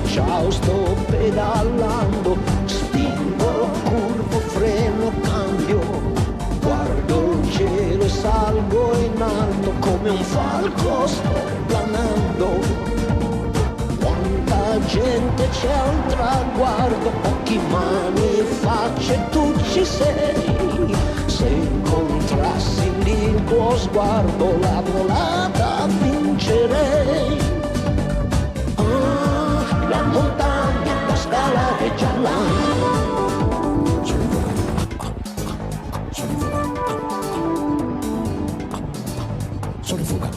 Ciao, sto pedalando, spingo, curvo, freno, cambio, guardo il cielo e salgo in alto come un falco, sto planando. Quanta gente c'è al traguardo, occhi, mani, facce, tu ci sei. Se incontrassi il tuo sguardo, la volata vincerei. La montagna da scalare già là. Sono in fuga. Sono in fuga.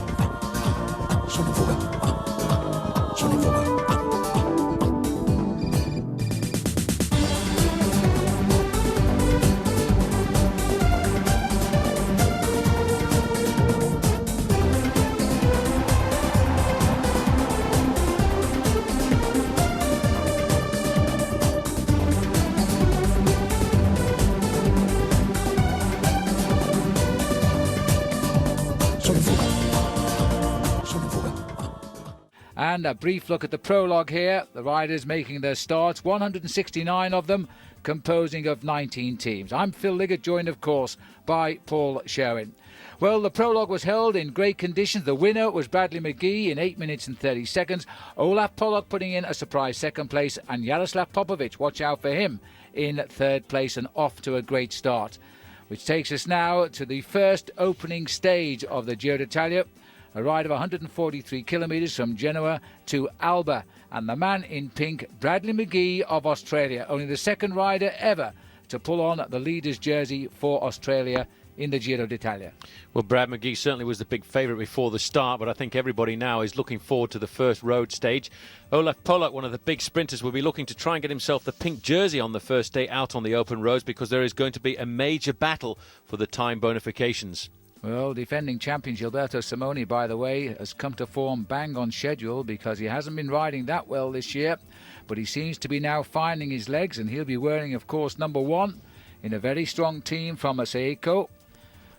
Sono in fuga. And a brief look at the prologue here. The riders making their starts, 169 of them, composing of 19 teams. I'm Phil Liggett, joined, of course, by Paul Sherwen. Well, the prologue was held in great conditions. The winner was Bradley McGee in 8 minutes and 30 seconds. Olaf Pollock putting in a surprise second place, and Jaroslav Popovic, watch out for him, in third place and off to a great start. Which takes us now to the first opening stage of the Giro d'Italia. A ride of 143 kilometres from Genoa to Alba. And the man in pink, Bradley McGee of Australia, only the second rider ever to pull on the leader's jersey for Australia in the Giro d'Italia. Well, Brad McGee certainly was the big favourite before the start, but I think everybody now is looking forward to the first road stage. Olaf Pollock, one of the big sprinters, will be looking to try and get himself the pink jersey on the first day out on the open roads, because there is going to be a major battle for the time bonifications. Well, defending champion Gilberto Simoni, by the way, has come to form bang on schedule because he hasn't been riding that well this year, but he seems to be now finding his legs, and he'll be wearing, of course, number one in a very strong team from Seiko.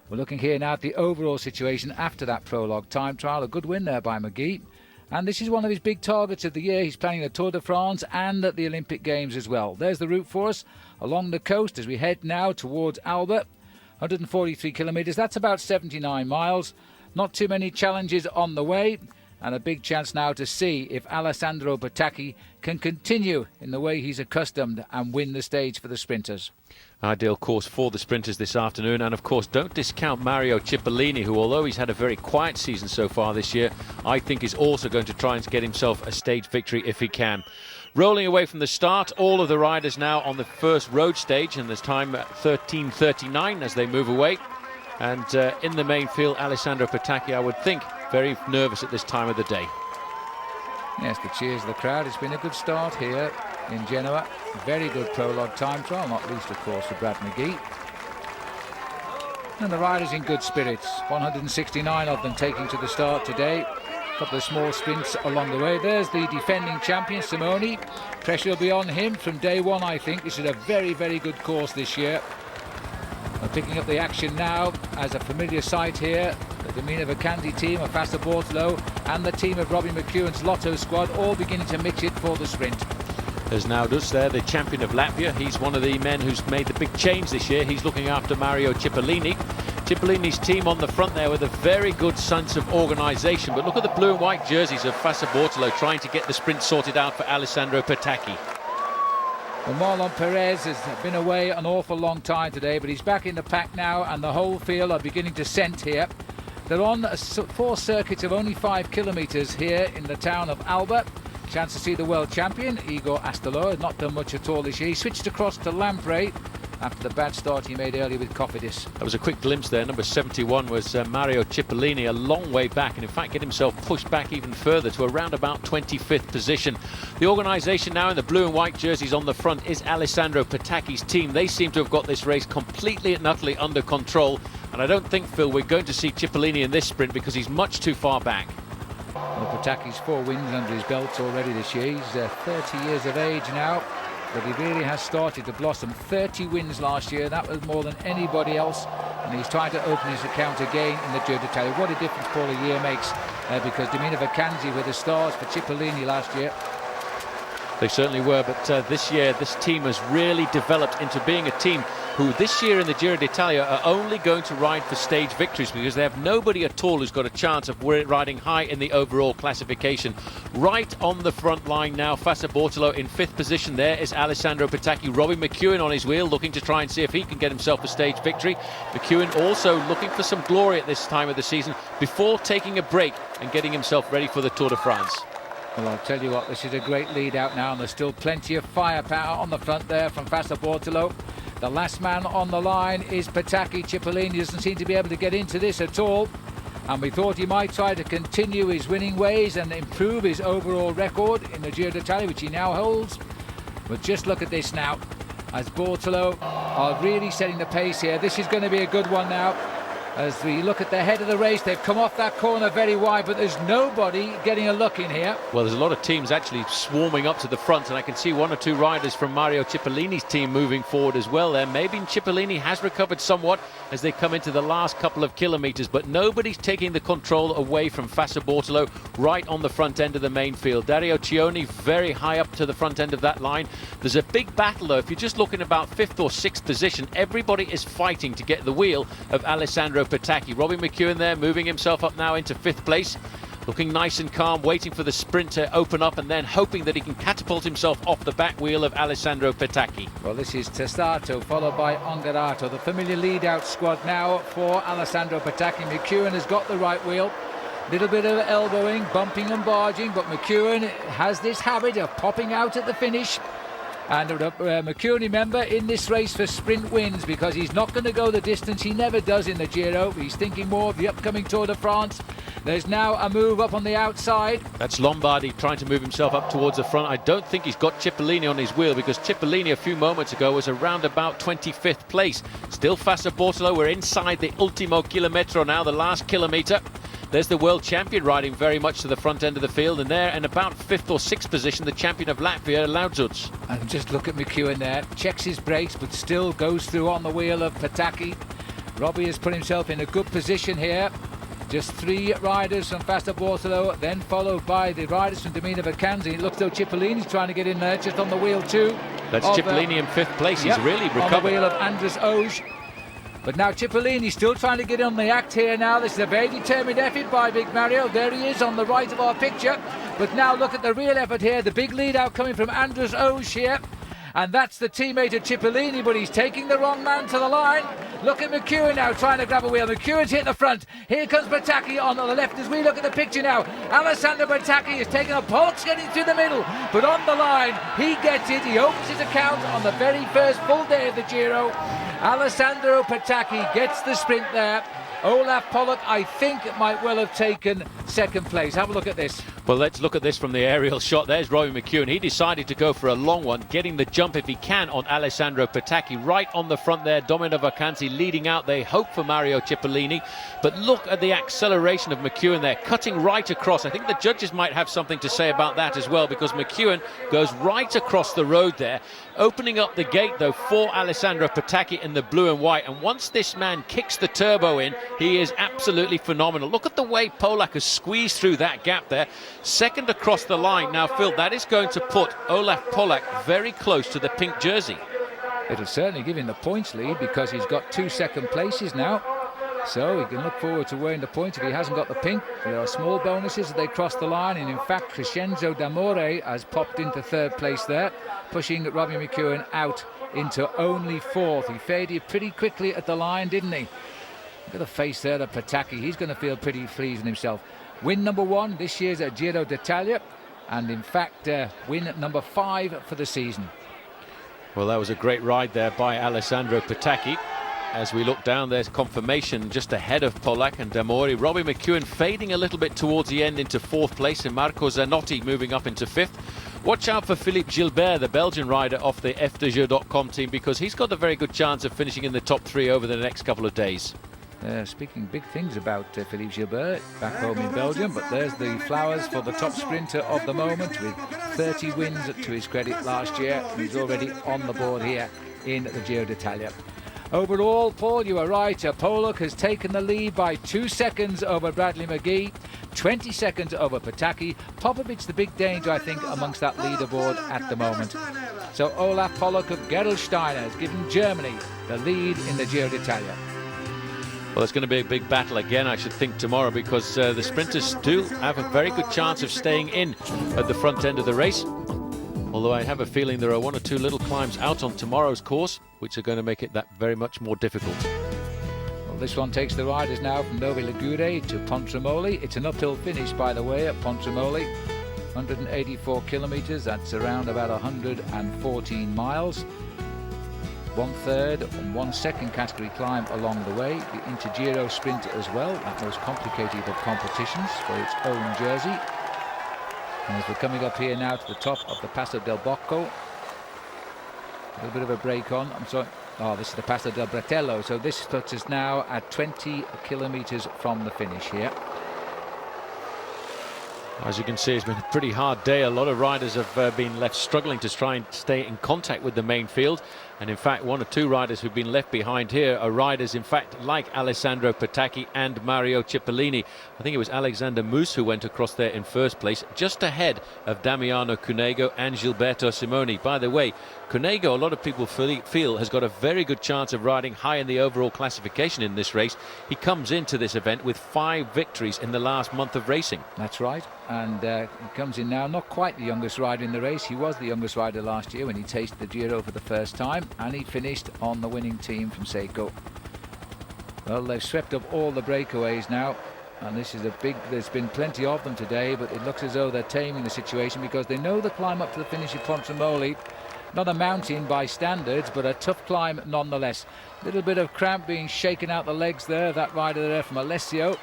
We're looking here now at the overall situation after that prologue time trial. A good win there by McGee. And this is one of his big targets of the year. He's planning the Tour de France and at the Olympic Games as well. There's the route for us along the coast as we head now towards Alba. 143 kilometres, that's about 79 miles. Not too many challenges on the way, and a big chance now to see if Alessandro Patacchi can continue in the way he's accustomed and win the stage for the sprinters. Ideal course for the sprinters this afternoon, and of course don't discount Mario Cipollini, who, although he's had a very quiet season so far this year, I think is also going to try and get himself a stage victory if he can. Rolling away from the start, all of the riders now on the first road stage, and there's time at 13:39 as they move away. And in the main field, Alessandro Patacchi, I would think, very nervous at this time of the day. Yes, the cheers of the crowd. It's been a good start here in Genoa. Very good prologue time trial, not least, of course, for Brad McGee. And the riders in good spirits. 169 of them taking to the start today. A couple of small sprints along the way. There's the defending champion, Simoni. Pressure will be on him from day one, I think. This is a very, very good course this year. We're picking up the action now as a familiar sight here. The Domina Vacanti team of Fassa Bortolo and the team of Robbie McEwen's Lotto squad all beginning to mix it for the sprint. There's Naudus there, the champion of Latvia. He's one of the men who's made the big change this year. He's looking after Mario Cipollini. Cipollini's team on the front there with a very good sense of organisation. But look at the blue and white jerseys of Fassa Bortolo trying to get the sprint sorted out for Alessandro Patacchi. Well, Marlon Perez has been away an awful long time today, but he's back in the pack now, and the whole field are beginning to scent here. They're on four circuits of only 5 kilometres here in the town of Alba. Chance to see the world champion, Igor Astolo, has not done much at all this year. He switched across to Lamprey after the bad start he made earlier with Cofidis. That was a quick glimpse there. Number 71 was Mario Cipollini, a long way back, and in fact get himself pushed back even further to around about 25th position. The organisation now in the blue and white jerseys on the front is Alessandro Patacchi's team. They seem to have got this race completely and utterly under control, and I don't think, Phil, we're going to see Cipollini in this sprint because he's much too far back. Well, Patacchi's 4 wins under his belt already this year. He's 30 years of age now, but he really has started to blossom. 30 wins last year, that was more than anybody else, and he's trying to open his account again in the Giro d'Italia. What a difference Paul a year makes. because Domina Vacanzi were the stars for Cipollini last year. They certainly were, but this year this team has really developed into being a team who this year in the Giro d'Italia are only going to ride for stage victories because they have nobody at all who's got a chance of riding high in the overall classification. Right on the front line now, Fassa Bortolo in 5th position. There is Alessandro Petacchi. Robbie McEwen on his wheel, looking to try and see if he can get himself a stage victory. McEwen also looking for some glory at this time of the season before taking a break and getting himself ready for the Tour de France. Well, I'll tell you what, this is a great lead out now, and there's still plenty of firepower on the front there from Fassa Bortolo. The last man on the line is Petacchi. Cipollini doesn't seem to be able to get into this at all, and we thought he might try to continue his winning ways and improve his overall record in the Giro d'Italia, which he now holds. But just look at this now, as Bortolo are really setting the pace here. This is going to be a good one now. As we look at the head of the race, they've come off that corner very wide, but there's nobody getting a look in here. Well, there's a lot of teams actually swarming up to the front, and I can see 1 or 2 riders from Mario Cipollini's team moving forward as well there. Maybe Cipollini has recovered somewhat as they come into the last couple of kilometres, but nobody's taking the control away from Fassa Bortolo right on the front end of the main field. Dario Cioni very high up to the front end of that line. There's a big battle though. If you're just looking about 5th or 6th position, everybody is fighting to get the wheel of Alessandro Petacchi. Robbie McEwen there moving himself up now into 5th place, looking nice and calm, waiting for the sprint to open up and then hoping that he can catapult himself off the back wheel of Alessandro Petacchi. Well, this is Testato followed by Ongarato, the familiar lead-out squad now for Alessandro Petacchi. McEwen has got the right wheel. Little bit of elbowing, bumping and barging, but McEwen has this habit of popping out at the finish. And McEwen, remember, in this race for sprint wins, because he's not going to go the distance. He never does in the Giro. He's thinking more of the upcoming Tour de France. There's now a move up on the outside. That's Lombardi trying to move himself up towards the front. I don't think he's got Cipollini on his wheel, because Cipollini a few moments ago was around about 25th place. Still Fassa Bortolo. We're inside the ultimo kilometro now, the last kilometre. There's the world champion riding very much to the front end of the field, and there in about 5th or 6th position, the champion of Latvia, Laudzuts. And just look at McEwen there, checks his brakes but still goes through on the wheel of Petacchi. Robbie has put himself in a good position here. Just 3 riders from Fassa Bortolo, then followed by the riders from Domina Vacanzi. It looks though Cipollini's trying to get in there, just on the wheel too. That's Cipollini in 5th place. He's really recovered. On the wheel of Andres Oge. But now Cipollini still trying to get on the act here now. This is a very determined effort by Big Mario. There he is on the right of our picture. But now look at the real effort here. The big lead out coming from Andres Oge here. And that's the teammate of Cipollini, but he's taking the wrong man to the line. Look at McEwen now trying to grab a wheel. McEwen's hit the front. Here comes Petacchi on the left as we look at the picture now. Alessandro Petacchi is taking a Polk's getting through the middle, but on the line he gets it. He opens his account on the very first full day of the Giro. Alessandro Petacchi gets the sprint there. Olaf Pollock, I think, might well have taken 2nd place. Have a look at this. Well, let's look at this from the aerial shot. There's Robbie McEwen. He decided to go for a long one, getting the jump if he can on Alessandro Petacchi. Right on the front there, Domina Vacanzi leading out. They hope for Mario Cipollini. But look at the acceleration of McEwen there, cutting right across. I think the judges might have something to say about that as well, because McEwen goes right across the road there, opening up the gate, though, for Alessandro Petacchi in the blue and white. And once this man kicks the turbo in, he is absolutely phenomenal. Look at the way Polak has squeezed through that gap there. 2nd across the line. Now, Phil, that is going to put Olaf Polak very close to the pink jersey. It'll certainly give him the points lead, because he's got 2 second places now. So he can look forward to wearing the points if he hasn't got the pink. There are small bonuses as they cross the line, and in fact Crescenzo D'Amore has popped into 3rd place there, pushing Robbie McEwen out into only 4th. He faded pretty quickly at the line, didn't he? Look at the face there of Petacchi. He's going to feel pretty pleased with himself. Win number 1 this year's at Giro d'Italia, and in fact win number 5 for the season. Well, that was a great ride there by Alessandro Petacchi. As we look down, there's confirmation just ahead of Polak and D'Amore. Robbie McEwen fading a little bit towards the end into 4th place, and Marco Zanotti moving up into 5th. Watch out for Philippe Gilbert, the Belgian rider off the F2Jeux.com team, because he's got a very good chance of finishing in the top 3 over the next couple of days. Speaking big things about Philippe Gilbert back home in Belgium, but there's the flowers for the top sprinter of the moment, with 30 wins to his credit last year. He's already on the board here in the Giro d'Italia. Overall, Paul, you are right. Pollock has taken the lead by 2 seconds over Bradley McGee, 20 seconds over Pataki. Popovic's the big danger, I think, amongst that leaderboard at the moment. So Olaf Pollock of Gerolsteiner has given Germany the lead in the Giro d'Italia. Well, it's going to be a big battle again, I should think, tomorrow, because the sprinters do have a very good chance of staying in at the front end of the race. Although I have a feeling there are one or two little climbs out on tomorrow's course, which are going to make it that very much more difficult. Well, this one takes the riders now from Novi Ligure to Pontremoli. It's an uphill finish, by the way, at Pontremoli. 184 kilometres, that's around about 114 miles. 1/3 and 1/2 category climb along the way. The Intergiro sprint as well, that most complicated of competitions for its own jersey. And as we're coming up here now to the top of the Passo del Bocco, a little bit of a break on. I'm sorry. Oh, this is the Passo del Bratello. So this puts us now at 20 kilometres from the finish here. As you can see, it's been a pretty hard day. A lot of riders have been left struggling to try and stay in contact with the main field. And in fact, one or two riders who've been left behind here are riders, in fact, like Alessandro Pataki and Mario Cipollini. I think it was Alexander Moose who went across there in first place, just ahead of Damiano Cunego and Gilberto Simoni. By the way, Cunego, a lot of people feel, has got a very good chance of riding high in the overall classification in this race. He comes into this event with 5 victories in the last month of racing. That's right. And he comes in now, not quite the youngest rider in the race. He was the youngest rider last year when he tasted the Giro for the first time, and he finished on the winning team from Seiko. Well, they've swept up all the breakaways now, and this is a big, there's been plenty of them today, but it looks as though they're taming the situation because they know the climb up to the finish of Pontremoli. Not a mountain by standards, but a tough climb nonetheless. A little bit of cramp being shaken out the legs there, that rider there from Alessio.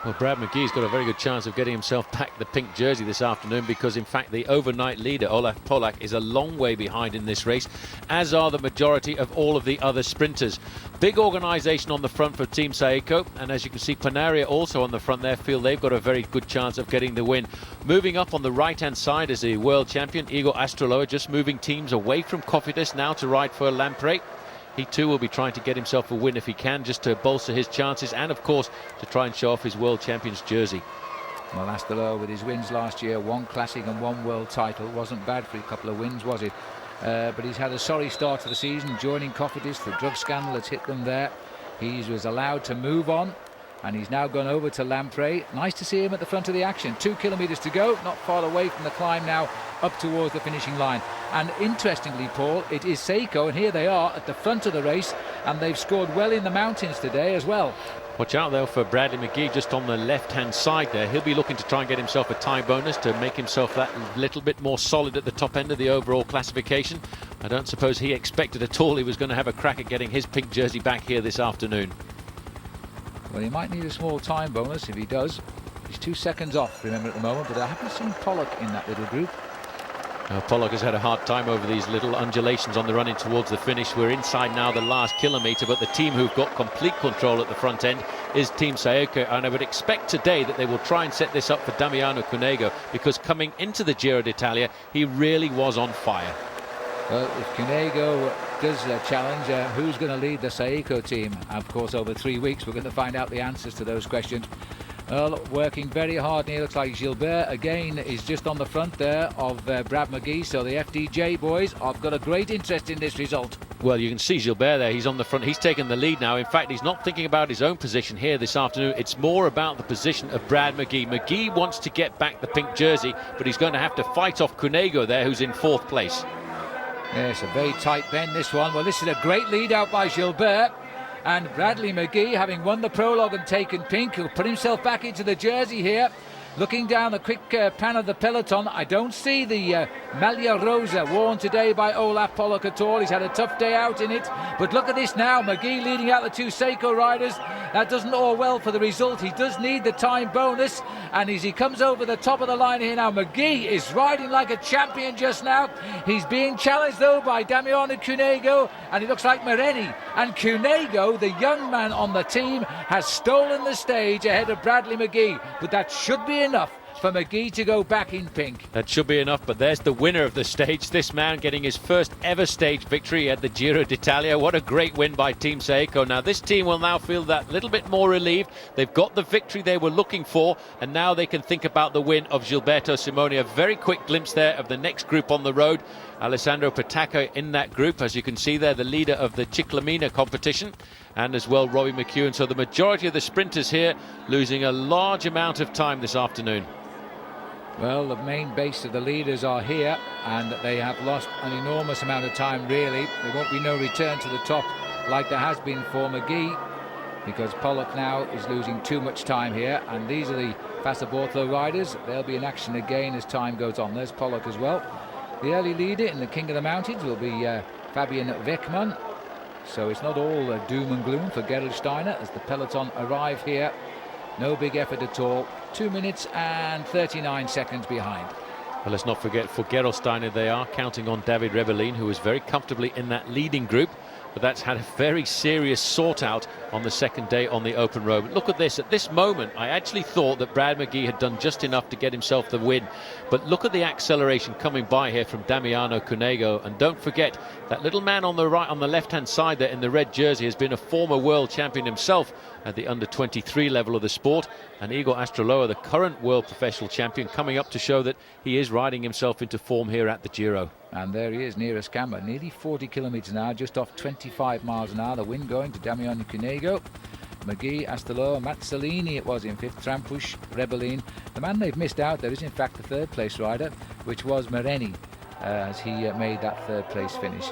Well, Brad McGee's got a very good chance of getting himself back the pink jersey this afternoon, because in fact the overnight leader Olaf Polak is a long way behind in this race, as are the majority of all of the other sprinters. Big organisation on the front for Team Saeco, and as you can see, Panaria also on the front there feel they've got a very good chance of getting the win. Moving up on the right hand side is the world champion Igor Astroloa, just moving teams away from Cofidis now to ride for Lampre. He too will be trying to get himself a win if he can, just to bolster his chances and of course to try and show off his world champion's jersey. Well, Astroloa with his wins last year, 1 classic and 1 world title, wasn't bad for a couple of wins, was it? But he's had a sorry start to the season, joining Cofidis. The drug scandal has hit them there. He was allowed to move on, and he's now gone over to Lampre. Nice to see him at the front of the action. 2 kilometres to go, not far away from the climb now, up towards the finishing line. And interestingly, Paul, it is Seiko, and here they are at the front of the race, and they've scored well in the mountains today as well. Watch out though for Bradley McGee just on the left hand side there. He'll be looking to try and get himself a time bonus to make himself that little bit more solid at the top end of the overall classification. I don't suppose he expected at all he was going to have a crack at getting his pink jersey back here this afternoon. Well, he might need a small time bonus if he does. He's 2 seconds off, remember, at the moment, but I haven't seen Pollock in that little group. Pollock has had a hard time over these little undulations on the run in towards the finish. We're inside now the last kilometre, but the team who've got complete control at the front end is Team Saeco, and I would expect today that they will try and set this up for Damiano Cunego, because coming into the Giro d'Italia he really was on fire. Well, if Cunego does challenge, who's going to lead the Saeco team? Of course, over 3 weeks we're going to find out the answers to those questions. Well, working very hard here. Looks like Gilbert again is just on the front there of Brad McGee. So the FDJ boys have got a great interest in this result. Well, you can see Gilbert there. He's on the front. He's taken the lead now. In fact, he's not thinking about his own position here this afternoon. It's more about the position of Brad McGee. McGee wants to get back the pink jersey, but he's going to have to fight off Cunego there, who's in 4th place. Yes, a very tight bend, this one. Well, this is a great lead out by Gilbert. And Bradley McGee, having won the prologue and taken pink, will put himself back into the jersey here. Looking down the quick pan of the peloton, I don't see the Maglia Rosa worn today by Olaf Pollock at all. He's had a tough day out in it. But look at this now, McGee leading out the 2 Seiko riders. That doesn't all well for the result. He does need the time bonus. And as he comes over the top of the line here now, McGee is riding like a champion just now. He's being challenged though by Damiano Cunego, and it looks like Mareni. And Cunego, the young man on the team, has stolen the stage ahead of Bradley McGee. But that should be enough for McGee to go back in pink. That should be enough, but there's the winner of the stage. This man getting his first ever stage victory at the Giro d'Italia. What a great win by Team Seiko. Now this team will now feel that little bit more relieved. They've got the victory they were looking for, and now they can think about the win of Gilberto Simoni. A very quick glimpse there of the next group on the road. Alessandro Petacca in that group, as you can see there, the leader of the Ciclamina competition, and as well Robbie McEwen. So the majority of the sprinters here losing a large amount of time this afternoon. Well, the main base of the leaders are here, and they have lost an enormous amount of time, really. There won't be no return to the top like there has been for McGee, because Pollock now is losing too much time here, and these are the Fasabortolo riders. They'll be in action again as time goes on. There's Pollock as well. The early leader in the King of the Mountains will be Fabian Weckmann. So it's not all doom and gloom for Gerolsteiner as the peloton arrive here. No big effort at all. 2 minutes and 39 seconds behind. Well, let's not forget, for Gerolsteiner, they are counting on David Rebellin, who is very comfortably in that leading group. But that's had a very serious sort out on the second day on the open road. But look at this. At this moment, I actually thought that Brad McGee had done just enough to get himself the win. But look at the acceleration coming by here from Damiano Cunego. And don't forget, that little man on the right, on the left-hand side there in the red jersey, has been a former world champion himself at the under-23 level of the sport. And Igor Astroloa, the current world professional champion, coming up to show that he is riding himself into form here at the Giro. And there he is, nearest camera, nearly 40 kilometres an hour, just off 25 miles an hour. The wind going to Damiano Cunego. McGee, Astroloa, Mazzolini it was in fifth, Trampush, Rebellin. The man they've missed out there is in fact the third place rider, which was Mareni, as he made that third place finish.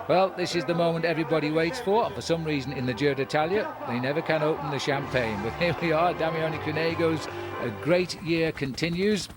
Well, this is the moment everybody waits for. For some reason in the Giro d'Italia, they never can open the champagne. But here we are, Damiano Cunego's great year continues.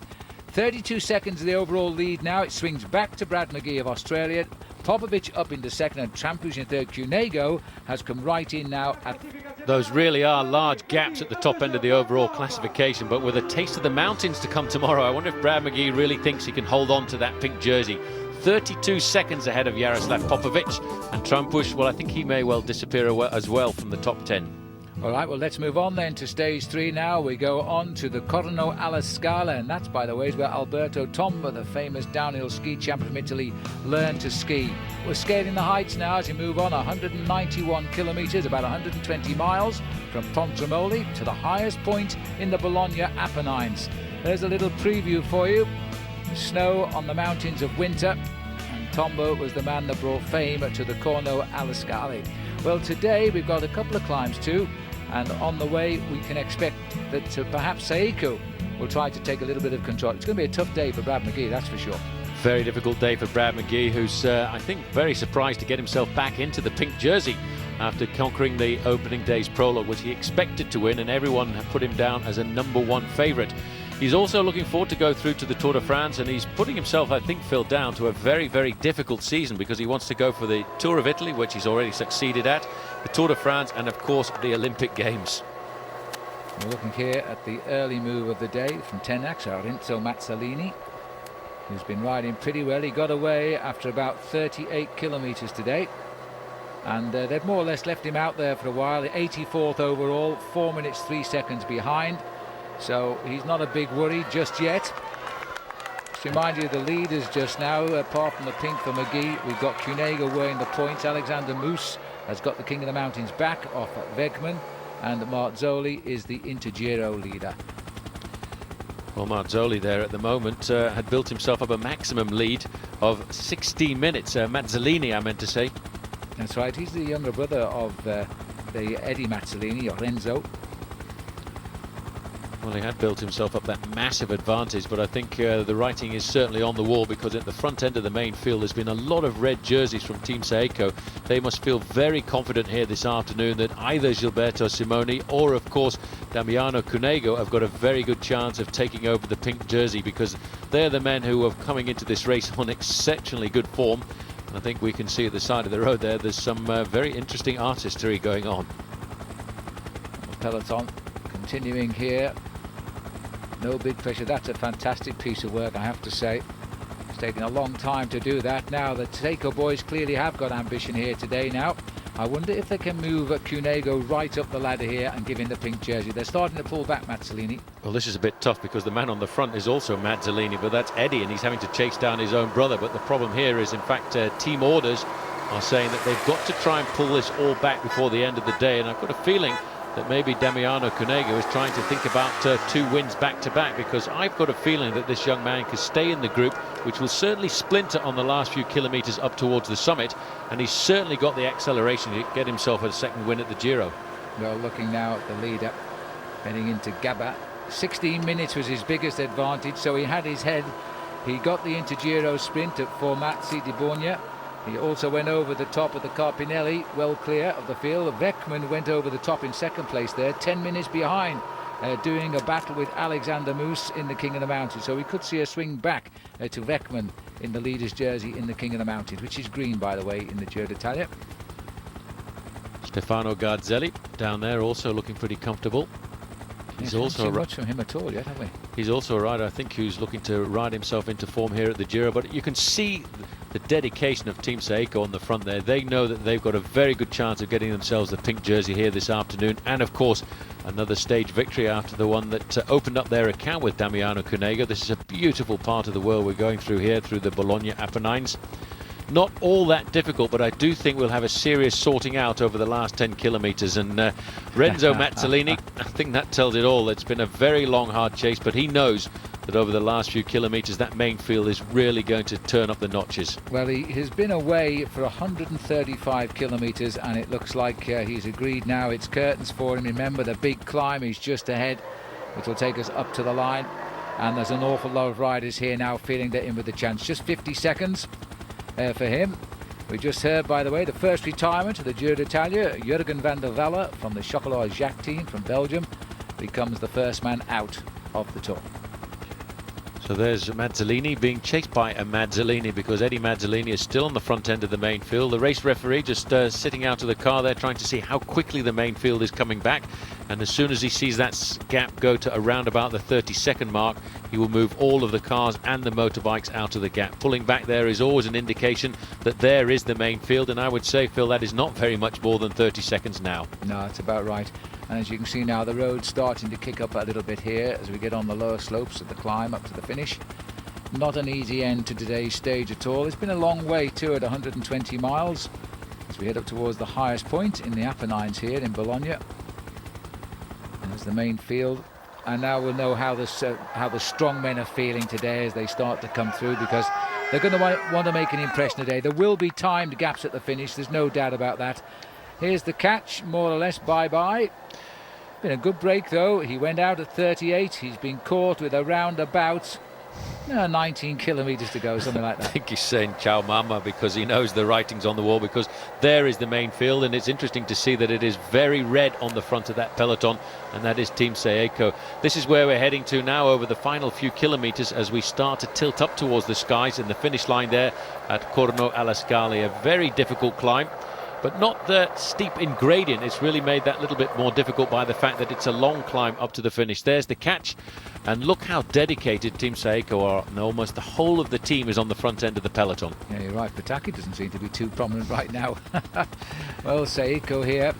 32 seconds of the overall lead now. It swings back to Brad McGee of Australia. Popovic up into second and Trampush in third. Cunego has come right in now at... Those really are large gaps at the top end of the overall classification, but with a taste of the mountains to come tomorrow, I wonder if Brad McGee really thinks he can hold on to that pink jersey. 32 seconds ahead of Jaroslav Popovic, and Trampush, well, I think he may well disappear as well from the top 10. All right, well, let's move on then to stage 3 now. We go on to the Corno alla Scala, and that's, by the way, is where Alberto Tomba, the famous downhill ski champion from Italy, learned to ski. We're scaling the heights now as we move on. 191 kilometres, about 120 miles from Pontremoli to the highest point in the Bologna Apennines. There's a little preview for you. Snow on the mountains of winter, and Tomba was the man that brought fame to the Corno alla Scala. Well, today we've got a couple of climbs too, and on the way we can expect that perhaps Seiko will try to take a little bit of control. It's going to be a tough day for Brad McGee, that's for sure. Very difficult day for Brad McGee, who's I think very surprised to get himself back into the pink jersey after conquering the opening day's prologue, which he expected to win, and everyone had put him down as a #1 favourite. He's also looking forward to go through to the Tour de France, and he's putting himself, I think, Phil, down to a very, very difficult season, because he wants to go for the Tour of Italy, which he's already succeeded at, the Tour de France, and of course the Olympic Games. We're looking here at the early move of the day from Tenax, Renzo Mazzolini, who's been riding pretty well. He got away after about 38 kilometres today, and they've more or less left him out there for a while. 84th overall, 4 minutes 3 seconds behind. So he's not a big worry just yet. Just to remind you of the leaders just now, apart from the pink for McGee, we've got Cunego wearing the points. Alexander Moos has got the King of the Mountains back off Wegman, and Marzoli is the Intergiro leader. Well, Marzoli there at the moment had built himself up a maximum lead of 16 minutes. Mazzolini, I meant to say. That's right, he's the younger brother of the Eddie Mazzolini, or Renzo. Well, he had built himself up that massive advantage, but I think the writing is certainly on the wall, because at the front end of the main field there's been a lot of red jerseys from Team Seiko. They must feel very confident here this afternoon that either Gilberto Simoni or, of course, Damiano Cunego have got a very good chance of taking over the pink jersey, because they're the men who are coming into this race on exceptionally good form. And I think we can see at the side of the road there's some very interesting artistry going on. The peloton continuing here. No big pressure. That's a fantastic piece of work, I have to say. It's taken a long time to do that. Now the Seiko boys clearly have got ambition here today now, I wonder if they can move Cunego right up the ladder here and give him the pink jersey. They're starting to pull back, Mazzolini. Well, this is a bit tough because the man on the front is also Mazzolini, but that's Eddie, and he's having to chase down his own brother. But the problem here is, in fact, team orders are saying that they've got to try and pull this all back before the end of the day. And I've got a feeling that maybe Damiano Cunego is trying to think about 2 wins back-to-back, because I've got a feeling that this young man can stay in the group, which will certainly splinter on the last few kilometres up towards the summit, and he's certainly got the acceleration to get himself a second win at the Giro. Well, looking now at the leader heading into Gaba, 16 minutes was his biggest advantage, so he had his head. He got the Intergiro sprint at Formazzi di Borgna. He also went over the top of the Carpinelli, well clear of the field. Weckman went over the top in second place there, 10 minutes behind, doing a battle with Alexander Moos in the King of the Mountains. So we could see a swing back to Weckman in the leader's jersey in the King of the Mountains, which is green, by the way, in the Giro d'Italia. Stefano Garzelli down there also looking pretty comfortable. He's also not much from him at all yet, have we? He's also a rider, I think, who's looking to ride himself into form here at the Giro. But you can see the dedication of Team Seiko on the front there. They know that they've got a very good chance of getting themselves the pink jersey here this afternoon, and of course another stage victory after the one that opened up their account with Damiano Cunego. This is a beautiful part of the world we're going through here, through the Bologna Apennines. Not all that difficult, but I do think we'll have a serious sorting out over the last 10 kilometres. And Renzo Mazzolini, I think that tells it all. It's been a very long, hard chase, but he knows that over the last few kilometres that main field is really going to turn up the notches. Well, he has been away for 135 kilometres, and it looks like he's agreed now. It's curtains for him. Remember, the big climb is just ahead, which will take us up to the line. And there's an awful lot of riders here now feeling they're in with a chance. Just 50 seconds. For him. We just heard, by the way, the first retirement of the Giro d'Italia. Jurgen van der Velde from the Chocolat Jacques team from Belgium becomes the first man out of the Tour. So there's Mazzolini being chased by a Mazzolini, because Eddie Mazzolini is still on the front end of the main field. The race referee just sitting out of the car there, trying to see how quickly the main field is coming back. And as soon as he sees that gap go to around about the 30-second mark, he will move all of the cars and the motorbikes out of the gap. Pulling back there is always an indication that there is the main field, and I would say, Phil, that is not very much more than 30 seconds now. No, it's about right. And as you can see now, the road's starting to kick up a little bit here as we get on the lower slopes of the climb up to the finish. Not an easy end to today's stage at all. It's been a long way too, at 120 miles as we head up towards the highest point in the Apennines here in Bologna. And there's the main field. And now we'll know how the strong men are feeling today as they start to come through, because they're going to want to make an impression today. There will be timed gaps at the finish, there's no doubt about that. Here's the catch, more or less bye-bye. Been a good break though. He went out at 38. He's been caught with around about 19 kilometres to go, something like that. I think he's saying ciao mama, because he knows the writing's on the wall, because there is the main field, and it's interesting to see that it is very red on the front of that peloton, and that is Team Seiko. This is where we're heading to now over the final few kilometres as we start to tilt up towards the skies, and the finish line there at Corno alla Scala. A very difficult climb, but not that steep in gradient. It's really made that little bit more difficult by the fact that it's a long climb up to the finish. There's the catch, and look how dedicated Team Seiko are, and almost the whole of the team is on the front end of the peloton. Yeah, you're right. Pataki doesn't seem to be too prominent right now. Well, Seiko here,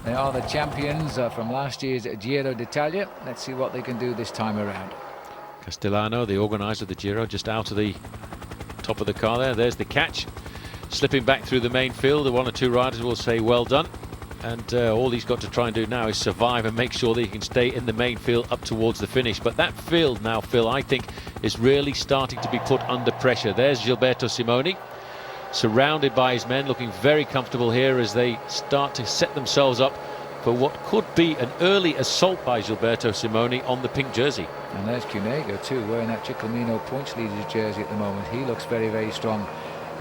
they are the champions from last year's Giro d'Italia. Let's see what they can do this time around. Castellano, the organiser of the Giro, just out of the top of the car there. There's the catch. Slipping back through the main field, one or two riders will say well done, and all he's got to try and do now is survive and make sure that he can stay in the main field up towards the finish. But that field now, Phil, I think is really starting to be put under pressure. There's Gilberto Simoni, surrounded by his men, looking very comfortable here as they start to set themselves up for what could be an early assault by Gilberto Simoni on the pink jersey. And there's Cunego too, wearing that Ciclamino points leader's jersey at the moment. He looks very, very strong.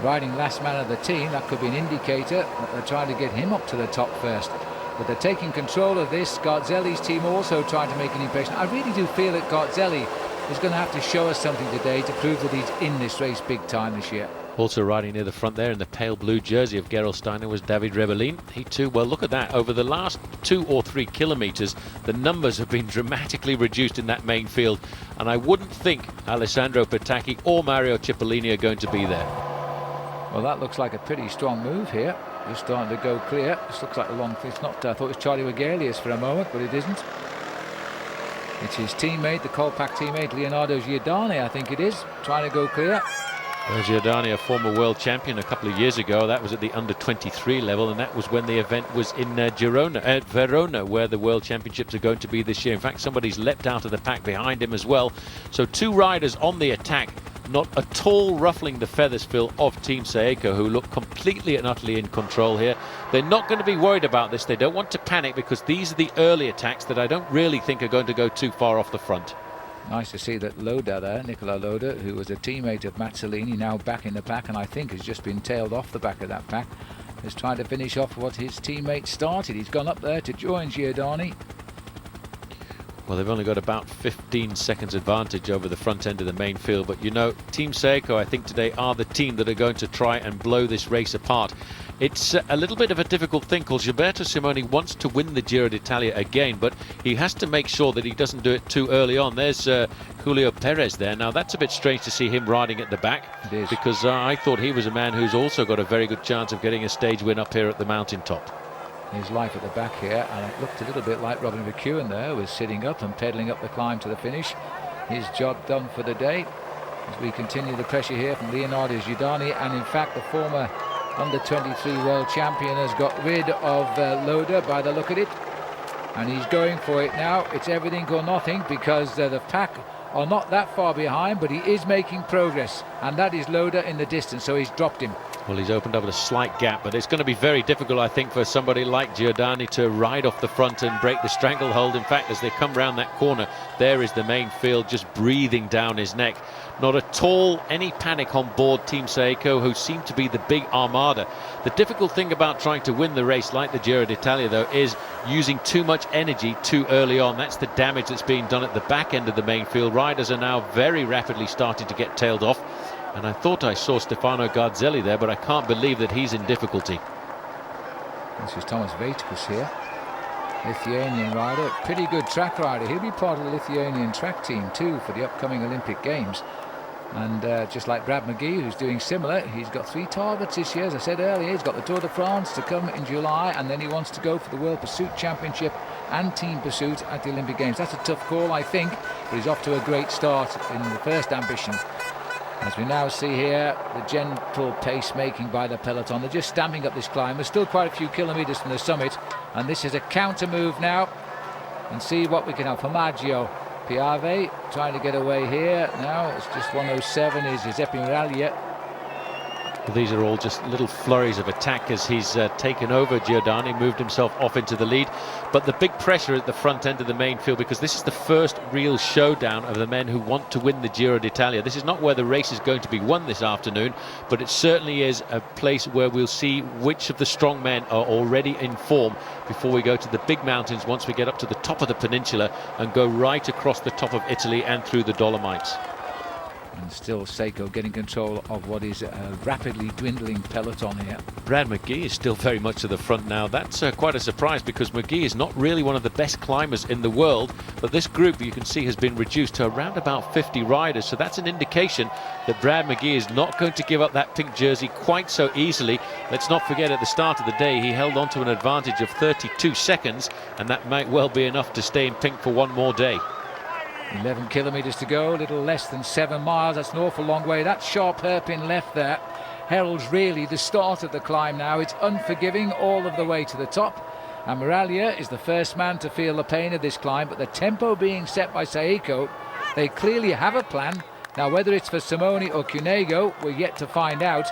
Riding last man of the team, that could be an indicator that they're trying to get him up to the top first. But they're taking control of this. Garzelli's team also trying to make an impression. I really do feel that Garzelli is going to have to show us something today to prove that he's in this race big time this year. Also riding near the front there in the pale blue jersey of Gerolsteiner was David Rebellin. He too, well, look at that. Over the last 2 or 3 kilometres, the numbers have been dramatically reduced in that main field. And I wouldn't think Alessandro Petacchi or Mario Cipollini are going to be there. Well, that looks like a pretty strong move here. just starting to go clear. This looks like a long thing. It's not. I thought it was Charlie Wegelius for a moment, but it isn't. It's his teammate, the Colpack teammate, Leonardo Giordani, I think it is, trying to go clear. Well, Giordani, a former world champion a couple of years ago. That was at the under-23 level, and that was when the event was in Verona, where the World Championships are going to be this year. In fact, somebody's leapt out of the pack behind him as well. So two riders on the attack, not at all ruffling the feathers, Phil, of Team Seiko, who look completely and utterly in control here. They're not going to be worried about this. They don't want to panic, because these are the early attacks that I don't really think are going to go too far off the front. Nice to see that Loda there, Nicola Loda, who was a teammate of Mazzolini, now back in the pack, and I think has just been tailed off the back of that pack, is trying to finish off what his teammate started. He's gone up there to join Giordani. Well, they've only got about 15 seconds advantage over the front end of the main field. But, you know, Team Seiko, I think today, are the team that are going to try and blow this race apart. It's a little bit of a difficult thing, because Gilberto Simoni wants to win the Giro d'Italia again, but he has to make sure that he doesn't do it too early on. There's Julio Perez there. Now, that's a bit strange to see him riding at the back, because I thought he was a man who's also got a very good chance of getting a stage win up here at the mountaintop. His life at the back here, and it looked a little bit like Robin McEwen there, was sitting up and pedalling up the climb to the finish. His job done for the day, as we continue the pressure here from Leonardo Giordani. And in fact, the former under-23 world champion has got rid of Loda by the look of it, and he's going for it now. It's everything or nothing, because the pack are not that far behind, but he is making progress, and that is Loda in the distance, so he's dropped him. Well, he's opened up a slight gap, but it's going to be very difficult, I think, for somebody like Giordani to ride off the front and break the stranglehold. In fact, as they come round that corner, there is the main field just breathing down his neck. Not at all any panic on board Team Seiko, who seem to be the big armada. The difficult thing about trying to win the race like the Giro d'Italia, though, is using too much energy too early on. That's the damage that's being done at the back end of the main field. Riders are now very rapidly starting to get tailed off. And I thought I saw Stefano Garzelli there, but I can't believe that he's in difficulty. This is Thomas Vaitkus here, Lithuanian rider, pretty good track rider. He'll be part of the Lithuanian track team too for the upcoming Olympic Games. And just like Brad McGee, who's doing similar, he's got 3 targets this year. As I said earlier, he's got the Tour de France to come in July, and then he wants to go for the World Pursuit Championship and Team Pursuit at the Olympic Games. That's a tough call, I think, but he's off to a great start in the first ambition. As we now see here, the gentle pace making by the peloton. They're just stamping up this climb. There's still quite a few kilometres from the summit, and this is a counter move now. And see what we can have. Formaggio, Piave trying to get away here. Now it's just 107 is Giuseppe Miraglia. These are all just little flurries of attack as he's taken over Giordani, moved himself off into the lead. But the big pressure at the front end of the main field, because this is the first real showdown of the men who want to win the Giro d'Italia. This is not where the race is going to be won this afternoon, but it certainly is a place where we'll see which of the strong men are already in form before we go to the big mountains once we get up to the top of the peninsula and go right across the top of Italy and through the Dolomites. And still Seiko getting control of what is a rapidly dwindling peloton here. Brad McGee is still very much to the front now. That's quite a surprise, because McGee is not really one of the best climbers in the world, but this group, you can see, has been reduced to around about 50 riders, so that's an indication that Brad McGee is not going to give up that pink jersey quite so easily. Let's not forget, at the start of the day he held on to an advantage of 32 seconds, and that might well be enough to stay in pink for one more day. 11 kilometres to go, a little less than 7 miles. That's an awful long way. That sharp hairpin left there heralds really the start of the climb now. It's unforgiving all of the way to the top, and Miraglia is the first man to feel the pain of this climb. But the tempo being set by Seiko, they clearly have a plan. Now, whether it's for Simoni or Cunego, we're yet to find out.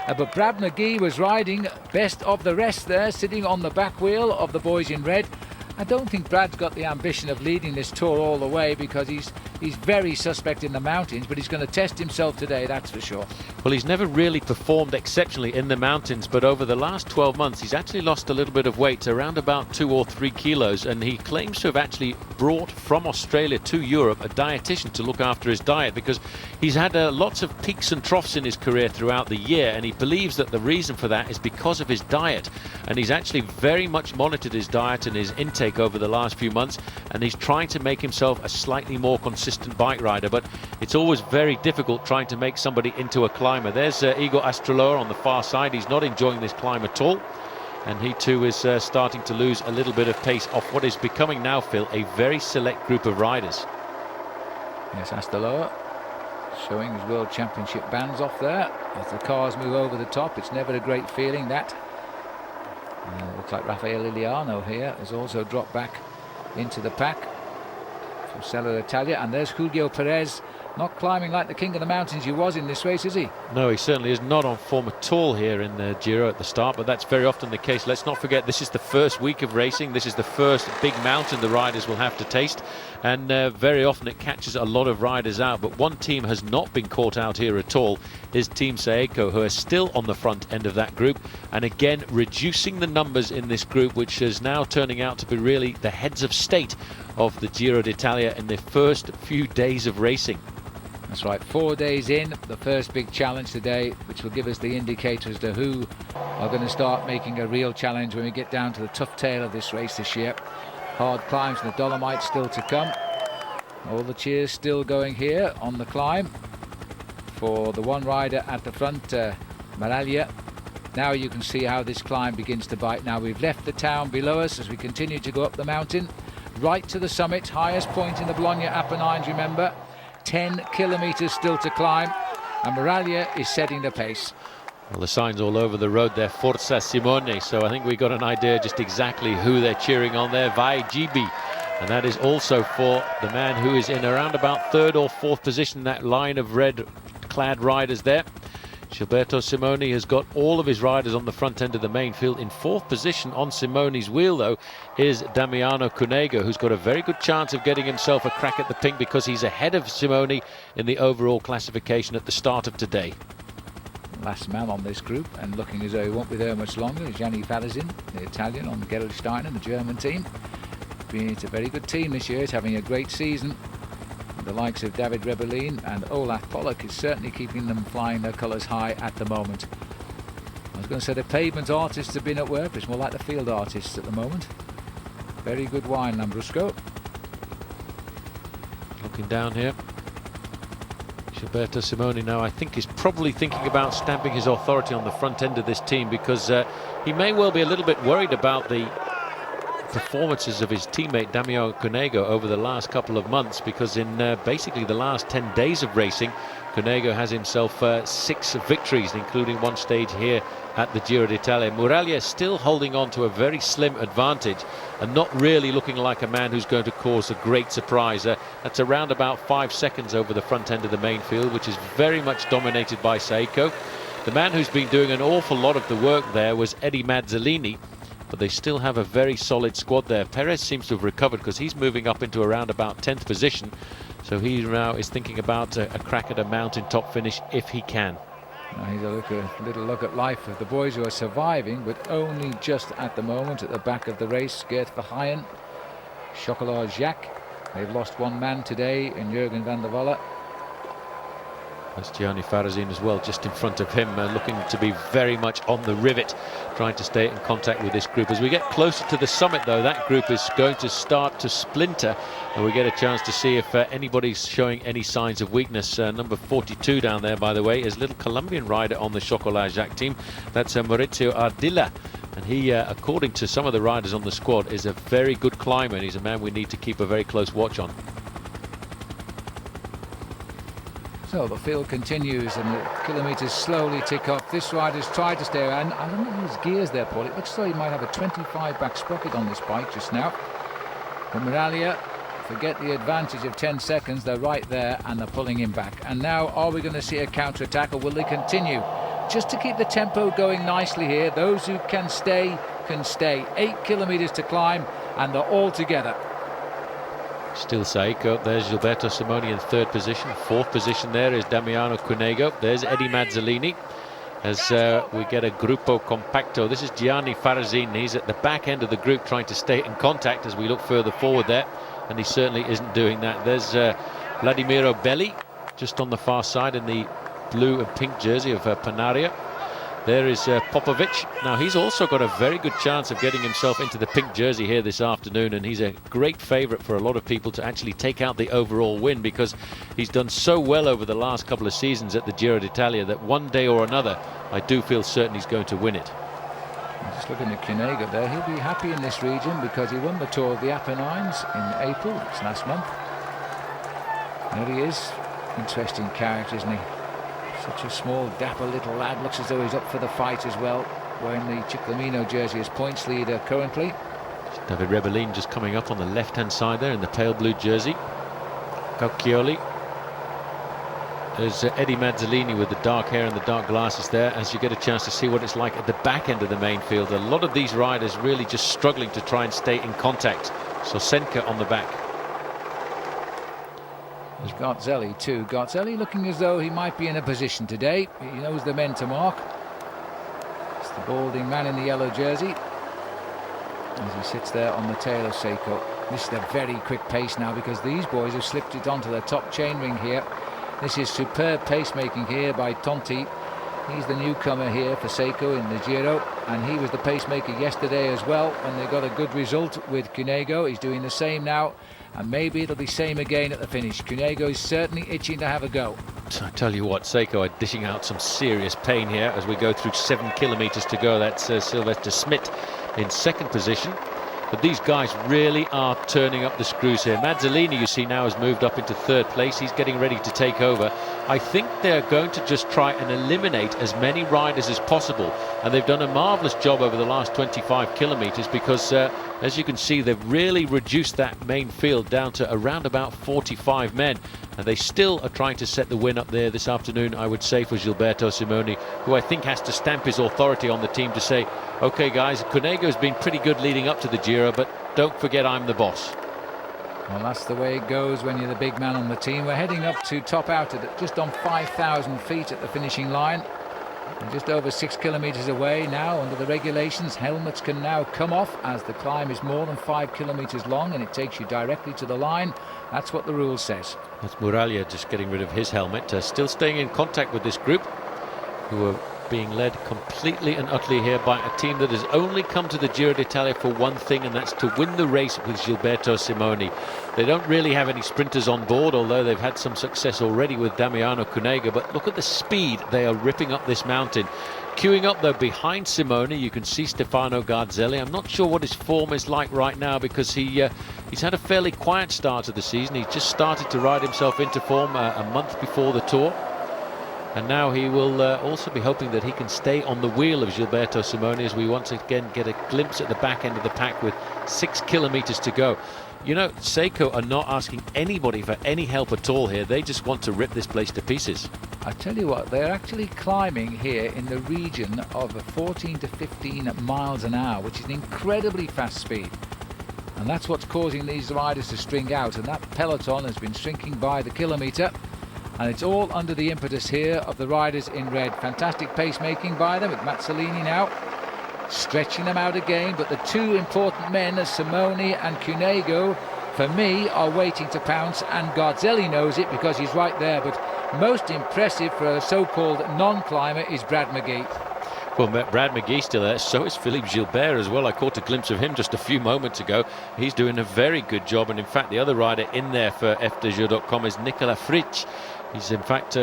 But Brad McGee was riding best of the rest there, sitting on the back wheel of the boys in red. I don't think Brad's got the ambition of leading this tour all the way, because he's very suspect in the mountains, but he's going to test himself today, that's for sure. Well, he's never really performed exceptionally in the mountains, but over the last 12 months he's actually lost a little bit of weight, around about 2 or 3 kilos, and he claims to have actually brought from Australia to Europe a dietitian to look after his diet, because he's had lots of peaks and troughs in his career throughout the year, and he believes that the reason for that is because of his diet. And he's actually very much monitored his diet and his intake over the last few months, and he's trying to make himself a slightly more consistent bike rider. But it's always very difficult trying to make somebody into a climber. There's Igor Astroloa on the far side. He's not enjoying this climb at all. and he too is starting to lose a little bit of pace off what is becoming now, Phil, a very select group of riders. Yes, Astaloa showing his World Championship bands off there as the cars move over the top. It's never a great feeling, that. Looks like Rafael Liliano here has also dropped back into the pack from Sella Italia, and there's Julio Perez, not climbing like the king of the mountains he was in this race, is he? No, he certainly is not on form at all here in the Giro at the start, but that's very often the case. Let's not forget, this is the first week of racing. This is the first big mountain the riders will have to taste, and very often it catches a lot of riders out. But one team has not been caught out here at all, is Team Saeco, who are still on the front end of that group, and again reducing the numbers in this group, which is now turning out to be really the heads of state of the Giro d'Italia in the first few days of racing. That's right, 4 days in, the first big challenge today, which will give us the indicator as to who are going to start making a real challenge when we get down to the tough tail of this race this year. Hard climbs in the Dolomites still to come. All the cheers still going here on the climb for the one rider at the front, Maraglia. Now you can see how this climb begins to bite. Now we've left the town below us as we continue to go up the mountain, right to the summit, highest point in the Bologna Apennines, remember. 10 kilometres still to climb, and Maraglia is setting the pace. Well, the signs all over the road there, Forza Simone, so I think we got an idea just exactly who they're cheering on there, Vai GB. And that is also for the man who is in around about third or fourth position, that line of red-clad riders there. Gilberto Simoni has got all of his riders on the front end of the main field. In fourth position on Simoni's wheel, though, is Damiano Cunego, who's got a very good chance of getting himself a crack at the pink because he's ahead of Simoni in the overall classification at the start of today. Last man on this group, and looking as though he won't be there much longer, is Gianni Farazin, the Italian on Gerolsteiner, the German team. It's a very good team this year. It's having a great season. The likes of David Rebellin and Olaf Pollock is certainly keeping them flying their colours high at the moment. I was going to say the pavement artists have been at work, but it's more like the field artists at the moment. Very good wine, Lambrusco. Looking down here, Gilberto Simoni now I think is probably thinking about stamping his authority on the front end of this team, because he may well be a little bit worried about the performances of his teammate Damiano Cunego over the last couple of months, because in basically the last 10 days of racing, Cunego has himself 6 victories, including one stage here at the Giro d'Italia. Maraglia still holding on to a very slim advantage and not really looking like a man who's going to cause a great surprise. That's around about 5 seconds over the front end of the main field, which is very much dominated by Saeco. The man who's been doing an awful lot of the work there was Eddie Mazzolini, but they still have a very solid squad there. Perez seems to have recovered because he's moving up into around about 10th position, so he now is thinking about a crack at a mountain top finish if he can. He's a little look at life of the boys who are surviving, but only just at the moment at the back of the race. Gert Verheyen, Chocolat Jacques, they've lost one man today in Jürgen van der Walle. That's Gianni Farazin as well, just in front of him, looking to be very much on the rivet, trying to stay in contact with this group. As we get closer to the summit, though, that group is going to start to splinter, and we get a chance to see if anybody's showing any signs of weakness. Number 42 down there, by the way, is a little Colombian rider on the Chocolat Jacques team. That's Mauricio Ardila. And he, according to some of the riders on the squad, is a very good climber, and he's a man we need to keep a very close watch on. So the field continues and the kilometres slowly tick up. This rider's tried to stay around. I don't know his gears there, Paul. It looks like he might have a 25 back sprocket on this bike just now. But Maraglia, forget the advantage of 10 seconds. They're right there and they're pulling him back. And now are we going to see a counter-attack, or will they continue? Just to keep the tempo going nicely here, those who can stay can stay. 8 kilometres to climb and they're all together. Still Saeco. There's Gilberto Simoni in third position. Fourth position there is Damiano Cunego. There's Eddie Mazzolini. As we get a Gruppo Compacto. This is Gianni Farazin. He's at the back end of the group trying to stay in contact as we look further forward there, and he certainly isn't doing that. There's Vladimiro Belli just on the far side in the blue and pink jersey of Panaria. There is Popovic. Now he's also got a very good chance of getting himself into the pink jersey here this afternoon, and he's a great favourite for a lot of people to actually take out the overall win, because he's done so well over the last couple of seasons at the Giro d'Italia that one day or another I do feel certain he's going to win it. Just looking at Cunego there, he'll be happy in this region because he won the Tour of the Apennines in April, it's last month. There he is. Interesting character, isn't he? Such a small, dapper little lad. Looks as though he's up for the fight as well, wearing the Ciclamino jersey as points leader currently. David Rebellin just coming up on the left-hand side there in the pale blue jersey. Cauchioli. There's Eddie Mazzolini with the dark hair and the dark glasses there, as you get a chance to see what it's like at the back end of the main field. A lot of these riders really just struggling to try and stay in contact. Sosenka on the back. There's Garzelli too. Garzelli looking as though he might be in a position today. He knows the men to mark. It's the balding man in the yellow jersey as he sits there on the tail of Seiko. This is a very quick pace now because these boys have slipped it onto the top chainring here. This is superb pacemaking here by Tonti. He's the newcomer here for Seiko in the Giro, and he was the pacemaker yesterday as well when they got a good result with Cunego. He's doing the same now, and maybe it'll be same again at the finish. Cunego is certainly itching to have a go. I tell you what, Seiko are dishing out some serious pain here as we go through 7 kilometres to go. That's Sylvester Smith in second position. But these guys really are turning up the screws here. Mazzolini, you see now, has moved up into third place. He's getting ready to take over. I think they're going to just try and eliminate as many riders as possible. And they've done a marvellous job over the last 25 kilometres because, as you can see, they've really reduced that main field down to around about 45 men. And they still are trying to set the win up there this afternoon, I would say, for Gilberto Simoni, who I think has to stamp his authority on the team to say, OK, guys, Cunego's been pretty good leading up to the Giro, but don't forget I'm the boss. Well, that's the way it goes when you're the big man on the team. We're heading up to top out at just on 5,000 feet at the finishing line. And just over 6 kilometres away now under the regulations. Helmets can now come off as the climb is more than 5 kilometres long and it takes you directly to the line. That's what the rule says. That's Muraglia just getting rid of his helmet, still staying in contact with this group, who are being led completely and utterly here by a team that has only come to the Giro d'Italia for one thing, and that's to win the race with Gilberto Simoni. They don't really have any sprinters on board, although they've had some success already with Damiano Cunego. But look at the speed they are ripping up this mountain. Queuing up though behind Simoni, you can see Stefano Garzelli. I'm not sure what his form is like right now because he's had a fairly quiet start to the season. He just started to ride himself into form a month before the Tour. And now he will also be hoping that he can stay on the wheel of Gilberto Simoni as we once again get a glimpse at the back end of the pack with 6 kilometres to go. You know, Seiko are not asking anybody for any help at all here. They just want to rip this place to pieces. I tell you what, they're actually climbing here in the region of 14 to 15 miles an hour, which is an incredibly fast speed. And that's what's causing these riders to string out. And that peloton has been shrinking by the kilometre. And it's all under the impetus here of the riders in red. Fantastic pacemaking by them with Mazzolini now stretching them out again. But the two important men, Simoni and Cunego, for me, are waiting to pounce. And Garzelli knows it because he's right there. But most impressive for a so-called non-climber is Brad McGee. Well, Brad McGee still there, so is Philippe Gilbert as well. I caught a glimpse of him just a few moments ago. He's doing a very good job, and in fact the other rider in there for FDJ.com is Nicolas Fritsch. He's in fact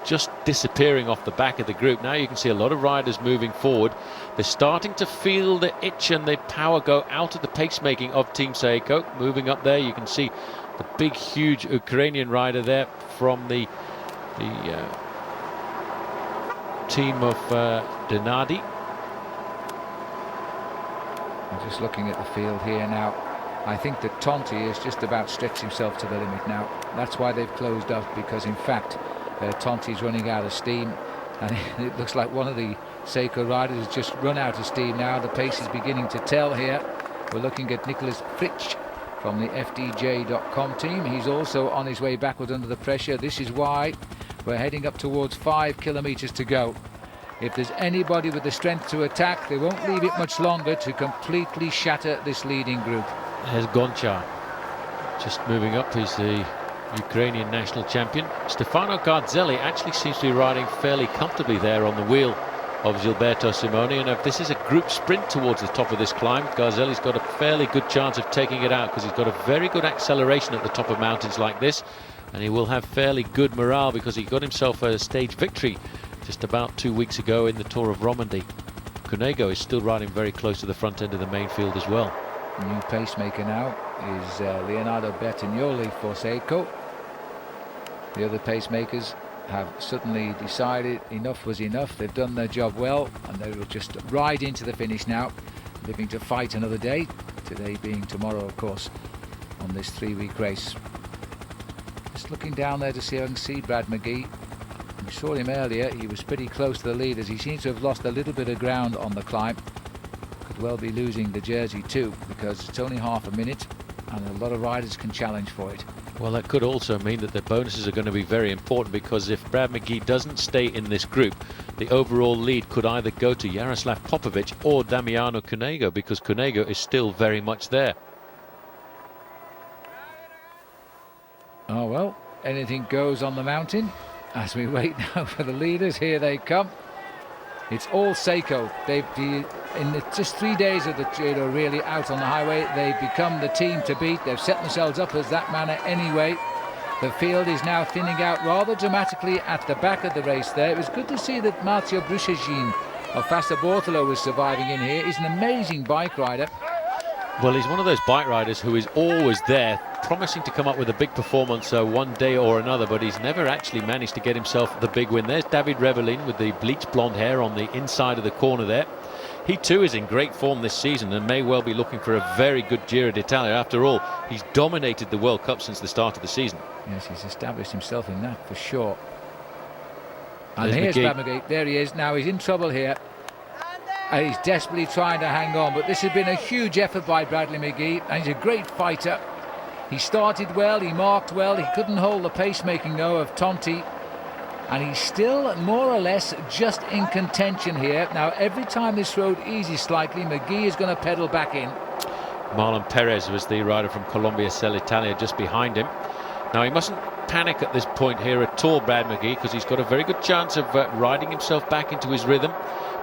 just disappearing off the back of the group. Now you can see a lot of riders moving forward. They're starting to feel the itch and the power go out of the pacemaking of Team Seiko. Moving up there, you can see the big, huge Ukrainian rider there from the team of Denardi. I'm just looking at the field here now. I think that Tonti has just about stretched himself to the limit now. That's why they've closed up, because in fact Tonti's running out of steam, and it looks like one of the Seiko riders has just run out of steam now. The pace is beginning to tell here. We're looking at Nicolas Fritsch from the FDJ.com team. He's also on his way backwards under the pressure. This is why we're heading up towards 5 kilometres to go. If there's anybody with the strength to attack, they won't leave it much longer to completely shatter this leading group. There's Gonchar just moving up. He's the Ukrainian national champion. Stefano Garzelli actually seems to be riding fairly comfortably there on the wheel of Gilberto Simoni, and if this is a group sprint towards the top of this climb, Garzelli's got a fairly good chance of taking it out because he's got a very good acceleration at the top of mountains like this, and he will have fairly good morale because he got himself a stage victory just about 2 weeks ago in the Tour of Romandy. Cunego is still riding very close to the front end of the main field as well. New pacemaker now is Leonardo Bertagnoli for Seiko. The other pacemakers have suddenly decided enough was enough. They've done their job well, and they will just ride into the finish now, living to fight another day, today being tomorrow, of course, on this 3-week race. Just looking down there to see if I can see Brad McGee. We saw him earlier. He was pretty close to the leaders. He seems to have lost a little bit of ground on the climb. Could well be losing the jersey too, because it's only half a minute and a lot of riders can challenge for it. Well, that could also mean that the bonuses are going to be very important, because if Brad McGee doesn't stay in this group, the overall lead could either go to Jaroslav Popovic or Damiano Cunego, because Cunego is still very much there. Oh well, anything goes on the mountain as we wait now for the leaders. Here they come. It's all Seiko. Just 3 days of the Giro really out on the highway, they've become the team to beat. They've set themselves up as that manner anyway. The field is now thinning out rather dramatically at the back of the race there. It was good to see that Marzio Bruscagin of Fassa Bortolo was surviving in here. He's an amazing bike rider. Well, he's one of those bike riders who is always there, promising to come up with a big performance one day or another, but he's never actually managed to get himself the big win. There's David Revelin with the bleached blonde hair on the inside of the corner there. He too is in great form this season and may well be looking for a very good Giro d'Italia. After all, he's dominated the World Cup since the start of the season. Yes, he's established himself in that for sure. And There's here's McGee. Brad McGee. There he is. Now he's in trouble here. And he's desperately trying to hang on, but this has been a huge effort by Bradley McGee, and he's a great fighter. He started well, he marked well, he couldn't hold the pacemaking though of Tonti, and he's still more or less just in contention here. Now every time this road eases slightly, McGee is going to pedal back in. Marlon Perez was the rider from Colombia Cell Italia just behind him. Now he mustn't panic at this point here at all, Brad McGee, because he's got a very good chance of riding himself back into his rhythm.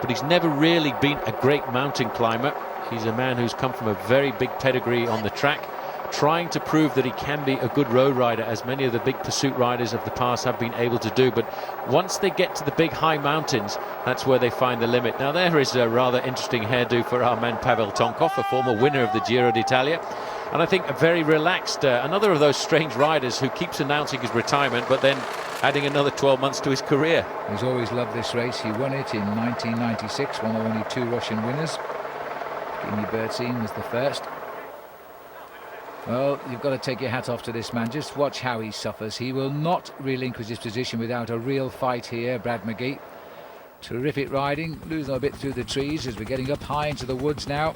But he's never really been a great mountain climber. He's a man who's come from a very big pedigree on the track, trying to prove that he can be a good road rider, as many of the big pursuit riders of the past have been able to do. But once they get to the big high mountains, that's where they find the limit. Now there is a rather interesting hairdo for our man Pavel Tonkov, a former winner of the Giro d'Italia, and I think a very relaxed, another of those strange riders who keeps announcing his retirement but then adding another 12 months to his career. He's always loved this race. He won it in 1996, one of only 2 Russian winners. Evgeny Bertsin was the first. Well, you've got to take your hat off to this man. Just watch how he suffers. He will not relinquish his position without a real fight here, Brad McGee. Terrific riding, losing a bit through the trees as we're getting up high into the woods now.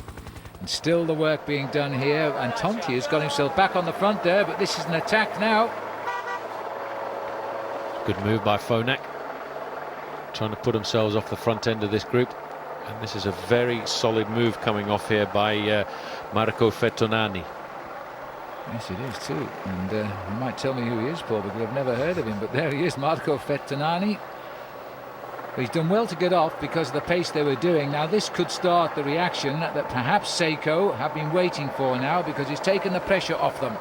And still the work being done here. And Tonti has got himself back on the front there, but this is an attack now. Good move by Phonak, trying to put themselves off the front end of this group. And this is a very solid move coming off here by Marco Fettonani. Yes, it is too. And you might tell me who he is, Paul, because I've never heard of him. But there he is, Marco Fettonani. He's done well to get off because of the pace they were doing. Now this could start the reaction that perhaps Seiko have been waiting for now, because he's taken the pressure off them.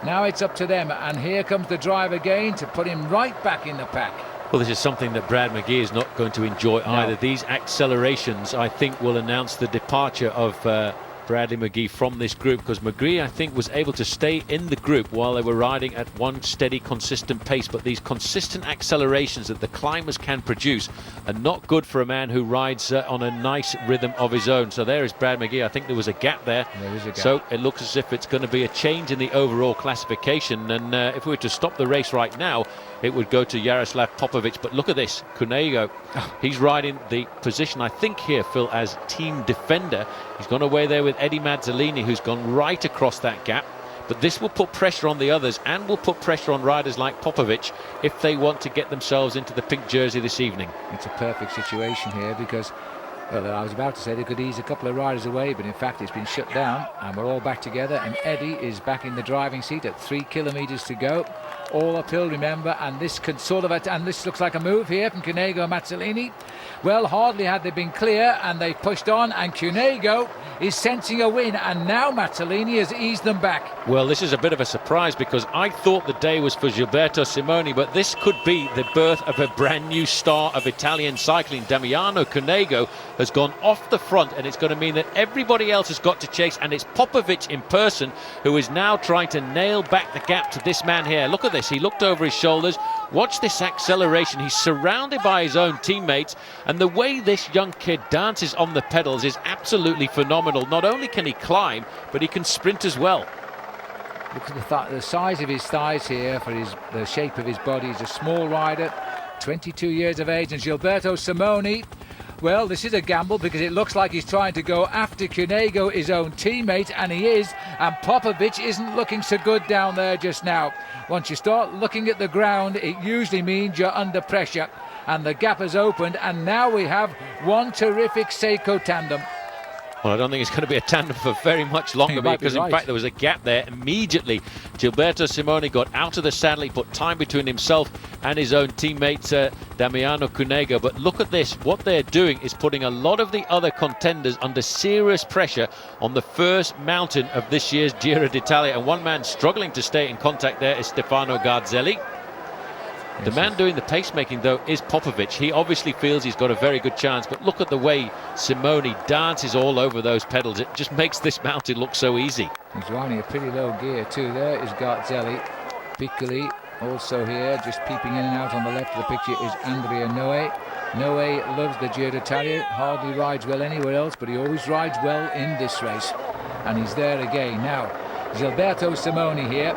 Now it's up to them, and here comes the drive again to put him right back in the pack. Well, this is something that Brad McGee is not going to enjoy either. These accelerations, I think, will announce the departure of Bradley McGee from this group, because McGee, I think, was able to stay in the group while they were riding at one steady, consistent pace. But these consistent accelerations that the climbers can produce are not good for a man who rides on a nice rhythm of his own. So there is Brad McGee. I think there was a gap there. There is a gap. So it looks as if it's going to be a change in the overall classification. And if we were to stop the race right now, it would go to Jaroslav Popovic. But look at this, Cunego. He's riding the position, I think here, Phil, as team defender. He's gone away there with Eddie Mazzolini, who's gone right across that gap. But this will put pressure on the others and will put pressure on riders like Popovic if they want to get themselves into the pink jersey this evening. It's a perfect situation here because, well, I was about to say they could ease a couple of riders away, but in fact it's been shut down and we're all back together, and Eddie is back in the driving seat at 3 kilometres to go. All uphill, remember, and this could sort of, and this looks like a move here from Cunego Mazzolini. Well, hardly had they been clear, and they pushed on, and Cunego is sensing a win, and now Mazzolini has eased them back. Well, this is a bit of a surprise because I thought the day was for Gilberto Simoni, but this could be the birth of a brand new star of Italian cycling. Damiano Cunego has gone off the front, and it's going to mean that everybody else has got to chase, and it's Popovic in person who is now trying to nail back the gap to this man here. Look at this, he looked over his shoulders. Watch this acceleration. He's surrounded by his own teammates, and the way this young kid dances on the pedals is absolutely phenomenal. Not only can he climb, but he can sprint as well. Look at the size of his thighs here for the shape of his body. He's a small rider, 22 years of age, and Gilberto Simoni, well, this is a gamble because it looks like he's trying to go after Cunego, his own teammate, and he is, and Popovic isn't looking so good down there just now. Once you start looking at the ground, it usually means you're under pressure, and the gap has opened, and now we have one terrific Seiko tandem. Well, I don't think it's going to be a tandem for very much longer because, in fact, there was a gap there. Immediately, Gilberto Simoni got out of the saddle. He put time between himself and his own teammate, Damiano Cunego. But look at this. What they're doing is putting a lot of the other contenders under serious pressure on the first mountain of this year's Giro d'Italia. And one man struggling to stay in contact there is Stefano Garzelli. The man doing the pacemaking, though, is Popovic. He obviously feels he's got a very good chance, but look at the way Simoni dances all over those pedals. It just makes this mountain look so easy. He's riding a pretty low gear too. There is Garzelli. Piccoli also here, just peeping in and out. On the left of the picture is Andrea Noe. Noe loves the Giro d'Italia, hardly rides well anywhere else, but he always rides well in this race. And he's there again. Now, Gilberto Simoni here,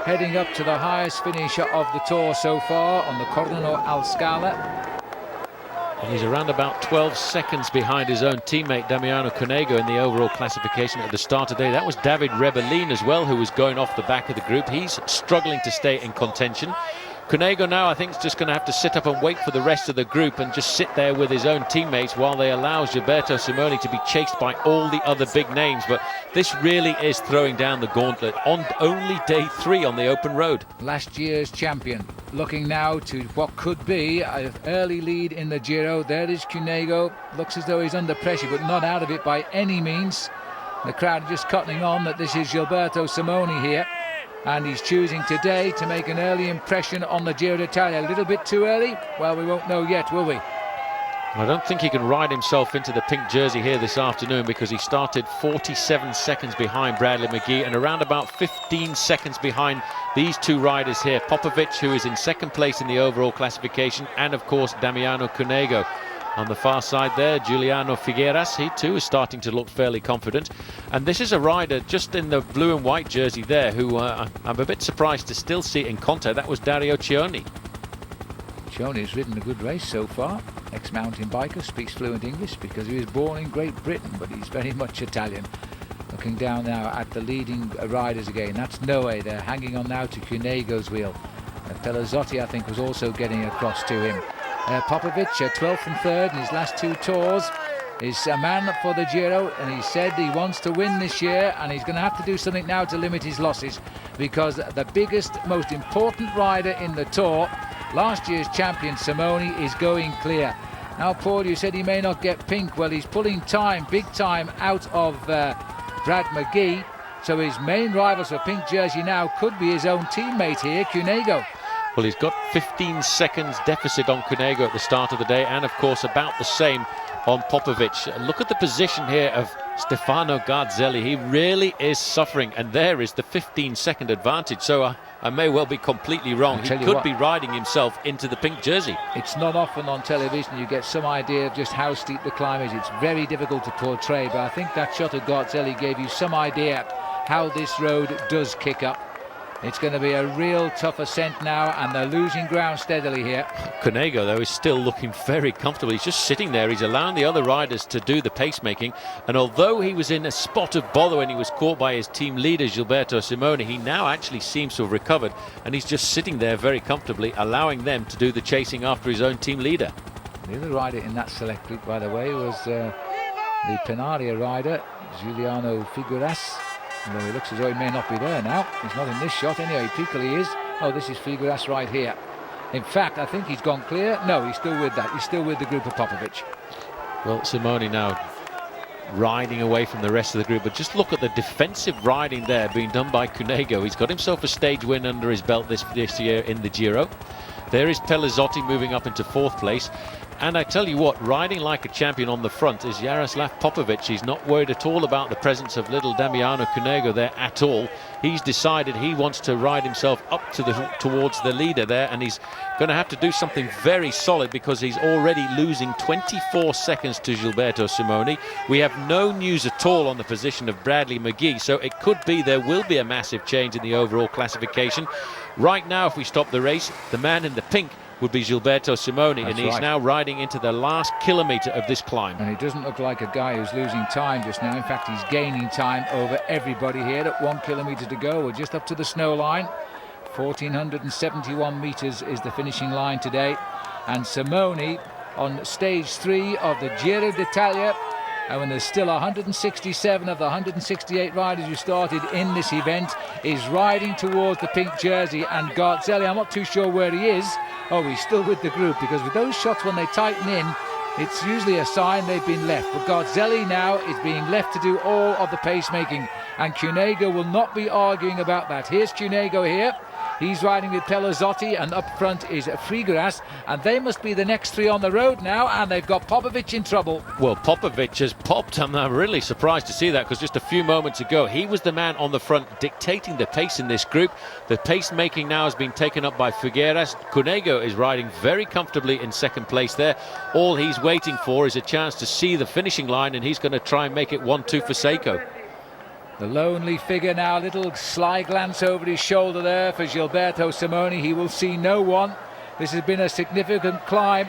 heading up to the highest finisher of the tour so far on the Corno al Scala. And he's around about 12 seconds behind his own teammate Damiano Cunego in the overall classification at the start of the day. That was David Rebellin as well, who was going off the back of the group. He's struggling to stay in contention. Cunego now, I think, is just going to have to sit up and wait for the rest of the group and just sit there with his own teammates while they allow Gilberto Simoni to be chased by all the other big names. But this really is throwing down the gauntlet on only day 3 on the open road. Last year's champion looking now to what could be an early lead in the Giro. There is Cunego. Looks as though he's under pressure, but not out of it by any means. The crowd are just cottoning on that this is Gilberto Simoni here. And he's choosing today to make an early impression on the Giro d'Italia. A little bit too early? Well, we won't know yet, will we? I don't think he can ride himself into the pink jersey here this afternoon because he started 47 seconds behind Bradley McGee and around about 15 seconds behind these two riders here. Popovic, who is in second place in the overall classification, and of course Damiano Cunego. On the far side there, Giuliano Figueras, he too is starting to look fairly confident. And this is a rider just in the blue and white jersey there who I'm a bit surprised to still see in contact. That was Dario Cioni. Cioni's ridden a good race so far. Ex-mountain biker, speaks fluent English because he was born in Great Britain, but he's very much Italian. Looking down now at the leading riders again. That's Noe. They're hanging on now to Cunego's wheel. Pelazzotti, I think, was also getting across to him. Popovic, 12th and 3rd in his last 2 tours, is a man for the Giro, and he said he wants to win this year, and he's going to have to do something now to limit his losses because the biggest, most important rider in the Tour, last year's champion Simoni, is going clear. Now, Paul, you said he may not get pink. Well, he's pulling time, big time, out of Brad McGee, so his main rivals for pink jersey now could be his own teammate here, Cunego. Well, he's got 15 seconds deficit on Cunego at the start of the day, and of course about the same on Popovic. Look at the position here of Stefano Garzelli. He really is suffering, and there is the 15-second advantage. So I may well be completely wrong. He could be riding himself into the pink jersey. It's not often on television you get some idea of just how steep the climb is. It's very difficult to portray, but I think that shot of Garzelli gave you some idea how this road does kick up. It's going to be a real tough ascent now, and they're losing ground steadily here. Cunego, though, is still looking very comfortable. He's just sitting there. He's allowing the other riders to do the pacemaking. And although he was in a spot of bother when he was caught by his team leader, Gilberto Simoni, he now actually seems to have recovered. And he's just sitting there very comfortably, allowing them to do the chasing after his own team leader. The other rider in that select group, by the way, was the Penaria rider, Giuliano Figueras. Although he looks as though he may not be there now. He's not in this shot anyway. Piccoli is. Oh, this is Figueras right here. In fact, I think he's gone clear. No, he's still with that. He's still with the group of Popovic. Well, Simone now riding away from the rest of the group, but just look at the defensive riding there being done by Cunego. He's got himself a stage win under his belt this year in the Giro. There is Pellizotti moving up into 4th place. And I tell you what, riding like a champion on the front is Jaroslav Popovic. He's not worried at all about the presence of little Damiano Cunego there at all. He's decided he wants to ride himself up to towards the leader there, and he's going to have to do something very solid because he's already losing 24 seconds to Gilberto Simoni. We have no news at all on the position of Bradley McGee, so it could be there will be a massive change in the overall classification. Right now, if we stop the race, the man in the pink would be Gilberto Simoni, and he's now riding into the last kilometre of this climb. And he doesn't look like a guy who's losing time just now. In fact, he's gaining time over everybody here at 1 kilometre to go. We're just up to the snow line. 1,471 metres is the finishing line today. And Simoni on stage 3 of the Giro d'Italia. And when there's still 167 of the 168 riders who started in this event, is riding towards the pink jersey. And Garzelli, I'm not too sure where he is. Oh, he's still with the group, because with those shots, when they tighten in, it's usually a sign they've been left. But Garzelli now is being left to do all of the pacemaking, and Cunego will not be arguing about that. Here's Cunego here. He's riding with Pellizotti, and up front is Figueras, and they must be the next 3 on the road now, and they've got Popovic in trouble. Well, Popovic has popped. I'm really surprised to see that, because just a few moments ago he was the man on the front dictating the pace in this group. The pace making now has been taken up by Figueras. Cunego is riding very comfortably in 2nd place there. All he's waiting for is a chance to see the finishing line, and he's going to try and make it 1-2 for Seiko. The lonely figure now, a little sly glance over his shoulder there for Gilberto Simoni. He will see no one. This has been a significant climb,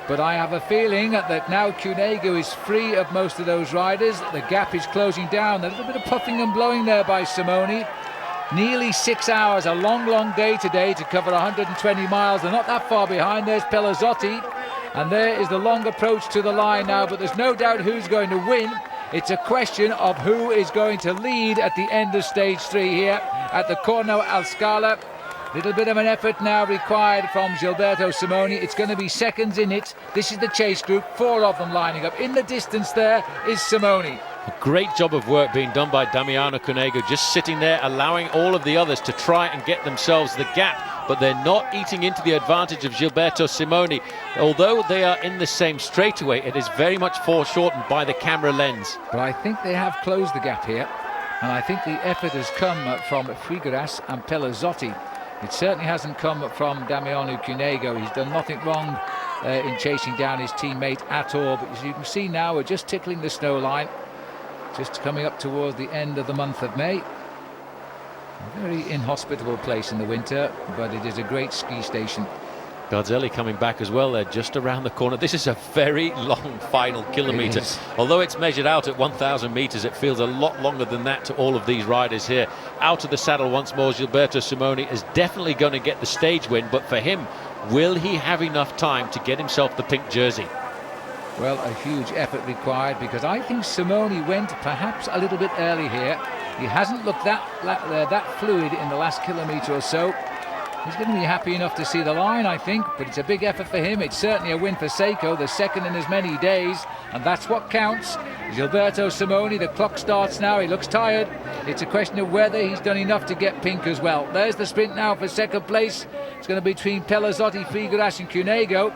but I have a feeling that now Cunego is free of most of those riders. The gap is closing down. A little bit of puffing and blowing there by Simoni. Nearly 6 hours, a long day today to cover 120 miles. They're not that far behind. There's Pellizotti, and there is the long approach to the line now, but there's no doubt who's going to win. It's a question of who is going to lead at the end of stage 3 here at the Corno al Scala. Little bit of an effort now required from Gilberto Simoni. It's going to be seconds in it. This is the chase group, 4 of them lining up. In the distance there is Simoni. A great job of work being done by Damiano Cunego, just sitting there allowing all of the others to try and get themselves the gap, but they're not eating into the advantage of Gilberto Simoni. Although they are in the same straightaway, it is very much foreshortened by the camera lens. But I think they have closed the gap here, and I think the effort has come from Figueras and Pellizotti. It certainly hasn't come from Damiano Cunego. He's done nothing wrong in chasing down his teammate at all, but as you can see now, we're just tickling the snow line, just coming up towards the end of the month of May. A very inhospitable place in the winter, but it is a great ski station. Garzelli coming back as well there, just around the corner. This is a very long final kilometre. Although it's measured out at 1,000 metres, it feels a lot longer than that to all of these riders here. Out of the saddle once more, Gilberto Simoni is definitely going to get the stage win, but for him, will he have enough time to get himself the pink jersey? Well, a huge effort required, because I think Simoni went perhaps a little bit early here. He hasn't looked that fluid in the last kilometre or so. He's going to be happy enough to see the line, I think, but it's a big effort for him. It's certainly a win for Seiko, the 2nd in as many days, and that's what counts. Gilberto Simoni, the clock starts now. He looks tired. It's a question of whether he's done enough to get pink as well. There's the sprint now for 2nd place. It's going to be between Pellizotti, Figueras and Cunego.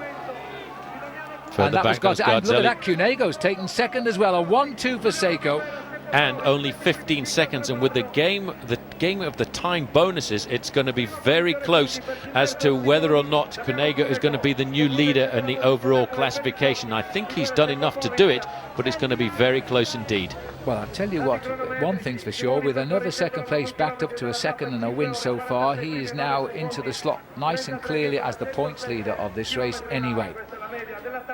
And that was Look at that, Cunego's taken 2nd as well. A 1-2 for Seiko. And only 15 seconds, and with the game of the time bonuses, it's going to be very close as to whether or not Cunego is going to be the new leader in the overall classification. I think he's done enough to do it, but it's going to be very close indeed. Well, I'll tell you what, one thing's for sure, with another 2nd place backed up to a 2nd and a win so far, he is now into the slot nice and clearly as the points leader of this race anyway.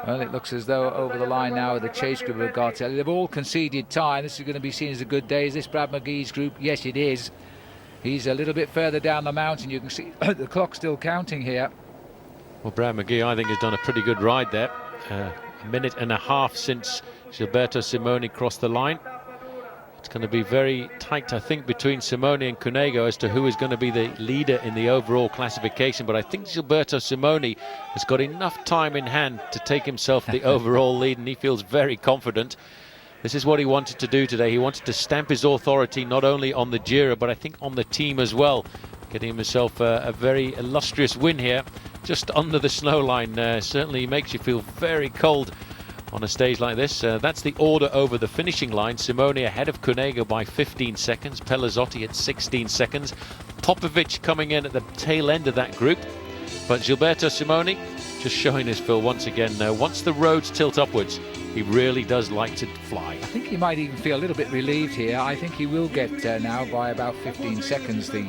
Well, it looks as though over the line now the chase group of Garzelli, they've all conceded time. This is going to be seen as a good day. Is this Brad McGee's group? Yes, it is. He's a little bit further down the mountain. You can see the clock still counting here. Well, Brad McGee, I think, has done a pretty good ride there. A minute and a half since Gilberto Simoni crossed the line. It's going to be very tight, I think, between Simone and Cunego as to who is going to be the leader in the overall classification. But I think Gilberto Simone has got enough time in hand to take himself the overall lead, and he feels very confident. This is what he wanted to do today. He wanted to stamp his authority not only on the Giro, but I think on the team as well. Getting himself a very illustrious win here, just under the snow line. Certainly makes you feel very cold on a stage like this. That's the order over the finishing line. Simone ahead of Cunego by 15 seconds. Pelazzotti at 16 seconds. Popovic coming in at the tail end of that group. But Gilberto Simone just showing us, Phil, once again, once the roads tilt upwards, he really does like to fly. I think he might even feel a little bit relieved here. I think he will get now by about 15 seconds the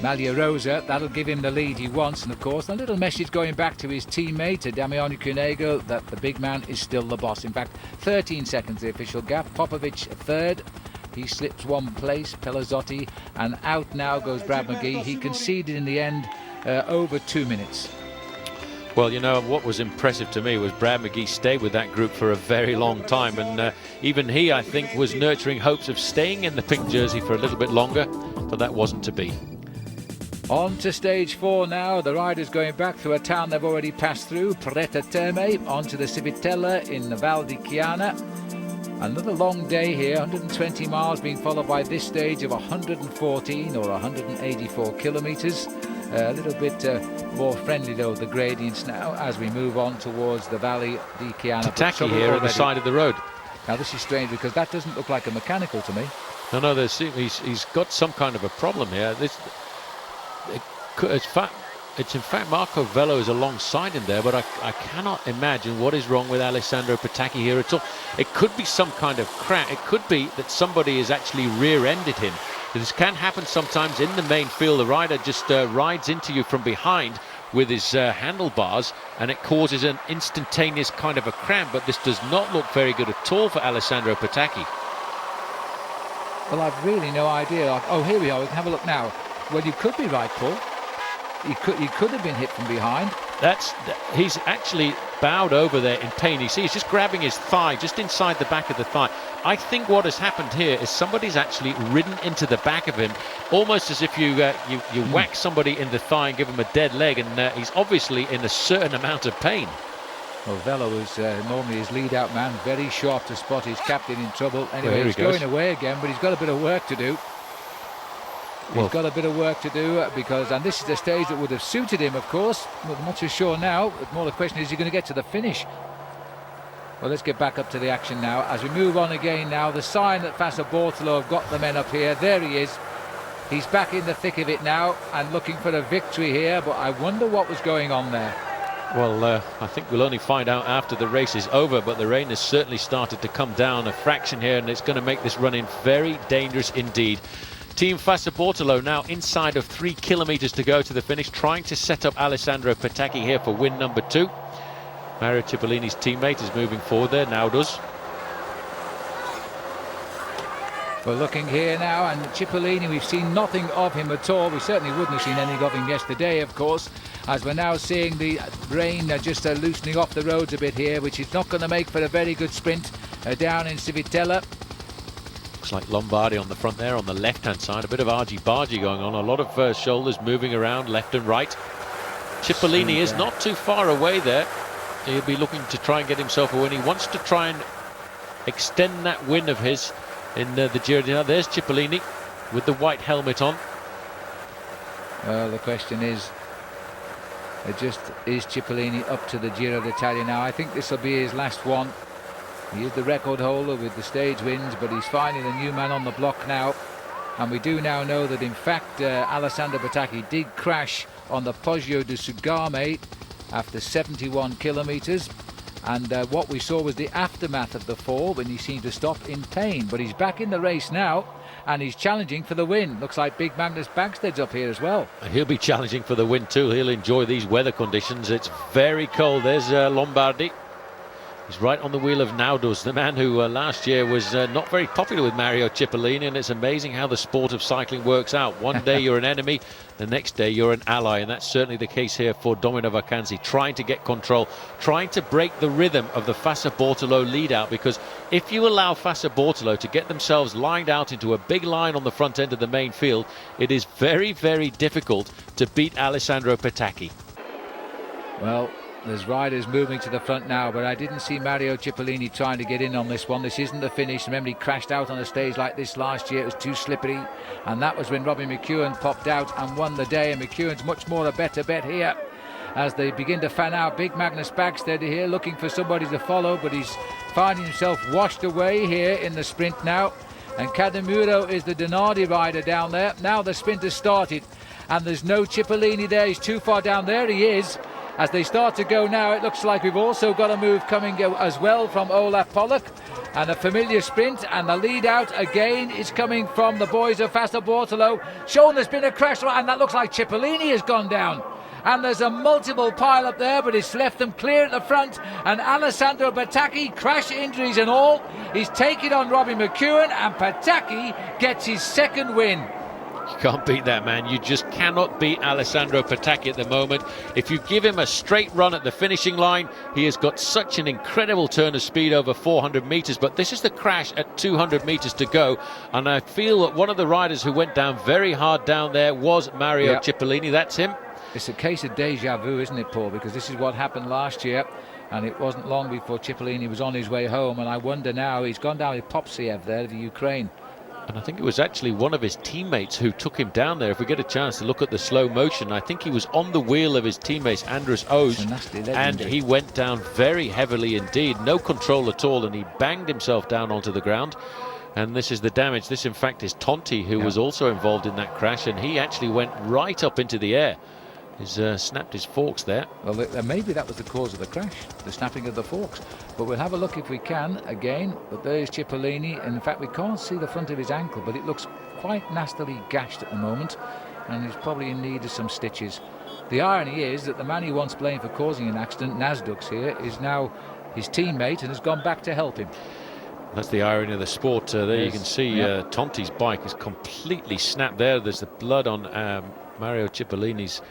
Maglia Rosa. That'll give him the lead he wants. And of course, a little message going back to his teammate, Damiano Cunego, that the big man is still the boss. In fact, 13 seconds the official gap. Popovic third. He slips one place, Pelazzotti, and out now goes Brad McGee. He conceded in the end over 2 minutes. Well, you know, what was impressive to me was Brad McGee stayed with that group for a very long time, and even he, I think, was nurturing hopes of staying in the pink jersey for a little bit longer, but that wasn't to be. On to stage 4 now. The riders going back through a town they've already passed through, Preta Terme, onto the Civitella in the Val di Chiana. Another long day here, 120 miles being followed by this stage of 114 or 184 kilometres. A little bit more friendly though, the gradients now, as we move on towards the Valley di Chiana. Tataki here at the side of the road. Now this is strange because that doesn't look like a mechanical to me. No, he's got some kind of a problem here. It's in fact Marco Velo is alongside him there, but I cannot imagine what is wrong with Alessandro Patacchi here at all. It could be some kind of crash. It could be that somebody has actually rear-ended him. This can happen sometimes in the main field. The rider just rides into you from behind with his handlebars, and it causes an instantaneous kind of a cramp, but this does not look very good at all for Alessandro Patacchi. Well, I've really no idea. Oh, here we are. We can have a look now. Well, you could be right, Paul. He could have been hit from behind. He's actually bowed over there in pain. You see, he's just grabbing his thigh, just inside the back of the thigh. I think what has happened here is somebody's actually ridden into the back of him, almost as if you whack somebody in the thigh and give him a dead leg, and he's obviously in a certain amount of pain. Well, Velo is normally his lead-out man, very sharp to spot his captain in trouble. Anyway, he's going away again, but he's got a bit of work to do. He's got a bit of work to do because, and this is the stage that would have suited him, of course. I'm not so sure now. But more the question is he going to get to the finish? Well, let's get back up to the action now. As we move on again now, the sign that Fassa Bortolo have got the men up here. There he is. He's back in the thick of it now and looking for a victory here. But I wonder what was going on there. Well, I think we'll only find out after the race is over, but the rain has certainly started to come down a fraction here, and it's going to make this run-in very dangerous indeed. Team Fassa Bortolo now inside of 3 kilometres to go to the finish, trying to set up Alessandro Patacchi here for win number 2. Mario Cipollini's teammate is moving forward there, now does. We're looking here now, and Cipollini, we've seen nothing of him at all. We certainly wouldn't have seen anything of him yesterday, of course, as we're now seeing the rain just loosening off the roads a bit here, which is not going to make for a very good sprint down in Civitella. Looks like Lombardi on the front there on the left-hand side. A bit of argy-bargy going on. A lot of shoulders moving around left and right. Cipollini is not too far away there. He'll be looking to try and get himself a win. He wants to try and extend that win of his in the Giro d'Italia. There's Cipollini with the white helmet on. Well, the question is Cipollini up to the Giro d'Italia now? I think this will be his last one. He is the record holder with the stage wins, but he's finding a new man on the block now. And we do now know that, in fact, Alessandro Patacchi did crash on the Poggio di Sugame after 71 kilometres. And what we saw was the aftermath of the fall when he seemed to stop in pain. But he's back in the race now, and he's challenging for the win. Looks like big Magnus Bagsted's up here as well. He'll be challenging for the win too. He'll enjoy these weather conditions. It's very cold. There's Lombardi. He's right on the wheel of Naudus, the man who last year was not very popular with Mario Cipollini, and it's amazing how the sport of cycling works out. One day you're an enemy, the next day you're an ally, and that's certainly the case here for Domino Vacanzi, trying to get control, trying to break the rhythm of the Fassa Bortolo lead out, because if you allow Fassa Bortolo to get themselves lined out into a big line on the front end of the main field, it is very, very difficult to beat Alessandro Petacchi. Well, there's riders moving to the front now, but I didn't see Mario Cipollini trying to get in on this one. This isn't the finish. Remember, he crashed out on a stage like this last year. It was too slippery, and that was when Robbie McEwen popped out and won the day, and McEwen's much more a better bet here as they begin to fan out. Big Magnus Bagstead here looking for somebody to follow, but he's finding himself washed away here in the sprint now, and Cadamuro is the Denardi rider down there. Now the sprint has started, and there's no Cipollini there. He's too far down. There he is. As they start to go now, it looks like we've also got a move coming as well from Olaf Pollock, and a familiar sprint, and the lead out again is coming from the boys of Fassa Bortolo. Sean, there's been a crash, and that looks like Cipollini has gone down. And there's a multiple pile up there, but it's left them clear at the front. And Alessandro Petacchi, crash injuries and all, he's taking on Robbie McEwen, and Petacchi gets his second win. You can't beat that, man. You just cannot beat Alessandro Petacchi at the moment. If you give him a straight run at the finishing line, he has got such an incredible turn of speed over 400 metres. But this is the crash at 200 metres to go. And I feel that one of the riders who went down very hard down there was Mario Cipollini. That's him. It's a case of deja vu, isn't it, Paul? Because this is what happened last year, and it wasn't long before Cipollini was on his way home. And I wonder now, he's gone down with Popsiev there, the Ukraine. And I think it was actually one of his teammates who took him down there. If we get a chance to look at the slow motion, I think he was on the wheel of his teammates, Andrus Oz, and he went down very heavily indeed. No control at all, and he banged himself down onto the ground. And this is the damage. This, in fact, is Tonti, who was also involved in that crash, and he actually went right up into the air. He's snapped his forks there. Well, maybe that was the cause of the crash, the snapping of the forks. But we'll have a look if we can again. But there's Cipollini. And in fact, we can't see the front of his ankle, but it looks quite nastily gashed at the moment, and he's probably in need of some stitches. The irony is that the man he once blamed for causing an accident, Nasdux here, is now his teammate and has gone back to help him. That's the irony of the sport. There you can see Tonti's bike is completely snapped there. There's the blood on Mario Cipollini's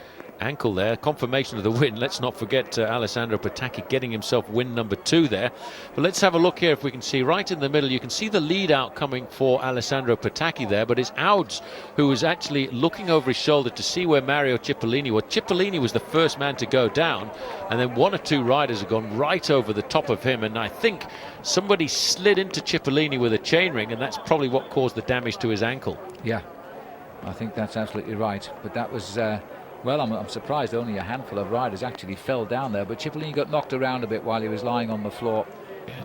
ankle there. Confirmation of the win. Let's not forget Alessandro Petacchi getting himself win number 2 there. But let's have a look here if we can see right in the middle. You can see the lead out coming for Alessandro Petacchi there, but it's Auds who was actually looking over his shoulder to see where Mario Cipollini was. Cipollini was the first man to go down, and then one or two riders have gone right over the top of him, and I think somebody slid into Cipollini with a chainring, and that's probably what caused the damage to his ankle. Yeah, I think that's absolutely right. But that was well, I'm surprised only a handful of riders actually fell down there, but Cipollini got knocked around a bit while he was lying on the floor.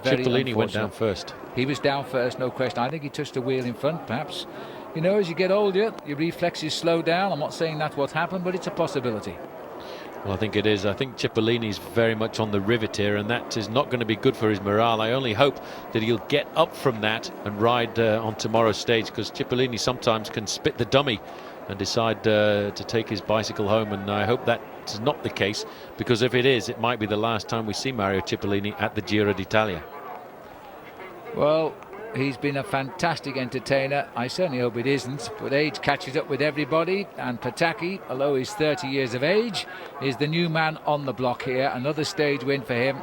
Cipollini went down first. He was down first, no question. I think he touched the wheel in front, perhaps. You know, as you get older, your reflexes slow down. I'm not saying that's what's happened, but it's a possibility. Well, I think it is. I think Cipollini's very much on the rivet here, and that is not going to be good for his morale. I only hope that he'll get up from that and ride on tomorrow's stage, because Cipollini sometimes can spit the dummy and decide to take his bicycle home, and I hope that is not the case, because if it is, it might be the last time we see Mario Cipollini at the Giro d'Italia. Well, he's been a fantastic entertainer. I certainly hope it isn't, but age catches up with everybody, and Petacchi, although he's 30 years of age, is the new man on the block here. Another stage win for him,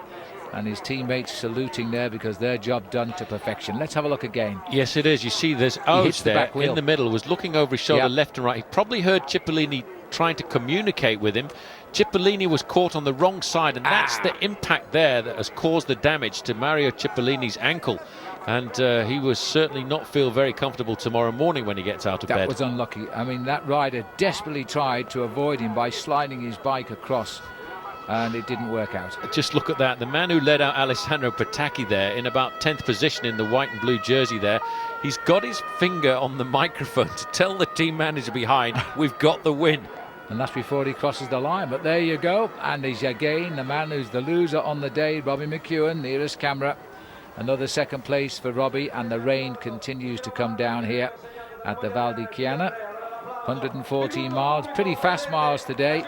and his teammates saluting there because their job done to perfection. Let's have a look again. Yes, it is. You see there's Oates there in the middle, was looking over his shoulder left and right. He probably heard Cipollini trying to communicate with him. Cipollini was caught on the wrong side, and that's the impact there that has caused the damage to Mario Cipollini's ankle. And he will certainly not feel very comfortable tomorrow morning when he gets out of bed. That was unlucky. I mean, that rider desperately tried to avoid him by sliding his bike across, and it didn't work out. Just look at that. The man who led out Alessandro Petacchi there in about 10th position in the white and blue jersey there, he's got his finger on the microphone to tell the team manager behind, we've got the win. And that's before he crosses the line. But there you go. And he's again the man who's the loser on the day, Robbie McEwen, nearest camera. Another second place for Robbie, and the rain continues to come down here at the Val di Chiana. 114 miles, pretty fast miles today.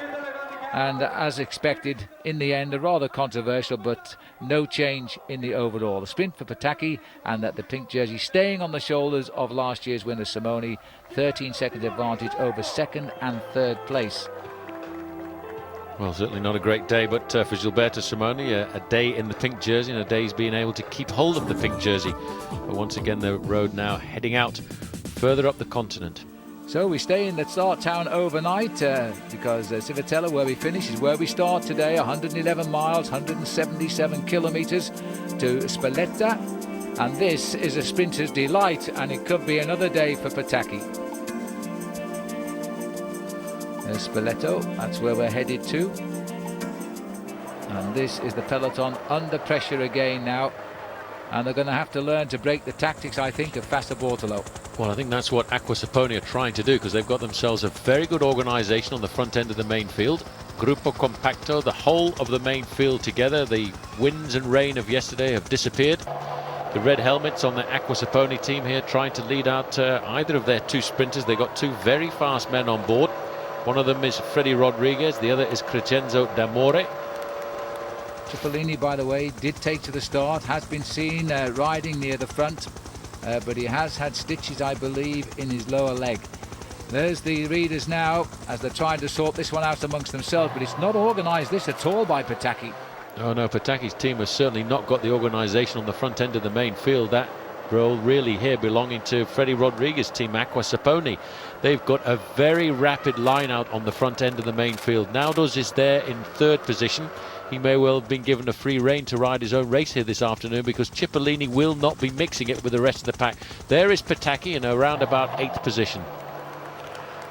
And as expected, in the end, a rather controversial, but no change in the overall. The sprint for Pataki, and that the pink jersey staying on the shoulders of last year's winner Simone. 13 seconds advantage over second and third place. Well, certainly not a great day, but for Gilberto Simoni, a day in the pink jersey, and a day he's been able to keep hold of the pink jersey. But once again, the road now heading out further up the continent. So we stay in the start town overnight because Civitella, where we finish, is where we start today. 111 miles, 177 kilometres to Spalletta. And this is a sprinter's delight, and it could be another day for Pataki. There's Spoleto, that's where we're headed to. And this is the peloton under pressure again now. And they're going to have to learn to break the tactics, I think, of Fassa Bortolo. Well, I think that's what Acqua Saponi are trying to do, because they've got themselves a very good organisation on the front end of the main field. Gruppo Compacto, the whole of the main field together. The winds and rain of yesterday have disappeared. The red helmets on the Acqua Saponi team here trying to lead out either of their two sprinters. They've got two very fast men on board. One of them is Freddy Rodriguez, the other is Crescenzo D'Amore. Cipollini, by the way, did take to the start, has been seen riding near the front, but he has had stitches, I believe, in his lower leg. There's the readers now as they're trying to sort this one out amongst themselves, but it's not organised this at all by Pataki. Oh no, Pataki's team has certainly not got the organisation on the front end of the main field. That role really here belonging to Freddy Rodriguez's team, Acqua Saponi. They've got a very rapid line out on the front end of the main field. Nauders is there in third position. He may well have been given a free rein to ride his own race here this afternoon, because Cipollini will not be mixing it with the rest of the pack. There is Pataki in around about 8th position.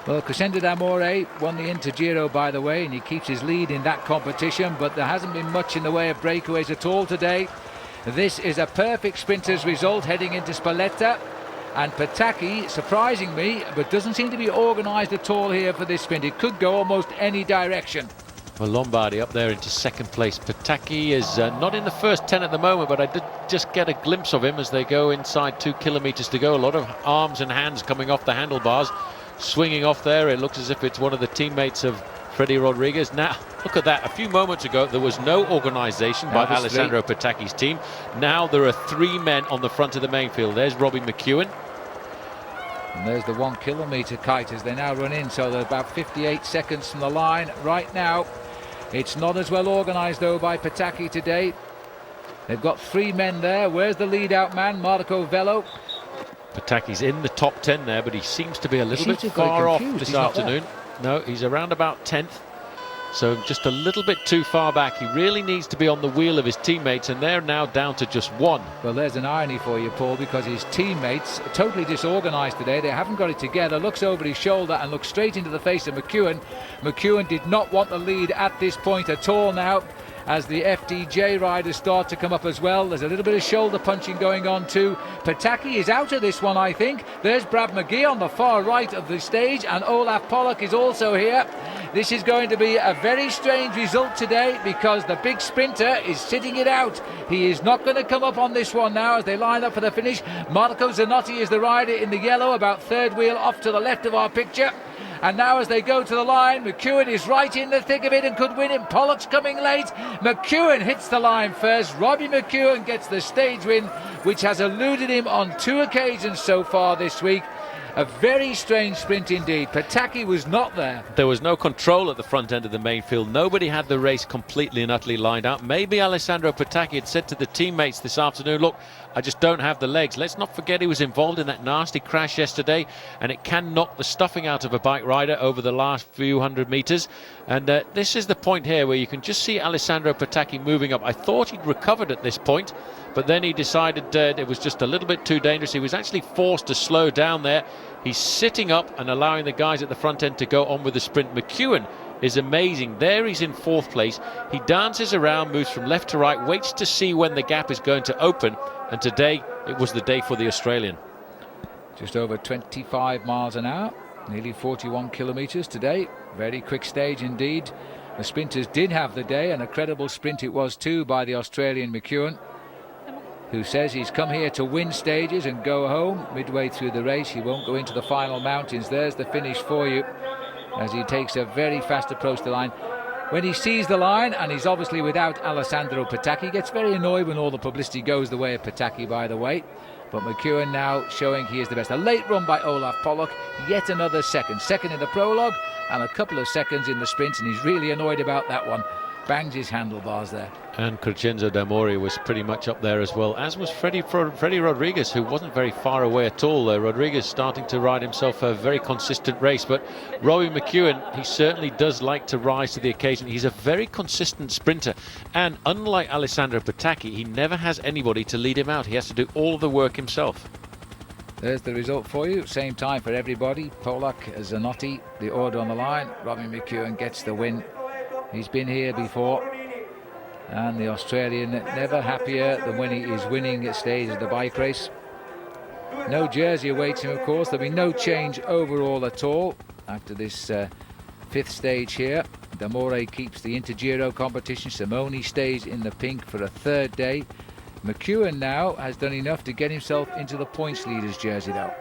Well, Crescenzo D'Amore won the Inter Giro, by the way, and he keeps his lead in that competition, but there hasn't been much in the way of breakaways at all today. This is a perfect sprinter's result heading into Spalletta, and Pataki, surprising me, but doesn't seem to be organised at all here for this sprint. It could go almost any direction. Well, Lombardi up there into second place. Pataki is not in the first 10 at the moment, but I did just get a glimpse of him as they go inside 2 kilometres to go. A lot of arms and hands coming off the handlebars, swinging off there. It looks as if it's one of the teammates of Freddy Rodriguez. Now, look at that. A few moments ago, there was no organisation by Alessandro Pataki's team. Now there are 3 men on the front of the main field. There's Robbie McEwen. And there's the 1 kilometre kite as they now run in. So they're about 58 seconds from the line right now. It's not as well organised, though, by Pataki today. They've got 3 men there. Where's the lead-out man, Marco Velo? Pataki's in the top 10 there, but he seems to be a little bit far off this afternoon. No, he's around about 10th. So just a little bit too far back. He really needs to be on the wheel of his teammates, and they're now down to just 1. Well, there's an irony for you, Paul, because his teammates are totally disorganised today. They haven't got it together. Looks over his shoulder and looks straight into the face of McEwen. McEwen did not want the lead at this point at all now, as the FDJ riders start to come up as well. There's a little bit of shoulder punching going on too. Pataki is out of this one, I think. There's Brad McGee on the far right of the stage, and Olaf Pollock is also here. This is going to be a very strange result today, because the big sprinter is sitting it out. He is not going to come up on this one now as they line up for the finish. Marco Zanotti is the rider in the yellow, about third wheel off to the left of our picture. And now as they go to the line, McEwen is right in the thick of it and could win it. Pollock's coming late. McEwen hits the line first. Robbie McEwen gets the stage win, which has eluded him on 2 occasions so far this week. A very strange sprint indeed. Pataki was not there. There was no control at the front end of the main field. Nobody had the race completely and utterly lined out. Maybe Alessandro Pataki had said to the teammates this afternoon, look, I just don't have the legs. Let's not forget he was involved in that nasty crash yesterday, and it can knock the stuffing out of a bike rider over the last few hundred metres. And this is the point here where you can just see Alessandro Pataki moving up. I thought he'd recovered at this point, but then he decided it was just a little bit too dangerous. He was actually forced to slow down there. He's sitting up and allowing the guys at the front end to go on with the sprint. McEwen is amazing. There he's in 4th place. He dances around, moves from left to right, waits to see when the gap is going to open. And today, it was the day for the Australian. Just over 25 miles an hour, nearly 41 kilometres today. Very quick stage indeed. The sprinters did have the day, and a credible sprint it was too by the Australian McEwen, who says he's come here to win stages and go home midway through the race. He won't go into the final mountains. There's the finish for you as he takes a very fast approach to the line. when he sees the line, and he's obviously without Alessandro Petacchi. He gets very annoyed when all the publicity goes the way of Petacchi, by the way. But McEwen now showing he is the best. A late run by Olaf Pollock, yet another second. Second in the prologue and a couple of seconds in the sprint, and he's really annoyed about that one. Bangs his handlebars there. And Crescenzo D'Amore was pretty much up there as well, as was Freddie Rodriguez, who wasn't very far away at all. Rodriguez starting to ride himself a very consistent race, but Robbie McEwen, he certainly does like to rise to the occasion. He's a very consistent sprinter, and unlike Alessandro Petacchi, he never has anybody to lead him out. He has to do all of the work himself. There's the result for you. Same time for everybody. Polak, Zanotti, the order on the line. Robbie McEwen gets the win. He's been here before, and the Australian never happier than when he is winning at stage of the bike race. No jersey awaits him, of course. There'll be no change overall at all after this fifth stage here. D'Amore keeps the Inter-Giro competition. Simoni stays in the pink for a third day. McEwen now has done enough to get himself into the points leaders jersey, though.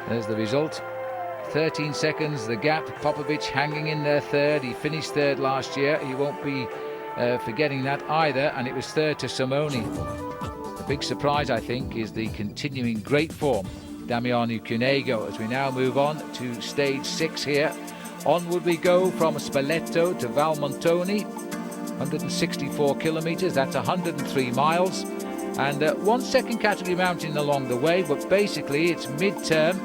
There's the result. 13 seconds the gap. Popovic hanging in there third. He finished third last year. He won't be forgetting that either, and it was third to Simoni. The big surprise, I think, is the continuing great form Damiano Cunego, as we now move on to stage 6 here. Onward we go from Spoleto to Valmontone, 164 kilometres, that's 103 miles, and one second category mountain along the way, but basically it's mid-term,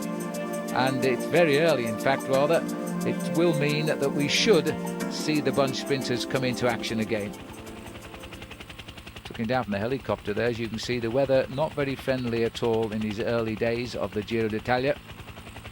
and it's very early, in fact, rather. It will mean that we should see the bunch sprinters come into action again. Looking down from the helicopter there, as you can see, the weather not very friendly at all in these early days of the Giro d'Italia.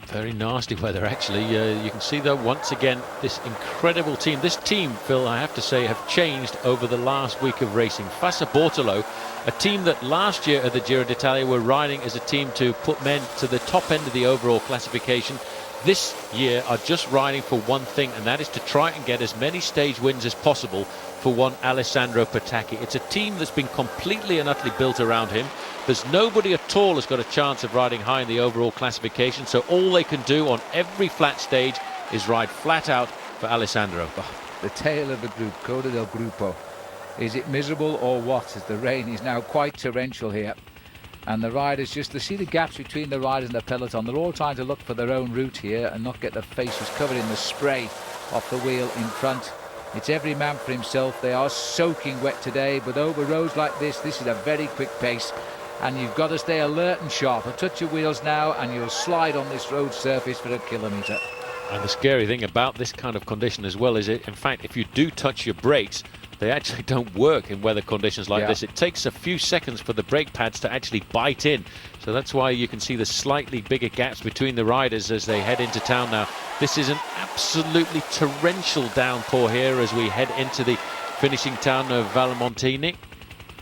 Very nasty weather, actually. You can see, though, once again, this incredible team. This team, Phil, I have to say, have changed over the last week of racing. Fassa Bortolo, a team that last year at the Giro d'Italia were riding as a team to put men to the top end of the overall classification, this year are just riding for one thing, and that is to try and get as many stage wins as possible for one Alessandro Petacchi. It's a team that's been completely and utterly built around him. There's nobody at all has got a chance of riding high in the overall classification, so all they can do on every flat stage is ride flat out for Alessandro. Oh, the tail of the group, Coda del Gruppo. Is it miserable or what, as the rain is now quite torrential here? And the riders, just to see the gaps between the riders and the peloton, they're all trying to look for their own route here and not get their faces covered in the spray off the wheel in front. It's every man for himself. They are soaking wet today, but over roads like this is a very quick pace, and you've got to stay alert and sharp. A touch of wheels now and you'll slide on this road surface for a kilometre. And the scary thing about this kind of condition as well is, in fact, if you do touch your brakes, they actually don't work in weather conditions like this. It takes a few seconds for the brake pads to actually bite in. So that's why you can see the slightly bigger gaps between the riders as they head into town now. This is an absolutely torrential downpour here as we head into the finishing town of Valmontone.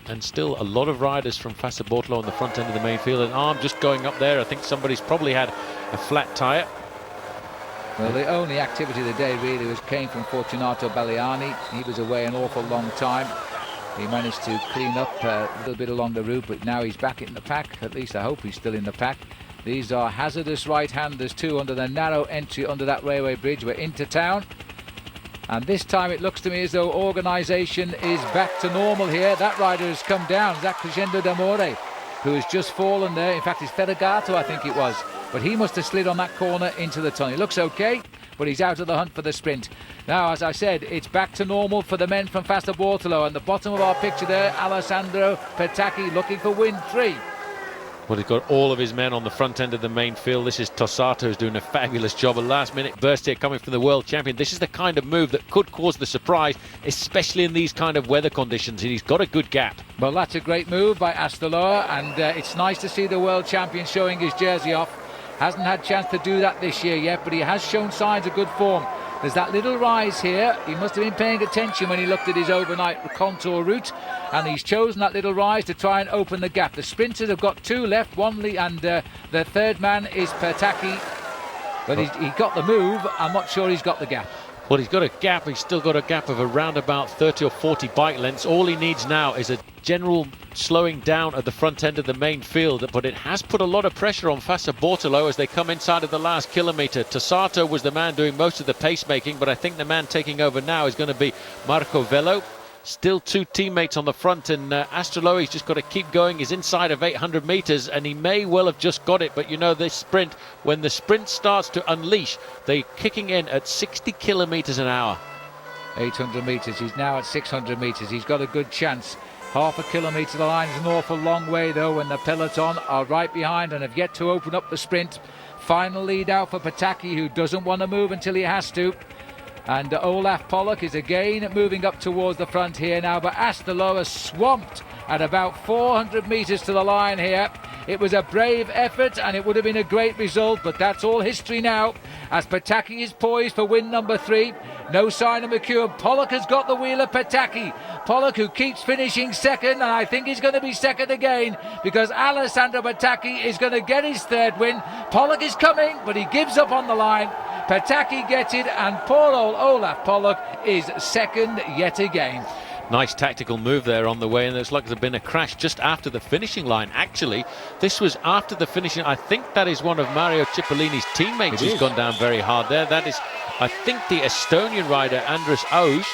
And still a lot of riders from Fassa Bortolo on the front end of the main field. And arm just going up there. I think somebody's probably had a flat tyre. Well, the only activity of the day really came from Fortunato Balliani. He was away an awful long time. He managed to clean up a little bit along the route, but now he's back in the pack. At least I hope he's still in the pack. These are hazardous right-handers too under the narrow entry under that railway bridge. We're into town. And this time it looks to me as though organisation is back to normal here. That rider has come down, Zach Crescenzo D'Amore, who has just fallen there. In fact, it's Ferragato, I think it was. But he must have slid on that corner into the tunnel. He looks okay, but he's out of the hunt for the sprint. Now, as I said, it's back to normal for the men from Fassa Bortolo. And the bottom of our picture there, Alessandro Petacchi looking for win 3. Well, he's got all of his men on the front end of the main field. This is Tossato, who's doing a fabulous job. A last-minute burst here coming from the world champion. This is the kind of move that could cause the surprise, especially in these kind of weather conditions. And he's got a good gap. Well, that's a great move by Astoloa, and it's nice to see the world champion showing his jersey off. Hasn't had a chance to do that this year yet, but he has shown signs of good form. There's that little rise here. He must have been paying attention when he looked at his overnight contour route, and he's chosen that little rise to try and open the gap. The sprinters have got 2 left, and the third man is Petacchi, but he got the move. I'm not sure he's got the gap. Well, he's got a gap. He's still got a gap of around about 30 or 40 bike lengths. All he needs now is a general slowing down at the front end of the main field, but it has put a lot of pressure on Fassa Bortolo as they come inside of the last kilometre. Tossato was the man doing most of the pacemaking, but I think the man taking over now is going to be Marco Velo. Still two teammates on the front, and Astrolo, he's just got to keep going. He's inside of 800 metres, and he may well have just got it. But you know, this sprint, when the sprint starts to unleash, they're kicking in at 60 kilometres an hour. 800 metres, he's now at 600 metres. He's got a good chance. Half a kilometre to the line is an awful long way, though, when the peloton are right behind and have yet to open up the sprint. Final lead out for Pataki, who doesn't want to move until he has to. And Olaf Pollock is again moving up towards the front here now, but Astrolo is swamped at about 400 metres to the line here. It was a brave effort and it would have been a great result, but that's all history now as Pataki is poised for win number 3. No sign of McEwen. Pollock has got the wheel of Pataki. Pollock, who keeps finishing second, and I think he's going to be second again because Alessandro Pataki is going to get his 3rd win. Pollock is coming, but he gives up on the line. Pataki gets it, and poor old Olaf Pollock is second yet again. Nice tactical move there on the way, and it's like there's been a crash just after the finishing line. Actually, this was after the finishing. I think that is one of Mario Cipollini's teammates who's gone down very hard there. That is, I think, the Estonian rider Andrus Oj.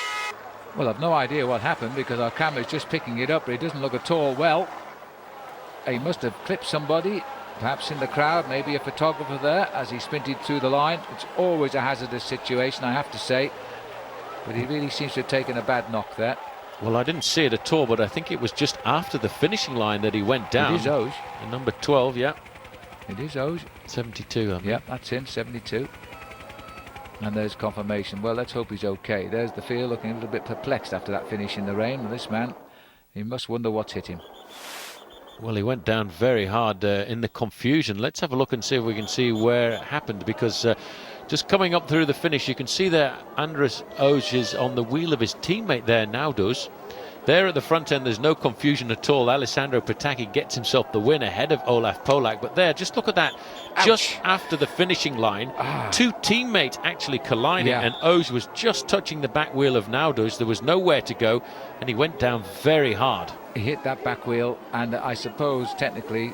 Well, I've no idea what happened because our camera's just picking it up, but it doesn't look at all well. He must have clipped somebody, perhaps in the crowd, maybe a photographer there, as he sprinted through the line. It's always a hazardous situation, I have to say, but he really seems to have taken a bad knock there. Well, I didn't see it at all, but I think it was just after the finishing line that he went down. It is Oj. Number 12, yeah. It is Oj. 72, I mean. Yeah, that's him, 72. And there's confirmation. Well, let's hope he's okay. There's the field looking a little bit perplexed after that finish in the rain. And this man, he must wonder what's hit him. Well, he went down very hard in the confusion. Let's have a look and see if we can see where it happened, because just coming up through the finish, you can see there Andrus Oj is on the wheel of his teammate there now does. There at the front end, there's no confusion at all. Alessandro Pataki gets himself the win ahead of Olaf Polak. But there, just look at that. Ouch. Just after the finishing line, two teammates actually colliding, and Oj was just touching the back wheel of Naudus. There was nowhere to go, and he went down very hard. He hit that back wheel, and I suppose technically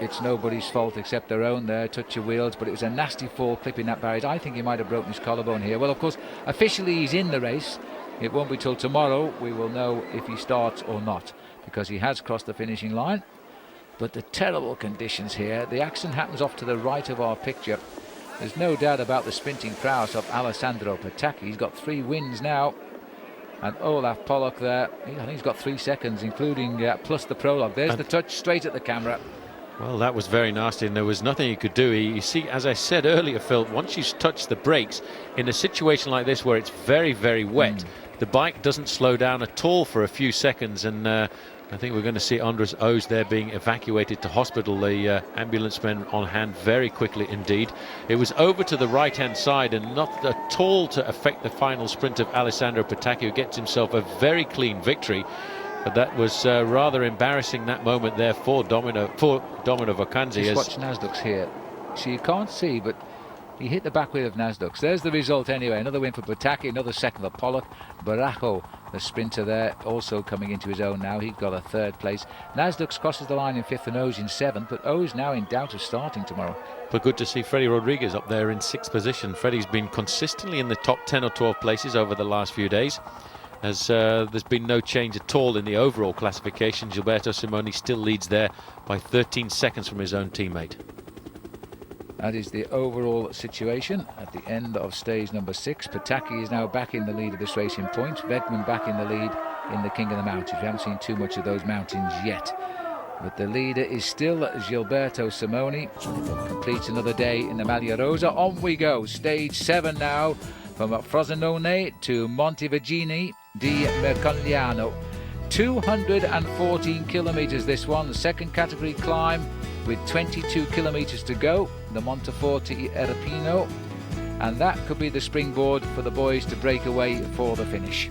it's nobody's fault except their own there, touch of wheels, but it was a nasty fall clipping that barrier. I think he might have broken his collarbone here. Well, of course, officially he's in the race. It won't be till tomorrow we will know if he starts or not, because he has crossed the finishing line. But the terrible conditions here. The accident happens off to the right of our picture. There's no doubt about the sprinting prowess of Alessandro Pataki. He's got 3 wins now. And Olaf Pollock there, I think he's got 3 seconds, including plus the prologue. There's the touch straight at the camera. Well, that was very nasty, and there was nothing he could do. You see, as I said earlier, Phil, once you touch the brakes, in a situation like this where it's very, very wet, the bike doesn't slow down at all for a few seconds, and I think we're going to see Andrus Oj there being evacuated to hospital. The ambulance men on hand very quickly indeed. It was over to the right-hand side and not at all to affect the final sprint of Alessandro Pataki, who gets himself a very clean victory. But that was rather embarrassing, that moment there for Domino Vacanzi. Just watch Nasdaq's here. So you can't see, but he hit the back wheel of Nasdaq's. There's the result anyway. Another win for Pataki, another second for Pollock. Barajo, the sprinter there, also coming into his own now. He got a 3rd place. Nasdaq's crosses the line in 5th and Oj in 7th, but Oj now in doubt of starting tomorrow. But good to see Freddie Rodriguez up there in 6th position. Freddie's been consistently in the top 10 or 12 places over the last few days, as there's been no change at all in the overall classification. Gilberto Simoni still leads there by 13 seconds from his own teammate. That is the overall situation at the end of stage number 6. Pataki is now back in the lead of this race in points. Wegman back in the lead in the King of the Mountains. We haven't seen too much of those mountains yet, but the leader is still Gilberto Simoni. Completes another day in the Maglia Rosa. On we go. Stage 7 now, from Frosinone to Montevergine di Mercogliano. 214 kilometres this one, the second category climb with 22 kilometres to go, the Monteforte Erpino, and that could be the springboard for the boys to break away for the finish.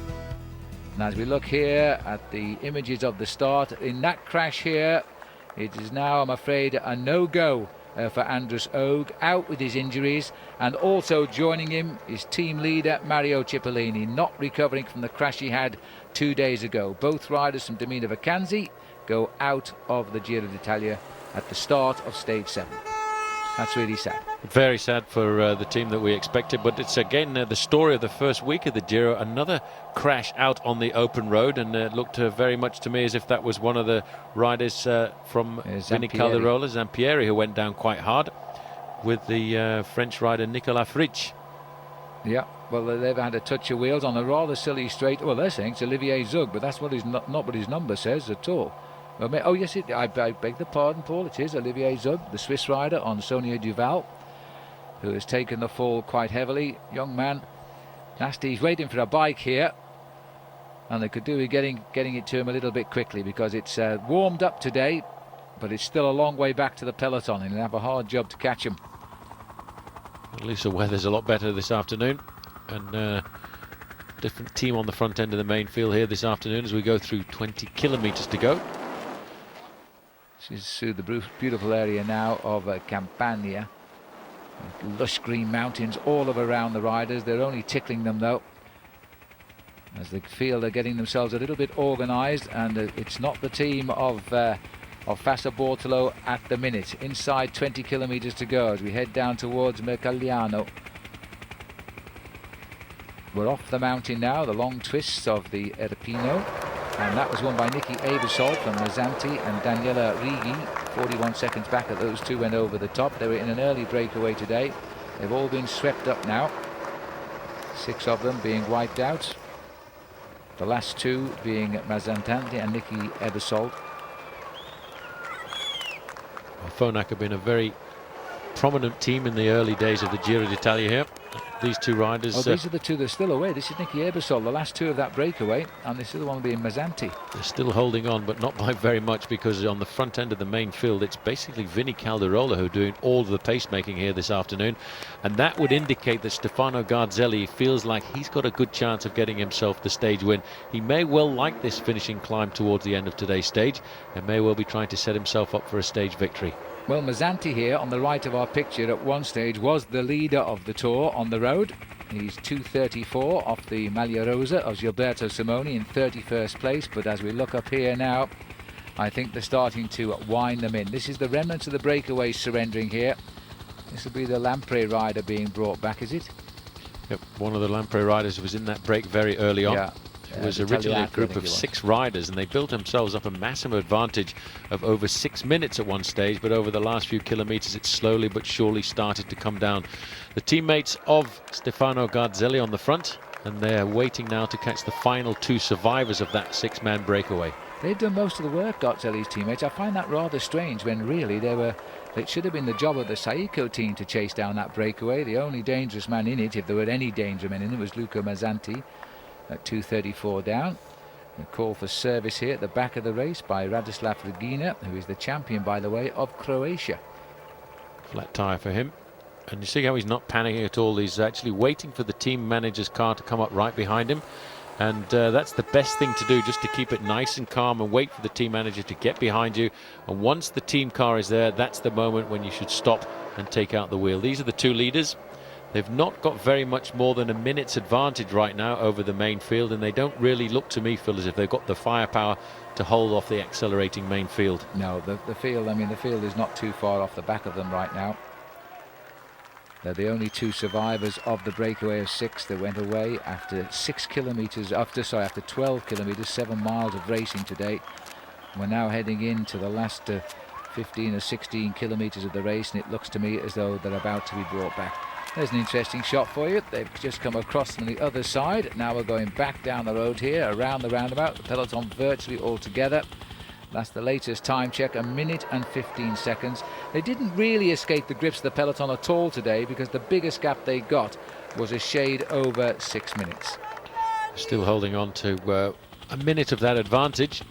And as we look here at the images of the start, in that crash here, it is now, I'm afraid, a no-go for Andrus Oag, out with his injuries, and also joining him is team leader Mario Cipollini, not recovering from the crash he had 2 days ago. Both riders from Domina Vacanzi go out of the Giro d'Italia at the start of stage 7. That's really sad. Very sad for the team that we expected, but it's again the story of the first week of the Giro. Another crash out on the open road, and it looked very much to me as if that was one of the riders from Vini Calderola, Zampieri, who went down quite hard with the French rider Nicolas Fritsch. Yeah, well, they've had a touch of wheels on a rather silly straight. Well, they're saying it's Olivier Zug, but that's what his not what his number says at all. Oh yes, I beg the pardon, Paul. It is Olivier Zug, the Swiss rider on Sonia Duval, who has taken the fall quite heavily. Young man, nasty. He's waiting for a bike here, and they could do with getting it to him a little bit quickly, because it's warmed up today, but it's still a long way back to the peloton, and he'll have a hard job to catch him. At least the weather's a lot better this afternoon, and different team on the front end of the main field here this afternoon as we go through 20 kilometres to go. This is through the beautiful area now of Campania. Lush green mountains all around the riders. They're only tickling them though, as they feel they're getting themselves a little bit organised, and it's not the team of Fassa Bortolo at the minute. Inside 20 kilometres to go as we head down towards Mercagliano. We're off the mountain now, the long twists of the Erpino, and that was won by Niki Ebersol from Mazzanti and Daniela Righi. 41 seconds back at those two went over the top. They were in an early breakaway today. They've all been swept up now, 6 of them being wiped out, the last 2 being Mazzanti and Niki Ebersol. Phonak have been a very prominent team in the early days of the Giro d'Italia here. These two riders. Oh, these are the two that are still away. This is Niki Ebersol, the last 2 of that breakaway, and this is the one being Mazzanti. They're still holding on, but not by very much, because on the front end of the main field, it's basically Vini Calderola who are doing all of the pacemaking here this afternoon, and that would indicate that Stefano Garzelli feels like he's got a good chance of getting himself the stage win. He may well like this finishing climb towards the end of today's stage, and may well be trying to set himself up for a stage victory. Well, Mazzanti here on the right of our picture at one stage was the leader of the Tour on the road. He's 2:34 off the Maglia Rosa of Gilberto Simoni in 31st place, but as we look up here now, I think they're starting to wind them in. This is the remnants of the breakaways surrendering here. This will be the Lampre rider being brought back, is it? Yep, one of the Lampre riders was in that break very early on. Yeah. It was originally a group of 6 riders, and they built themselves up a massive advantage of over 6 minutes at one stage, but over the last few kilometres it slowly but surely started to come down. The teammates of Stefano Garzelli on the front, and they're waiting now to catch the final 2 survivors of that 6-man breakaway. They've done most of the work, Garzelli's teammates. I find that rather strange, when really it should have been the job of the Saeco team to chase down that breakaway. The only dangerous man in it, if there were any danger men in it, was Luca Mazzanti at 2:34 down. A call for service here at the back of the race by Radoslav Regina, who is the champion, by the way, of Croatia. Flat tyre for him, and you see how he's not panicking at all. He's actually waiting for the team manager's car to come up right behind him, and that's the best thing to do, just to keep it nice and calm and wait for the team manager to get behind you. And once the team car is there, that's the moment when you should stop and take out the wheel. These are the 2 leaders. They've not got very much more than a minute's advantage right now over the main field, and they don't really look to me, Phil, as if they've got the firepower to hold off the accelerating main field. No, the field, I mean, the field is not too far off the back of them right now. They're the only 2 survivors of the breakaway of 6 that went away after 6 kilometres, after 12 kilometres, 7 miles of racing today. We're now heading into the last 15 or 16 kilometres of the race, and it looks to me as though they're about to be brought back. There's an interesting shot for you. They've just come across from the other side. Now we're going back down the road here, around the roundabout. The peloton virtually all together. That's the latest time check, 1 minute and 15 seconds. They didn't really escape the grips of the peloton at all today, because the biggest gap they got was a shade over 6 minutes. Still holding on to a minute of that advantage.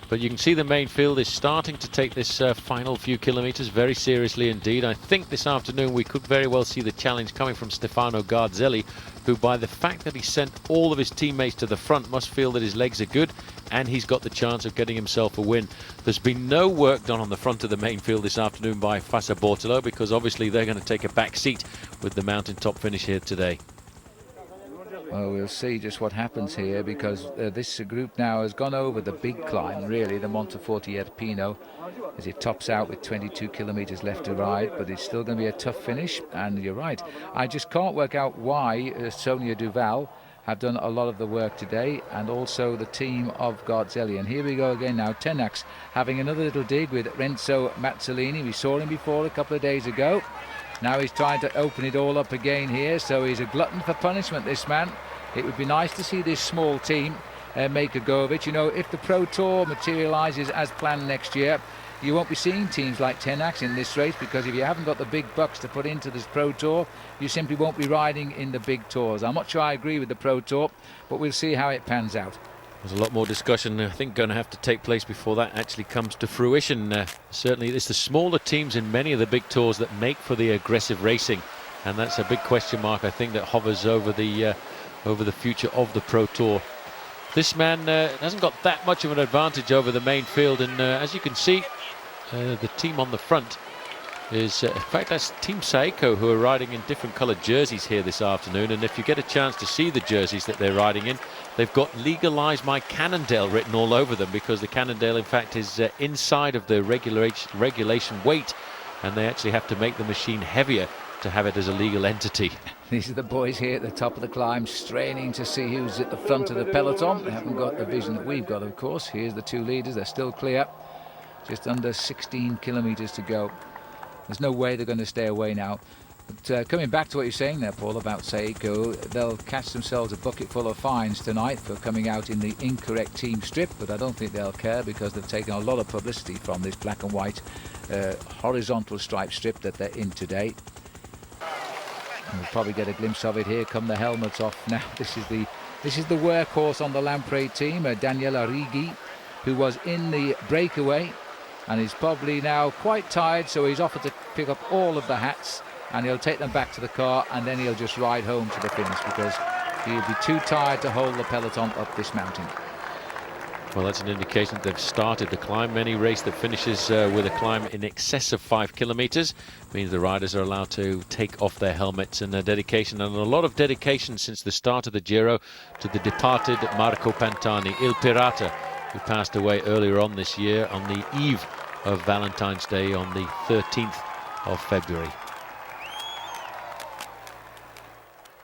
But you can see the main field is starting to take this final few kilometres very seriously indeed. I think this afternoon we could very well see the challenge coming from Stefano Garzelli, who, by the fact that he sent all of his teammates to the front, must feel that his legs are good. and he's got the chance of getting himself a win. There's been no work done on the front of the main field this afternoon by Fassa Bortolo, because obviously they're going to take a back seat with the mountaintop finish here today. Well, we'll see just what happens here, because this group now has gone over the big climb, really, the Monteforti Erpino, as it tops out with 22 kilometres left to ride, but it's still going to be a tough finish. And you're right, I just can't work out why Sonia Duval have done a lot of the work today, and also the team of Garzelli. And here we go again now, Tenax having another little dig with Renzo Mazzolini. We saw him before a couple of days ago. Now he's trying to open it all up again here, so he's a glutton for punishment, this man. It would be nice to see this small team make a go of it. You know, if the Pro Tour materialises as planned next year, you won't be seeing teams like Tenax in this race, because if you haven't got the big bucks to put into this Pro Tour, you simply won't be riding in the big tours. I'm not sure I agree with the Pro Tour, but we'll see how it pans out. There's a lot more discussion, I think, going to have to take place before that actually comes to fruition. Certainly it's the smaller teams in many of the big tours that make for the aggressive racing, and that's a big question mark, I think, that hovers over the future of the Pro Tour. This man hasn't got that much of an advantage over the main field, and as you can see, the team on the front is, in fact, that's Team Saeco, who are riding in different coloured jerseys here this afternoon. And if you get a chance to see the jerseys that they're riding in, they've got "Legalise my Cannondale" written all over them, because the Cannondale, in fact, is inside of the regulation weight, and they actually have to make the machine heavier to have it as a legal entity. These are the boys here at the top of the climb, straining to see who's at the front of the peloton. They haven't got the vision that we've got, of course. Here's the two leaders, they're still clear. Just under 16 kilometres to go. There's no way they're going to stay away now. But coming back to what you're saying there, Paul, about Saeco, they'll catch themselves a bucket full of fines tonight for coming out in the incorrect team strip, but I don't think they'll care, because they've taken a lot of publicity from this black and white horizontal stripe strip that they're in today. And we'll probably get a glimpse of it. Here come the helmets off now. This is the workhorse on the Lamprey team, Daniela Righi, who was in the breakaway, and he's probably now quite tired, so he's offered to pick up all of the hats, and he'll take them back to the car, and then he'll just ride home to the finish, because he'll be too tired to hold the peloton up this mountain. Well, that's an indication that they've started the climb. Any race that finishes with a climb in excess of 5 kilometres means the riders are allowed to take off their helmets, and their dedication, and a lot of dedication since the start of the Giro, to the departed Marco Pantani, Il Pirata, who passed away earlier on this year on the eve of Valentine's Day on the 13th of February.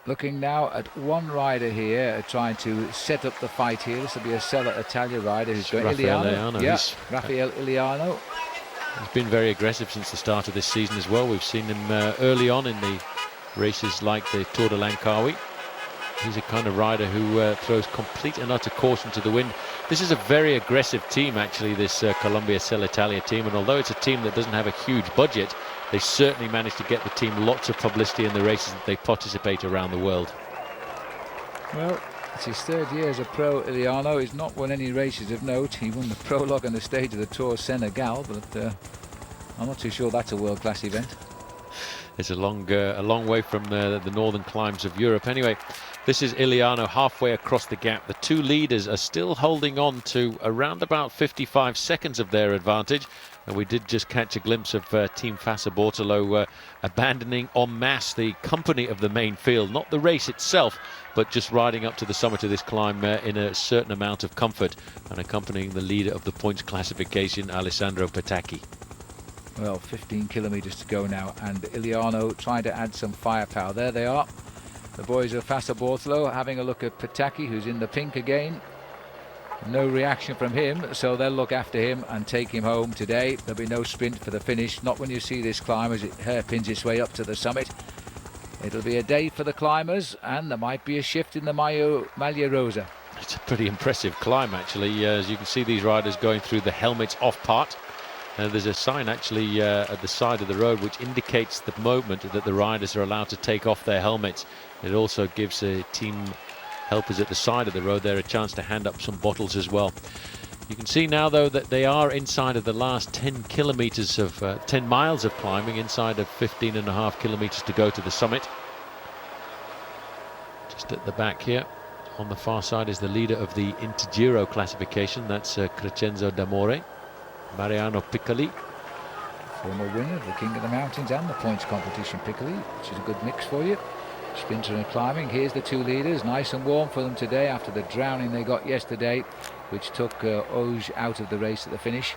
Looking now at one rider here trying to set up the fight here. This will be a Sella Italia rider who's going Iliano. Yeah, Rafael Iliano. He's been very aggressive since the start of this season as well. We've seen him early on in the races like the Tour de Langkawi. He's a kind of rider who throws complete and utter caution to the wind. This is a very aggressive team, actually, this Columbia Sella Italia team, and although it's a team that doesn't have a huge budget, they certainly managed to get the team lots of publicity in the races that they participate around the world. Well, it's his third year as a pro, Iliano. He's not won any races of note. He won the prologue on the stage of the Tour Senegal, but I'm not too sure that's a world-class event. It's a long way from the northern climes of Europe. Anyway, this is Iliano halfway across the gap. The two leaders are still holding on to around about 55 seconds of their advantage. And we did just catch a glimpse of Team Fassa Bortolo abandoning en masse the company of the main field. Not the race itself, but just riding up to the summit of this climb in a certain amount of comfort, and accompanying the leader of the points classification, Alessandro Petacchi. Well, 15 kilometres to go now, and Iliano trying to add some firepower. There they are, the boys of Fassa Bortolo, having a look at Petacchi, who's in the pink again. No reaction from him, so they'll look after him and take him home today. There'll be no sprint for the finish, not when you see this climb as it hairpins its way up to the summit. It'll be a day for the climbers, and there might be a shift in the Maglia Rosa. It's a pretty impressive climb, actually. As you can see, these riders going through the helmets off part. There's a sign actually at the side of the road which indicates the moment that the riders are allowed to take off their helmets. It also gives the team helpers at the side of the road there a chance to hand up some bottles as well. You can see now, though, that they are inside of the last 10 kilometres of 10 miles of climbing, inside of 15.5 kilometres to go to the summit. Just at the back here, On the far side is the leader of the Giro classification. That's Crescenzo D'Amore. Mariano Piccoli. Former winner of the King of the Mountains and the points competition, Piccoli, which is a good mix for you. Sprinter and climbing. Here's the two leaders, nice and warm for them today after the drowning they got yesterday, which took Auge out of the race at the finish.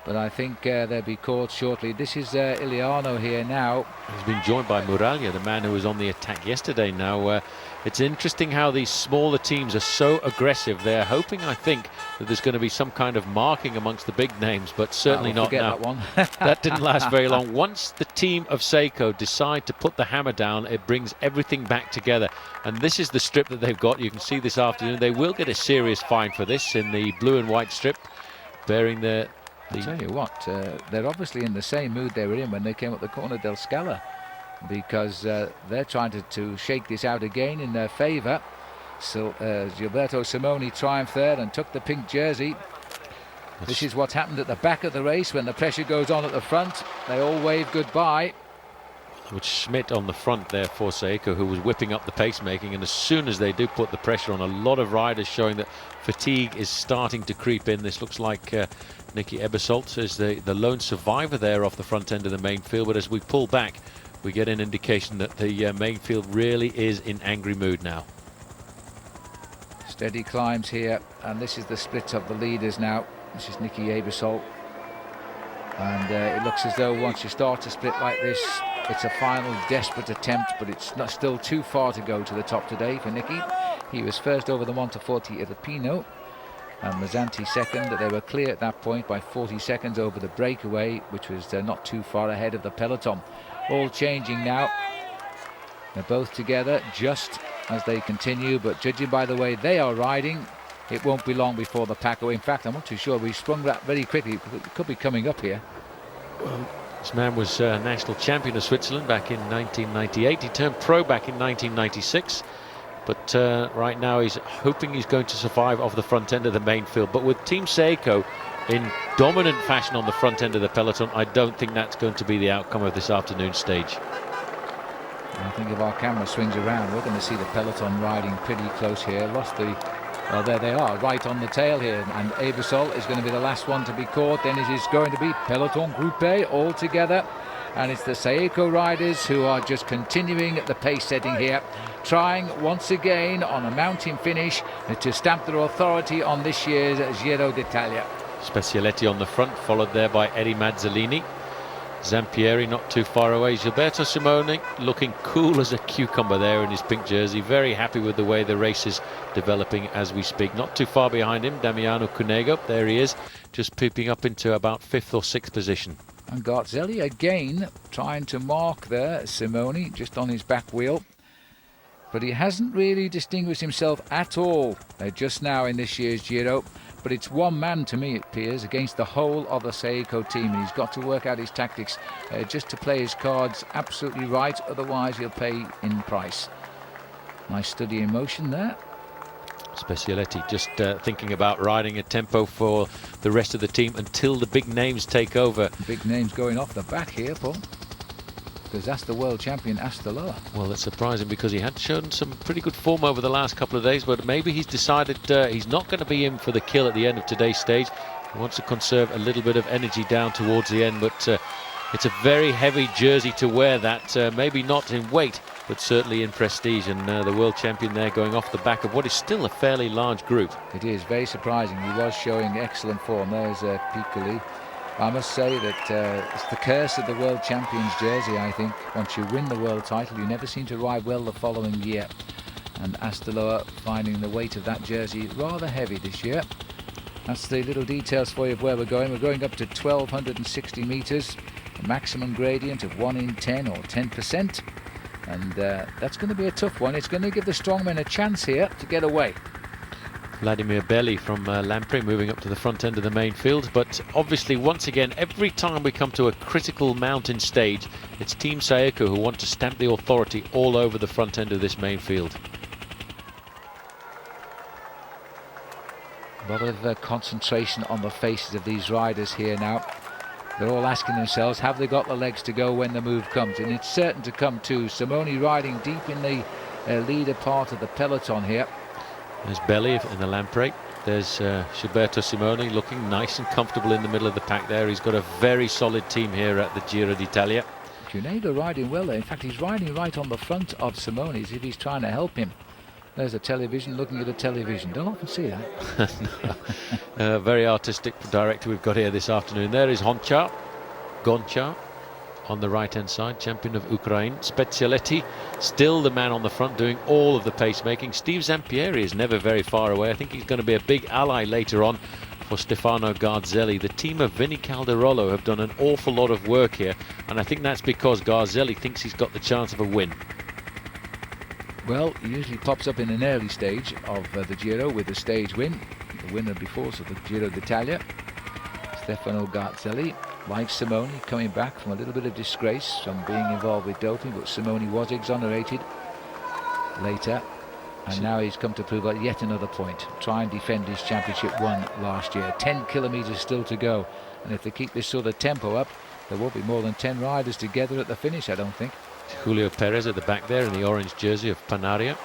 But I think they'll be caught shortly. This is Iliano here now. He's been joined by Muraglia, the man who was on the attack yesterday. Now, it's interesting how these smaller teams are so aggressive. They're hoping, I think, that there's going to be some kind of marking amongst the big names, but certainly not now. That one. That didn't last very long. Once the team of Seiko decide to put the hammer down, it brings everything back together. And this is the strip that they've got. You can see this afternoon. They will get a serious fine for this in the blue and white strip, bearing the... I tell you what, they're obviously in the same mood they were in when they came up the Corner del Scala, because they're trying to shake this out again in their favour. So Gilberto Simoni triumphed there and took the pink jersey. This is what's happened at the back of the race when the pressure goes on at the front. They all wave goodbye. Which Schmidt on the front there for Seiko, who was whipping up the pacemaking, and as soon as they do put the pressure on, a lot of riders showing that fatigue is starting to creep in. This looks like Nicky Ebersold is the lone survivor there off the front end of the main field, but as we pull back we get an indication that the main field really is in angry mood now. Steady climbs here, and this is the split of the leaders now. This is Nicky Ebersold, and it looks as though once you start to split like this, it's a final desperate attempt, but it's not still too far to go to the top today for Nicky. He was first over the Monteforti Irpino, and Mazzanti second. They were clear at that point by 40 seconds over the breakaway, which was not too far ahead of the peloton. All changing now. They're both together just as they continue, but judging by the way they are riding, it won't be long before the pack away. In fact, I'm not too sure. We sprung that very quickly. It could be coming up here. Well, this man was national champion of Switzerland back in 1998. He turned pro back in 1996. But right now he's hoping he's going to survive off the front end of the main field. But with Team Seiko in dominant fashion on the front end of the peloton, I don't think that's going to be the outcome of this afternoon's stage. I think if our camera swings around, we're going to see the peloton riding pretty close here. Lost the... Well, there they are, right on the tail here. And Ebersol is going to be the last one to be caught. Then it is going to be Peloton Groupe all together. And it's the Seiko riders who are just continuing at the pace setting here, trying once again on a mountain finish to stamp their authority on this year's Giro d'Italia. Specialetti on the front, followed there by Eddie Mazzolini. Zampieri not too far away. Gilberto Simoni looking cool as a cucumber there in his pink jersey. Very happy with the way the race is developing as we speak. Not too far behind him, Damiano Cunego. There he is, just peeping up into about 5th or 6th position. And Garzelli again trying to mark there Simoni just on his back wheel. But he hasn't really distinguished himself at all just now in this year's Giro. But it's one man, to me, it appears, against the whole of the Seiko team. And he's got to work out his tactics just to play his cards absolutely right. Otherwise, he'll pay in price. Nice study in motion there. Specialetti just thinking about riding a tempo for the rest of the team until the big names take over. Big names going off the back here, Paul. Because that's the world champion Astaloa. Well, that's surprising because he had shown some pretty good form over the last couple of days, but maybe he's decided he's not going to be in for the kill at the end of today's stage. He wants to conserve a little bit of energy down towards the end, but it's a very heavy jersey to wear, that maybe not in weight, but certainly in prestige. And the world champion there going off the back of what is still a fairly large group. It is very surprising. He was showing excellent form. There's Piccoli. I must say that it's the curse of the world champion's jersey, I think. Once you win the world title, you never seem to ride well the following year. And Astaloa finding the weight of that jersey rather heavy this year. That's the little details for you of where we're going. We're going up to 1,260 metres, a maximum gradient of 1 in 10 or 10%. And that's going to be a tough one. It's going to give the strongmen a chance here to get away. Vladimir Belli from Lampre moving up to the front end of the main field, but obviously once again every time we come to a critical mountain stage, it's Team Seiko who want to stamp the authority all over the front end of this main field. A lot of concentration on the faces of these riders here now. They're all asking themselves, have they got the legs to go when the move comes? And it's certain to come too. Simoni riding deep in the leader part of the peloton here. There's Belli in the lamprey. There's Gilberto Simoni looking nice and comfortable in the middle of the pack there. He's got a very solid team here at the Giro d'Italia. Cunego riding well there. In fact, he's riding right on the front of Simoni as if he's trying to help him. There's a television looking at a television. Don't often see that. No. Very artistic director we've got here this afternoon. There is Gonchar on the right-hand side, champion of Ukraine. Spezialetti, still the man on the front doing all of the pacemaking. Steve Zampieri is never very far away. I think he's going to be a big ally later on for Stefano Garzelli. The team of Vinny Calderolo have done an awful lot of work here, and I think that's because Garzelli thinks he's got the chance of a win. Well, he usually pops up in an early stage of the Giro with a stage win. The winner before, so the Giro d'Italia. Stefano Garzelli, like Simoni, coming back from a little bit of disgrace from being involved with doping, but Simoni was exonerated later, and now he's come to prove at yet another point. Try and defend his championship won last year. 10 kilometres still to go, and if they keep this sort of tempo up, there won't be more than 10 riders together at the finish, I don't think. Julio Perez at the back there in the orange jersey of Panaria,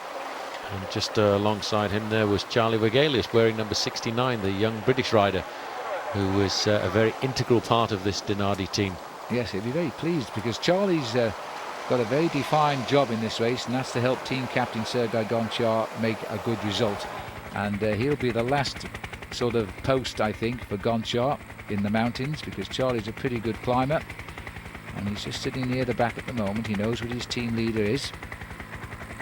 and just alongside him there was Charlie Vegelius wearing number 69, the young British rider who was a very integral part of this Denardi team. Yes, he'll be very pleased because Charlie's got a very defined job in this race, and that's to help team captain Sergei Gonchar make a good result. And he'll be the last sort of post, I think, for Gonchar in the mountains, because Charlie's a pretty good climber, and he's just sitting near the back at the moment. He knows what his team leader is.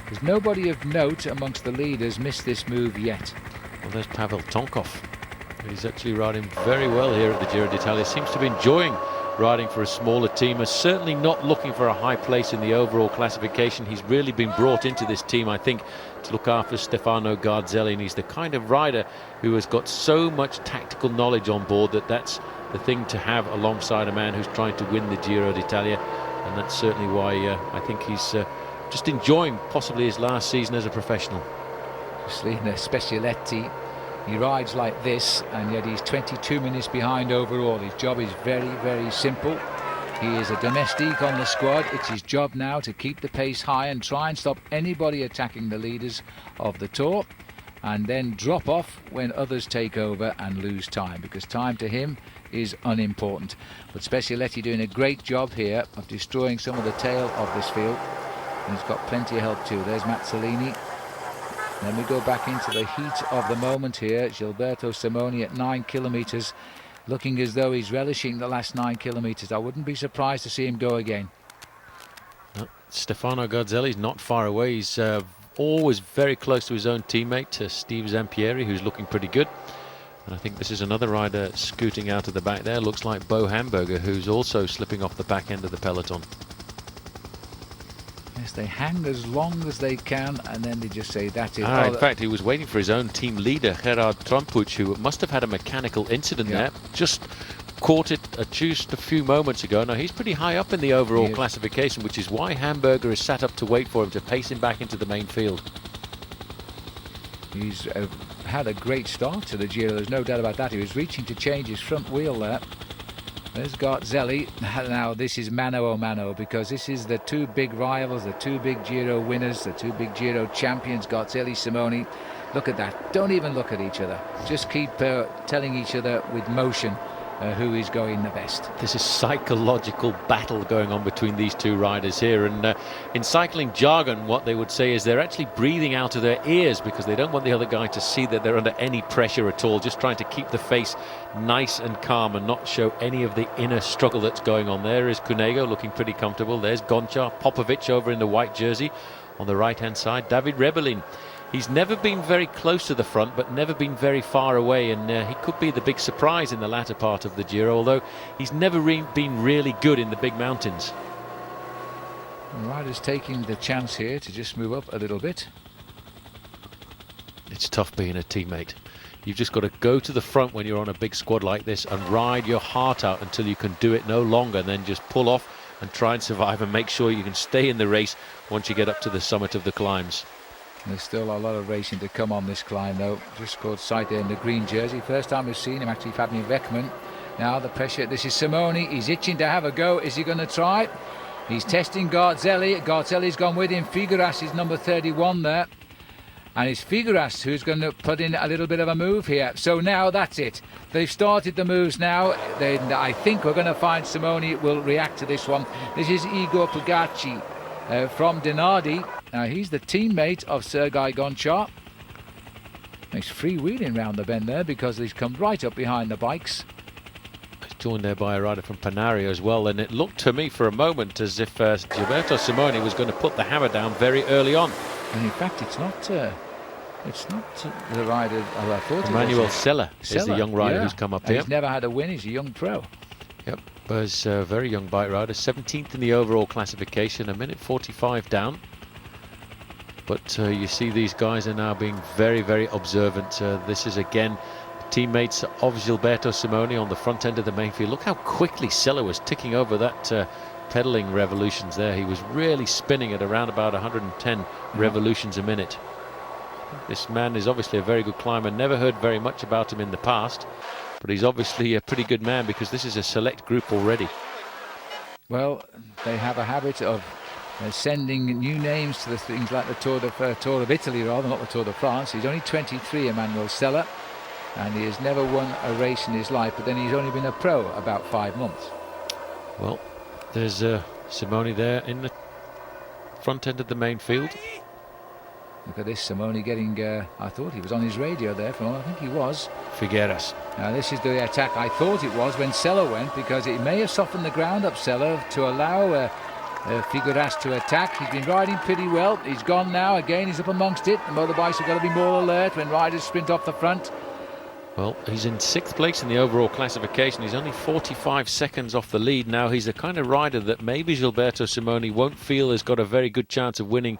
There's nobody of note amongst the leaders missed this move yet. Well, there's Pavel Tonkov. He's actually riding very well here at the Giro d'Italia. Seems to be enjoying riding for a smaller team. Is certainly not looking for a high place in the overall classification. He's really been brought into this team, I think, to look after Stefano Garzelli, and he's the kind of rider who has got so much tactical knowledge on board that that's the thing to have alongside a man who's trying to win the Giro d'Italia, and that's certainly why I think he's just enjoying possibly his last season as a professional. Slina Specialetti, he rides like this, and yet he's 22 minutes behind overall. His job is very, very simple. He is a domestique on the squad. It's his job now to keep the pace high and try and stop anybody attacking the leaders of the Tour, and then drop off when others take over and lose time, because time to him is unimportant. But Specialetti doing a great job here of destroying some of the tail of this field, and he's got plenty of help too. There's Mazzolini. Then we go back into the heat of the moment here. Gilberto Simoni at 9 kilometres, looking as though he's relishing the last 9 kilometres. I wouldn't be surprised to see him go again. Stefano Garzelli's not far away. He's always very close to his own teammate, Steve Zampieri, who's looking pretty good. And I think this is another rider scooting out of the back there. Looks like Bo Hamburger, who's also slipping off the back end of the peloton. Yes, they hang as long as they can, and then they just say that's it. In fact, he was waiting for his own team leader, Gerard Trumpuch, who must have had a mechanical incident there. Just caught it just a few moments ago. Now, he's pretty high up in the overall classification, which is why Hamburger is sat up to wait for him to pace him back into the main field. He's had a great start to the Giro, there's no doubt about that. He was reaching to change his front wheel there. There's Garzelli. Now this is mano a mano, because this is the two big rivals, the two big Giro winners, the two big Giro champions, Garzelli, Simoni. Look at that. Don't even look at each other. Just keep telling each other with motion who is going the best. There's a psychological battle going on between these two riders here, and in cycling jargon what they would say is they're actually breathing out of their ears, because they don't want the other guy to see that they're under any pressure at all, just trying to keep the face nice and calm and not show any of the inner struggle that's going on. There is Cunego looking pretty comfortable. There's Gonchar, Popovic over in the white jersey on the right hand side. David Rebellin, he's never been very close to the front, but never been very far away, and he could be the big surprise in the latter part of the Giro, although he's never been really good in the big mountains. The rider's taking the chance here to just move up a little bit. It's tough being a teammate. You've just got to go to the front when you're on a big squad like this and ride your heart out until you can do it no longer, and then just pull off and try and survive and make sure you can stay in the race once you get up to the summit of the climbs. There's still a lot of racing to come on this climb, though. Just caught sight there in the green jersey. First time we've seen him, actually, Fabian Weckmann. Now the pressure. This is Simoni. He's itching to have a go. Is he going to try? He's testing Garzelli. Garzelli's gone with him. Figueras is number 31 there. And it's Figueras who's going to put in a little bit of a move here. So now that's it. They've started the moves now. I think we're going to find Simone will react to this one. This is Igor Pugacci from Denardi. Now he's the teammate of Sergei Gonchar. He's freewheeling round the bend there because he's come right up behind the bikes. He's joined there by a rider from Panario as well, and it looked to me for a moment as if Gilberto Simone was going to put the hammer down very early on. And in fact, it's not the rider I thought Emmanuel Sella is the young rider who's come up here. He's never had a win. He's a young pro. Yep, but he's a very young bike rider, 17th in the overall classification, 1:45 down. But you see these guys are now being very, very observant. This is again teammates of Gilberto Simone on the front end of the main field. Look how quickly Sella was ticking over that pedaling revolutions there. He was really spinning at around about 110 revolutions a minute. This man is obviously a very good climber. Never heard very much about him in the past, but he's obviously a pretty good man because this is a select group already. Well, they have a habit of sending new names to the things like the Tour of Italy, rather, not the Tour de France. He's only 23, Emmanuel Sella, and he has never won a race in his life, but then he's only been a pro about 5 months. Well, there's Simone there in the front end of the main field. Look at this, Simone getting, I thought he was on his radio there, I think he was. Figueras. Now this is the attack I thought it was when Sella went, because it may have softened the ground up Sella to allow Figueras to attack. He's been riding pretty well. He's gone now, again he's up amongst it. The motorbikes have got to be more alert when riders sprint off the front. Well, he's in 6th place in the overall classification. He's only 45 seconds off the lead now. He's the kind of rider that maybe Gilberto Simone won't feel has got a very good chance of winning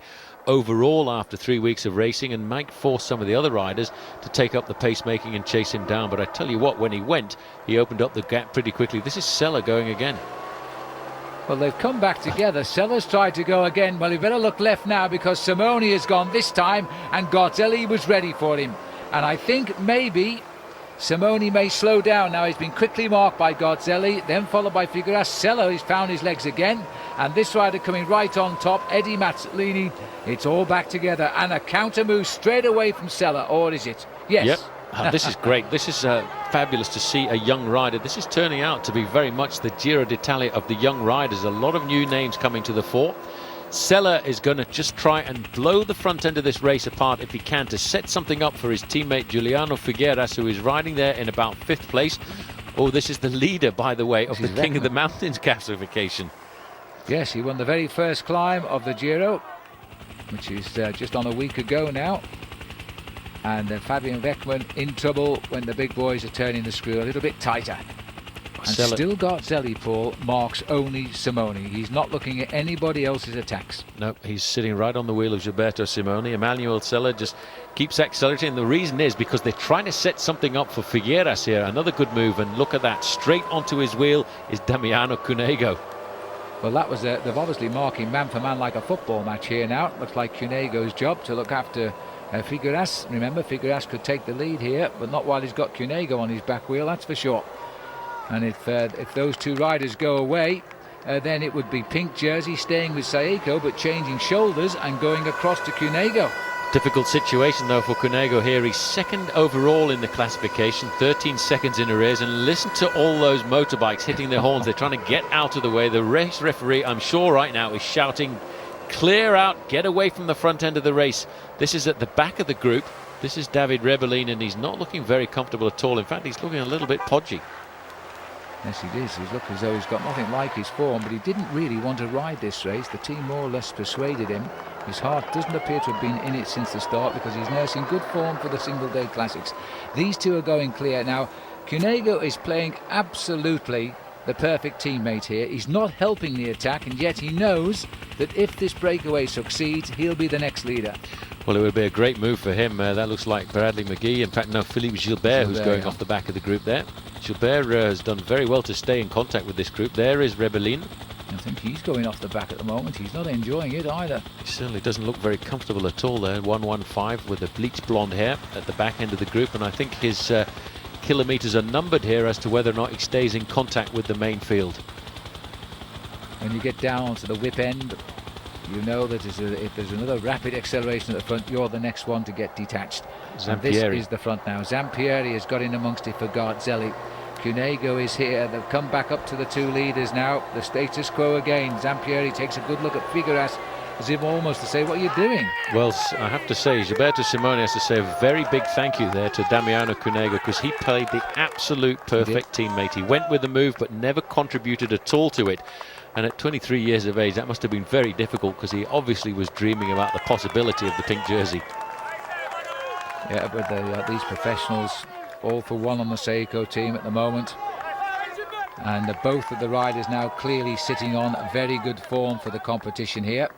overall after 3 weeks of racing, and might force some of the other riders to take up the pacemaking and chase him down. But I tell you what, when he went, he opened up the gap pretty quickly. This is Sella going again. Well, they've come back together. Sella's tried to go again. Well, he better look left now, because Simone has gone this time and Garzelli was ready for him. And I think maybe Simone may slow down now. He's been quickly marked by Garzelli, then followed by Figueras. Sella, he's found his legs again, and this rider coming right on top, Eddie Mazzolini. It's all back together, and a counter move straight away from Sella, or is it? Yes. Yep. This is great. This is fabulous to see a young rider. This is turning out to be very much the Giro d'Italia of the young riders. A lot of new names coming to the fore. Sella is going to just try and blow the front end of this race apart if he can, to set something up for his teammate Giuliano Figueras, who is riding there in about 5th place. Oh, this is the leader, by the way, of the King of the Mountains classification. Yes, he won the very first climb of the Giro, which is just on a week ago now. And Fabian Weckmann in trouble when the big boys are turning the screw a little bit tighter. And still Garzelli, Paul, marks only Simone. He's not looking at anybody else's attacks. No, he's sitting right on the wheel of Gilberto Simone. Emmanuel Sella just keeps accelerating. The reason is because they're trying to set something up for Figueras here. Another good move, and look at that. Straight onto his wheel is Damiano Cunego. Well, that was they've obviously marking man for man like a football match here now. Looks like Cunego's job to look after Figueras. Remember, Figueras could take the lead here, but not while he's got Cunego on his back wheel, that's for sure. And if those two riders go away, then it would be pink jersey staying with Saeco, but changing shoulders and going across to Cunego. Difficult situation though for Cunego here. He's 2nd overall in the classification, 13 seconds in arrears, and listen to all those motorbikes hitting their horns. They're trying to get out of the way. The race referee, I'm sure right now, is shouting, clear out, get away from the front end of the race. This is at the back of the group. This is David Rebellin, and he's not looking very comfortable at all. In fact, he's looking a little bit podgy. Yes, he is. He's looking as though he's got nothing like his form, but he didn't really want to ride this race. The team more or less persuaded him. His heart doesn't appear to have been in it since the start, because he's nursing good form for the single-day classics. These two are going clear. Now, Cunego is playing absolutely the perfect teammate here. He's not helping the attack, and yet he knows that if this breakaway succeeds, he'll be the next leader. Well, it would be a great move for him. That looks like Bradley McGee. In fact, no, Philippe Gilbert, who's going off the back of the group there. Gilbert has done very well to stay in contact with this group. There is Rebellin. I think he's going off the back at the moment. He's not enjoying it either. He certainly doesn't look very comfortable at all there. 115 with the bleached blonde hair at the back end of the group. And I think his kilometres are numbered here as to whether or not he stays in contact with the main field. When you get down onto the whip end, you know that if there's another rapid acceleration at the front, you're the next one to get detached. And this Zampieri. is the front now. Zampieri has got in amongst it for Garzelli. Cunego is here. They've come back up to the two leaders now. The status quo again. Zampieri takes a good look at Figueras, as if almost to say, what are you doing? Well, I have to say, Gilberto Simoni has to say a very big thank you there to Damiano Cunego, because he played the absolute perfect teammate. He went with the move but never contributed at all to it. And at 23 years of age, that must have been very difficult, because he obviously was dreaming about the possibility of the pink jersey. Yeah, but these professionals, all for one on the Seiko team at the moment. And both of the riders now clearly sitting on very good form for the competition here.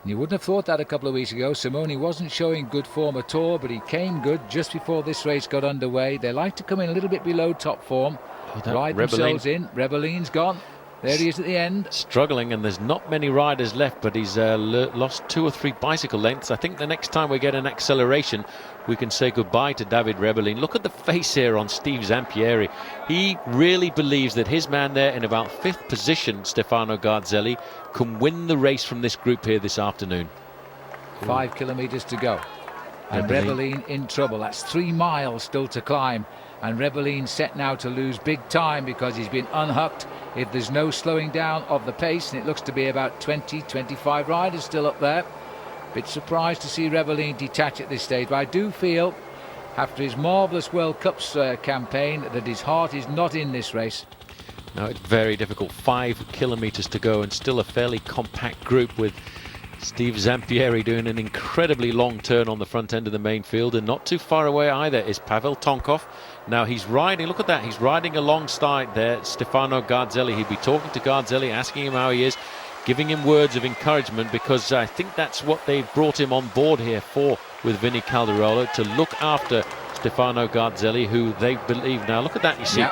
And you wouldn't have thought that a couple of weeks ago. Simoni wasn't showing good form at all, but he came good just before this race got underway. They like to come in a little bit below top form, ride themselves in. Rebelline's gone. There he is at the end. Struggling, and there's not many riders left, but he's lost 2 or 3 bicycle lengths. I think the next time we get an acceleration, we can say goodbye to David Rebellin. Look at the face here on Steve Zampieri. He really believes that his man there in about 5th position, Stefano Garzelli, can win the race from this group here this afternoon. 5 kilometres to go. And Rebellin in trouble. That's 3 miles still to climb. And Rebellin set now to lose big time, because he's been unhooked. If there's no slowing down of the pace, and it looks to be about 20-25 riders still up there. Bit surprised to see Rebellin detach at this stage, but I do feel, after his marvellous World Cups campaign, that his heart is not in this race. No, it's very difficult. 5 kilometres to go, and still a fairly compact group, with Steve Zampieri doing an incredibly long turn on the front end of the main field, and not too far away either is Pavel Tonkov. Now he's riding, look at that, he's riding alongside there Stefano Garzelli. He'd be talking to Garzelli, asking him how he is, giving him words of encouragement, because I think that's what they've brought him on board here for with Vinny Calderola, to look after Stefano Garzelli, who they believe. Now look at that, you see,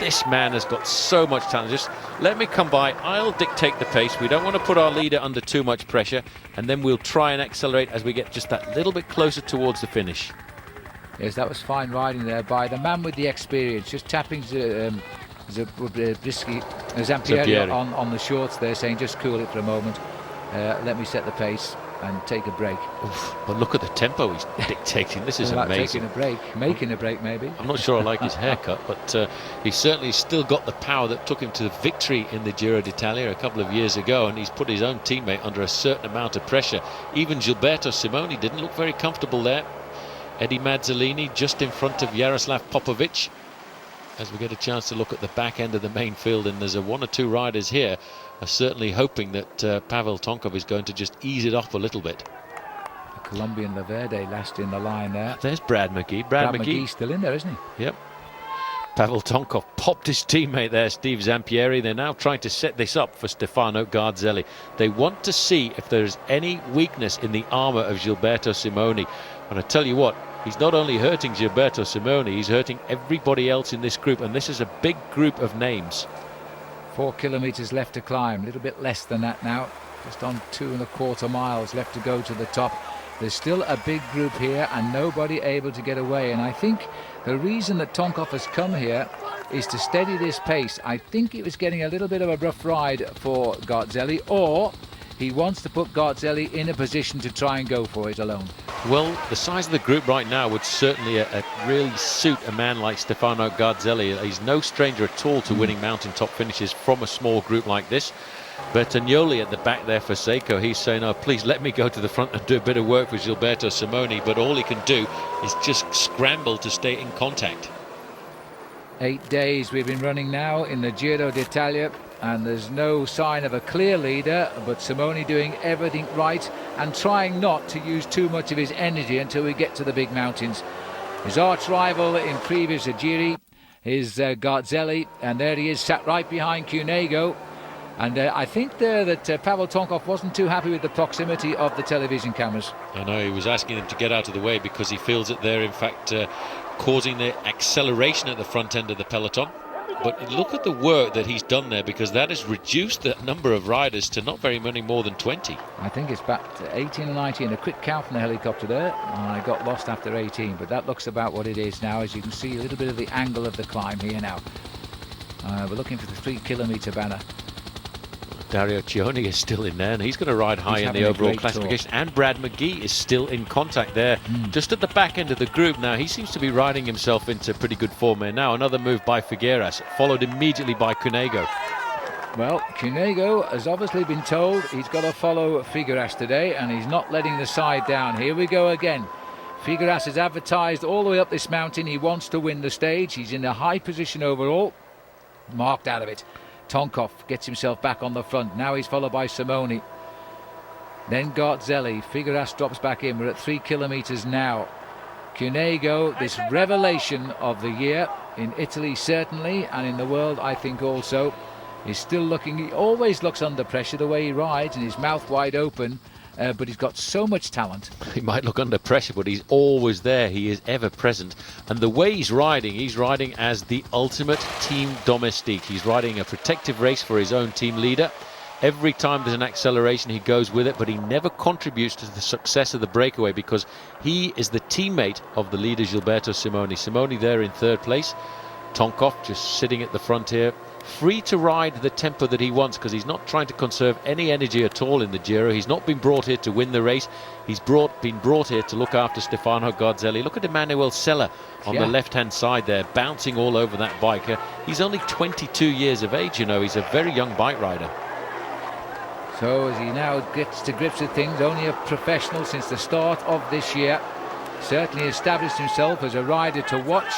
this man has got so much talent. Just let me come by, I'll dictate the pace. We don't want to put our leader under too much pressure, and then we'll try and accelerate as we get just that little bit closer towards the finish. Yes, that was fine riding there by the man with the experience, just tapping Zampieri on the shorts there, saying just cool it for a moment, let me set the pace and take a break. Oof, but look at the tempo he's dictating. This is amazing. Taking a break, making a break maybe. I'm not sure I like his haircut, but he's certainly still got the power that took him to the victory in the Giro d'Italia a couple of years ago, and he's put his own teammate under a certain amount of pressure. Even Gilberto Simoni didn't look very comfortable there. Eddie Mazzolini just in front of Jaroslav Popovic, as we get a chance to look at the back end of the main field, and there's 1 or 2 riders here are certainly hoping that Pavel Tonkov is going to just ease it off a little bit. The Colombian Laverde last in the line there. There's Brad McGee. Brad McGee's still in there, isn't he? Yep. Pavel Tonkov popped his teammate there, Steve Zampieri. They're now trying to set this up for Stefano Garzelli. They want to see if there's any weakness in the armour of Gilberto Simoni. And I tell you what, he's not only hurting Gilberto Simoni, he's hurting everybody else in this group, and this is a big group of names. 4 kilometres left to climb, a little bit less than that now, just on 2¼ miles left to go to the top. There's still a big group here and nobody able to get away, and I think the reason that Tonkov has come here is to steady this pace. I think it was getting a little bit of a rough ride for Garzelli, or he wants to put Garzelli in a position to try and go for it alone. Well, the size of the group right now would certainly really suit a man like Stefano Garzelli. He's no stranger at all to winning mountaintop finishes from a small group like this. But Agnoli at the back there for Seiko, he's saying, oh, please let me go to the front and do a bit of work with Gilberto Simoni. But all he can do is just scramble to stay in contact. 8 days we've been running now in the Giro d'Italia, and there's no sign of a clear leader, but Simoni doing everything right and trying not to use too much of his energy until we get to the big mountains. His arch rival in previous Giri is Garzelli, and there he is, sat right behind Cunego. And I think there that Pavel Tonkov wasn't too happy with the proximity of the television cameras. I know, he was asking them to get out of the way because he feels that they're in fact causing the acceleration at the front end of the peloton. But look at the work that he's done there, because that has reduced the number of riders to not very many more than 20. I think it's back to 18 or 19. A quick count from the helicopter there. I got lost after 18, but that looks about what it is now. As you can see, a little bit of the angle of the climb here now. We're looking for the 3 kilometre banner. Dario Cioni is still in there, and he's going to ride high in the overall classification. And Brad McGee is still in contact there, just at the back end of the group. Now, he seems to be riding himself into pretty good form here. Now, another move by Figueras, followed immediately by Cunego. Well, Cunego has obviously been told he's got to follow Figueras today, and he's not letting the side down. Here we go again. Figueras has advertised all the way up this mountain. He wants to win the stage. He's in a high position overall. Marked out of it. Tonkov gets himself back on the front. Now he's followed by Simoni. Then Garzelli. Figueras drops back in. We're at 3 kilometres now. Cunego, this revelation of the year in Italy certainly, and in the world I think also. He's still looking, he always looks under pressure the way he rides, and his mouth wide open, but he's got so much talent. He might look under pressure, but he's always there. He is ever present. And the way he's riding as the ultimate team domestique. He's riding a protective race for his own team leader. Every time there's an acceleration, he goes with it, but he never contributes to the success of the breakaway because he is the teammate of the leader, Gilberto Simoni. Simoni there in 3rd place. Tonkov just sitting at the front here, free to ride the tempo that he wants because he's not trying to conserve any energy at all in the Giro. He's not been brought here to win the race. He's been brought here to look after Stefano Garzelli. Look at Emanuel Sella on the left-hand side there, bouncing all over that biker. He's only 22 years of age, you know. He's a very young bike rider. So as he now gets to grips with things, only a professional since the start of this year, certainly established himself as a rider to watch.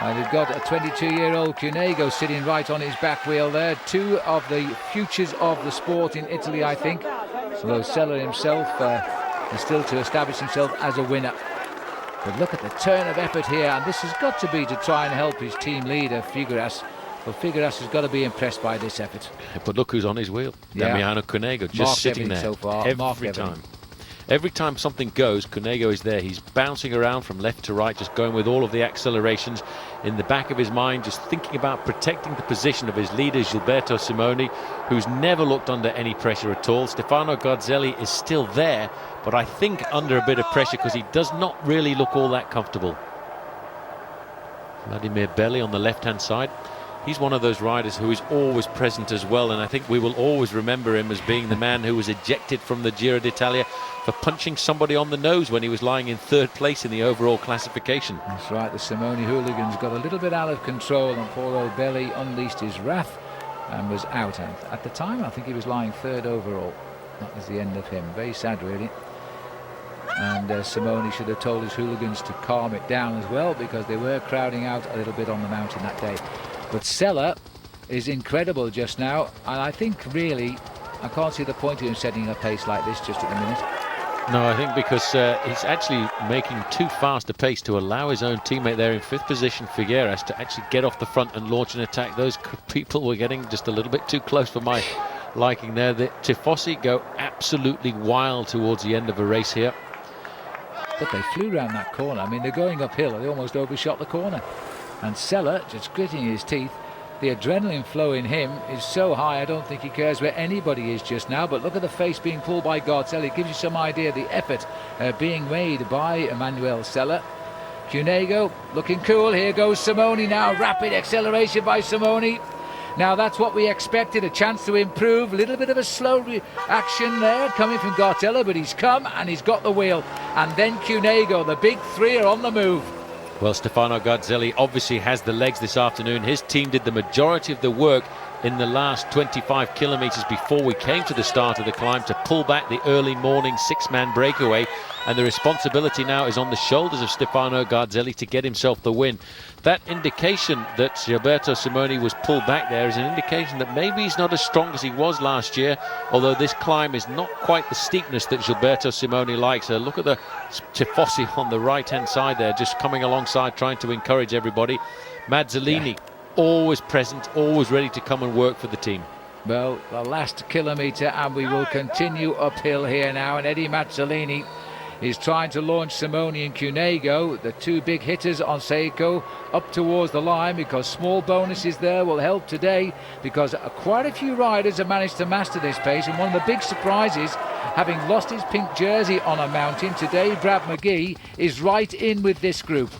And we've got a 22-year-old Cunego sitting right on his back wheel there. 2 of the futures of the sport in Italy, I think. Although Sella himself is still to establish himself as a winner. But look at the turn of effort here, and this has got to be to try and help his team leader, Figueras. Well, Figueras has got to be impressed by this effort. But look who's on his wheel. Damiano Cunego, just sitting there so far. every time. Every time something goes, Cunego is there. He's bouncing around from left to right, just going with all of the accelerations in the back of his mind, just thinking about protecting the position of his leader, Gilberto Simoni, who's never looked under any pressure at all. Stefano Garzelli is still there, but I think under a bit of pressure because he does not really look all that comfortable. Vladimir Belli on the left-hand side. He's one of those riders who is always present as well, and I think we will always remember him as being the man who was ejected from the Giro d'Italia for punching somebody on the nose when he was lying in 3rd place in the overall classification. That's right, the Simoni hooligans got a little bit out of control, and poor old Belli unleashed his wrath and was out. And at the time, I think he was lying 3rd overall. That was the end of him. Very sad, really. And Simoni should have told his hooligans to calm it down as well, because they were crowding out a little bit on the mountain that day. But Sella is incredible just now, and I think really I can't see the point of him setting a pace like this just at the minute. No, I think because he's actually making too fast a pace to allow his own teammate there in 5th position, Figueras, to actually get off the front and launch an attack. Those people were getting just a little bit too close for my liking there. The Tifosi go absolutely wild towards the end of a race here. But they flew around that corner. I mean, they're going uphill, they almost overshot the corner. And Sella just gritting his teeth. The adrenaline flow in him is so high, I don't think he cares where anybody is just now. But look at the face being pulled by Garzelli. It gives you some idea of the effort being made by Emanuel Sella. Cunego looking cool. Here goes Simoni now. Rapid acceleration by Simoni. Now that's what we expected, a chance to improve. A little bit of a slow action there coming from Garzelli, but he's come and he's got the wheel. And then Cunego, the big 3 are on the move. Well, Stefano Garzelli obviously has the legs this afternoon. His team did the majority of the work in the last 25 kilometres before we came to the start of the climb to pull back the early morning 6-man breakaway. And the responsibility now is on the shoulders of Stefano Garzelli to get himself the win. That indication that Gilberto Simoni was pulled back there is an indication that maybe he's not as strong as he was last year, although this climb is not quite the steepness that Gilberto Simoni likes. Look at the Tifosi on the right-hand side there, just coming alongside, trying to encourage everybody. Mazzolini, always present, always ready to come and work for the team. Well, the last kilometre, and we will continue uphill here now, and Eddie Mazzolini is trying to launch Simoni and Cunego, the 2 big hitters on Seiko, up towards the line, because small bonuses there will help today, because quite a few riders have managed to master this pace. And one of the big surprises, having lost his pink jersey on a mountain today, Brad McGee is right in with this group.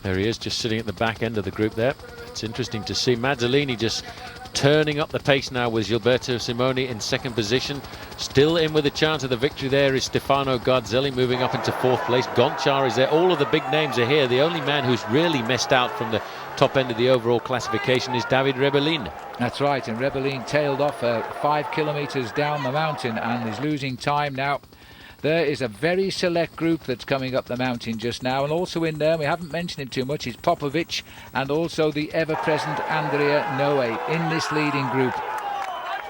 There he is, just sitting at the back end of the group there. It's interesting to see Mazzolini just turning up the pace now with Gilberto Simoni in second position. Still in with a chance of the victory there is Stefano Garzelli moving up into fourth place. Gonchar is there. All of the big names are here. The only man who's really missed out from the top end of the overall classification is David Rebellin. That's right, and Rebellin tailed off 5 kilometres down the mountain and is losing time now. There is a very select group that's coming up the mountain just now, and also in there, we haven't mentioned him too much, is Popovic and also the ever-present Andrea Noe in this leading group.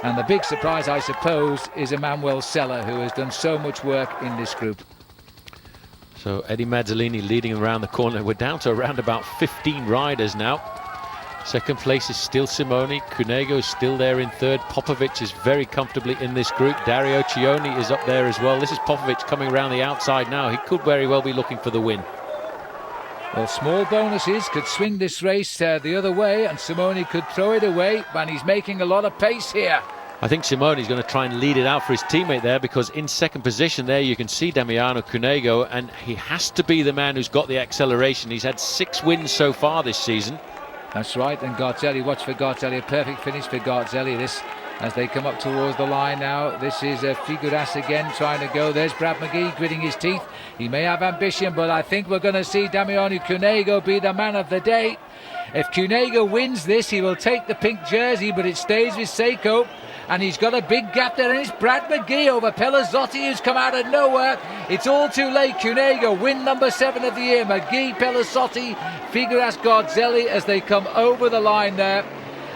And the big surprise, I suppose, is Emanuel Seller, who has done so much work in this group. So Eddie Mazzolini leading around the corner. We're down to around about 15 riders now. Second place is still Simoni. Cunego is still there in third. Popovic is very comfortably in this group. Dario Cioni is up there as well. This is Popovic coming around the outside now. He could very well be looking for the win. Well, small bonuses could swing this race the other way, and Simoni could throw it away, and he's making a lot of pace here. I think Simoni's going to try and lead it out for his teammate there, because in second position there you can see Damiano Cunego, and he has to be the man who's got the acceleration. He's had 6 wins so far this season. That's right, and Garzelli, watch for Garzelli, a perfect finish for Garzelli this as they come up towards the line now. This is Figueras again trying to go. There's Brad McGee gritting his teeth. He may have ambition, but I think we're going to see Damiano Cunego be the man of the day. If Cunego wins this, he will take the pink jersey, but it stays with Seiko. And he's got a big gap there, and it's Brad McGee over Pelazzotti, who's come out of nowhere. It's all too late. Cunego, win number 7 of the year. McGee, Pelazzotti, Figueras, Garzelli as they come over the line there.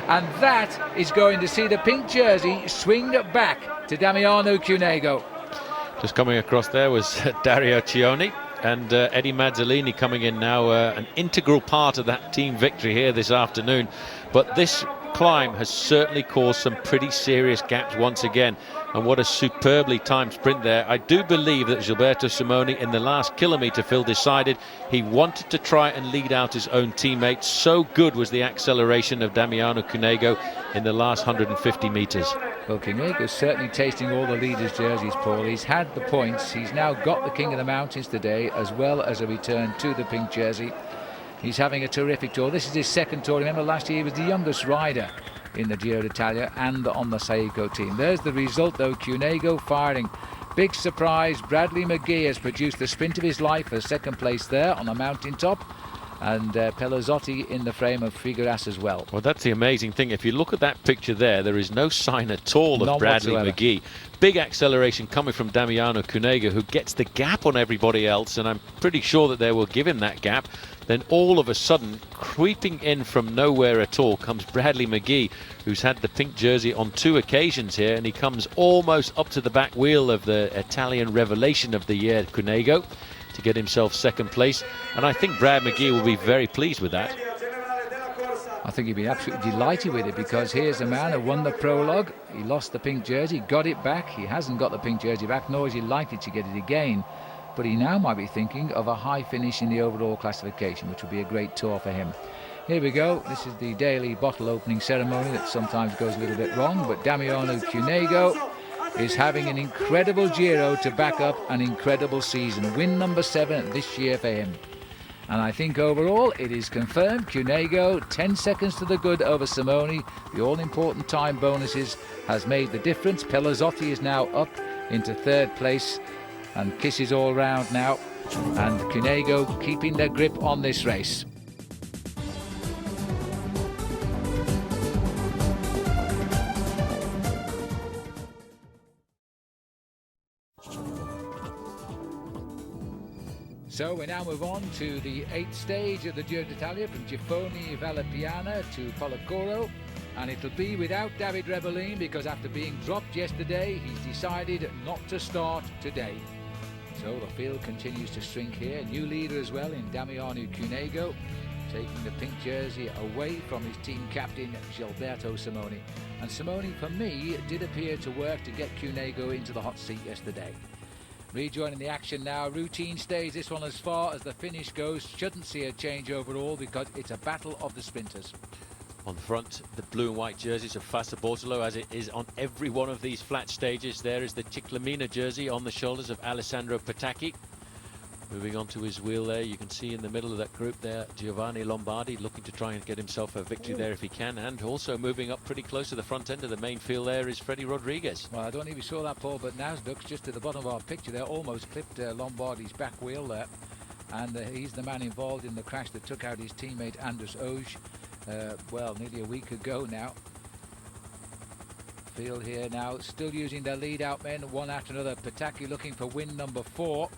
And that is going to see the pink jersey swing back to Damiano Cunego. Just coming across there was Dario Cioni and Eddie Mazzolini coming in now, an integral part of that team victory here this afternoon. But this climb has certainly caused some pretty serious gaps once again, and what a superbly timed sprint there. I do believe that Gilberto Simoni in the last kilometre, Phil, decided he wanted to try and lead out his own teammates. So good was the acceleration of Damiano Cunego in the last 150 metres. Well, Cunego's certainly tasting all the leaders' jerseys, Paul. He's had the points. He's now got the King of the Mountains today, as well as a return to the pink jersey. He's having a terrific tour. This is his second tour. Remember, last year he was the youngest rider in the Giro d'Italia and on the Seiko team. There's the result, though. Cunego firing. Big surprise. Bradley McGee has produced the sprint of his life for second place there on the mountaintop. And Pelazzotti in the frame of Figueras as well. Well, that's the amazing thing. If you look at that picture there is no sign at all of Bradley McGee. Big acceleration coming from Damiano Cunego, who gets the gap on everybody else, and I'm pretty sure that they will give him that gap. Then all of a sudden, creeping in from nowhere at all, comes Bradley McGee, who's had the pink jersey on 2 occasions here, and he comes almost up to the back wheel of the Italian revelation of the year, Cunego, to get himself second place. And I think Brad McGee will be very pleased with that. I think he'd be absolutely delighted with it, because here's a man who won the prologue. He lost the pink jersey, got it back. He hasn't got the pink jersey back, nor is he likely to get it again. But he now might be thinking of a high finish in the overall classification, which would be a great tour for him. Here we go. This is the daily bottle opening ceremony that sometimes goes a little bit wrong, but Damiano Cunego is having an incredible Giro to back up an incredible season. Win number 7 this year for him. And I think overall it is confirmed. Cunego, 10 seconds to the good over Simoni. The all-important time bonuses has made the difference. Pelazzotti is now up into third place, and kisses all round now. And Cunego keeping their grip on this race. So we now move on to the 8th stage of the Giro d'Italia, from Gifoni Vallapiana to Policoro, and it'll be without David Rebellin, because after being dropped yesterday, he's decided not to start today. So the field continues to shrink here. New leader as well in Damiano Cunego, taking the pink jersey away from his team captain Gilberto Simoni. And Simoni, for me, did appear to work to get Cunego into the hot seat yesterday. Rejoining the action now, routine stage, this one as far as the finish goes. Shouldn't see a change overall, because it's a battle of the sprinters. On the front, the blue and white jerseys of Fassa Bortolo, as it is on every one of these flat stages. There is the Ciclamina jersey on the shoulders of Alessandro Patacchi. Moving on to his wheel there, you can see in the middle of that group there, Giovanni Lombardi looking to try and get himself a victory there if he can, and also moving up pretty close to the front end of the main field there is Freddie Rodriguez. Well, I don't know if you saw that, Paul, but Nasdaq's just at the bottom of our picture there, almost clipped Lombardi's back wheel there, and he's the man involved in the crash that took out his teammate Anders Oj, well, nearly a week ago now. Field here now, still using their lead-out men, one after another. Pataki looking for win number 4.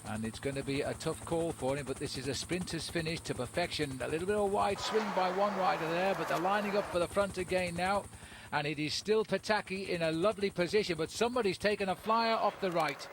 And it's going to be a tough call for him, but this is a sprinter's finish to perfection. A little bit of a wide swing by one rider there, but they're lining up for the front again now. And it is still Pataki in a lovely position, but somebody's taken a flyer off the right.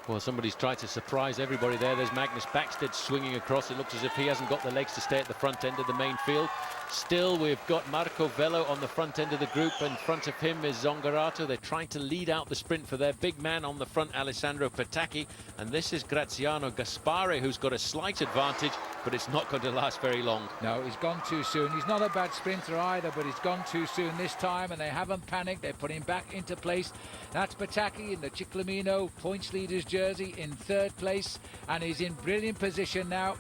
Well, somebody's tried to surprise everybody there. There's Magnus Backstedt swinging across. It looks as if he hasn't got the legs to stay at the front end of the main field. Still, we've got Marco Vello on the front end of the group. In front of him is Zongarato. They're trying to lead out the sprint for their big man on the front, Alessandro Pataki. And this is Graziano Gaspare, who's got a slight advantage, but it's not going to last very long. No, he's gone too soon. He's not a bad sprinter either, but he's gone too soon this time, and they haven't panicked. They put him back into place. That's Pataki in the Ciclamino points leaders jersey in 3rd place, and he's in brilliant position now.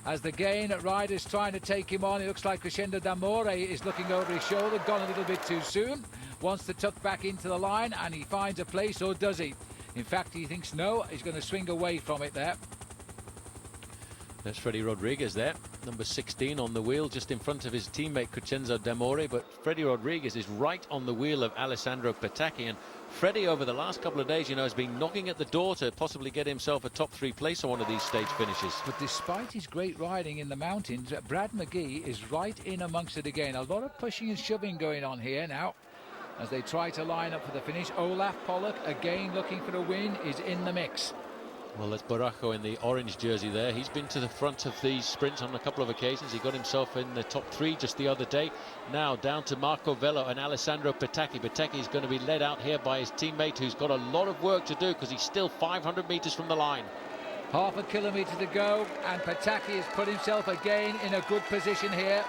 As the gain rider's trying to take him on, it looks like Crescendo d'Amore is looking over his shoulder, gone a little bit too soon, wants to tuck back into the line, and he finds a place, or does he? In fact, he thinks no, he's going to swing away from it there. There's Freddie Rodriguez there, number 16 on the wheel, just in front of his teammate Crescenzo d'Amore, but Freddie Rodriguez is right on the wheel of Alessandro Pataki, and Freddie over the last couple of days, you know, has been knocking at the door to possibly get himself a top 3 place on one of these stage finishes. But despite his great riding in the mountains, Brad McGee is right in amongst it again. A lot of pushing and shoving going on here now as they try to line up for the finish. Olaf Pollock, again looking for a win, is in the mix. Well, that's Barajo in the orange jersey there. He's been to the front of these sprints on a couple of occasions. He got himself in the top 3 just the other day. Now down to Marco Vello and Alessandro Pataki. Pataki is going to be led out here by his teammate, who's got a lot of work to do because he's still 500 meters from the line. Half a kilometre to go, and Pataki has put himself again in a good position here.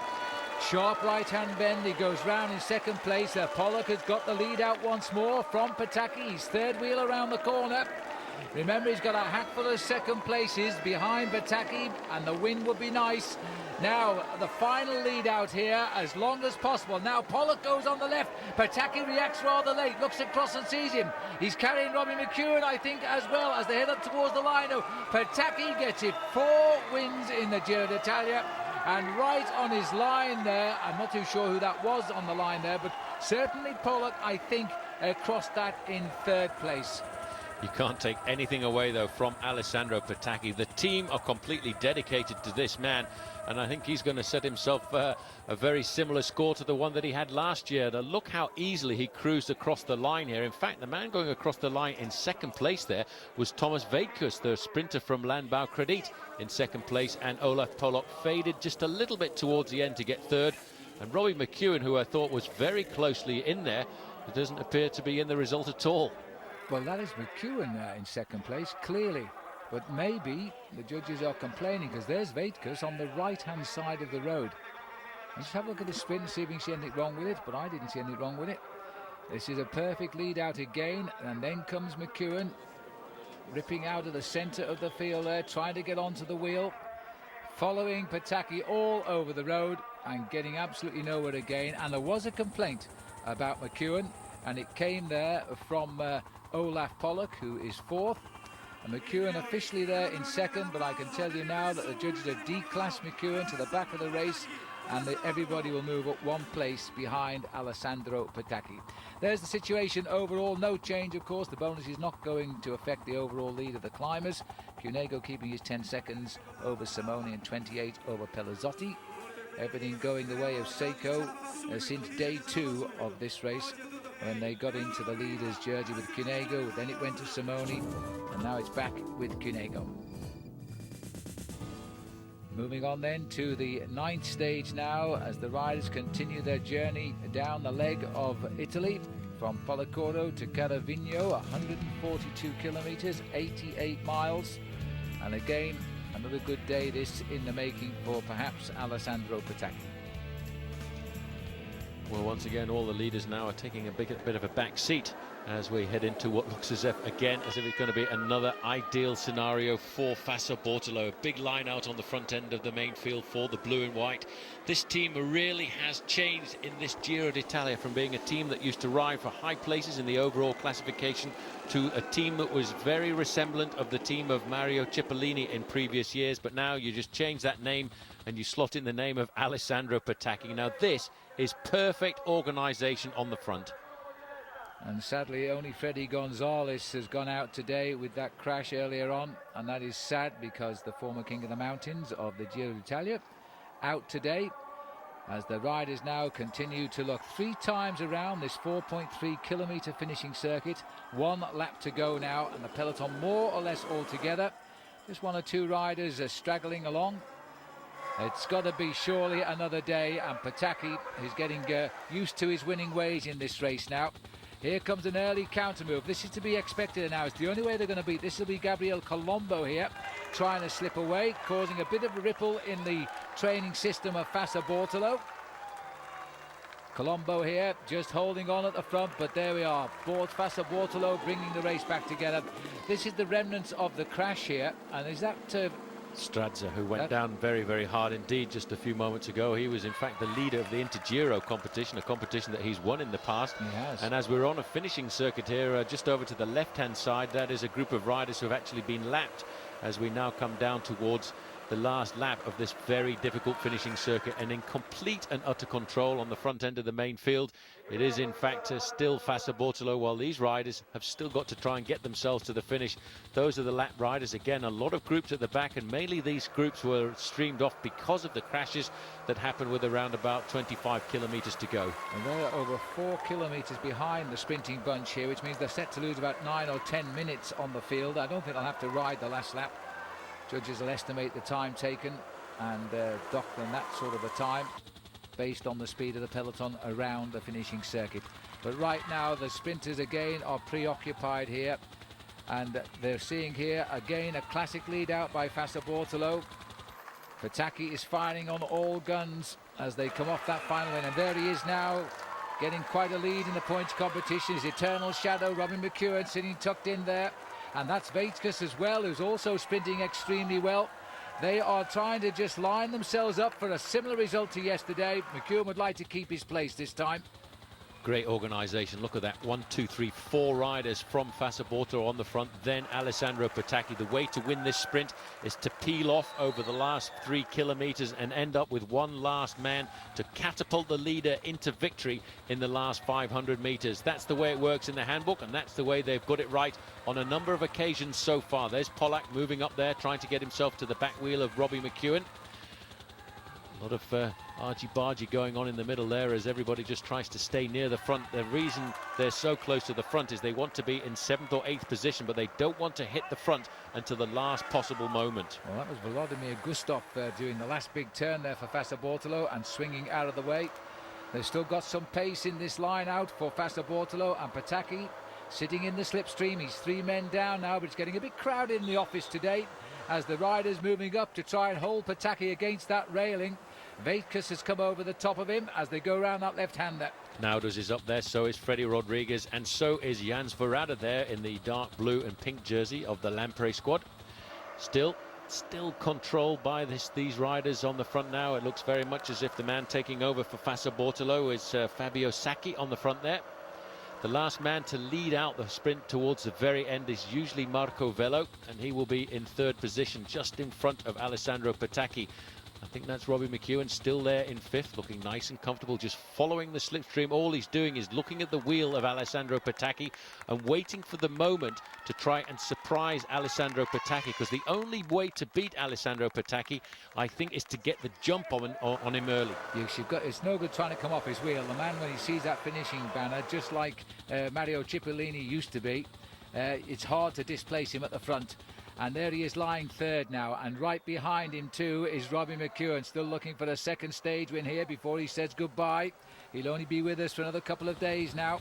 Sharp right-hand bend, he goes round in 2nd place. Pollock has got the lead out once more from Pataki. He's 3rd wheel around the corner. Remember, he's got a hatful of 2nd places behind Pataki, and the win would be nice. Now, the final lead out here, as long as possible. Now, Pollock goes on the left. Pataki reacts rather late, looks across and sees him. He's carrying Robbie McEwen, I think, as well, as they head up towards the line. Oh, Pataki gets it. 4 wins in the Giro d'Italia, and right on his line there, I'm not too sure who that was on the line there, but certainly Pollock, I think, crossed that in 3rd place. You can't take anything away, though, from Alessandro Pataki. The team are completely dedicated to this man, and I think he's going to set himself a very similar score to the one that he had last year. Now, look how easily he cruised across the line here. In fact, the man going across the line in 2nd place there was Thomas Veitkus, the sprinter from Landbau Credit, in 2nd place, and Olaf Pollock faded just a little bit towards the end to get 3rd. And Robbie McEwen, who I thought was very closely in there, doesn't appear to be in the result at all. Well, that is McEwen in 2nd place, clearly. But maybe the judges are complaining because there's Veitkus on the right-hand side of the road. Let's have a look at the sprint and see if we can see anything wrong with it, but I didn't see anything wrong with it. This is a perfect lead out again, and then comes McEwen, ripping out of the centre of the field there, trying to get onto the wheel, following Pataki all over the road and getting absolutely nowhere again. And there was a complaint about McEwen, and it came there from Olaf Pollock, who is 4th. And McEwen officially there in 2nd, but I can tell you now that the judges have declassed McEwen to the back of the race, and everybody will move up 1 place behind Alessandro Pataki. There's the situation overall. No change, of course. The bonus is not going to affect the overall lead of the climbers. Cunego keeping his 10 seconds over Simoni and 28 over Pelazzotti. Everything going the way of Seiko since day 2 of this race, when they got into the leader's jersey with Cunego. Then it went to Simoni, and now it's back with Cunego. Moving on then to the 9th stage now, as the riders continue their journey down the leg of Italy from Policoro to Caravigno, 142 kilometres, 88 miles. And again, another good day this in the making for perhaps Alessandro Pataki. Well, once again, all the leaders now are taking a bit of a back seat as we head into what looks as if it's going to be another ideal scenario for Fassa Bortolo. A big line out on the front end of the main field for the blue and white. This team really has changed in this Giro d'Italia from being a team that used to ride for high places in the overall classification to a team that was very resemblant of the team of Mario Cipollini in previous years. But now you just change that name and you slot in the name of Alessandro Petacchi. Now this is perfect organisation on the front. And sadly, only Freddy Gonzalez has gone out today with that crash earlier on, and that is sad because the former King of the Mountains of the Giro d'Italia out today, as the riders now continue to look 3 times around this 4.3 kilometre finishing circuit. 1 lap to go now, and the peloton more or less all together. Just 1 or 2 riders are straggling along. It's got to be surely another day, and Petacchi is getting used to his winning ways in this race now. Here comes an early counter move. This is to be expected now. It's the only way they're going to beat. This will be Gabriel Colombo here, trying to slip away, causing a bit of a ripple in the training system of Fassa Bortolo. Colombo here, just holding on at the front, but there we are. Fassa Bortolo bringing the race back together. This is the remnants of the crash here, and is that Stradza, who went down very, very hard indeed just a few moments ago. He was in fact the leader of the Inter-Giro competition, a competition that he's won in the past. He has. And as we're on a finishing circuit here, just over to the left-hand side, that is a group of riders who have actually been lapped as we now come down towards the last lap of this very difficult finishing circuit, and in complete and utter control on the front end of the main field. It is in fact still Fassa Bortolo, while these riders have still got to try and get themselves to the finish. Those are the lap riders. Again, a lot of groups at the back, and mainly these groups were streamed off because of the crashes that happened with around about 25 kilometres to go. And they're over 4 kilometres behind the sprinting bunch here, which means they're set to lose about 9 or 10 minutes on the field. I don't think they'll have to ride the last lap. Judges will estimate the time taken and dock them that sort of a time based on the speed of the peloton around the finishing circuit. But right now the sprinters again are preoccupied here, and they're seeing here again a classic lead out by Fassa Bortolo. Petacchi is firing on all guns as they come off that final win, and there he is now, getting quite a lead in the points competition. His eternal shadow, Robin McEwen, sitting tucked in there. And that's Vaitkus as well, who's also sprinting extremely well. They are trying to just line themselves up for a similar result to yesterday. McEwen would like to keep his place this time. Great organisation. Look at that. 1, 2, 3, 4 riders from Fassa Bortolo on the front, then Alessandro Petacchi. The way to win this sprint is to peel off over the last 3 kilometres and end up with one last man to catapult the leader into victory in the last 500 metres. That's the way it works in the handbook, and that's the way they've got it right on a number of occasions so far. There's Pollack moving up there, trying to get himself to the back wheel of Robbie McEwen. A lot of argy-bargy going on in the middle there as everybody just tries to stay near the front. The reason they're so close to the front is they want to be in 7th or 8th position, but they don't want to hit the front until the last possible moment. Well, that was Volodymyr Gustov doing the last big turn there for Fassa Bortolo and swinging out of the way. They've still got some pace in this line out for Fassa Bortolo, and Petacchi sitting in the slipstream. He's 3 men down now, but it's getting a bit crowded in the office today as the riders moving up to try and hold Petacchi against that railing. Vaitkus has come over the top of him as they go around that left-hander. Nauders is up there, so is Freddy Rodriguez, and so is Jans Verrada there in the dark blue and pink jersey of the Lampre squad. Still controlled by these riders on the front now. It looks very much as if the man taking over for Fassa Bortolo is Fabio Sacchi on the front there. The last man to lead out the sprint towards the very end is usually Marco Velo, and he will be in 3rd position, just in front of Alessandro Petacchi. I think that's Robbie McEwen still there in 5th, looking nice and comfortable, just following the slipstream. All he's doing is looking at the wheel of Alessandro Petacchi and waiting for the moment to try and surprise Alessandro Petacchi, because the only way to beat Alessandro Petacchi, I think, is to get the jump on him early. It's no good trying to come off his wheel. The man, when he sees that finishing banner, just like Mario Cipollini used to be, it's hard to displace him at the front. And there he is lying 3rd now, and right behind him too is Robbie McEwen, still looking for a 2nd stage win here before he says goodbye. He'll only be with us for another couple of days now,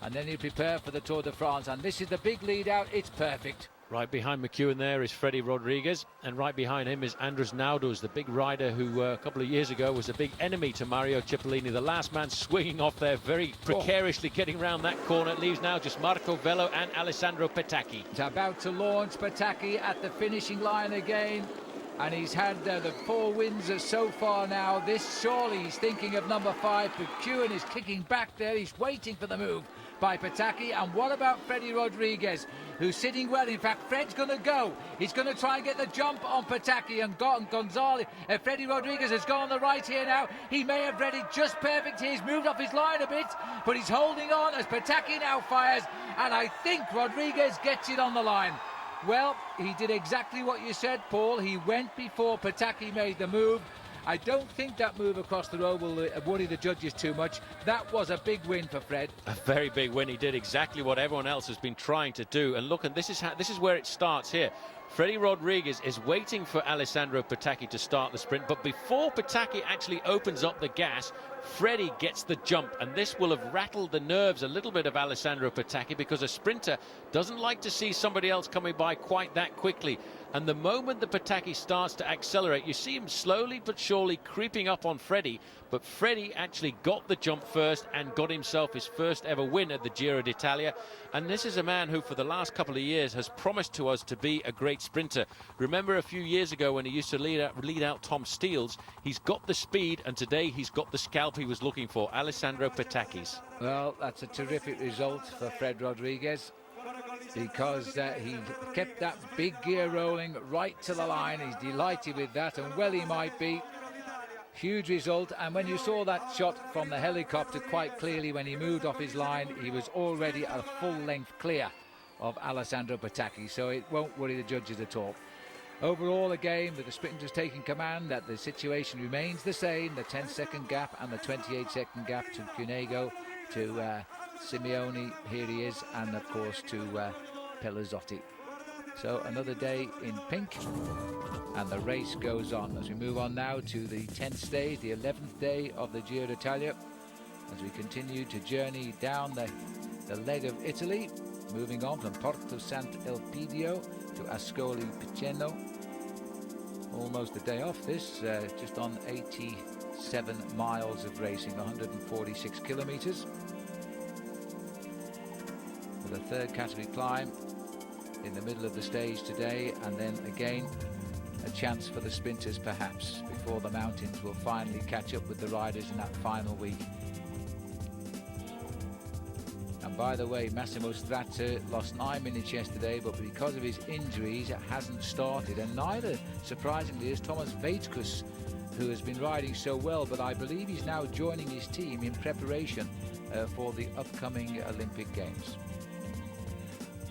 and then he'll prepare for the Tour de France. And this is the big lead out. It's perfect. Right behind McEwen there is Freddie Rodriguez, and right behind him is Andrus Naudus, the big rider who a couple of years ago was a big enemy to Mario Cipollini. The last man swinging off there very precariously, getting round that corner. It leaves now just Marco Vello and Alessandro Petacchi. He's about to launch Petacchi at the finishing line again, and he's had the 4 wins so far now. This surely he's thinking of number 5. McEwen is kicking back there. He's waiting for the move by Petacchi. And what about Freddie Rodriguez, who's sitting well? In fact, Fred's going to go. He's going to try and get the jump on Petacchi, and Gonzalez. Freddie Rodriguez has gone on the right here now. He may have read it just perfect here. He's moved off his line a bit, but he's holding on as Petacchi now fires, and I think Rodriguez gets it on the line. Well, he did exactly what you said, Paul. He went before Petacchi made the move. I don't think that move across the road will worry the judges too much. That was a big win for Fred. A very big win. He did exactly what everyone else has been trying to do. And look, and this is where it starts here. Freddie Rodriguez is waiting for Alessandro Petacchi to start the sprint, but before Petacchi actually opens up the gas, Freddie gets the jump, and this will have rattled the nerves a little bit of Alessandro Petacchi, because a sprinter doesn't like to see somebody else coming by quite that quickly. And the moment that Petacchi starts to accelerate, you see him slowly but surely creeping up on Freddie, but Freddie actually got the jump first and got himself his first ever win at the Giro d'Italia. And this is a man who for the last couple of years has promised to us to be a great sprinter. Remember a few years ago when he used to lead out Tom Steels? He's got the speed, and today he's got the scalp he was looking for, Alessandro Petacchi's. Well, that's a terrific result for Fred Rodriguez, because he kept that big gear rolling right to the line. He's delighted with that, and well he might be. Huge result. And when you saw that shot from the helicopter, quite clearly when he moved off his line, he was already a full length clear of Alessandro Petacchi, so it won't worry the judges at all. Overall, again, with the sprinters taking command, that the situation remains the same. The 10-second gap and the 28-second gap to Cunego, to Simeone, here he is, and of course to Pelazzotti. So another day in pink, and the race goes on as we move on now to the 10th stage, the 11th day of the Giro d'Italia, as we continue to journey down the leg of Italy, moving on from Porto Sant'Elpidio to Ascoli Piceno. Almost a day off this, just on 87 miles of racing, 146 kilometres. With a third category climb in the middle of the stage today, and then again a chance for the sprinters perhaps before the mountains will finally catch up with the riders in that final week. And by the way, Massimo Strazza lost 9 minutes yesterday, but because of his injuries it hasn't started, and neither surprisingly is Thomas Vaitkus, who has been riding so well, but I believe he's now joining his team in preparation for the upcoming Olympic Games.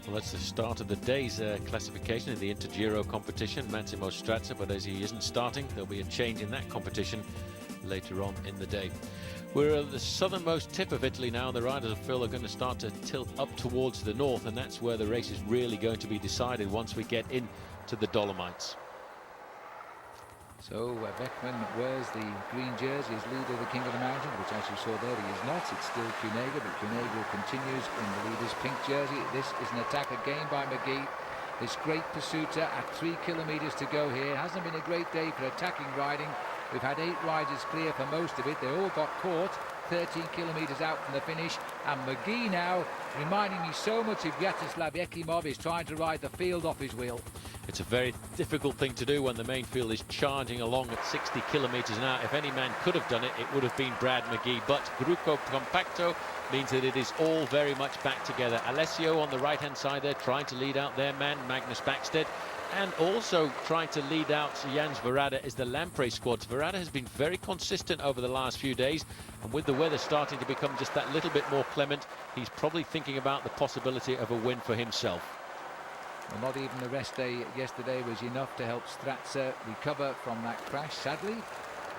Well, that's the start of the day's classification in the Intergiro competition, Massimo Strazza, but as he isn't starting, there'll be a change in that competition later on in the day. We're at the southernmost tip of Italy now. The riders of Phil are going to start to tilt up towards the north, and that's where the race is really going to be decided once we get into the Dolomites. So Beckman wears the green jersey as leader of the King of the Mountain, which as you saw there he is not. It's still Cunego, but Cunego continues in the leader's pink jersey. This is an attack again by McGee. This great pursuiter at 3 kilometres to go here. It hasn't been a great day for attacking riding. We've had 8 riders clear for most of it. They all got caught 13 kilometres out from the finish, and McGee now reminding me so much of Vyacheslav Ekimov, is trying to ride the field off his wheel. It's a very difficult thing to do when the main field is charging along at 60 kilometres an hour. If any man could have done it, it would have been Brad McGee, but Gruppo Compacto means that it is all very much back together. Alessio on the right hand side there trying to lead out their man Magnus Backstedt, and also trying to lead out Jans Verada is the Lampre squad. Verada has been very consistent over the last few days, and with the weather starting to become just that little bit more clement, he's probably thinking about the possibility of a win for himself. Well, not even the rest day yesterday was enough to help Strazza recover from that crash, sadly.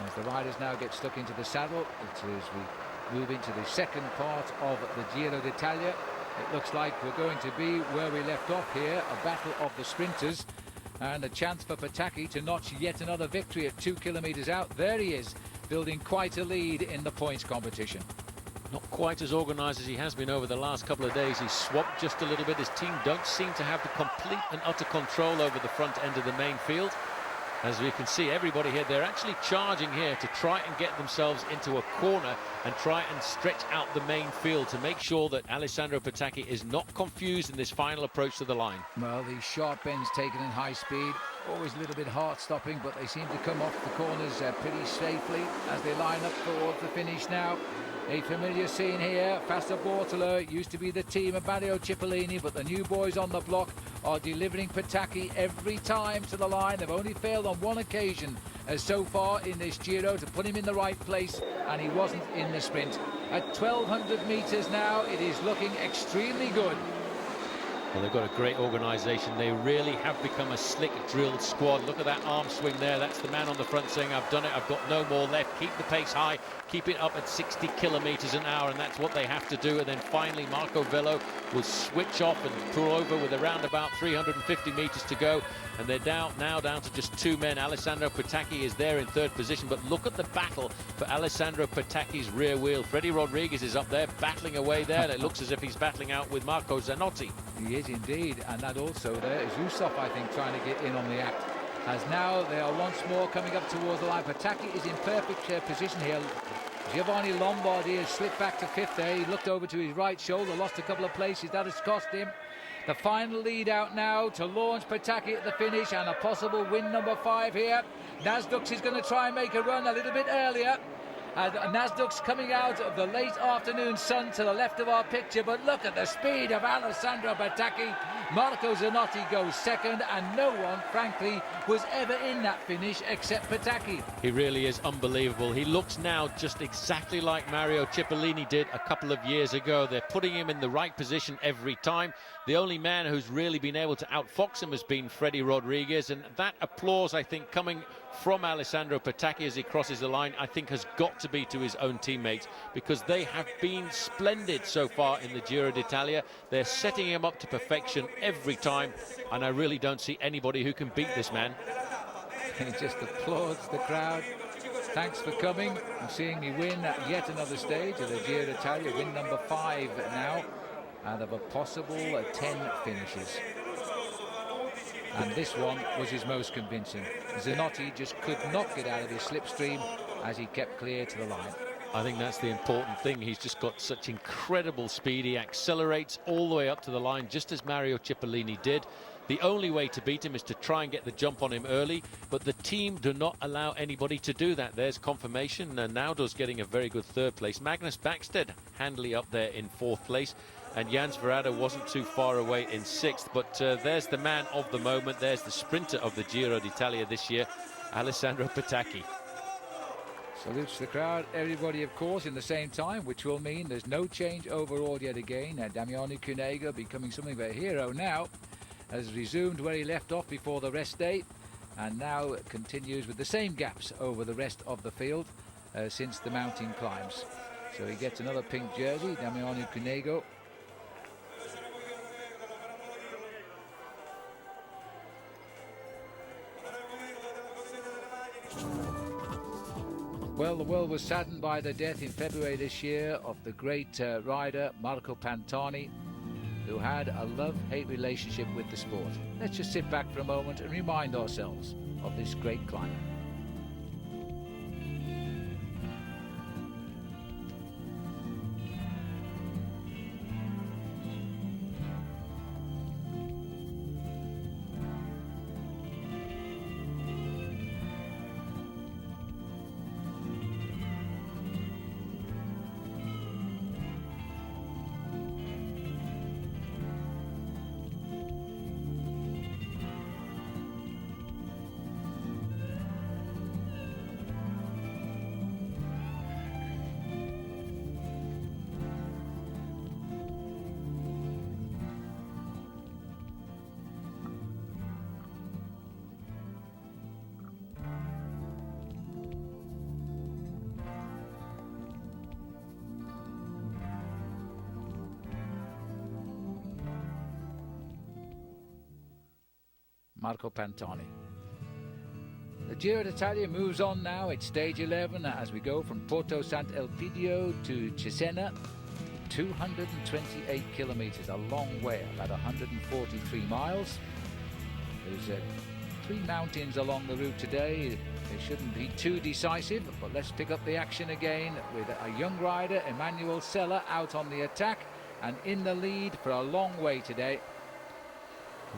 As the riders now get stuck into the saddle, as we move into the second part of the Giro d'Italia, it looks like we're going to be where we left off here, a battle of the sprinters, and a chance for Petacchi to notch yet another victory at 2 kilometres out. There he is, building quite a lead in the points competition. Not quite as organised as he has been over the last couple of days. He's swapped just a little bit. His team don't seem to have the complete and utter control over the front end of the main field. As we can see, everybody here, they're actually charging here to try and get themselves into a corner and try and stretch out the main field to make sure that Alessandro Petacchi is not confused in this final approach to the line. Well, these sharp bends taken in high speed, always a little bit heart-stopping, but they seem to come off the corners pretty safely as they line up towards the finish now. A familiar scene here. Fassa Bortolo used to be the team of Mario Cipollini, but the new boys on the block are delivering Petacchi every time to the line. They've only failed on one occasion so far in this Giro to put him in the right place, and he wasn't in the sprint. At 1,200 metres now, it is looking extremely good. Well, they've got a great organisation. They really have become a slick, drilled squad. Look at that arm swing there. That's the man on the front saying, I've done it, I've got no more left. Keep the pace high, keep it up at 60 kilometres an hour, and that's what they have to do. And then finally, Marco Vello will switch off and pull over with around about 350 metres to go. And they're now down to just two men. Alessandro Petacchi is there in third position, but look at the battle for Alessandro Petacchi's rear wheel. Freddie Rodriguez is up there battling away there. It looks as if he's battling out with Marco Zanotti. He is indeed, and that also there is Yusuf, I think, trying to get in on the act. As now they are once more coming up towards the line. Petacchi is in perfect position here. Giovanni Lombardi has slipped back to fifth there. He looked over to his right shoulder, lost a couple of places. That has cost him. The final lead out now to launch Petacchi at the finish, and a possible win number 5 here. Nasdux is going to try and make a run a little bit earlier. Nasdaq's coming out of the late afternoon sun to the left of our picture, but look at the speed of Alessandro Petacchi. Marco Zanotti goes second, and no one, frankly, was ever in that finish except Petacchi. He really is unbelievable. He looks now just exactly like Mario Cipollini did a couple of years ago. They're putting him in the right position every time. The only man who's really been able to outfox him has been Freddie Rodriguez, and that applause, I think, coming from Alessandro Petacchi as he crosses the line, I think has got to be to his own teammates, because they have been splendid so far in the Giro d'Italia. They're setting him up to perfection every time, and I really don't see anybody who can beat this man. He just applauds the crowd. Thanks for coming and seeing me win at yet another stage of the Giro d'Italia, win number 5 now out of a possible 10 finishes. And this one was his most convincing. Zanotti just could not get out of his slipstream as he kept clear to the line. I think that's the important thing. He's just got such incredible speed. He accelerates all the way up to the line, just as Mario Cipollini did. The only way to beat him is to try and get the jump on him early, but the team do not allow anybody to do that. There's confirmation, and Naudo's getting a very good third place. Magnus Backstedt handily up there in 4th place, and Jans Verrado wasn't too far away in 6th. But there's the man of the moment. There's the sprinter of the Giro d'Italia this year, Alessandro Petacchi. Salutes the crowd, everybody, of course, in the same time, which will mean there's no change overall yet again. Damiano Cunego becoming something of a hero now, has resumed where he left off before the rest day, and now continues with the same gaps over the rest of the field since the mountain climbs. So he gets another pink jersey, Damiano Cunego. Well, the world was saddened by the death in February this year of the great rider Marco Pantani, who had a love-hate relationship with the sport. Let's just sit back for a moment and remind ourselves of this great climber. Marco Pantani. The Giro d'Italia moves on now. It's stage 11 as we go from Porto Sant'Elpidio to Cesena. 228 kilometres, a long way, about 143 miles. There's 3 mountains along the route today. They shouldn't be too decisive, but let's pick up the action again with a young rider, Emanuel Sella, out on the attack and in the lead for a long way today.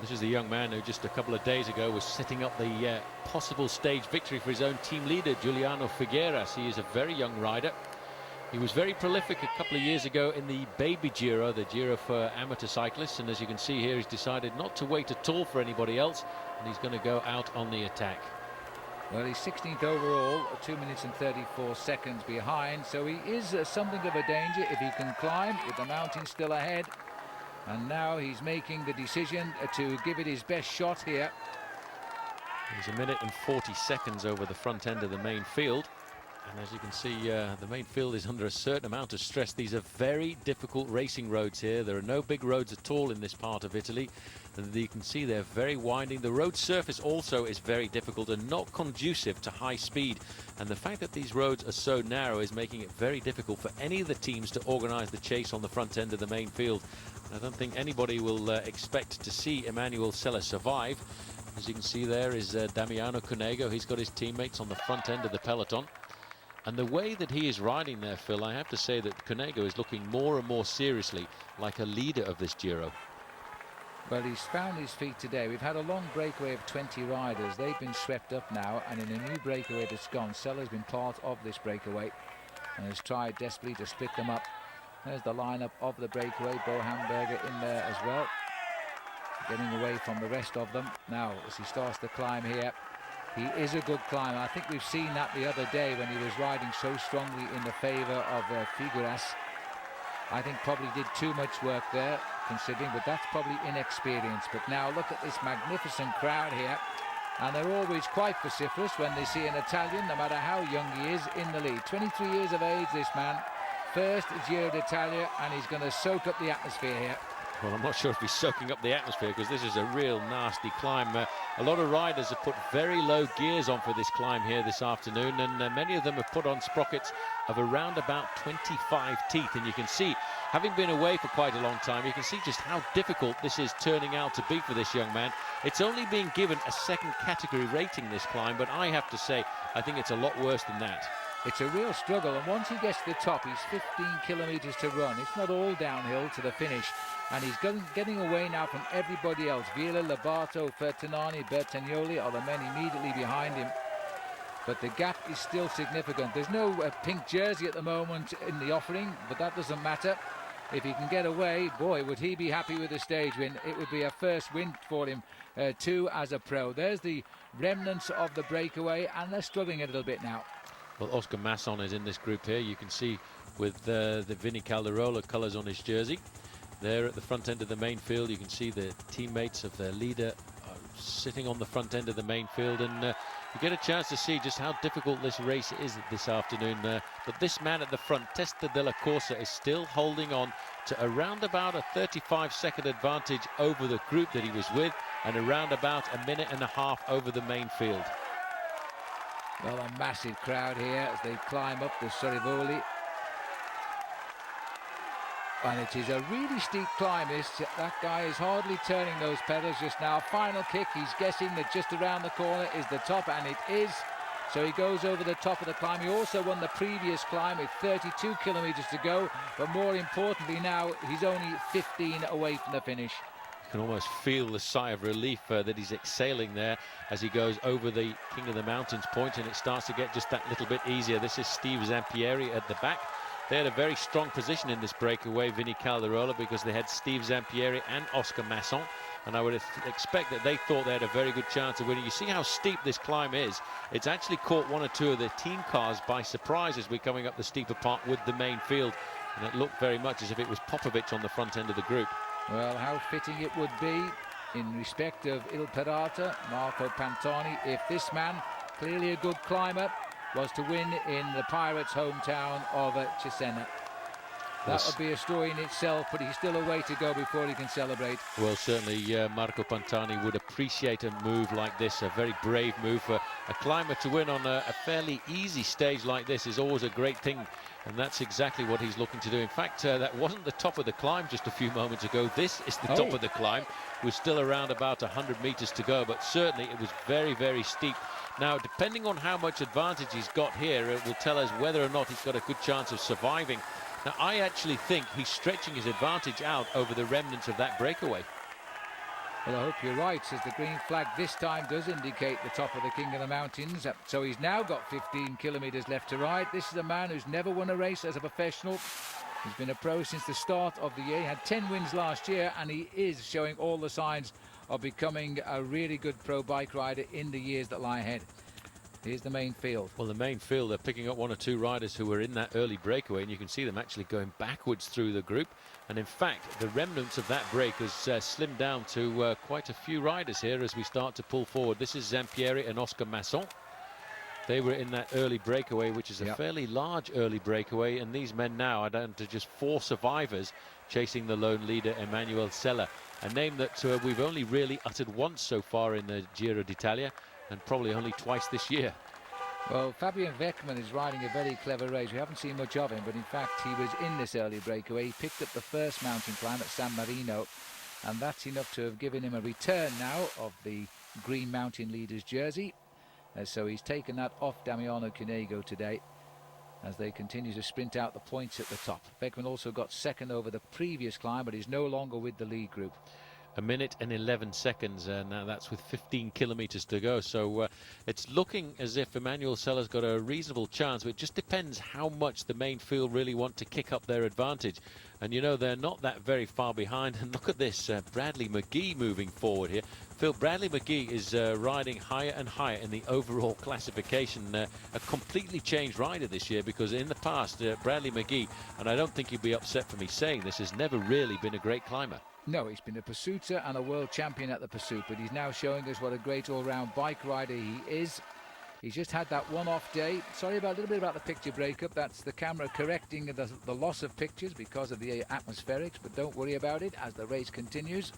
This is the young man who just a couple of days ago was setting up the possible stage victory for his own team leader, Giuliano Figueras. He is a very young rider. He was very prolific a couple of years ago in the Baby Giro, the Giro for amateur cyclists, and as you can see here, he's decided not to wait at all for anybody else, and he's going to go out on the attack. Well, he's 16th overall, 2 minutes and 34 seconds behind, so he is something of a danger if he can climb with the mountain still ahead. And now he's making the decision to give it his best shot here. He's 1 minute and 40 seconds over the front end of the main field. And as you can see, the main field is under a certain amount of stress. These are very difficult racing roads here. There are no big roads at all in this part of Italy. And you can see they're very winding. The road surface also is very difficult and not conducive to high speed. And the fact that these roads are so narrow is making it very difficult for any of the teams to organise the chase on the front end of the main field. I don't think anybody will expect to see Emanuel Sella survive. As you can see, there is Damiano Cunego. He's got his teammates on the front end of the peloton. And the way that he is riding there, Phil, I have to say that Cunego is looking more and more seriously like a leader of this Giro. Well, he's found his feet today. We've had a long breakaway of 20 riders. They've been swept up now, and in a new breakaway that's gone, Sella's been part of this breakaway and has tried desperately to split them up. There's the lineup of the breakaway. Bo Hamburger in there as well, getting away from the rest of them. Now, as he starts to climb here, he is a good climber. I think we've seen that the other day when he was riding so strongly in the favour of Figueras. I think probably did too much work there, considering, but that's probably inexperience. But now look at this magnificent crowd here. And they're always quite vociferous when they see an Italian, no matter how young he is, in the lead. 23 years of age, this man. First Giro d'Italia, and he's going to soak up the atmosphere here. Well, I'm not sure if he's soaking up the atmosphere, because this is a real nasty climb. A lot of riders have put very low gears on for this climb here this afternoon, and many of them have put on sprockets of around about 25 teeth. And you can see, having been away for quite a long time, you can see just how difficult this is turning out to be for this young man. It's only being given a second category rating, this climb, but I have to say, I think it's a lot worse than that. It's a real struggle, and once he gets to the top, he's 15 kilometres to run. It's not all downhill to the finish, and he's getting away now from everybody else. Villa, Lobato, Fertinani, Bertagnoli are the men immediately behind him. But the gap is still significant. There's no pink jersey at the moment in the offering, but that doesn't matter. If he can get away, boy, would he be happy with a stage win. It would be a first win for him too as a pro. There's the remnants of the breakaway, and they're struggling a little bit now. Well, Oscar Masson is in this group here. You can see with the Vinny Calderola colours on his jersey. There at the front end of the main field, you can see the teammates of their leader sitting on the front end of the main field, and you get a chance to see just how difficult this race is this afternoon. But this man at the front, Testa della Corsa, is still holding on to around about a 35-second advantage over the group that he was with, and around about a minute and a half over the main field. Well, a massive crowd here as they climb up the Sorivoli. And it is a really steep climb. That guy is hardly turning those pedals just now. Final kick, he's guessing that just around the corner is the top, and it is. So he goes over the top of the climb. He also won the previous climb with 32 kilometres to go. But more importantly now, he's only 15 away from the finish. You can almost feel the sigh of relief that he's exhaling there as he goes over the King of the Mountains point, and it starts to get just that little bit easier. This is Steve Zampieri at the back. They had a very strong position in this breakaway, Vinny Calderola, because they had Steve Zampieri and Oscar Masson, and I would expect that they thought they had a very good chance of winning. You see how steep this climb is. It's actually caught one or two of the team cars by surprise as we're coming up the steeper part with the main field, and it looked very much as if it was Popovic on the front end of the group. Well, how fitting it would be in respect of Il Pirata, Marco Pantani, if this man, clearly a good climber, was to win in the Pirates' hometown of Cesena. That would be a story in itself, but he's still a way to go before he can celebrate. Well, certainly Marco Pantani would appreciate a move like this, a very brave move. For a climber to win on a fairly easy stage like this is always a great thing, and that's exactly what he's looking to do. In fact, that wasn't the top of the climb just a few moments ago. This is the top of the climb. We're still around about 100 meters to go, but certainly it was very, very steep. Now, depending on how much advantage he's got here, it will tell us whether or not he's got a good chance of surviving. Now, I actually think he's stretching his advantage out over the remnants of that breakaway. Well, I hope you're right, as the green flag this time does indicate the top of the King of the Mountains. So he's now got 15 kilometres left to ride. This is a man who's never won a race as a professional. He's been a pro since the start of the year. He had 10 wins last year, and he is showing all the signs of becoming a really good pro bike rider in the years that lie ahead. Here's the main field. Well, the main field, they're picking up one or two riders who were in that early breakaway, and you can see them actually going backwards through the group. And in fact, the remnants of that break has slimmed down to quite a few riders here as we start to pull forward. This is Zampieri and Oscar Masson. They were in that early breakaway, which is a fairly large early breakaway, and these men now are down to just 4 survivors chasing the lone leader, Emanuele Sella, a name that we've only really uttered once so far in the Giro d'Italia, and probably only twice this year. Well, Fabian Weckmann is riding a very clever race. We haven't seen much of him, but in fact he was in this early breakaway. He picked up the first mountain climb at San Marino, and that's enough to have given him a return now of the Green Mountain Leaders jersey. So he's taken that off Damiano Cunego today as they continue to sprint out the points at the top. Weckmann also got second over the previous climb, but he's no longer with the lead group. 1 minute and 11 seconds, and that's with 15 kilometers to go. So it's looking as if Emanuele Sella's got a reasonable chance, but it just depends how much the main field really want to kick up their advantage. And you know, they're not that very far behind. And look at this, Bradley McGee moving forward here. Phil, Bradley McGee is riding higher and higher in the overall classification. A completely changed rider this year, because in the past, Bradley McGee, and I don't think he'd be upset for me saying this, has never really been a great climber. No, he's been a pursuiter and a world champion at the pursuit, but he's now showing us what a great all-round bike rider he is. He's just had that one-off day. Sorry about a little bit about the picture breakup. That's the camera correcting the loss of pictures because of the atmospherics, but don't worry about it as the race continues.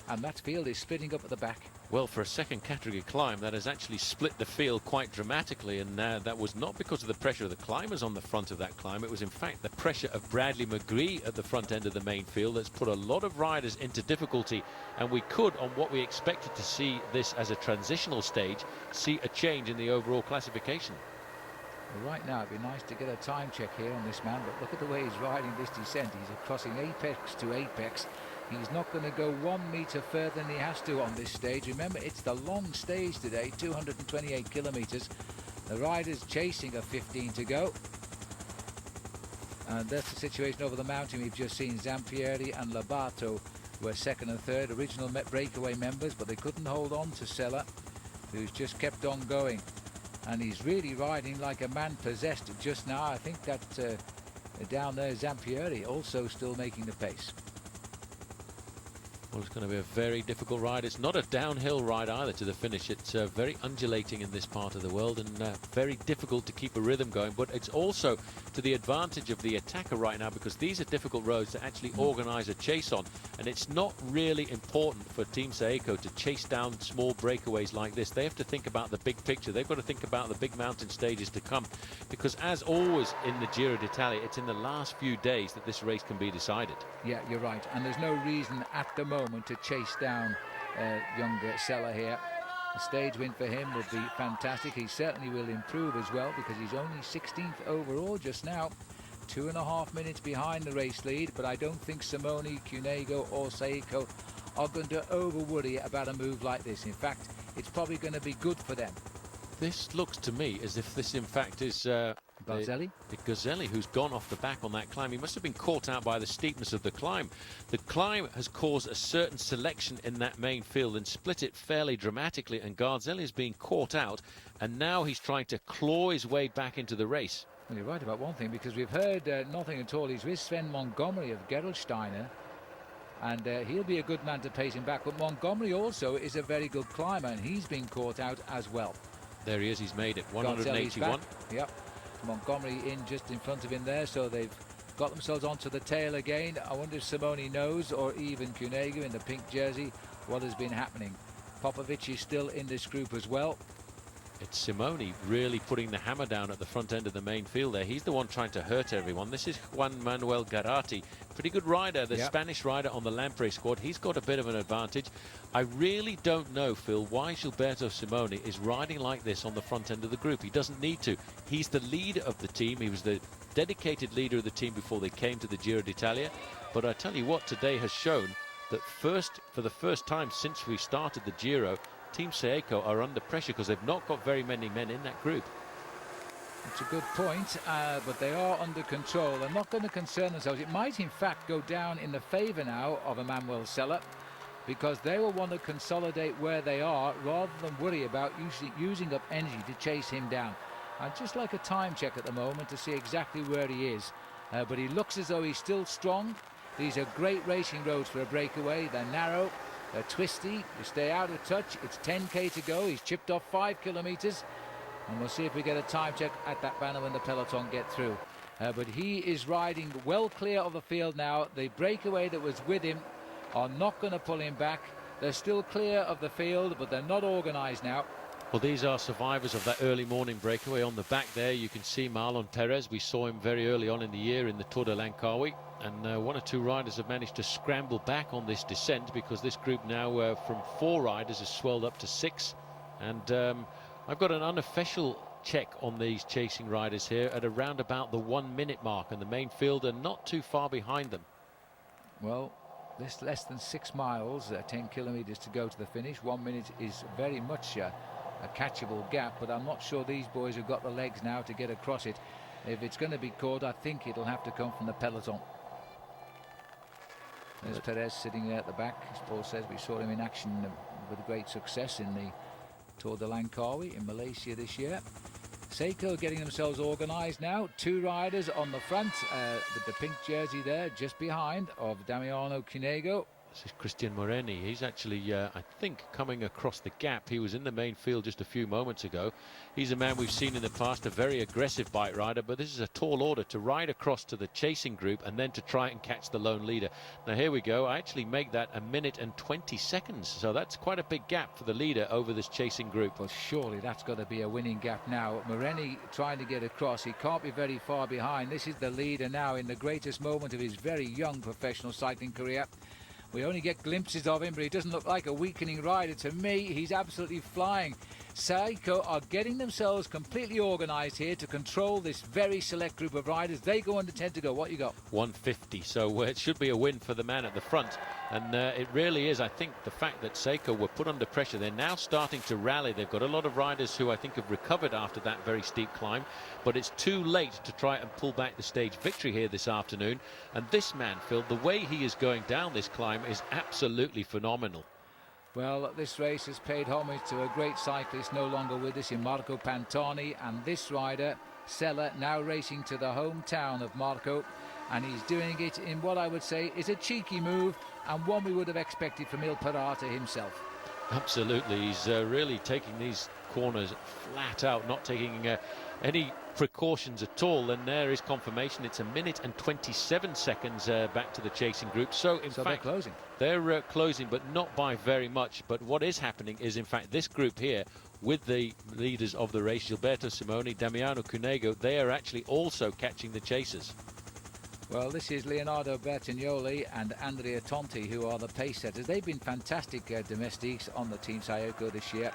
And that field is splitting up at the back. Well, for a second category climb, that has actually split the field quite dramatically, and that was not because of the pressure of the climbers on the front of that climb. It was in fact the pressure of Bradley McGee at the front end of the main field that's put a lot of riders into difficulty, and we could, on what we expected to see this as a transitional stage, see a change in the overall classification. Well, right now it'd be nice to get a time check here on this man, but look at the way he's riding this descent. He's crossing apex to apex. He's not going to go 1 metre further than he has to on this stage. Remember, it's the long stage today, 228 kilometres. The rider's chasing a 15 to go. And that's the situation over the mountain. We've just seen Zampieri and Labato were second and third, original breakaway members, but they couldn't hold on to Sella, who's just kept on going. And he's really riding like a man possessed just now. I think that down there, Zampieri also still making the pace. Well, it's going to be a very difficult ride. It's not a downhill ride either to the finish. It's very undulating in this part of the world, and very difficult to keep a rhythm going. But it's also to the advantage of the attacker right now, because these are difficult roads to actually organise a chase on. And it's not really important for Team Saeco to chase down small breakaways like this. They have to think about the big picture. They've got to think about the big mountain stages to come, because as always in the Giro d'Italia, it's in the last few days that this race can be decided. Yeah, you're right. And there's no reason at the moment to chase down younger Sella here. A stage win for him would be fantastic. He certainly will improve as well, because he's only 16th overall just now, 2.5 minutes behind the race lead. But I don't think Simone, Cunego or Saeco are going to over worry about a move like this. In fact, it's probably going to be good for them. This looks to me as if this in fact is Garzelli? The Garzelli, who's gone off the back on that climb. He must have been caught out by the steepness of the climb. The climb has caused a certain selection in that main field and split it fairly dramatically, and Garzelli is being caught out, and now he's trying to claw his way back into the race. Well, you're right about one thing, because we've heard nothing at all. He's with Sven Montgomery of Gerolsteiner, and he'll be a good man to pace him back. But Montgomery also is a very good climber, and he's been caught out as well. There he is, he's made it, 181. Yep, Montgomery in just in front of him there, so they've got themselves onto the tail again. I wonder if Simone knows, or even Cunego in the pink jersey, what has been happening. Popovic is still in this group as well. It's Simone really putting the hammer down at the front end of the main field there. He's the one trying to hurt everyone. This is Juan Manuel Garate, pretty good rider, the Spanish rider on the Lampre squad. He's got a bit of an advantage. I really don't know, Phil, why Gilberto Simone is riding like this on the front end of the group. He doesn't need to. He's the leader of the team. He was the dedicated leader of the team before they came to the Giro d'Italia. But I tell you what, today has shown that for the first time since we started the Giro, Team Seiko are under pressure because they've not got very many men in that group. It's a good point, but they are under control. They're not going to concern themselves. It might, in fact, go down in the favour now of Emmanuel Sella, because they will want to consolidate where they are rather than worry about using up energy to chase him down. I'd just like a time check at the moment to see exactly where he is. But he looks as though he's still strong. These are great racing roads for a breakaway. They're narrow. They're twisty, you stay out of touch. It's 10k to go. He's chipped off 5 kilometres, and we'll see if we get a time check at that banner when the peloton get through. But he is riding well clear of the field now. The breakaway that was with him are not going to pull him back. They're still clear of the field, but they're not organised now. Well, these are survivors of that early morning breakaway. On the back there you can see Marlon Perez. We saw him very early on in the year in the Tour de Langkawi, and one or two riders have managed to scramble back on this descent, because this group now from 4 riders has swelled up to 6. And I've got an unofficial check on these chasing riders here at around about the 1 minute mark, and the main field are not too far behind them. Well, this less than 6 miles, 10 kilometres to go to the finish. 1 minute is very much a catchable gap, but I'm not sure these boys have got the legs now to get across it. If it's going to be caught, I think it'll have to come from the peloton. There's Perez sitting there at the back. As Paul says, we saw him in action with great success in the Tour de Langkawi in Malaysia this year. Seiko getting themselves organised now. 2 riders on the front with the pink jersey there just behind of Damiano Cunego. This is Christian Moreni. He's actually, I think, coming across the gap. He was in the main field just a few moments ago. He's a man we've seen in the past, a very aggressive bike rider, but this is a tall order to ride across to the chasing group and then to try and catch the lone leader. Now here we go. I actually make that 1 minute and 20 seconds, so that's quite a big gap for the leader over this chasing group. Well, surely that's got to be a winning gap now. Moreni trying to get across. He can't be very far behind. This is the leader now in the greatest moment of his very young professional cycling career. We only get glimpses of him, but he doesn't look like a weakening rider to me. He's absolutely flying. Seiko are getting themselves completely organised here to control this very select group of riders. They go under 10 to go. What you got? 150, so it should be a win for the man at the front. And it really is. I think the fact that Seiko were put under pressure, they're now starting to rally. They've got a lot of riders who I think have recovered after that very steep climb, but it's too late to try and pull back the stage victory here this afternoon. And this man, Phil, the way he is going down this climb is absolutely phenomenal. Well, this race has paid homage to a great cyclist no longer with us in Marco Pantani, and this rider, Sella, now racing to the hometown of Marco, and he's doing it in what I would say is a cheeky move, and one we would have expected from Il Parata himself. Absolutely, he's really taking these corners flat out, not taking any precautions at all. And there is confirmation. It's 1 minute and 27 seconds back to the chasing group. So in fact they're closing. They're closing, but not by very much. But what is happening is, in fact, this group here with the leaders of the race, Gilberto Simone, Damiano Cunego, they are actually also catching the chasers. Well, this is Leonardo Bertagnoli and Andrea Tonti, who are the pace setters. They've been fantastic domestiques on the Team Sayoko this year,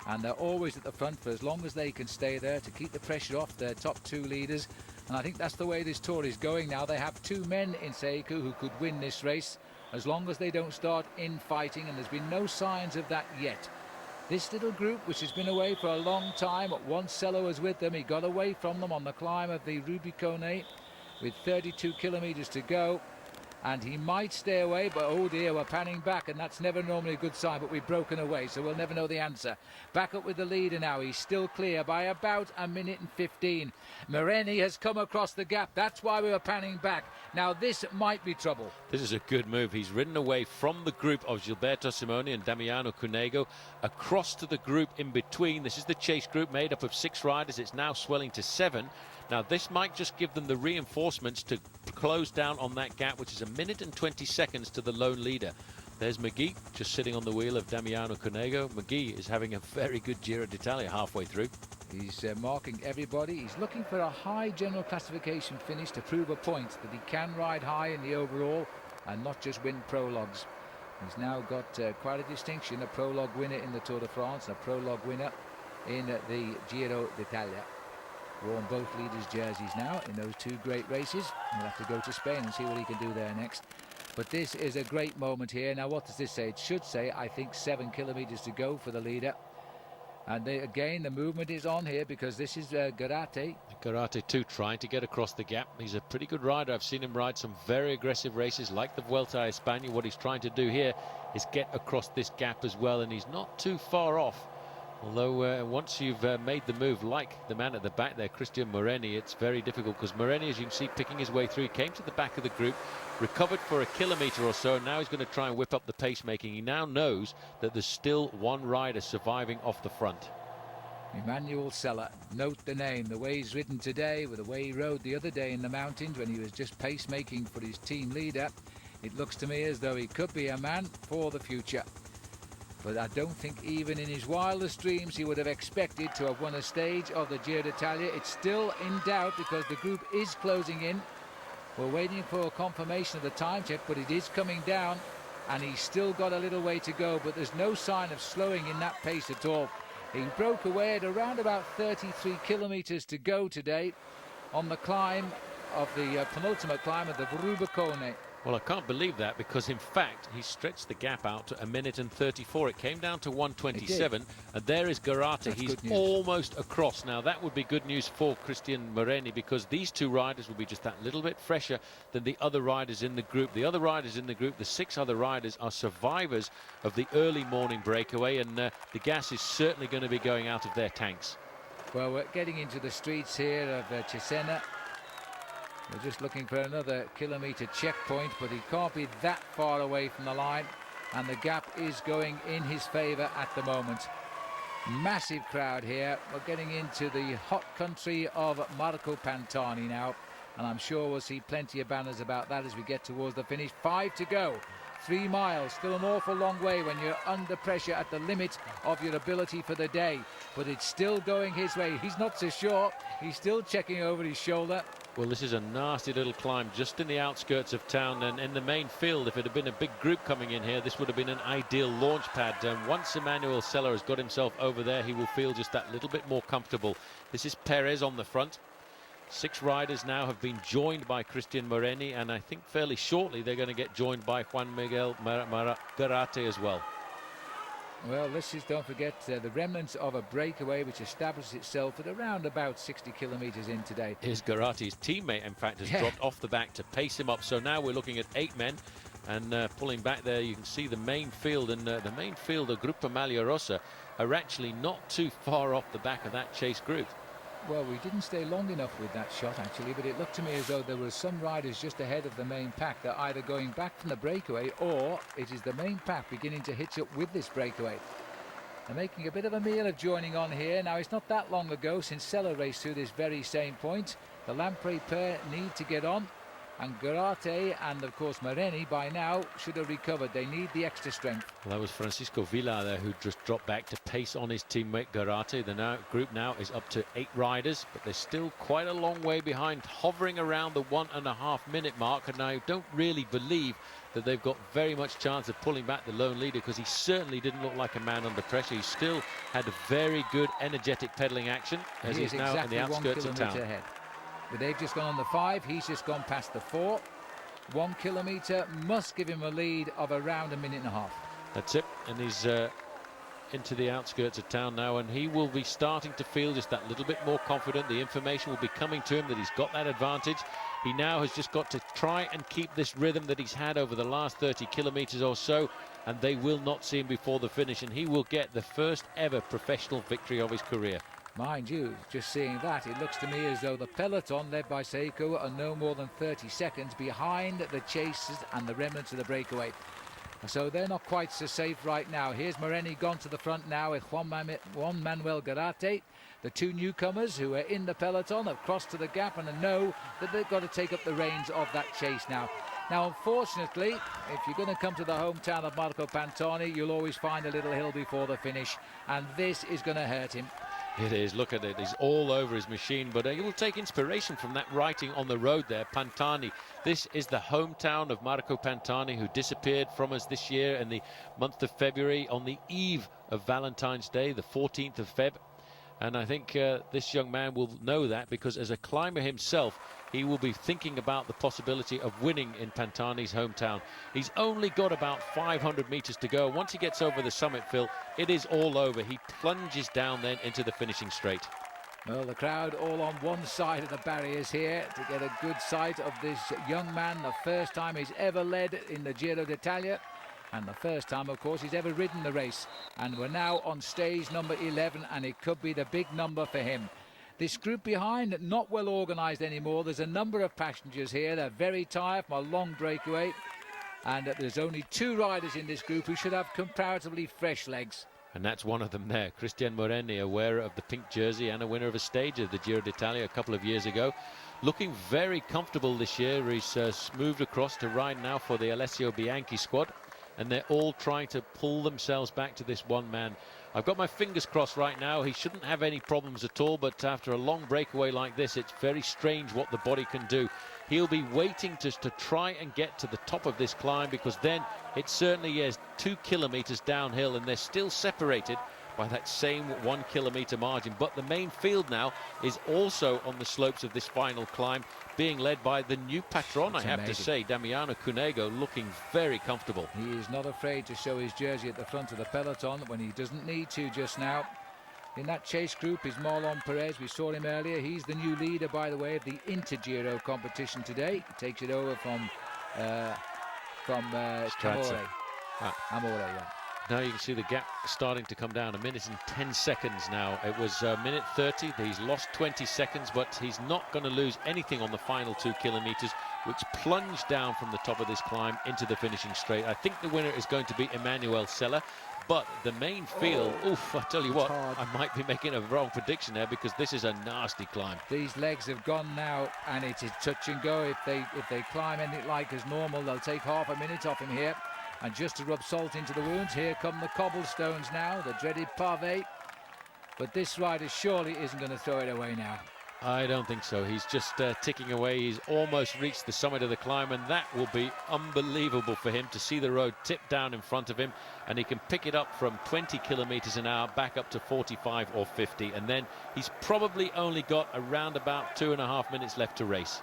and they're always at the front for as long as they can stay there to keep the pressure off their top 2 leaders. And I think that's the way this Tour is going now. They have 2 men in Sayoko who could win this race as long as they don't start infighting, and there's been no signs of that yet. This little group, which has been away for a long time, once Sella was with them, he got away from them on the climb of the Rubicone with 32 kilometres to go, and he might stay away, but oh dear, we're panning back, and that's never normally a good sign, but we've broken away, so we'll never know the answer. Back up with the leader now. He's still clear by about 1 minute and 15. Moreni has come across the gap. That's why we were panning back. Now this might be trouble. This is a good move. He's ridden away from the group of Gilberto Simone and Damiano Cunego across to the group in between. This is the chase group made up of 6 riders. It's now swelling to 7. Now this might just give them the reinforcements to close down on that gap, which is 1 minute and 20 seconds to the lone leader. There's McGee just sitting on the wheel of Damiano Cunego. McGee is having a very good Giro d'Italia halfway through. He's marking everybody. He's looking for a high general classification finish to prove a point that he can ride high in the overall and not just win prologues. He's now got quite a distinction, a prologue winner in the Tour de France, a prologue winner in the Giro d'Italia. Worn both leaders' jerseys now in those two great races. We'll have to go to Spain and see what he can do there next. But this is a great moment here. Now, what does this say? It should say, I think, 7 kilometers to go for the leader. And again, the movement is on here because this is Garate. Garate too, trying to get across the gap. He's a pretty good rider. I've seen him ride some very aggressive races like the Vuelta a España. What he's trying to do here is get across this gap as well, and he's not too far off. Although once you've made the move, like the man at the back there, Christian Moreni, it's very difficult because Moreni, as you can see, picking his way through, came to the back of the group, recovered for a kilometre or so, and now he's going to try and whip up the pacemaking. He now knows that there's still one rider surviving off the front. Emmanuel Sella, note the name, the way he's ridden today with the way he rode the other day in the mountains when he was just pacemaking for his team leader. It looks to me as though he could be a man for the future. But I don't think even in his wildest dreams he would have expected to have won a stage of the Giro d'Italia. It's still in doubt because the group is closing in. We're waiting for a confirmation of the time check, but it is coming down and he's still got a little way to go, but there's no sign of slowing in that pace at all. He broke away at around about 33 kilometers to go today on the climb of the penultimate climb of the Rubicone. Well, I can't believe that because, in fact, he stretched the gap out to 1 minute and 34. It came down to 1:27, and there is Garate. He's almost across. Now, that would be good news for Christian Moreni because these two riders will be just that little bit fresher than the other riders in the group. The other riders in the group, the 6 other riders, are survivors of the early morning breakaway, and the gas is certainly going to be going out of their tanks. Well, we're getting into the streets here of Cesena. We're just looking for another kilometre checkpoint, but he can't be that far away from the line, and the gap is going in his favour at the moment. Massive crowd here. We're getting into the hot country of Marco Pantani now, and I'm sure we'll see plenty of banners about that as we get towards the finish. 5 to go. 3 miles, still an awful long way when you're under pressure at the limit of your ability for the day, but it's still going his way. He's not so sure. He's still checking over his shoulder. Well, this is a nasty little climb just in the outskirts of town, and in the main field, if it had been a big group coming in here, this would have been an ideal launch pad. Once Emmanuel Sella has got himself over there, he will feel just that little bit more comfortable. This is Perez on the front. 6 riders now have been joined by Christian Moreni, and I think fairly shortly they're going to get joined by Juan Miguel Garate as well. Well, this is, don't forget, the remnants of a breakaway which established itself at around about 60 kilometres in today. Here's Garate's teammate, in fact, has dropped off the back to pace him up. So now we're looking at 8 men, and pulling back there, you can see the main field, and the main field of Gruppo Maglia Rosa are actually not too far off the back of that chase group. Well, we didn't stay long enough with that shot, actually, but it looked to me as though there were some riders just ahead of the main pack that are either going back from the breakaway or it is the main pack beginning to hitch up with this breakaway. They're making a bit of a meal of joining on here. Now, it's not that long ago since Sella raced through this very same point. The Lampre pair need to get on, and Garate and, of course, Moreni by now should have recovered. They need the extra strength. Well, that was Francisco Villa there who just dropped back to pace on his teammate Garate. The group now is up to 8 riders, but they're still quite a long way behind, hovering around the 1.5 minute mark, and I don't really believe that they've got very much chance of pulling back the lone leader because he certainly didn't look like a man under pressure. He still had a very good energetic pedalling action as he's now in the outskirts of town. Ahead. But they've just gone on the 5, he's just gone past the 4. 1 kilometre must give him a lead of around 1.5 minutes. That's it, and he's into the outskirts of town now, and he will be starting to feel just that little bit more confident. The information will be coming to him that he's got that advantage. He now has just got to try and keep this rhythm that he's had over the last 30 kilometres or so, and they will not see him before the finish, and he will get the first ever professional victory of his career. Mind you, just seeing that, it looks to me as though the peloton led by Seiko are no more than 30 seconds behind the chasers and the remnants of the breakaway. So they're not quite so safe right now. Here's Moreni gone to the front now with Juan Manuel Garate. The two newcomers who are in the peloton have crossed to the gap and know that they've got to take up the reins of that chase now. Now, unfortunately, if you're going to come to the hometown of Marco Pantani, you'll always find a little hill before the finish, and this is going to hurt him. It is, look at it, he's all over his machine, but he will take inspiration from that writing on the road there, Pantani. This is the hometown of Marco Pantani, who disappeared from us this year in the month of February on the eve of Valentine's Day, the 14th of Feb. And I think this young man will know that, because as a climber himself, he will be thinking about the possibility of winning in Pantani's hometown. He's only got about 500 meters to go. Once he gets over the summit, Phil, it is all over. He plunges down then into the finishing straight. Well, the crowd all on one side of the barriers here to get a good sight of this young man. The first time he's ever led in the Giro d'Italia, and the first time, of course, he's ever ridden the race. And we're now on stage number 11, and it could be the big number for him. This group behind, not well organised anymore. There's a number of passengers here. They're very tired from a long breakaway. And there's only two riders in this group who should have comparatively fresh legs. And that's one of them there, Christian Moreni, a wearer of the pink jersey and a winner of a stage of the Giro d'Italia a couple of years ago. Looking very comfortable this year. He's moved across to ride now for the Alessio Bianchi squad. And they're all trying to pull themselves back to this one man. I've got my fingers crossed right now. He shouldn't have any problems at all, but after a long breakaway like this, it's very strange what the body can do. He'll be waiting to try and get to the top of this climb, because then it certainly is 2 kilometers downhill, and they're still separated by that same 1 kilometer margin. But the main field now is also on the slopes of this final climb, being led by the new patron, I have to say, Damiano Cunego, looking very comfortable. He is not afraid to show his jersey at the front of the peloton when he doesn't need to just now. In that chase group is Marlon Perez. We saw him earlier. He's the new leader, by the way, of the Inter-Giro competition today. He takes it over from Amore. Amore, yeah. Now you can see the gap starting to come down. 1 minute and 10 seconds now. It was a minute 30. He's lost 20 seconds, but he's not going to lose anything on the final 2 kilometers, which plunge down from the top of this climb into the finishing straight. I think the winner is going to be Emmanuel Sella, but the main field, oof, I tell you what, I might be making a wrong prediction there, because this is a nasty climb. These legs have gone now, and it is touch and go. If they climb anything like as normal, they'll take half a minute off him here. And just to rub salt into the wounds, here come the cobblestones now, the dreaded pavé. But this rider surely isn't going to throw it away now. I don't think so. He's just ticking away. He's almost reached the summit of the climb, and that will be unbelievable for him to see the road tip down in front of him, and he can pick it up from 20 kilometers an hour back up to 45 or 50, and then he's probably only got around about 2.5 minutes left to race.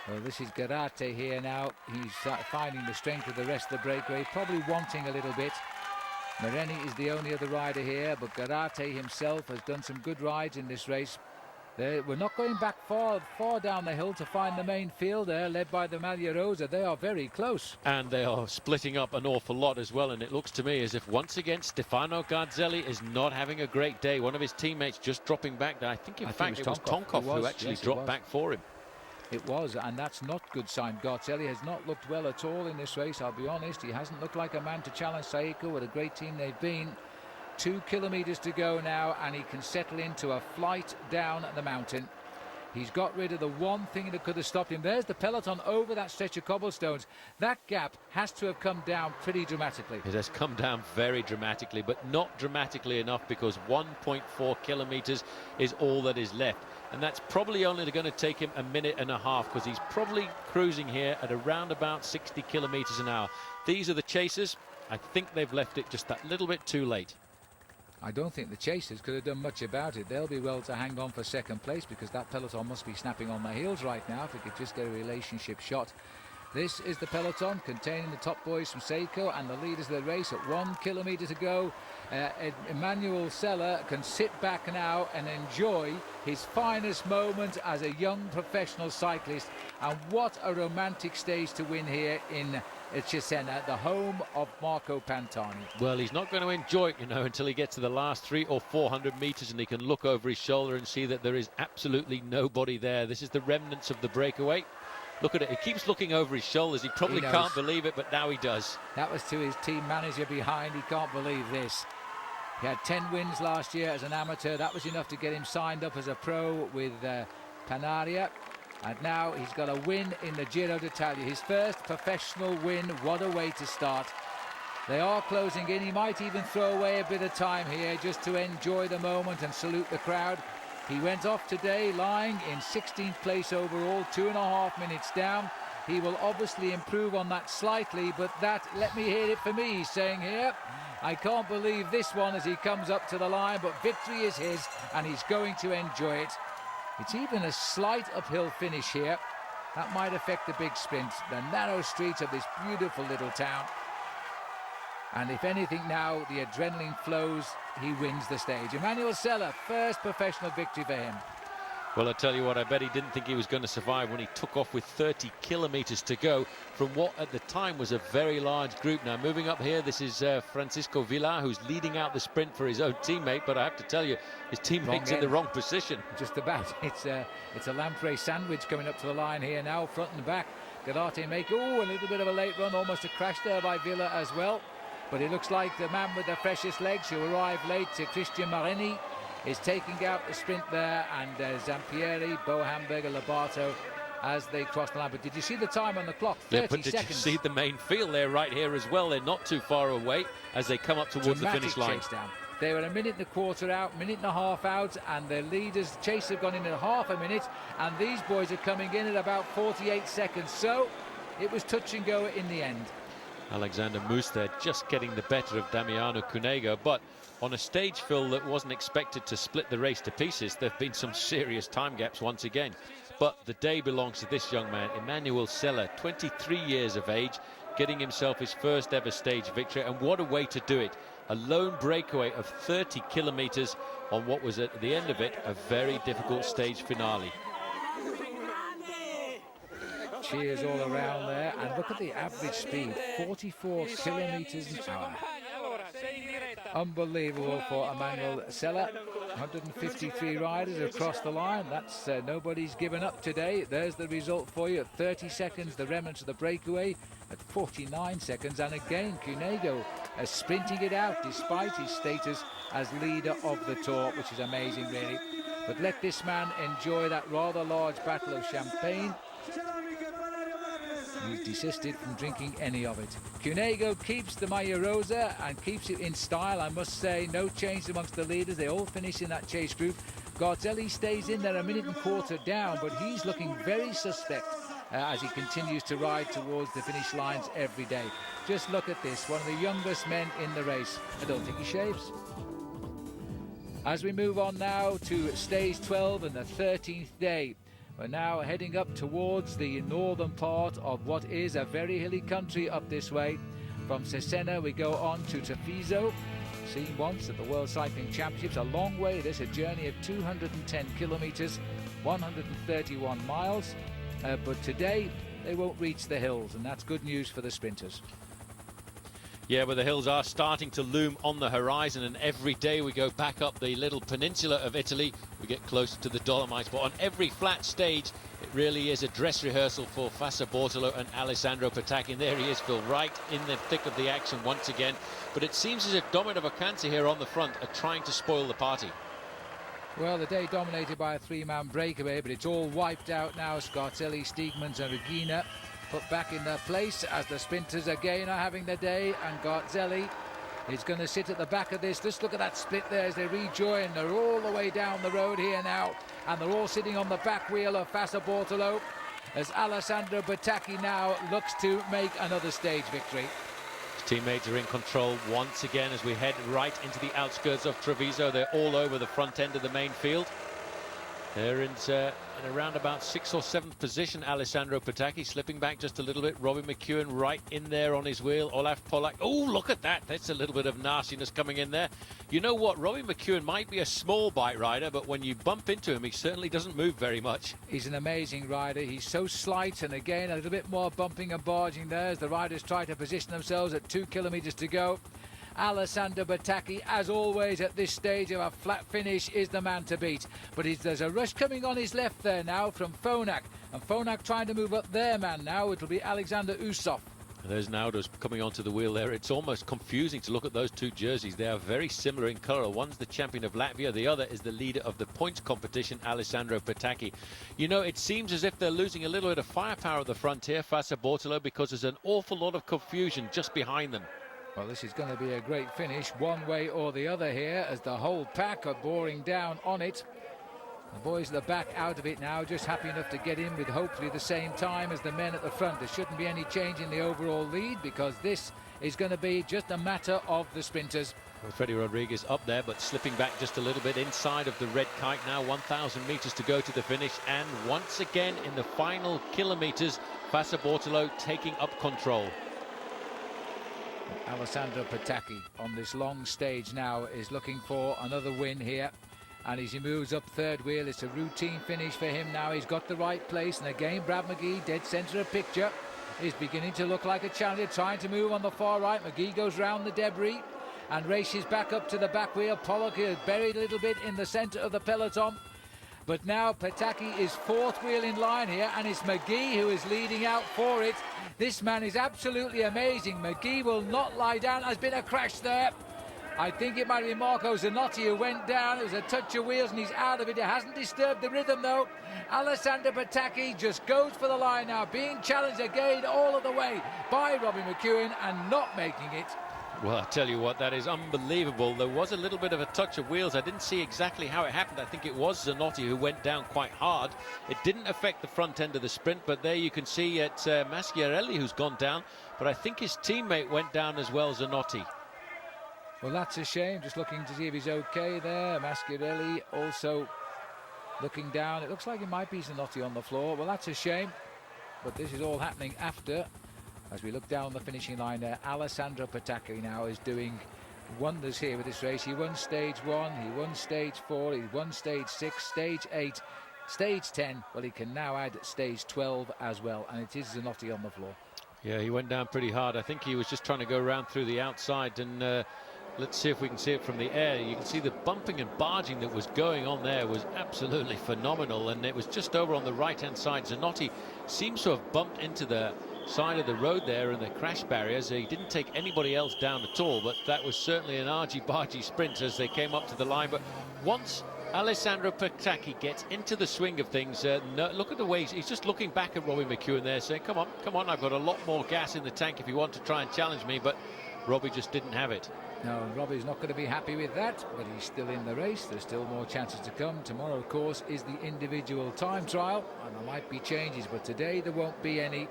Well, this is Garate here now. He's finding the strength of the rest of the breakaway, probably wanting a little bit. Moreni is the only other rider here, but Garate himself has done some good rides in this race. We're not going back far down the hill to find the main field there, led by the Maglia Rosa. They are very close. And they are splitting up an awful lot as well, and it looks to me as if once again Stefano Garzelli is not having a great day. One of his teammates just dropping back. I think in fact it was Tonkov who actually dropped back for him. It was, and that's not a good sign. Garzelli has not looked well at all in this race, I'll be honest. He hasn't looked like a man to challenge Saeco. What a great team they've been. 2 kilometers to go now, and he can settle into a flight down the mountain. He's got rid of the one thing that could have stopped him. There's the peloton over that stretch of cobblestones. That gap has to have come down pretty dramatically. It has come down very dramatically, but not dramatically enough, because 1.4 kilometers is all that is left. And that's probably only going to take him 1.5 minutes, because he's probably cruising here at around about 60 kilometers an hour. These are the chasers. I think they've left it just that little bit too late. I don't think the chasers could have done much about it. They'll be well to hang on for second place, because that peloton must be snapping on their heels right now if we could just get a relationship shot. This is the peloton containing the top boys from Saeco and the leaders of the race at 1 kilometer to go. Emmanuel Sella can sit back now and enjoy his finest moment as a young professional cyclist. And what a romantic stage to win here in Cesena, the home of Marco Pantani. Well, he's not going to enjoy it, until he gets to the last 300 or 400 meters and he can look over his shoulder and see that there is absolutely nobody there. This is the remnants of the breakaway. Look at it. He keeps looking over his shoulders. He probably can't believe it, but now he does. That was to his team manager behind. He can't believe this. He had 10 wins last year as an amateur. That was enough to get him signed up as a pro with Panaria. And now he's got a win in the Giro d'Italia. His first professional win. What a way to start. They are closing in. He might even throw away a bit of time here just to enjoy the moment and salute the crowd. He went off today lying in 16th place overall, 2.5 minutes down. He will obviously improve on that slightly, but that, let me hear it for me, he's saying here. I can't believe this one as he comes up to the line, but victory is his and he's going to enjoy it. It's even a slight uphill finish here. That might affect the big sprint. The narrow streets of this beautiful little town. And if anything now, the adrenaline flows, he wins the stage. Emanuel Sella, first professional victory for him. Well, I tell you what, I bet he didn't think he was going to survive when he took off with 30 kilometres to go from what at the time was a very large group. Now, moving up here, this is Francisco Villar, who's leading out the sprint for his own teammate, but I have to tell you, his teammate's in the wrong position. Just about. It's a lamprey sandwich coming up to the line here now, front and back. Galate make, a little bit of a late run, almost a crash there by Villar as well. But it looks like the man with the freshest legs who arrived late, Christian Marini, is taking out the sprint there, and Zampieri, Bo Hamburger, Lobato as they cross the line. But did you see the time on the clock? 30 but did seconds. You see the main field there right here as well? They're not too far away as they come up towards the finish line. Chase down. They were a minute and a quarter out, minute and a half out, and their leaders, Chase, have gone in at half a minute, and these boys are coming in at about 48 seconds. So it was touch and go in the end. Alexander Moose there just getting the better of Damiano Cunego, but on a stage, Phil, that wasn't expected to split the race to pieces. There have been some serious time gaps once again. But the day belongs to this young man, Emanuel Sella, 23 years of age, getting himself his first ever stage victory, and what a way to do it. A lone breakaway of 30 kilometres on what was at the end of it a very difficult stage finale. Cheers all around there, and look at the average speed, 44 kilometres an hour. Unbelievable for Emanuel Sella. 153 riders across the line. That's nobody's given up today. There's the result for you at 30 seconds, the remnants of the breakaway at 49 seconds, and again Cunego sprinting it out despite his status as leader of the Tour, which is amazing really. But let this man enjoy that rather large bottle of champagne. He's desisted from drinking any of it. Cunego keeps the Maglia Rosa and keeps it in style, I must say. No change amongst the leaders. They all finish in that chase group. Garzelli stays in there a minute and a quarter down, but he's looking very suspect as he continues to ride towards the finish lines every day. Just look at this, one of the youngest men in the race. I don't think he shaves. As we move on now to stage 12 and the 13th day. We're now heading up towards the northern part of what is a very hilly country up this way. From Cesena we go on to Tafizo, seen once at the World Cycling Championships. A long way, this a journey of 210 kilometres, 131 miles. But today they won't reach the hills, and that's good news for the sprinters. Yeah, but the hills are starting to loom on the horizon, and every day we go back up the little peninsula of Italy, we get closer to the Dolomites. But on every flat stage, it really is a dress rehearsal for Fassa Bortolo and Alessandro Patacchi. And there he is, Phil, right in the thick of the action once again. But it seems as if Domino Vacanze here on the front are trying to spoil the party. Well, the day dominated by a three-man breakaway, but it's all wiped out now. Scartelli, Stiegmans and Regina put back in their place as the sprinters again are having their day, and Garzelli is going to sit at the back of this. Just look at that split there as they rejoin. They're all the way down the road here now, and they're all sitting on the back wheel of Fassa Bortolo as Alessandro Patacchi now looks to make another stage victory. His teammates are in control once again as we head right into the outskirts of Treviso. They're all over the front end of the main field. They're in around about 6th or 7th position. Alessandro Patacchi slipping back just a little bit. Robbie McEwen right in there on his wheel. Olaf Pollack. Oh, look at that. That's a little bit of nastiness coming in there. You know what? Robbie McEwen might be a small bike rider, but when you bump into him, he certainly doesn't move very much. He's an amazing rider. He's so slight, and again, a little bit more bumping and barging there as the riders try to position themselves at 2 kilometres to go. Alessandro Patacchi, as always at this stage of a flat finish, is the man to beat. But there's a rush coming on his left there now from Phonak. And Phonak trying to move up their man now. It'll be Alexander Usov. And there's Naudos coming onto the wheel there. It's almost confusing to look at those two jerseys. They are very similar in colour. One's the champion of Latvia, the other is the leader of the points competition, Alessandro Pataki. You know, it seems as if they're losing a little bit of firepower at the front here, Fassa Bortolo, because there's an awful lot of confusion just behind them. Well, this is going to be a great finish, one way or the other here, as the whole pack are boring down on it. The boys at the back out of it now, just happy enough to get in with hopefully the same time as the men at the front. There shouldn't be any change in the overall lead, because this is going to be just a matter of the sprinters. Well, Freddie Rodriguez up there, but slipping back just a little bit inside of the red kite now. 1,000 metres to go to the finish, and once again in the final kilometres, Fassa Bortolo taking up control. Alessandro Pataki on this long stage now is looking for another win here. And as he moves up third wheel, it's a routine finish for him now. He's got the right place. And again, Brad McGee, dead centre of picture, is beginning to look like a challenger, trying to move on the far right. McGee goes round the debris and races back up to the back wheel. Pollock is buried a little bit in the centre of the peloton. But now Pataki is fourth wheel in line here, and it's McGee who is leading out for it. This man is absolutely amazing. McGee will not lie down. There's been a crash there. I think it might be Marco Zanotti who went down. It was a touch of wheels and he's out of it. It hasn't disturbed the rhythm though. Alessandro Pataki just goes for the line now, being challenged again all of the way by Robbie McEwen and not making it. Well, I tell you what, that is unbelievable. There was a little bit of a touch of wheels. I didn't see exactly how it happened. I think it was Zanotti who went down quite hard. It didn't affect the front end of the sprint, but there you can see it's Maschiarelli who's gone down. But I think his teammate went down as well, Zanotti. Well, that's a shame. Just looking to see if he's okay there. Maschiarelli also looking down. It looks like it might be Zanotti on the floor. Well, that's a shame. But this is all happening after. As we look down the finishing line there, Alessandro Pataki now is doing wonders here with this race. He won stage 1, he won stage 4, he won stage 6, stage 8, stage 10. Well, he can now add stage 12 as well. And it is Zanotti on the floor. Yeah, he went down pretty hard. I think he was just trying to go around through the outside, and let's see if we can see it from the air. You can see the bumping and barging that was going on there was absolutely phenomenal, and it was just over on the right-hand side. Zanotti seems to have bumped into the side of the road there and the crash barriers. He didn't take anybody else down at all, but that was certainly an argy-bargy sprint as they came up to the line. But once Alessandro Pataki gets into the swing of things, look at the way he's just looking back at Robbie McEwen there, saying, come on, I've got a lot more gas in the tank if you want to try and challenge me. But Robbie just didn't have it. No, Robbie's not going to be happy with that, but he's still in the race. There's still more chances to come. Tomorrow, of course, is the individual time trial, and there might be changes, but today there won't be any.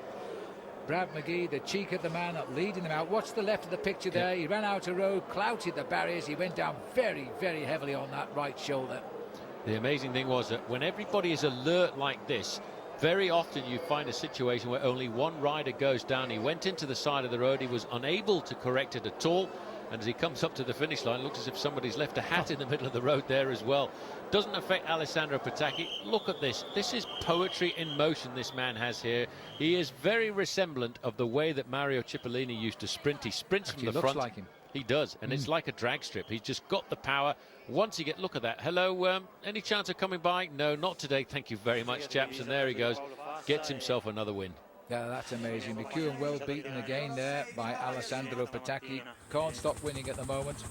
Brad McGee, the cheek of the man, leading them out. Watch the left of the picture there. He ran out of road, clouted the barriers. He went down very, very heavily on that right shoulder. The amazing thing was that when everybody is alert like this, very often you find a situation where only one rider goes down. He went into the side of the road. He was unable to correct it at all. And as he comes up to the finish line, it looks as if somebody's left a hat in the middle of the road there as well. Doesn't affect Alessandro Pataki. Look at this. This is poetry in motion this man has here. He is very resemblant of the way that Mario Cipollini used to sprint. He sprints from the front. Like him. He does, and it's like a drag strip. He's just got the power. Once you get, look at that. Hello, any chance of coming by? No, not today. Thank you very much, chaps. And there he goes. Gets himself another win. Yeah, that's amazing. McEwen well beaten again there by Alessandro Pataki. Can't stop winning at the moment.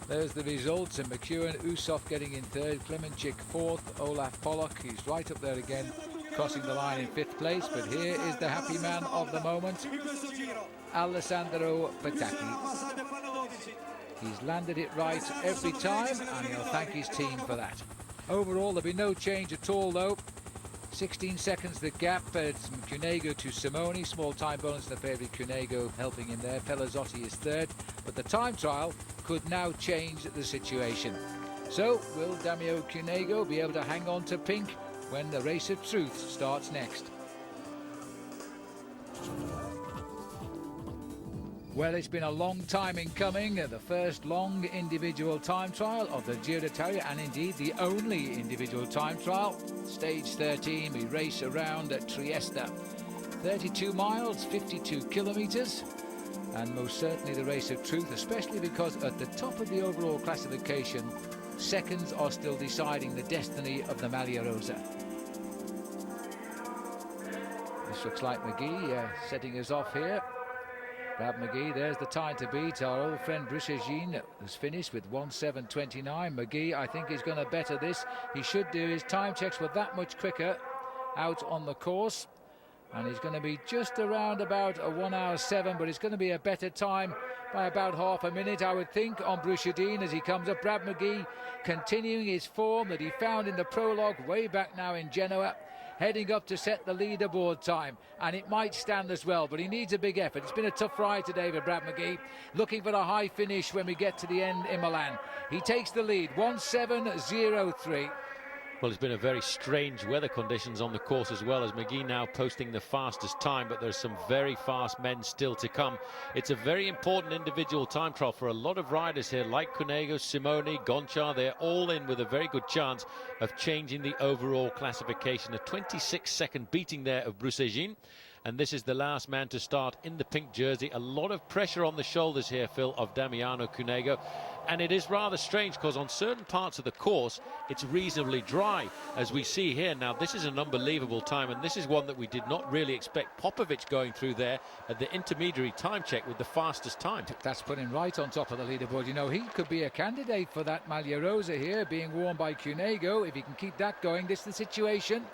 There's the results, and McEwen, Usov getting in third, Klemenchik fourth, Olaf Pollock, he's right up there again, crossing the line in fifth place. But here is the happy man of the moment, Alessandro Pataki. He's landed it right every time, and he'll thank his team for that. Overall, there'll be no change at all, though. 16 seconds the gap. It's Cunego to Simoni. Small time bonus to the favourite Cunego helping him there. Pelazzotti is third. But the time trial could now change the situation. So will Damiano Cunego be able to hang on to pink when the race of truth starts next? Well, it's been a long time in coming. The first long individual time trial of the Giro d'Italia, and indeed the only individual time trial. Stage 13, we race around at Trieste. 32 miles, 52 kilometres, and most certainly the race of truth, especially because at the top of the overall classification, seconds are still deciding the destiny of the Maglia Rosa. finish. Looks like McGee setting us off here. Brad McGee, there's the time to beat. Our old friend Bruchegine has finished with 1:7:29. McGee, I think, is going to better this. He should do. His time checks were that much quicker out on the course. And he's going to be just around about a 1:07, but it's going to be a better time by about half a minute, I would think, on Bruchegine as he comes up. Brad McGee continuing his form that he found in the prologue way back now in Genoa, heading up to set the leaderboard time, and it might stand as well, but he needs a big effort. It's been a tough ride today for Brad McGee, looking for a high finish when we get to the end in Milan. He takes the lead, 1:7:03. Well, it's been a very strange weather conditions on the course as well, as McGee now posting the fastest time, but there's some very fast men still to come. It's a very important individual time trial for a lot of riders here, like Cunego, Simone, Gonchar. They're all in with a very good chance of changing the overall classification. A 26-second beating there of Bruchegine. And this is the last man to start in the pink jersey. A lot of pressure on the shoulders here, Phil, of Damiano Cunego. And it is rather strange because on certain parts of the course, it's reasonably dry, as we see here. Now, this is an unbelievable time, and this is one that we did not really expect Popovic going through there at the intermediary time check with the fastest time. That's putting right on top of the leaderboard. You know, he could be a candidate for that Maglia Rosa here, being worn by Cunego. If he can keep that going, this is the situation.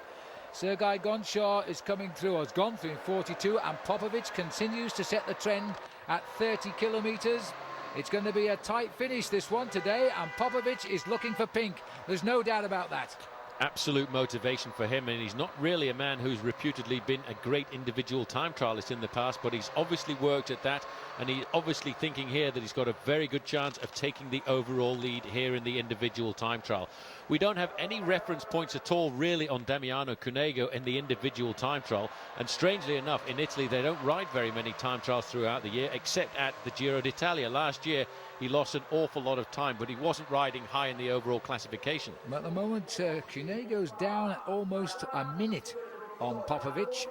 Sergei Gonchar is coming through, or has gone through in 42, and Popovic continues to set the trend at 30 kilometres. It's going to be a tight finish, this one today, and Popovic is looking for pink. There's no doubt about that. Absolute motivation for him, and he's not really a man who's reputedly been a great individual time trialist in the past, but he's obviously worked at that, and he's obviously thinking here that he's got a very good chance of taking the overall lead here in the individual time trial. We don't have any reference points at all really on Damiano Cunego in the individual time trial, and strangely enough in Italy they don't ride very many time trials throughout the year, except at the Giro d'Italia. Last year he lost an awful lot of time, but he wasn't riding high in the overall classification. At the moment Cunego's down at almost a minute on Popovic,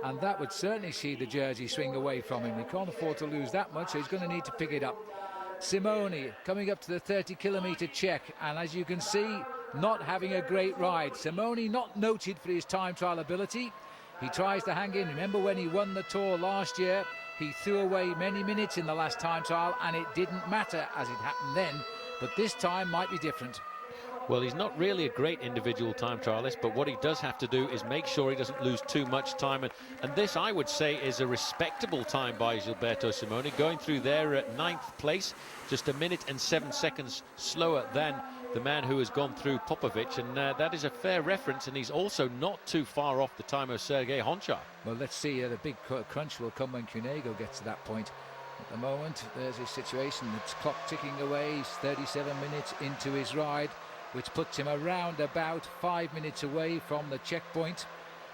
and that would certainly see the jersey swing away from him. He can't afford to lose that much, so he's going to need to pick it up. Simone coming up to the 30-kilometre check, and as you can see, not having a great ride. Simone not noted for his time trial ability. He tries to hang in. Remember when he won the Tour last year, he threw away many minutes in the last time trial, and it didn't matter as it happened then, but this time might be different. Well, he's not really a great individual time trialist, but what he does have to do is make sure he doesn't lose too much time. And this, I would say, is a respectable time by Gilberto Simone, going through there at 9th place, just a minute and 7 seconds slower than the man who has gone through Popovic, and that is a fair reference, and he's also not too far off the time of Sergei Gonchar. Well, let's see, the big crunch will come when Cunego gets to that point. At the moment, there's his situation, the clock ticking away. He's 37 minutes into his ride, which puts him around about 5 minutes away from the checkpoint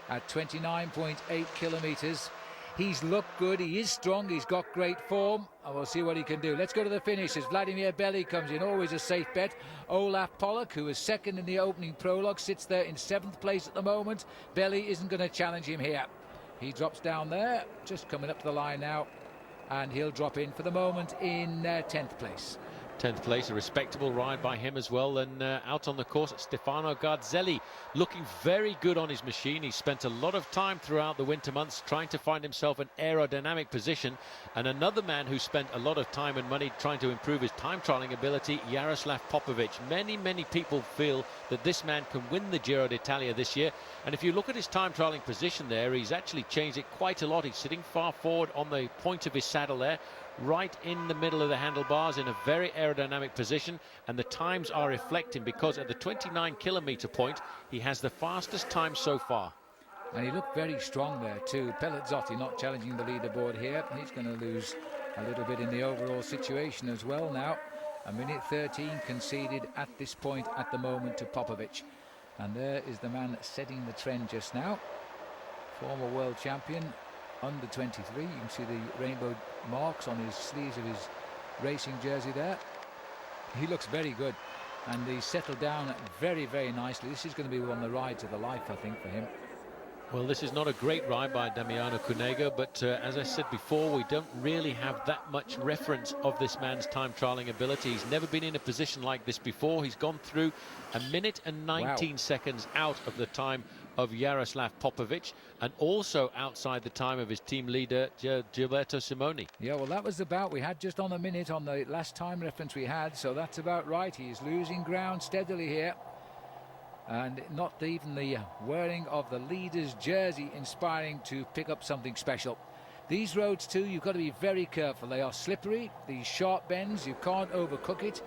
at 29.8 kilometres. He's looked good, he is strong, he's got great form, and we'll see what he can do. Let's go to the finish as Vladimir Belli comes in, always a safe bet. Olaf Pollock, who was second in the opening prologue, sits there in 7th place at the moment. Belli isn't going to challenge him here. He drops down there, just coming up to the line now, and he'll drop in for the moment in 10th place. 10th place, a respectable ride by him as well. And out on the course, Stefano Garzelli looking very good on his machine. He spent a lot of time throughout the winter months trying to find himself an aerodynamic position. And another man who spent a lot of time and money trying to improve his time trialing ability, Jaroslav Popovic. Many people feel that this man can win the Giro d'Italia this year. And if you look at his time trialing position there, he's actually changed it quite a lot. He's sitting far forward on the point of his saddle there, right in the middle of the handlebars in a very aerodynamic position, and the times are reflecting because at the 29-kilometre point he has the fastest time so far. And he looked very strong there too. Pelazzotti not challenging the leaderboard here. He's going to lose a little bit in the overall situation as well now. A minute 13 conceded at this point at the moment to Popovic. And there is the man setting the trend just now. Former world champion, under 23. You can see the rainbow marks on his sleeves of his racing jersey there. He looks very good, and he's settled down very nicely. This is going to be one of the rides of the life, I think, for him. Well, this is not a great ride by Damiano Cunego, but as I said before, we don't really have that much reference of this man's time trialing ability. He's never been in a position like this before. He's gone through a minute and 19 seconds out of the time of Jaroslav Popovic, and also outside the time of his team leader Gilberto Simoni. Yeah, well, that was about, we had just on a minute on the last time reference we had, so that's about right. He's losing ground steadily here, and not even the wearing of the leader's jersey inspiring to pick up something special. These roads too, you've got to be very careful. They are slippery, these sharp bends, you can't overcook it,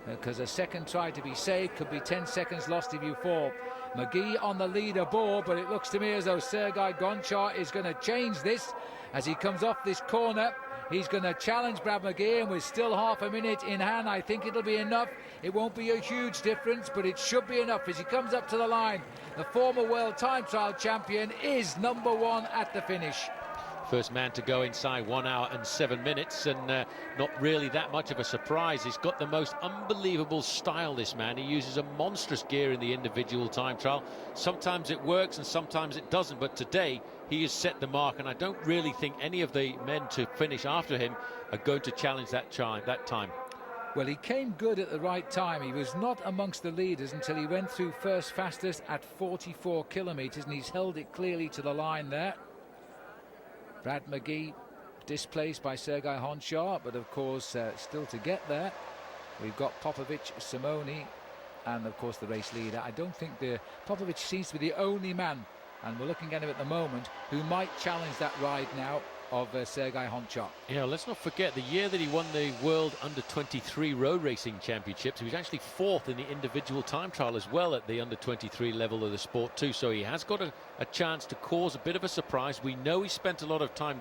because a second try to be saved could be 10 seconds lost if you fall. McGee on the leaderboard, but it looks to me as though Sergei Gonchar is going to change this as he comes off this corner. He's going to challenge Brad McGee, and with still half a minute in hand, I think it'll be enough. It won't be a huge difference, but it should be enough as he comes up to the line. The former world time trial champion is number one at the finish. First man to go inside 1 hour and 7 minutes, and not really that much of a surprise. He's got the most unbelievable style, this man. He uses a monstrous gear in the individual time trial. Sometimes it works and sometimes it doesn't, but today he has set the mark, and I don't really think any of the men to finish after him are going to challenge that time. Well, he came good at the right time. He was not amongst the leaders until he went through first fastest at 44 kilometres, and he's held it clearly to the line there. Brad McGee displaced by Sergei Gonchar, but of course still to get there we've got Popovic, Simoni, and of course the race leader. I don't think Popovic seems to be the only man, and we're looking at him at the moment, who might challenge that ride now of Sergei Gonchar. Yeah, let's not forget the year that he won the World Under-23 Road Racing Championships. He was actually fourth in the individual time trial as well at the Under-23 level of the sport too. So he has got a chance to cause a bit of a surprise. We know he spent a lot of time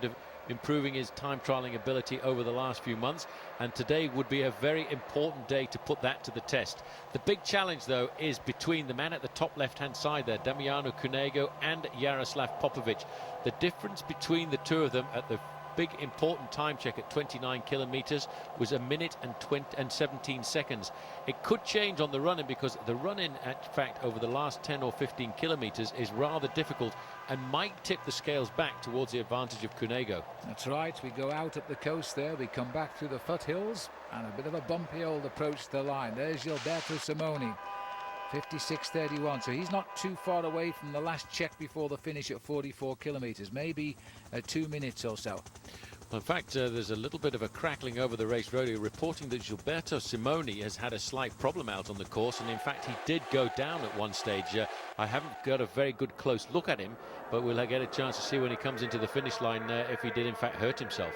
improving his time trialing ability over the last few months, and today would be a very important day to put that to the test. The big challenge though is between the man at the top left hand side there, Damiano Cunego, and Jaroslav Popovic. The difference between the two of them at the big important time check at 29 kilometers was 1 minute and 17 seconds. It could change on the run-in, because the run-in, in fact, over the last 10 or 15 kilometers is rather difficult and might tip the scales back towards the advantage of Cunego. That's right, we go out up the coast there, we come back through the foothills, and a bit of a bumpy old approach to the line. There's Gilberto Simoni, 56.31, so he's not too far away from the last check before the finish at 44 kilometers, maybe 2 minutes or so. Well, in fact, there's a little bit of a crackling over the race radio reporting that Gilberto Simoni has had a slight problem out on the course, and in fact he did go down at one stage. I haven't got a very good close look at him, but we'll get a chance to see when he comes into the finish line if he did in fact hurt himself.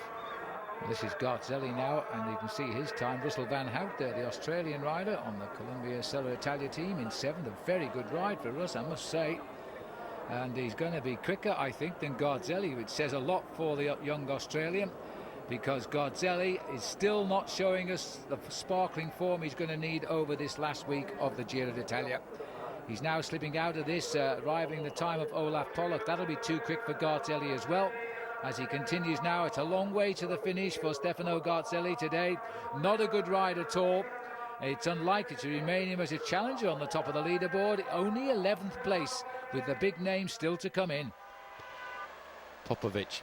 This is Garzelli now, and you can see his time. Russell Van Hout there, the Australian rider on the Columbia Sella Italia team in 7th. A very good ride for Russ, I must say. And he's going to be quicker, I think, than Garzelli, which says a lot for the young Australian, because Garzelli is still not showing us the sparkling form he's going to need over this last week of the Giro d'Italia. He's now slipping out of this, rivaling the time of Olaf Pollock. That'll be too quick for Garzelli as well, as he continues now. It's a long way to the finish for Stefano Garzelli today. Not a good ride at all. It's unlikely to remain him as a challenger on the top of the leaderboard. Only 11th place, with the big names still to come in. Popovic,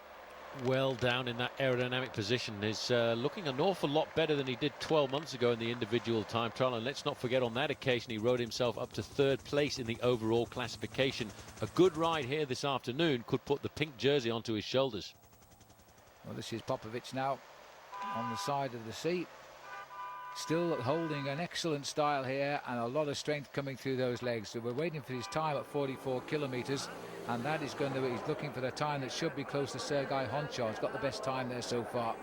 well down in that aerodynamic position, is looking an awful lot better than he did 12 months ago in the individual time trial. And let's not forget, on that occasion he rode himself up to 3rd place in the overall classification. A good ride here this afternoon could put the pink jersey onto his shoulders. Well, this is Popovic now on the side of the seat, still holding an excellent style here, and a lot of strength coming through those legs. So we're waiting for his time at 44 kilometers, and that is going to be, he's looking for the time that should be close to Sergei Gonchar. He's got the best time there so far.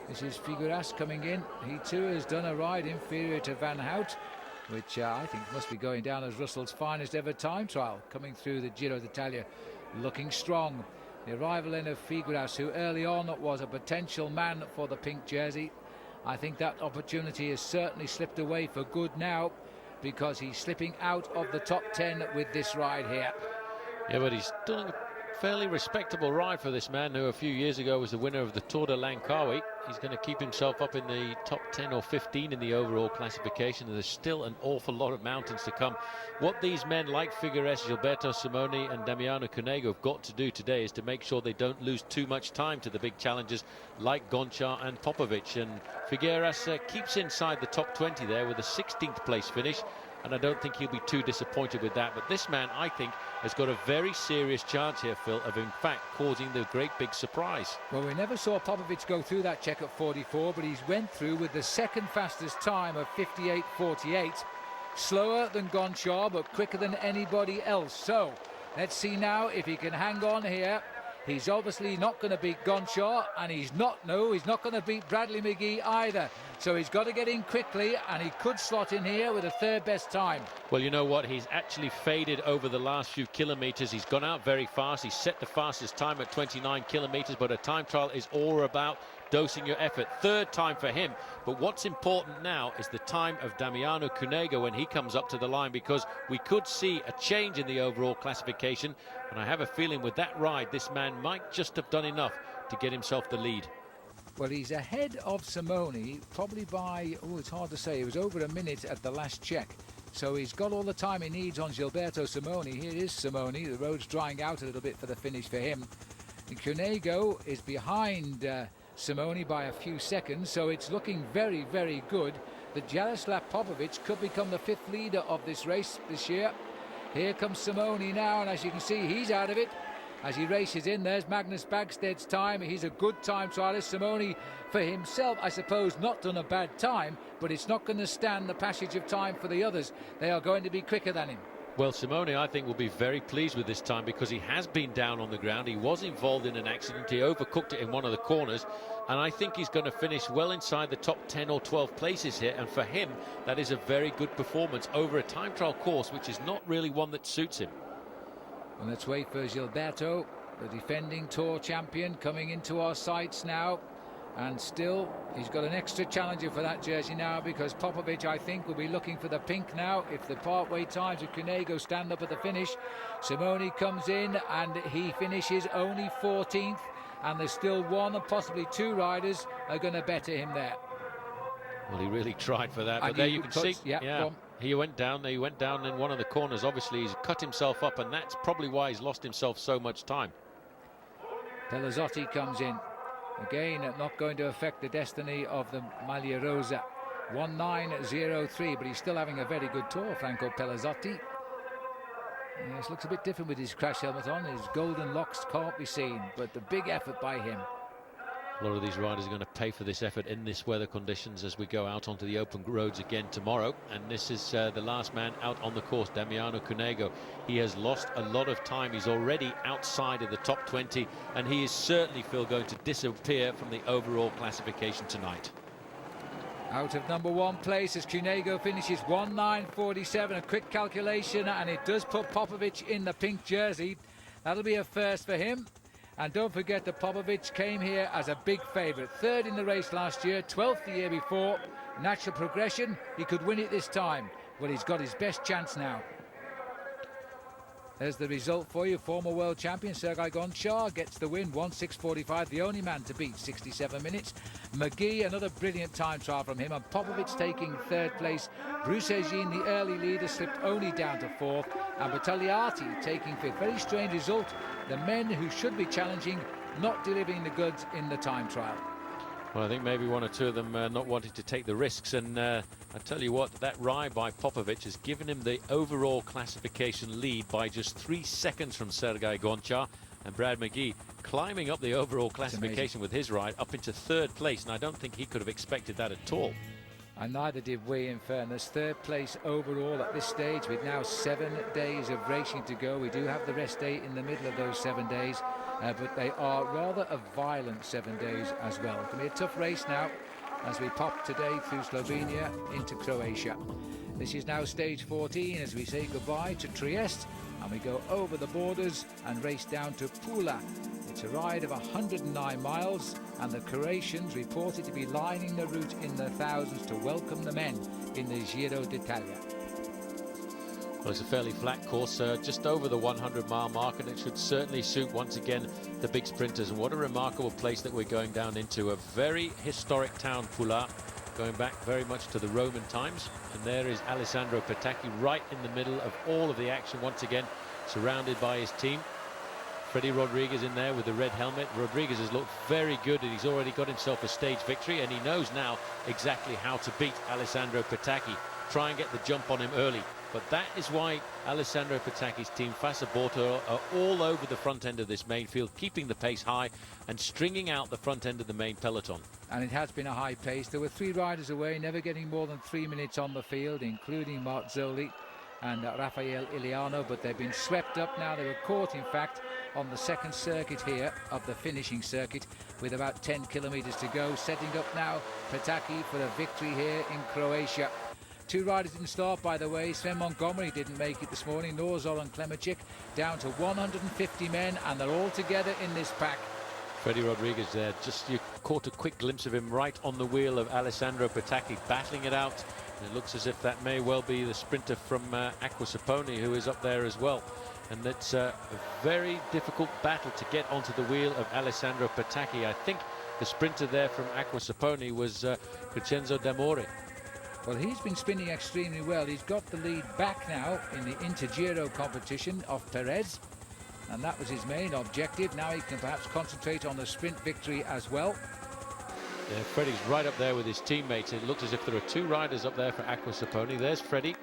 This is Figueras coming in. He too has done a ride inferior to Van Hout, which I think must be going down as Russell's finest ever time trial, coming through the Giro d'Italia, looking strong. The arrival in of Figueras, who early on was a potential man for the pink jersey. I think that opportunity has certainly slipped away for good now, because he's slipping out of the top 10 with this ride here. Yeah, but he's doing a fairly respectable ride for this man, who a few years ago was the winner of the Tour de Langkawi. He's going to keep himself up in the top 10 or 15 in the overall classification, and there's still an awful lot of mountains to come. What these men like Figueres, Gilberto Simoni and Damiano Cunego have got to do today is to make sure they don't lose too much time to the big challengers like Gonchar and Popovic. And Figueres keeps inside the top 20 there with a 16th place finish. and I don't think he'll be too disappointed with that. But this man, I think, has got a very serious chance here, Phil, of in fact causing the great big surprise. Well, we never saw Popovic go through that check at 44, but he's went through with the second fastest time of 58.48. Slower than Gonchar, but quicker than anybody else. So let's see now if he can hang on here. He's obviously not going to beat Gonchar, and he's not going to beat Bradley McGee either. So he's got to get in quickly, and he could slot in here with a third best time. Well, you know what? He's actually faded over the last few kilometres. He's gone out very fast. He's set the fastest time at 29 kilometres, but a time trial is all about dosing your effort. Third time for him. But what's important now is the time of Damiano Cunego when he comes up to the line, because we could see a change in the overall classification. And I have a feeling with that ride, this man might just have done enough to get himself the lead. Well, he's ahead of Simoni, probably by, it's hard to say, it was over a minute at the last check. So he's got all the time he needs on Gilberto Simoni. Here is Simoni, the road's drying out a little bit for the finish for him. And Cunego is behind Simoni by a few seconds, so it's looking very, very good that Jaroslav Popovic could become the fifth leader of this race this year. Here comes Simoni now, and as you can see, he's out of it. As he races in, there's Magnus Bagsted's time. He's a good time trialist. Simoni, for himself, I suppose, not done a bad time, but it's not going to stand the passage of time for the others. They are going to be quicker than him. Well, Simoni, I think, will be very pleased with this time, because he has been down on the ground. He was involved in an accident. He overcooked it in one of the corners, and I think he's going to finish well inside the top 10 or 12 places here. And for him, that is a very good performance over a time trial course, which is not really one that suits him. And let's wait for Gilberto, the defending Tour champion, coming into our sights now. And still, he's got an extra challenger for that jersey now, because Popovic, I think, will be looking for the pink now if the partway times of Cunego stand up at the finish. Simoni comes in and he finishes only 14th, and there's still one and possibly two riders are going to better him there. Well, he really tried for that, but And there you can see. Yeah. He went down in one of the corners. Obviously, he's cut himself up, and that's probably why he's lost himself so much time. Pelazzotti comes in. Again, not going to affect the destiny of the Maglia Rosa. 19.03, but he's still having a very good tour, Franco Pelazzotti. Yes, looks a bit different with his crash helmet on. His golden locks can't be seen, but the big effort by him. A lot of these riders are going to pay for this effort in this weather conditions as we go out onto the open roads again tomorrow. And this is the last man out on the course, Damiano Cunego. He has lost a lot of time. He's already outside of the top 20, and he is certainly, Phil, going to disappear from the overall classification tonight. Out of number one place as Cunego finishes 19.47. A quick calculation, and it does put Popovic in the pink jersey. That'll be a first for him. And don't forget that Popovic came here as a big favourite. Third in the race last year, 12th the year before. Natural progression, he could win it this time. Well, he's got his best chance now. There's the result for you. Former world champion Sergei Gonchar gets the win, 1:06.45, the only man to beat 67 minutes. McGee, another brilliant time trial from him, and Popovic taking third place. Bruce Egin, the early leader, slipped only down to fourth, and Battagliati taking fifth. Very strange result. The men who should be challenging not delivering the goods in the time trial. Well, I think maybe one or two of them not wanting to take the risks, and I tell you what, that ride by Popovic has given him the overall classification lead by just 3 seconds from Sergei Gonchar, and Brad McGee climbing up the overall classification with his ride up into third place, and I don't think he could have expected that at all. And neither did we, in fairness. Third place overall at this stage, with now 7 days of racing to go. We do have the rest day in the middle of those 7 days, but they are rather a violent 7 days as well. It's going to be a tough race now as we pop today through Slovenia into Croatia. This is now stage 14 as we say goodbye to Trieste, and we go over the borders and race down to Pula. It's a ride of 109 miles, and the Croatians reported to be lining the route in the thousands to welcome the men in the Giro d'Italia. Well, it's a fairly flat course, just over the 100-mile mark, and it should certainly suit once again the big sprinters. And what a remarkable place that we're going down into, a very historic town, Pula, going back very much to the Roman times. And there is Alessandro Petacchi right in the middle of all of the action once again, surrounded by his team. Freddie Rodriguez in there with the red helmet. Rodriguez has looked very good, and he's already got himself a stage victory, and he knows now exactly how to beat Alessandro Petacchi. try and get the jump on him early. But that is why Alessandro Petacchi's team, Fasaborto, are all over the front end of this main field, keeping the pace high and stringing out the front end of the main peloton. And it has been a high pace. There were 3 riders away, never getting more than 3 minutes on the field, including Marzoli and Rafael Iliano, but they've been swept up now. They were caught, in fact, on the second circuit here of the finishing circuit with about 10 kilometres to go, setting up now Petacchi for a victory here in Croatia. 2 riders didn't start, by the way. Sven Montgomery didn't make it this morning, nor Zoran Klemicic, down to 150 men, and they're all together in this pack. Freddie Rodriguez there, just you caught a quick glimpse of him right on the wheel of Alessandro Petacchi, battling it out. And it looks as if that may well be the sprinter from Aquasaponi, who is up there as well. And it's a very difficult battle to get onto the wheel of Alessandro Petacchi. I think the sprinter there from Aquasaponi was Crescenzo D'Amore. Well, he's been spinning extremely well. He's got the lead back now in the Intergiro competition of Perez, and that was his main objective. Now he can perhaps concentrate on the sprint victory as well. Yeah, Freddie's right up there with his teammates. It looks as if there are 2 riders up there for Aquasaponi. There's Freddie.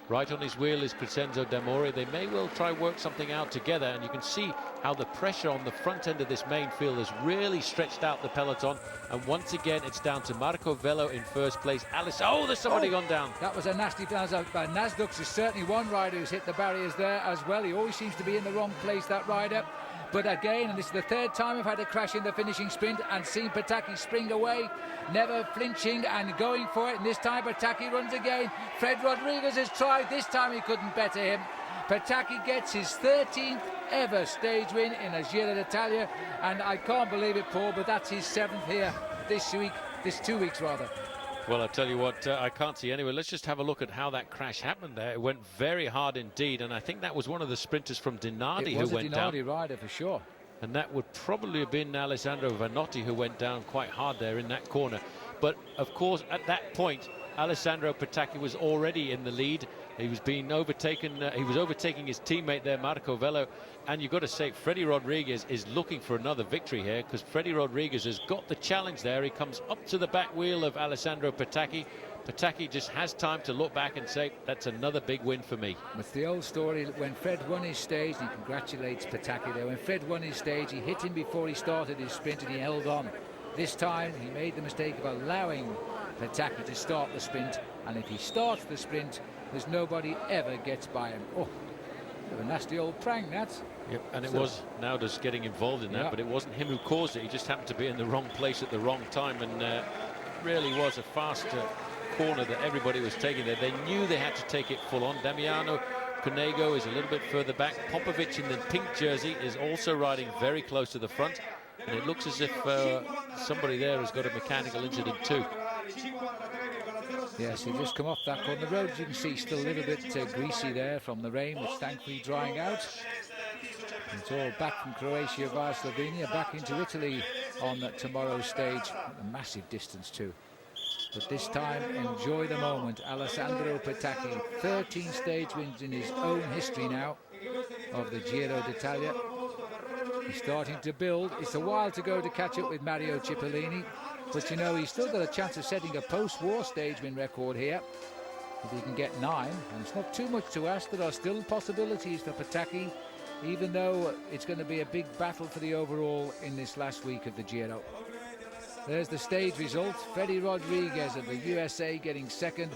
Right on his wheel is Crescenzo D'Amore. They may well try work something out together, and you can see how the pressure on the front end of this main field has really stretched out the peloton. And once again, it's down to Marco Velo in first place. Oh, there's somebody gone down. That was a nasty pass. Nasdux is certainly one rider who's hit the barriers there as well. He always seems to be in the wrong place, that rider. But again, and this is the 3rd time I've had a crash in the finishing sprint and seen Petacchi spring away, never flinching and going for it. And this time Petacchi runs again. Fred Rodriguez has tried. This time he couldn't better him. Petacchi gets his 13th ever stage win in a Giro d'Italia, and I can't believe it, Paul, but that's his 7th here this week, this 2 weeks rather. Well, I'll tell you what, I can't see anyway. Let's just have a look at how that crash happened there. It went very hard indeed, and I think that was one of the sprinters from Dinardi who went down. It was a Dinardi rider for sure. And that would probably have been Alessandro Vanotti who went down quite hard there in that corner. But, of course, at that point, Alessandro Petacchi was already in the lead. He was being overtaken. He was overtaking his teammate there, Marco Velo. And you've got to say, Freddie Rodriguez is looking for another victory here, because Freddie Rodriguez has got the challenge there. He comes up to the back wheel of Alessandro Petacchi. Petacchi just has time to look back and say, that's another big win for me. It's the old story. When Fred won his stage, and he congratulates Petacchi there. When Fred won his stage, he hit him before he started his sprint, and he held on. This time, he made the mistake of allowing Petacchi to start the sprint, and if he starts the sprint, there's nobody ever gets by him. Oh, a nasty old prank, that. Yep, and it was Nauda's getting involved in that, but it wasn't him who caused it. He just happened to be in the wrong place at the wrong time, and really was a fast corner that everybody was taking there. They knew they had to take it full on. Damiano Cunego is a little bit further back. Popovic in the pink jersey is also riding very close to the front, and it looks as if somebody there has got a mechanical incident too. Yes, he just come off that corner. The road, as you can see, still a little bit greasy there from the rain, which thankfully drying out. It's all back from Croatia via Slovenia, back into Italy on tomorrow's stage. A massive distance too. But this time, enjoy the moment. Alessandro Petacchi, 13 stage wins in his own history now of the Giro d'Italia. He's starting to build. It's a while to go to catch up with Mario Cipollini. But, you know, he's still got a chance of setting a post-war stage win record here. If he can get 9, and it's not too much to ask. There are still possibilities for Petacchi, even though it's going to be a big battle for the overall in this last week of the Giro. There's the stage results. Freddie Rodriguez of the USA getting 2nd.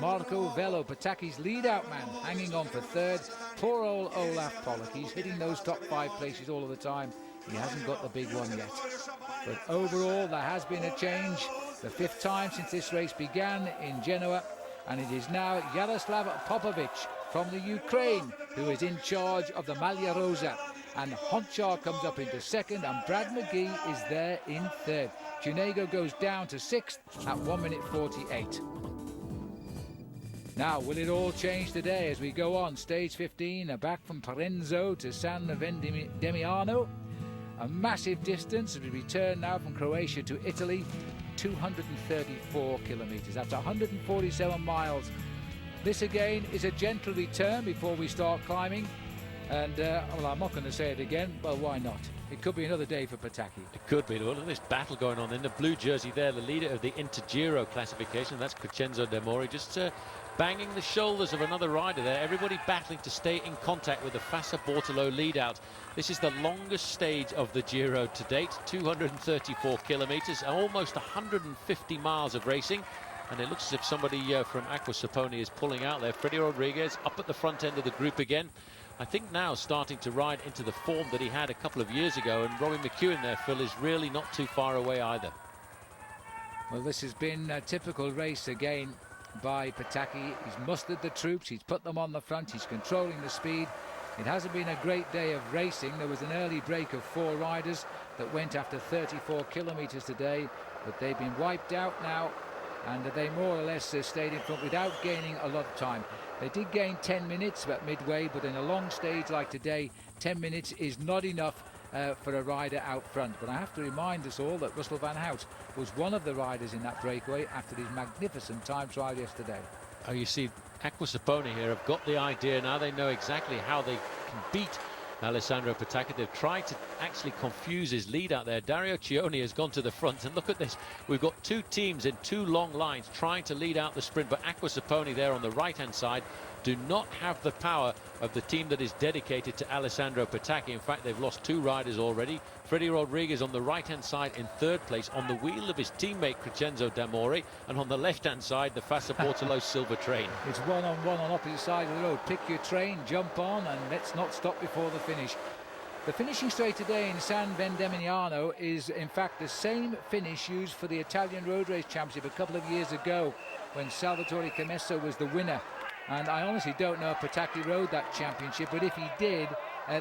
Marco Velo, Petacchi's lead-out man, hanging on for 3rd. Poor old Olaf Pollock. He's hitting those top 5 places all of the time. He hasn't got the big one yet. But overall, there has been a change. The 5th time since this race began in Genoa. And it is now Jaroslav Popovic from the Ukraine who is in charge of the Maglia Rosa. And Honchar comes up into 2nd, and Brad McGee is there in 3rd. Cunego goes down to 6th at 1:48. Now, will it all change today as we go on? Stage 15, back from Parenzo to San Vendemiano. A massive distance as we return now from Croatia to Italy. 234 kilometres. That's 147 miles. This again is a gentle return before we start climbing. And, well, I'm not going to say it again. Well, why not? It could be another day for Pataki. It could be. Look at this battle going on in the blue jersey there. The leader of the Giro classification, that's Crescenzo Demori, just banging the shoulders of another rider there. Everybody battling to stay in contact with the Fassa Bortolo lead out. This is the longest stage of the Giro to date, 234 kilometres, almost 150 miles of racing. And it looks as if somebody from Aqua Saponi is pulling out there. Freddy Rodriguez up at the front end of the group again. I think now starting to ride into the form that he had a couple of years ago. And Robbie McEwen there, Phil, is really not too far away either. Well, this has been a typical race again by Pataki. He's mustered the troops, he's put them on the front, he's controlling the speed. It hasn't been a great day of racing. There was an early break of 4 riders that went after 34 kilometres today, but they've been wiped out now, and they more or less stayed in front without gaining a lot of time. They did gain 10 minutes at midway, but in a long stage like today, 10 minutes is not enough for a rider out front. But I have to remind us all that Russell Van Hout was one of the riders in that breakaway after his magnificent time trial yesterday. Oh, you see, Aqua Saponi here have got the idea. Now they know exactly how they can beat Alessandro Pataki. They've tried to actually confuse his lead out there. Dario Cioni has gone to the front, and look at this. We've got 2 teams in 2 long lines trying to lead out the sprint, but Aqua Saponi there on the right-hand side do not have the power of the team that is dedicated to Alessandro Pataki. In fact, they've lost 2 riders already. Freddy Rodriguez on the right-hand side in 3rd place on the wheel of his teammate Crescenzo Demori, and on the left-hand side the Fassa Bortolo Silver Train. It's one-on-one on opposite side of the road. Pick your train, jump on, and let's not stop before the finish. The finishing straight today in San Vendemignano is in fact the same finish used for the Italian Road Race Championship a couple of years ago when Salvatore Camesso was the winner. And I honestly don't know if Pataki rode that championship, but if he did,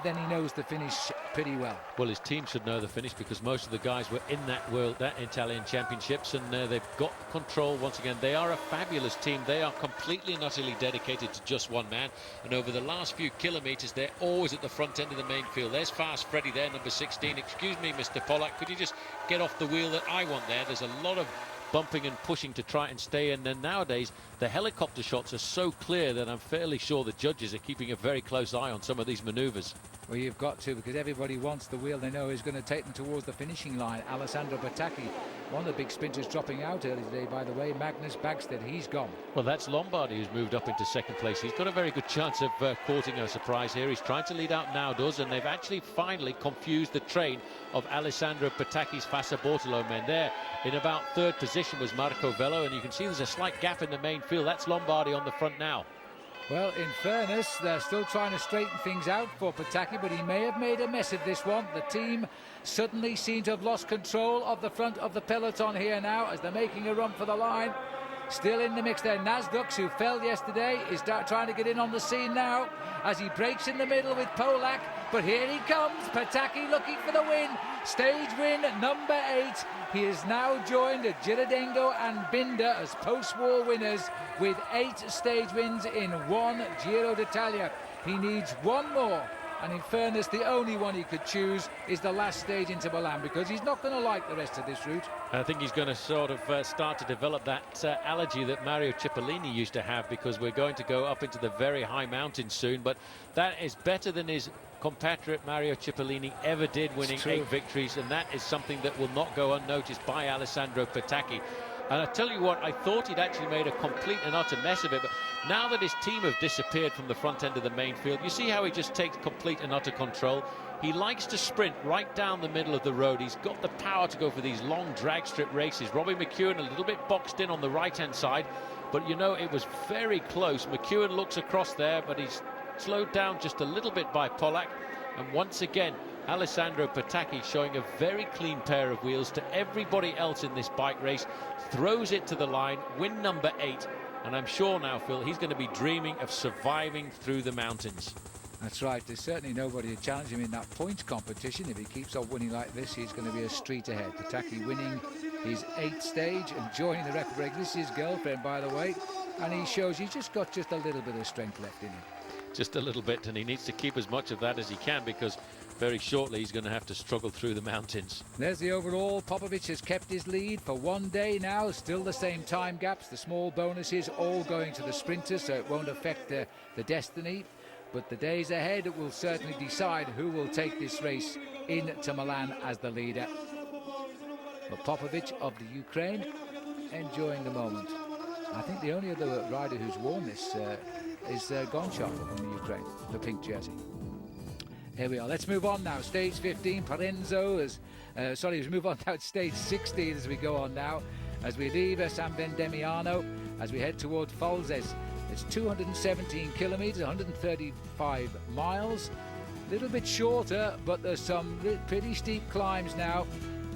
then he knows the finish pretty well. Well, his team should know the finish because most of the guys were in that Italian championships, and they've got control once again. They are a fabulous team. They are completely and utterly dedicated to just one man, and over the last few kilometres they're always at the front end of the main field. There's Fast Freddy there, number 16. Excuse me, Mr. Pollack, could you just get off the wheel that I want there? There's a lot of bumping and pushing to try and stay in. And nowadays the helicopter shots are so clear that I'm fairly sure the judges are keeping a very close eye on some of these manoeuvres. Well, you've got to, because everybody wants the wheel they know is going to take them towards the finishing line. Alessandro Pataki, one of the big sprinters, dropping out early today, by the way. Magnus Bagstead, he's gone. Well, that's Lombardi who's moved up into 2nd place. He's got a very good chance of causing a surprise here. He's trying to lead out now, and they've actually finally confused the train of Alessandro Pataki's Fassa Bortolo men. There in about 3rd position was Marco Vello, and you can see there's a slight gap in the main field. That's Lombardi on the front now. Well, in fairness, they're still trying to straighten things out for Pataki, but he may have made a mess of this one. The team suddenly seem to have lost control of the front of the peloton here now as they're making a run for the line. Still in the mix there, Nasdux, who fell yesterday, is trying to get in on the scene now as he breaks in the middle with Polak. But here he comes, Pataki looking for the win. Stage win number 8. He has now joined Girardengo and Binder as post-war winners with 8 stage wins in 1 Giro d'Italia. He needs one more. And in fairness, the only one he could choose is the last stage into Milan, because he's not going to like the rest of this route. I think he's going to sort of start to develop that allergy that Mario Cipollini used to have, because we're going to go up into the very high mountains soon. But that is better than his compatriot Mario Cipollini ever did, winning 8 victories, and that is something that will not go unnoticed by Alessandro Pataki. And I tell you what, I thought he'd actually made a complete and utter mess of it, but now that his team have disappeared from the front end of the main field, you see how he just takes complete and utter control. He likes to sprint right down the middle of the road. He's got the power to go for these long drag strip races. Robbie McEwen a little bit boxed in on the right-hand side, but you know, it was very close. McEwen looks across there, but he's slowed down just a little bit by Pollack. And once again, Alessandro Pataki showing a very clean pair of wheels to everybody else in this bike race, throws it to the line, win number 8, and I'm sure now, Phil, he's going to be dreaming of surviving through the mountains. That's right, there's certainly nobody to challenge him in that points competition. If he keeps on winning like this, he's going to be a street ahead. Pataki winning his 8th stage, enjoying the record break. This is his girlfriend, by the way, and he shows he's just got a little bit of strength left in him. Just a little bit, and he needs to keep as much of that as he can, because very shortly he's going to have to struggle through the mountains. There's the overall. Popovic has kept his lead for one day now. Still the same time gaps. The small bonuses all going to the sprinters, so it won't affect the destiny. But the days ahead will certainly decide who will take this race into Milan as the leader. But Popovic of the Ukraine enjoying the moment. I think the only other rider who's worn this is Gonchar from the Ukraine, the pink jersey. Here we are. Let's move on now. Stage 15, Parenzo let's move on now to stage 16 as we go on now. As we leave San Vendemiano, as we head toward Falzes. It's 217 kilometres, 135 miles. A little bit shorter, but there's some pretty steep climbs now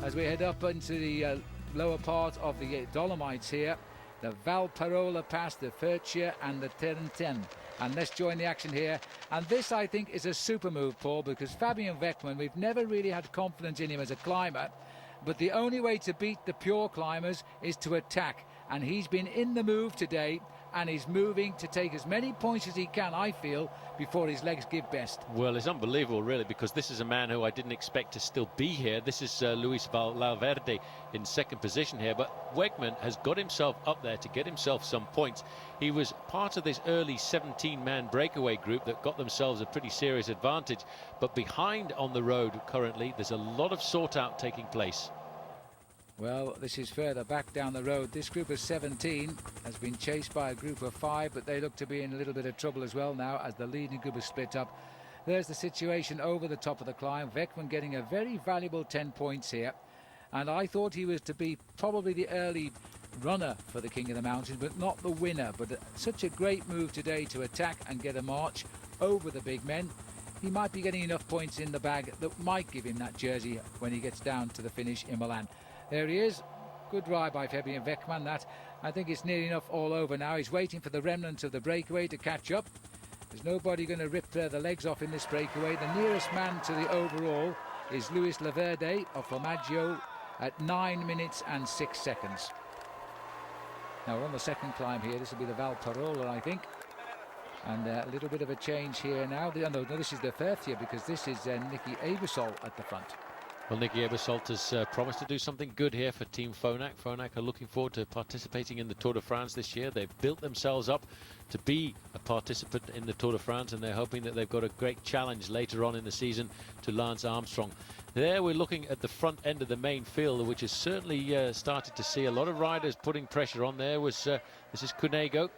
as we head up into the lower part of the Dolomites here. The Valparola Pass, the Furcia and the Terenten. And let's join the action here. And this, I think, is a super move, Paul, because Fabian Weckmann, we've never really had confidence in him as a climber. But the only way to beat the pure climbers is to attack. And he's been in the move today, and he's moving to take as many points as he can, I feel, before his legs give best. Well, it's unbelievable, really, because this is a man who I didn't expect to still be here. This is Luis Valverde in second position here, but Weckmann has got himself up there to get himself some points. He was part of this early 17-man breakaway group that got themselves a pretty serious advantage, but behind on the road currently, there's a lot of sort-out taking place. Well, this is further back down the road. This group of 17 has been chased by a group of 5, but they look to be in a little bit of trouble as well now as the leading group is split up. There's the situation over the top of the climb. Weckmann getting a very valuable 10 points here. And I thought he was to be probably the early runner for the King of the Mountains, but not the winner. But such a great move today to attack and get a march over the big men. He might be getting enough points in the bag that might give him that jersey when he gets down to the finish in Milan. There he is. Good ride by Fabian Weckmann. That, I think it's nearly enough all over now. He's waiting for the remnants of the breakaway to catch up. There's nobody going to rip the legs off in this breakaway. The nearest man to the overall is Luis Laverde of Formaggio at 9 minutes and 6 seconds. Now we're on the second climb here. This will be the Valparola, I think. And a little bit of a change here now. No, this is the Furcia, because this is Nicky Aebersold at the front. Well, Nicky Aebersold has promised to do something good here for Team Phonak. Phonak are looking forward to participating in the Tour de France this year. They've built themselves up to be a participant in the Tour de France, and they're hoping that they've got a great challenge later on in the season to Lance Armstrong. There we're looking at the front end of the main field, which has certainly started to see a lot of riders putting pressure on. This is Cunego.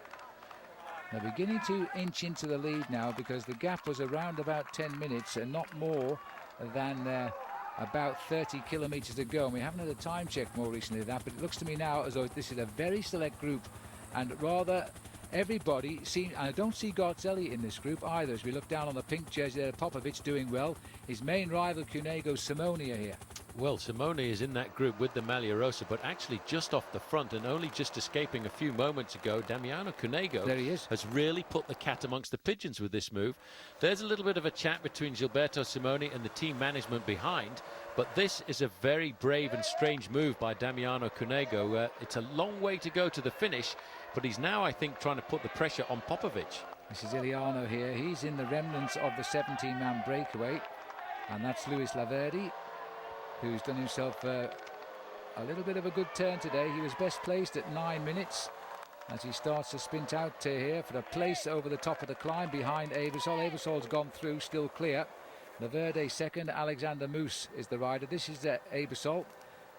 They're beginning to inch into the lead now, because the gap was around about 10 minutes and not more than about 30 kilometres to go. And we haven't had a time check more recently than that, but it looks to me now as though this is a very select group, and rather everybody seems, and I don't see Garzelli in this group either. As we look down on the pink jersey there, Popovic doing well. His main rival Cunego Simone are here. Well, Simone is in that group with the Maglia Rosa, but actually just off the front and only just escaping a few moments ago. Damiano Cunego there he is. Has really put the cat amongst the pigeons with this move. There's a little bit of a chat between Gilberto Simone and the team management behind, but this is a very brave and strange move by Damiano Cunego. It's a long way to go to the finish, but he's now, I think, trying to put the pressure on Popovic. This is Iliano here. He's in the remnants of the 17-man breakaway, and that's Luis Laverde, who's done himself a little bit of a good turn today. He was best placed at 9 minutes as he starts to sprint out here for a place over the top of the climb behind Aebersold. Aebersold's gone through, still clear. Laverde second, Alexander Moos is the rider. This is Aebersold,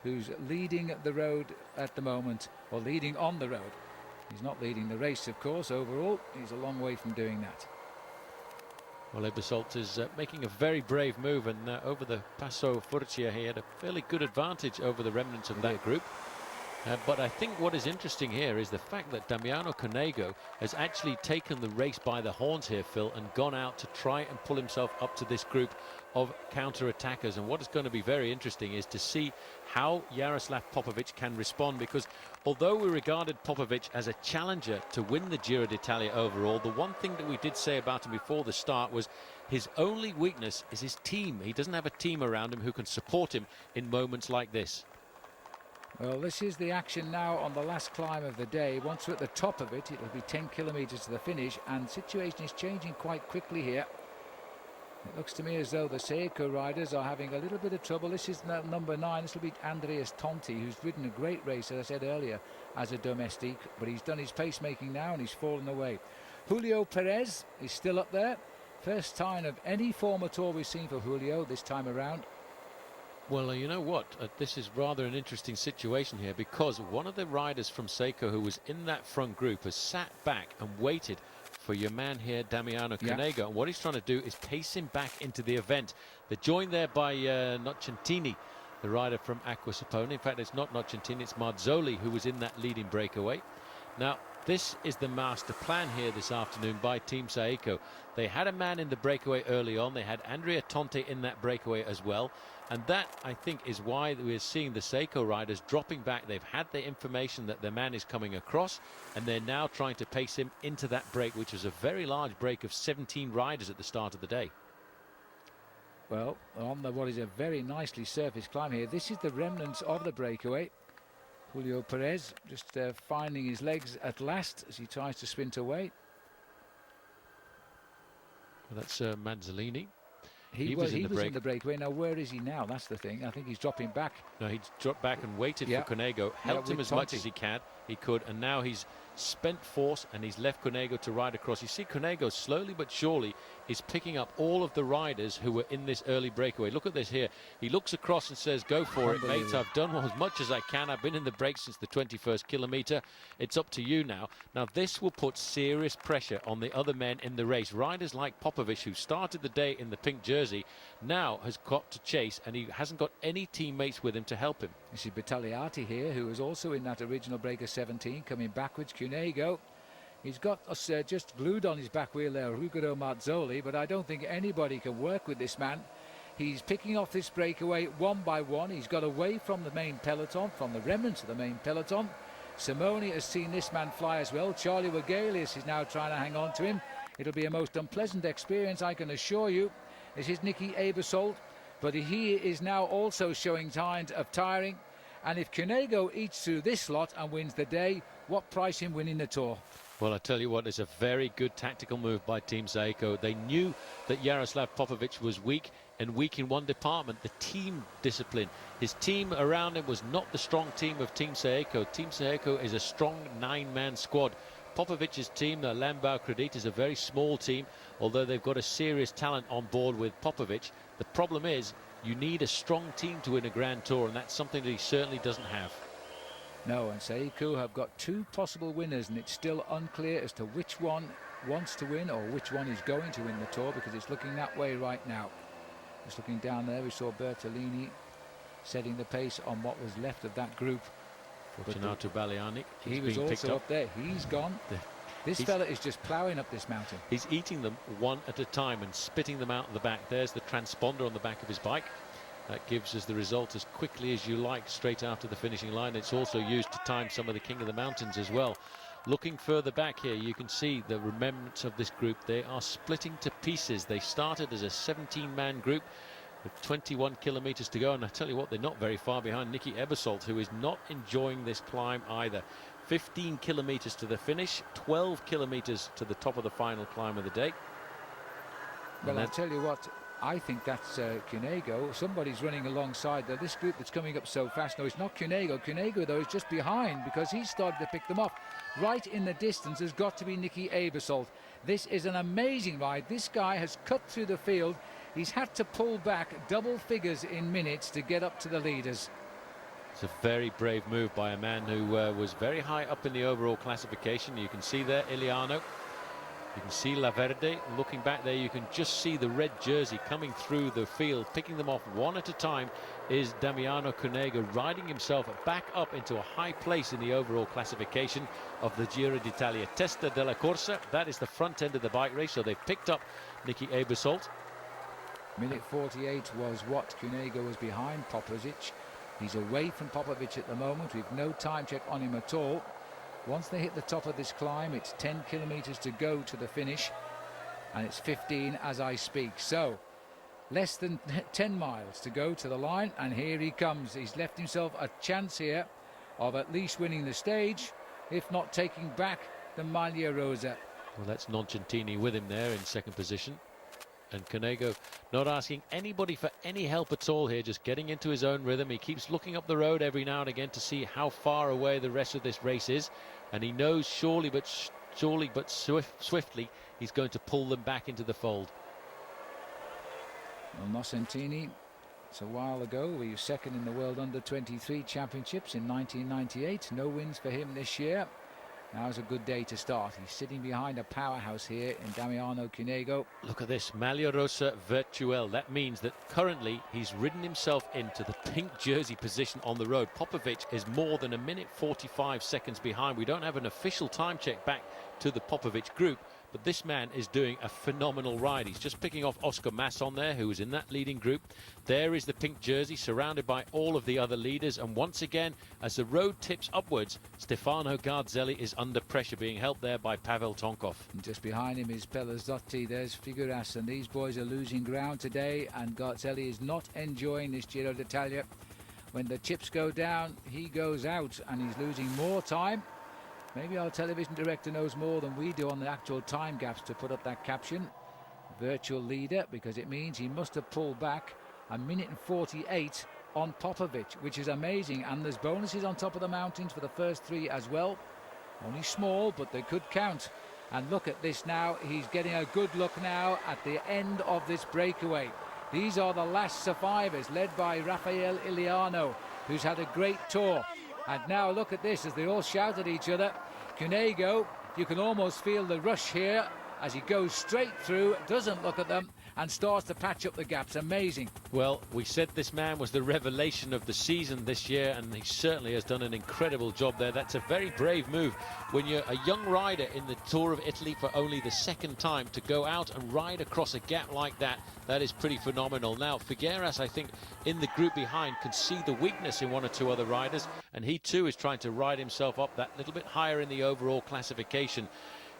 who's leading the road at the moment, or leading on the road. He's not leading the race, of course, overall. He's a long way from doing that. Well, Aebersold is making a very brave move, and over the Passo Furcia he had a fairly good advantage over the remnants of that group. But I think what is interesting here is the fact that Damiano Cunego has actually taken the race by the horns here, Phil, and gone out to try and pull himself up to this group of counter-attackers. And what is going to be very interesting is to see how Jaroslav Popovic can respond, because although we regarded Popovic as a challenger to win the Giro d'Italia overall, the one thing that we did say about him before the start was his only weakness is his team. He doesn't have a team around him who can support him in moments like this. Well, this is the action now on the last climb of the day. Once we're at the top of it, it'll be 10 kilometres to the finish, and the situation is changing quite quickly here. It looks to me as though the Seiko riders are having a little bit of trouble. This is number 9. This will be Andreas Tonti, who's ridden a great race, as I said earlier, as a domestique, but he's done his pacemaking now and he's fallen away. Julio Perez is still up there. First time of any form at all we've seen for Julio this time around. Well, you know what? This is rather an interesting situation here, because one of the riders from Seiko who was in that front group has sat back and waited for your man here, Damiano Cunego. And what he's trying to do is pace him back into the event. They're joined there by Nocentini, the rider from Acqua Sapone. In fact, it's not Nocentini, it's Marzoli who was in that leading breakaway. Now, this is the master plan here this afternoon by Team Seiko. They had a man in the breakaway early on. They had Andrea Tonte in that breakaway as well. And that, I think, is why we're seeing the Seiko riders dropping back. They've had the information that their man is coming across, and they're now trying to pace him into that break, which was a very large break of 17 riders at the start of the day. Well, on what is a very nicely surfaced climb here, this is the remnants of the breakaway. Julio Perez just finding his legs at last as he tries to sprint away. Well, that's Manzolini. He was in the breakaway. Now, where is he now? That's the thing. I think he's dropping back. No, he's dropped back and waited for Cunego, helped him as much as he could, and now he's spent force and he's left Cunego to ride across. You see, Cunego slowly but surely is picking up all of the riders who were in this early breakaway. Look at this here. He looks across and says, go for it, mate. I've done as much as I can. I've been in the break since the 21st kilometre. It's up to you now. Now, this will put serious pressure on the other men in the race. Riders like Popovic, who started the day in the pink jersey, now has got to chase, and he hasn't got any teammates with him to help him. You see Battagliati here, who was also in that original break of 17, coming backwards. Cunego, he's got us just glued on his back wheel there, Ruggero Marzoli, but I don't think anybody can work with this man. He's picking off this breakaway one by one. He's got away from the main peloton, from the remnants of the main peloton. Simone has seen this man fly as well. Charlie Wegelius is now trying to hang on to him. It'll be a most unpleasant experience, I can assure you. This is Nicky Aebersold, but he is now also showing signs of tiring. And if Cunego eats through this lot and wins the day, what price in winning the Tour? Well, I tell you what, it's a very good tactical move by Team Seiko. They knew that Jaroslav Popovic was weak, and weak in one department, the team discipline. His team around him was not the strong team of Team Seiko. Team Seiko is a strong 9-man squad. Popovic's team, the Lambau Credit, is a very small team, although they've got a serious talent on board with Popovic. The problem is, you need a strong team to win a Grand Tour, and that's something that he certainly doesn't have. No, and Seiko have got two possible winners, and it's still unclear as to which one wants to win or which one is going to win the Tour, because it's looking that way right now. Just looking down there, we saw Bertolini setting the pace on what was left of that group. Fortunato Baliani, he was also up there. He's gone. This fella is just ploughing up this mountain. He's eating them one at a time and spitting them out of the back. There's the transponder on the back of his bike. That gives us the result as quickly as you like straight after the finishing line. It's also used to time some of the King of the Mountains as well. Looking further back here, you can see the remnants of this group. They are splitting to pieces. They started as a 17-man group with 21 kilometers to go, and I tell you what, they're not very far behind Nicky Aebersold, who is not enjoying this climb either. 15 kilometers to the finish, 12 kilometers to the top of the final climb of the day. Well, I'll tell you what, I think that's Cunego. Somebody's running alongside there. This group that's coming up so fast. No, it's not Cunego. Cunego, though, is just behind because he started to pick them off. Right in the distance has got to be Nicky Aebersold. This is an amazing ride. This guy has cut through the field. He's had to pull back double figures in minutes to get up to the leaders. It's a very brave move by a man who was very high up in the overall classification. You can see there Iliano. You can see Laverde. Looking back there, you can just see the red jersey coming through the field. Picking them off one at a time is Damiano Cunego, riding himself back up into a high place in the overall classification of the Giro d'Italia. Testa della Corsa, that is the front end of the bike race, so they've picked up Nicky Aebersold. Minute 48 was what Cunego was behind Popovic. He's away from Popovic at the moment. We've no time check on him at all. Once they hit the top of this climb, it's 10 kilometers to go to the finish, and it's 15 as I speak. So less than 10 miles to go to the line, and here he comes. He's left himself a chance here of at least winning the stage, if not taking back the Maglia Rosa. Well, that's Nocentini with him there in second position. And Cunego not asking anybody for any help at all here, just getting into his own rhythm. He keeps looking up the road every now and again to see how far away the rest of this race is, and he knows surely but swiftly he's going to pull them back into the fold. Well, Nocentini, it's a while ago. He was second in the World Under-23 Championships in 1998. No wins for him this year. Now's a good day to start. He's sitting behind a powerhouse here in Damiano Cunego. Look at this, Maglia Rosa Virtuel. That means that currently he's ridden himself into the pink jersey position on the road. Popovic is more than 1:45 seconds behind. We don't have an official time check back to the Popovic group, but this man is doing a phenomenal ride. He's just picking off Oscar Masson there, who was in that leading group. There is the pink jersey surrounded by all of the other leaders, and once again, as the road tips upwards, Stefano Garzelli is under pressure, being helped there by Pavel Tonkov. And just behind him is Pelazzotti. There's Figueras, and these boys are losing ground today, and Garzelli is not enjoying this Giro d'Italia. When the chips go down, he goes out, and he's losing more time. Maybe our television director knows more than we do on the actual time gaps to put up that caption. Virtual leader, because it means he must have pulled back 1:48 on Popovic, which is amazing. And there's bonuses on top of the mountains for the first three as well. Only small, but they could count. And look at this now. He's getting a good look now at the end of this breakaway. These are the last survivors, led by Rafael Iliano, who's had a great tour. And now look at this as they all shout at each other. Cunego, you can almost feel the rush here as he goes straight through, doesn't look at them, and starts to patch up the gaps. Amazing. Well, we said this man was the revelation of the season this year, and he certainly has done an incredible job there. That's a very brave move when you're a young rider in the Tour of Italy for only the second time to go out and ride across a gap like that. That is pretty phenomenal. Now, Figueras, I think, in the group behind can see the weakness in one or two other riders, and he too is trying to ride himself up that little bit higher in the overall classification.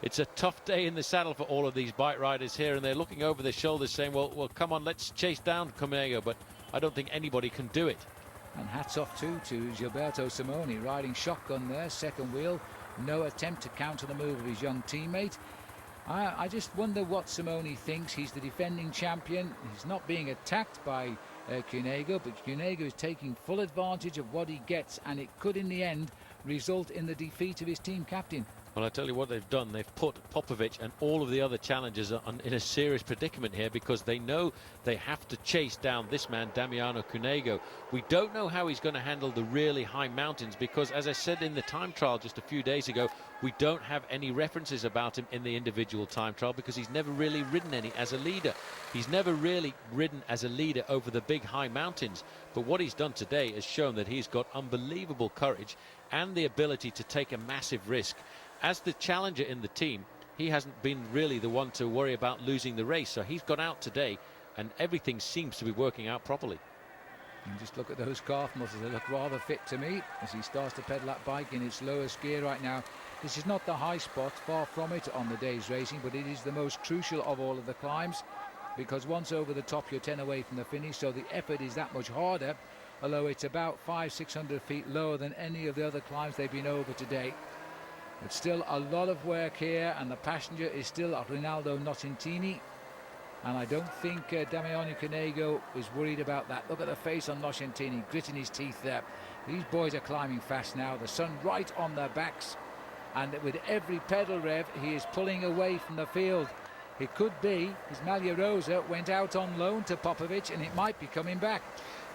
It's a tough day in the saddle for all of these bike riders here, and they're looking over their shoulders saying, well, come on, let's chase down Cunego, but I don't think anybody can do it. And hats off too to Gilberto Simoni, riding shotgun there, second wheel. No attempt to counter the move of his young teammate. I just wonder what Simoni thinks. He's the defending champion. He's not being attacked by Cunego, but Cunego is taking full advantage of what he gets, and it could in the end result in the defeat of his team captain. Well, I tell you what they've done. They've put Popovic and all of the other challengers in a serious predicament here, because they know they have to chase down this man, Damiano Cunego. We don't know how he's going to handle the really high mountains, because, as I said in the time trial just a few days ago, we don't have any references about him in the individual time trial, because he's never really ridden any as a leader. He's never really ridden as a leader over the big high mountains. But what he's done today has shown that he's got unbelievable courage and the ability to take a massive risk. As the challenger in the team, he hasn't been really the one to worry about losing the race, so he's got out today and everything seems to be working out properly. And just look at those calf muscles. They look rather fit to me as he starts to pedal that bike in its lowest gear right now. This is not the high spot, far from it on the day's racing, but it is the most crucial of all of the climbs, because once over the top you're 10 away from the finish, so the effort is that much harder, although it's about 500-600 feet lower than any of the other climbs they've been over today. But still a lot of work here, and the passenger is still Rinaldo Nocentini, and I don't think Damiano Cunego is worried about that. Look at the face on Nocentini, gritting his teeth there. These boys are climbing fast now, the sun right on their backs, and with every pedal rev he is pulling away from the field. It could be his Maglia Rosa went out on loan to Popovic, and it might be coming back.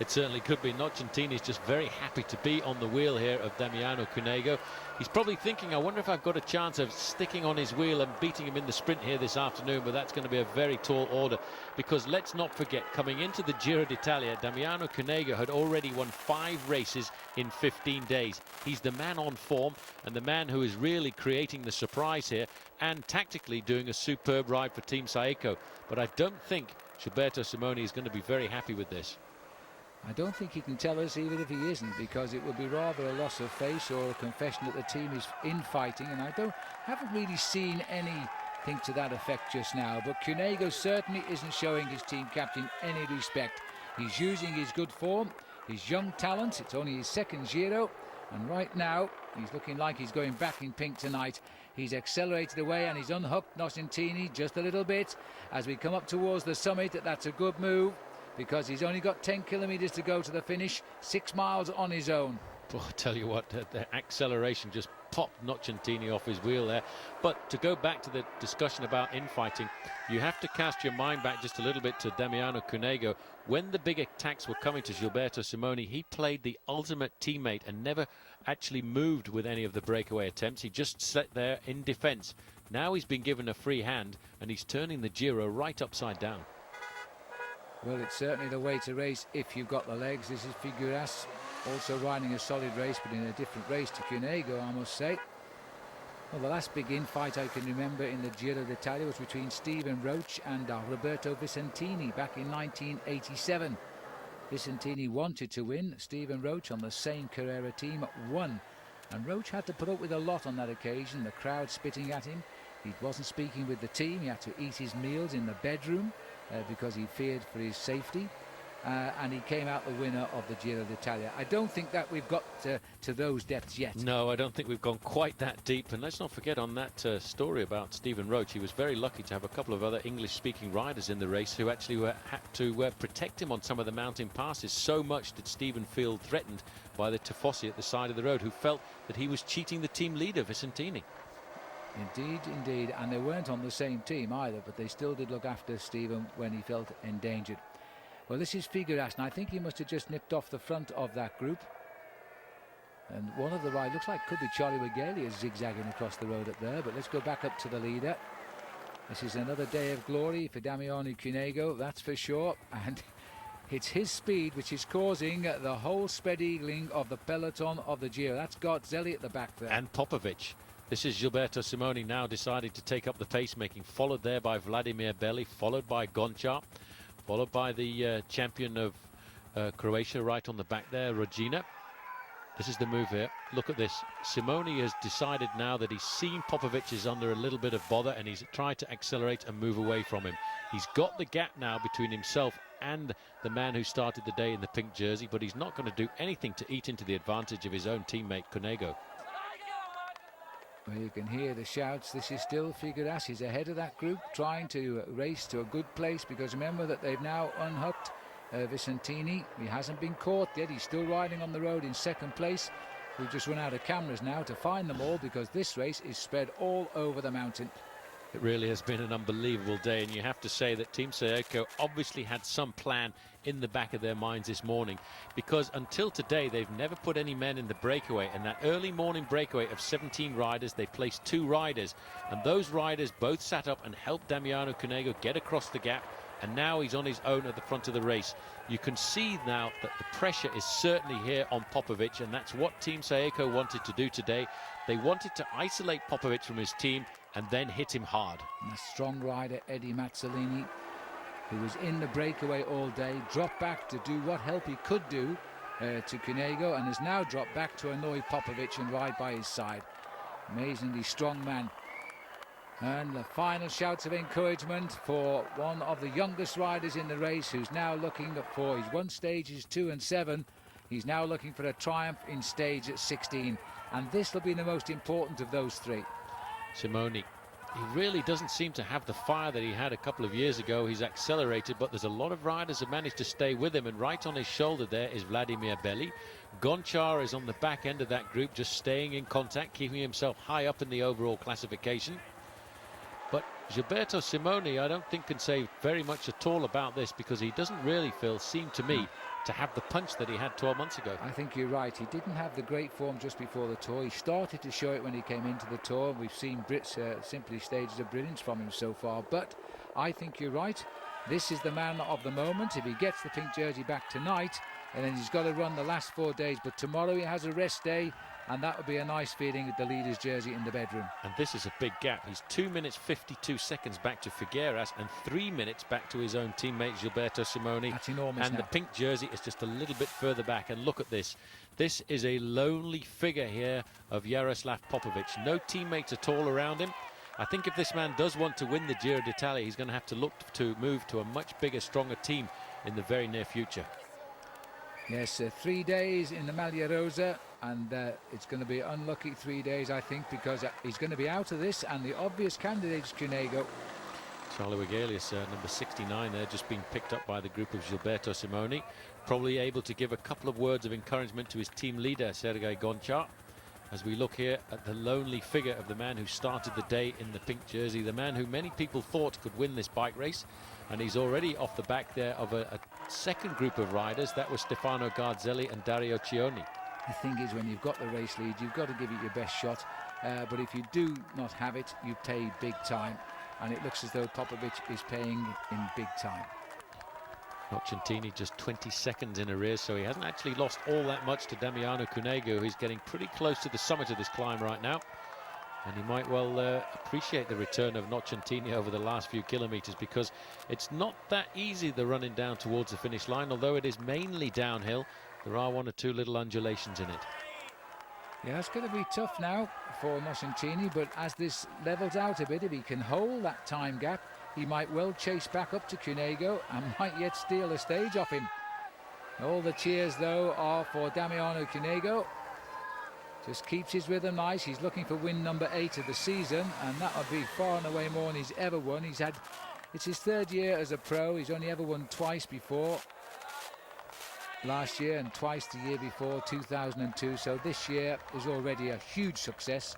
It certainly could be. Nocentini is just very happy to be on the wheel here of Damiano Cunego. He's probably thinking, I wonder if I've got a chance of sticking on his wheel and beating him in the sprint here this afternoon, but that's going to be a very tall order, because let's not forget, coming into the Giro d'Italia, Damiano Cunego had already won 5 races in 15 days. He's the man on form and the man who is really creating the surprise here and tactically doing a superb ride for Team Saeco. But I don't think Gilberto Simoni is going to be very happy with this. I don't think he can tell us, even if he isn't, because it would be rather a loss of face or a confession that the team is infighting, and I haven't really seen anything to that effect just now. But Cunego certainly isn't showing his team captain any respect. He's using his good form, his young talent. It's only his second Giro, and right now he's looking like he's going back in pink tonight. He's accelerated away and he's unhooked Nocentini just a little bit as we come up towards the summit. That's a good move, because he's only got 10 kilometers to go to the finish, 6 miles on his own. Oh, I tell you what, the acceleration just popped Nocentini off his wheel there. But to go back to the discussion about infighting, you have to cast your mind back just a little bit to Damiano Cunego. When the big attacks were coming to Gilberto Simoni, he played the ultimate teammate and never actually moved with any of the breakaway attempts. He just sat there in defence. Now he's been given a free hand and he's turning the Giro right upside down. Well, it's certainly the way to race if you've got the legs. This is Figueras, also riding a solid race, but in a different race to Cunego, I must say. Well, the last big infight I can remember in the Giro d'Italia was between Stephen Roche and Roberto Vicentini back in 1987. Vicentini wanted to win. Stephen Roche, on the same Carrera team, won. And Roche had to put up with a lot on that occasion, the crowd spitting at him. He wasn't speaking with the team. He had to eat his meals in the bedroom because he feared for his safety. And he came out the winner of the Giro d'Italia. I don't think that we've got to those depths yet. No, I don't think we've gone quite that deep. And let's not forget on that story about Stephen Roche, he was very lucky to have a couple of other English-speaking riders in the race who actually had to protect him on some of the mountain passes. So much did Stephen feel threatened by the Tifosi at the side of the road, who felt that he was cheating the team leader, Vicentini. Indeed, indeed. And they weren't on the same team either, but they still did look after Stephen when he felt endangered. Well, this is Figueras, and I think he must have just nipped off the front of that group. And one of the riders, looks like could be Charlie Regalia zigzagging across the road up there, but let's go back up to the leader. This is another day of glory for Damiano Cunego, that's for sure. And it's his speed which is causing the whole spread eagling of the peloton of the Giro. That's Garzelli at the back there. And Popovic. This is Gilberto Simoni now decided to take up the pace-making, followed there by Vladimir Belli, followed by Gonchar, followed by the champion of Croatia right on the back there, Regina. This is the move here. Look at this. Simoni has decided now that he's seen Popovic is under a little bit of bother and he's tried to accelerate and move away from him. He's got the gap now between himself and the man who started the day in the pink jersey, but he's not going to do anything to eat into the advantage of his own teammate, Cunego. Well, you can hear the shouts. This is still Figueras. He's ahead of that group, trying to race to a good place, because remember that they've now unhooked Vicentini. He hasn't been caught yet. He's still riding on the road in second place. We've just run out of cameras now to find them all, because this race is spread all over the mountain. It really has been an unbelievable day, and you have to say that Team Saeco obviously had some plan in the back of their minds this morning, because until today they've never put any men in the breakaway, and that early morning breakaway of 17 riders, they placed 2 riders, and those riders both sat up and helped Damiano Cunego get across the gap, and now he's on his own at the front of the race. You can see now that the pressure is certainly here on Popovic, and that's what Team Saeco wanted to do today. They wanted to isolate Popovic from his team and then hit him hard. And the strong rider Eddie Mazzolini, who was in the breakaway all day, dropped back to do what help he could do to Cunego, and has now dropped back to annoy Popovic and ride by his side. Amazingly strong man. And the final shouts of encouragement for one of the youngest riders in the race, who's now looking for, he's won stages 2 and 7. He's now looking for a triumph in stage 16. And this will be the most important of those 3. Simoni, he really doesn't seem to have the fire that he had a couple of years ago. He's accelerated, but there's a lot of riders who managed to stay with him, and right on his shoulder there is Vladimir Belli. Gonchar is on the back end of that group, just staying in contact, keeping himself high up in the overall classification. But Gilberto Simoni, I don't think, can say very much at all about this, because he doesn't really, Phil, seem to me to have the punch that he had 12 months ago. I think you're right. He didn't have the great form just before the Tour. He started to show it when he came into the Tour. We've seen simply stages of brilliance from him so far. But I think you're right. This is the man of the moment. If he gets the pink jersey back tonight, and then he's got to run the last 4 days. But tomorrow he has a rest day, and that would be a nice feeling with the leader's jersey in the bedroom. And this is a big gap. He's 2 minutes 52 seconds back to Figueras and 3 minutes back to his own teammate Gilberto Simoni. That's enormous. And now the pink jersey is just a little bit further back. And look at this. This is a lonely figure here of Jaroslav Popovic. No teammates at all around him. I think if this man does want to win the Giro d'Italia, he's going to have to look to move to a much bigger, stronger team in the very near future. Yes, 3 days in the Maglia Rosa, and it's going to be unlucky 3 days, I think, because he's going to be out of this, and the obvious candidate is Cunego. Charlie Wegelius, number 69 there, just been picked up by the group of Gilberto Simoni. Probably able to give a couple of words of encouragement to his team leader, Sergei Gonchar, as we look here at the lonely figure of the man who started the day in the pink jersey, the man who many people thought could win this bike race. And he's already off the back there of a second group of riders. That was Stefano Garzelli and Dario Cioni. The thing is, when you've got the race lead, you've got to give it your best shot. But if you do not have it, you pay big time. And it looks as though Popovic is paying in big time. Nocentini just 20 seconds in arrears, so he hasn't actually lost all that much to Damiano Cunego, who's getting pretty close to the summit of this climb right now. And he might well appreciate the return of Nocentini over the last few kilometres, because it's not that easy, the running down towards the finish line. Although it is mainly downhill, there are one or two little undulations in it. Yeah, it's going to be tough now for Nocentini, but as this levels out a bit, if he can hold that time gap, he might well chase back up to Cunego and might yet steal a stage off him. All the cheers, though, are for Damiano Cunego. Just keeps his rhythm nice. He's looking for win number 8 of the season, and that would be far and away more than he's ever won. It's his third year as a pro. He's only ever won twice before. Last year and twice the year before, 2002. So this year is already a huge success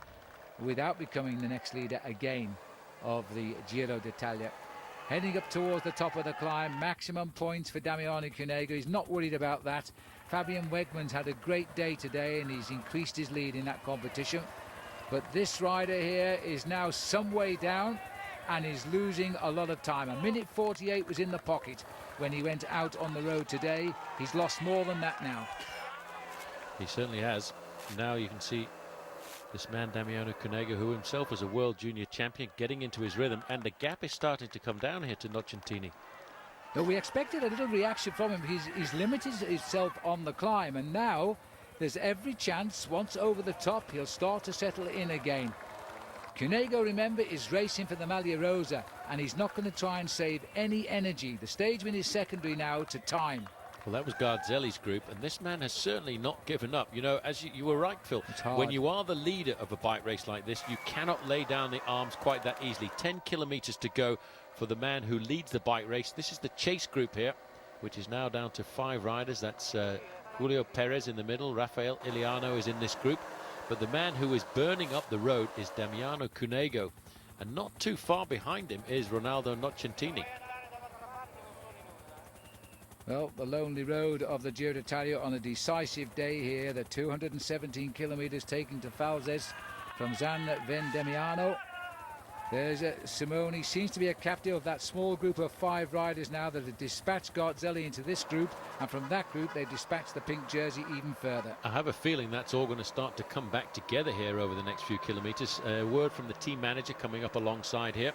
without becoming the next leader again of the Giro d'Italia. Heading up towards the top of the climb, maximum points for Damiano Cunego. He's not worried about that. Fabian Wegmans had a great day today and he's increased his lead in that competition. But this rider here is now some way down and is losing a lot of time. A minute 48 was in the pocket when he went out on the road today. He's lost more than that now. He certainly has. Now you can see this man Damiano Cunego, who himself was a world junior champion, getting into his rhythm, and the gap is starting to come down here to Nocentini. Though we expected a little reaction from him, he's limited himself on the climb, and now there's every chance once over the top he'll start to settle in again. Cunego, remember, is racing for the Maglia Rosa, and he's not going to try and save any energy. The stage win is secondary now to time. Well, that was Garzelli's group, and this man has certainly not given up. You know, as you were right, Phil, when you are the leader of a bike race like this, you cannot lay down the arms quite that easily. 10 kilometres to go for the man who leads the bike race. This is the chase group here, which is now down to 5 riders. That's Julio Perez in the middle. Rafael Iliano is in this group. But the man who is burning up the road is Damiano Cunego, and not too far behind him is Ronaldo Nocentini. Well, the lonely road of the Giro d'Italia on a decisive day here. The 217 kilometres taken to Falzes from San Vendemiano. There's Simoni, seems to be a captain of that small group of 5 riders now that have dispatched Garzelli into this group, and from that group they dispatched the pink jersey even further. I have a feeling that's all going to start to come back together here over the next few kilometres. A word from the team manager coming up alongside here.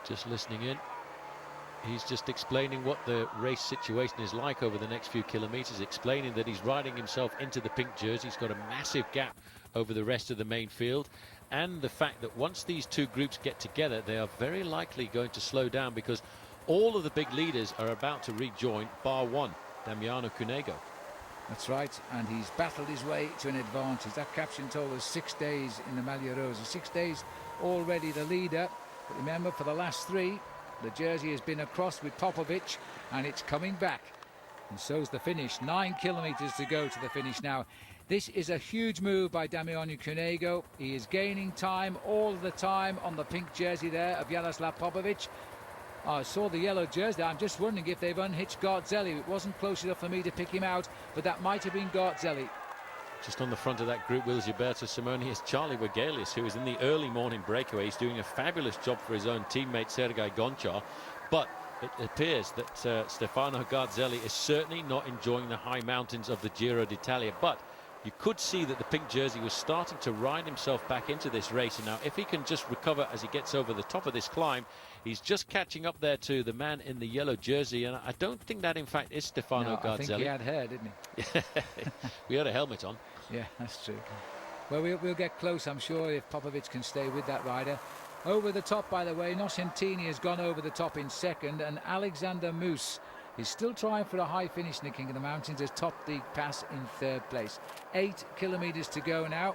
Just listening in. He's just explaining what the race situation is like over the next few kilometres, explaining that he's riding himself into the pink jersey. He's got a massive gap over the rest of the main field, and the fact that once these two groups get together, they are very likely going to slow down, because all of the big leaders are about to rejoin, bar one, Damiano Cunego. That's right, and he's battled his way to an advantage. That caption told us 6 days in the Maglia Rosa. 6 days already the leader, but remember, for the last 3, the jersey has been across with Popovic, and it's coming back. And so's the finish. 9 kilometres to go to the finish now. This is a huge move by Damiano Cunego. He is gaining time all the time on the pink jersey there of Jaroslav Popovic. I saw the yellow jersey. I'm just wondering if they've unhitched Garzelli. It wasn't close enough for me to pick him out, but that might have been Garzelli. Just on the front of that group, Will Gilberto Simoni, is Charlie Wegelius, who is in the early morning breakaway. He's doing a fabulous job for his own teammate Sergei Gonchar, but it appears that Stefano Garzelli is certainly not enjoying the high mountains of the Giro d'Italia. But you could see that the pink jersey was starting to ride himself back into this race, and now if he can just recover as he gets over the top of this climb, he's just catching up there to the man in the yellow jersey, and I don't think that in fact is Stefano Garzelli. I think he had hair, didn't he? We had a helmet on. Yeah, that's true. Well, we'll get close, I'm sure, if Popovic can stay with that rider. Over the top, by the way, Nocentini has gone over the top in second, and Alexander Moose is still trying for a high finish in the King of the Mountains, has topped the pass in 3rd place. 8 kilometres to go now.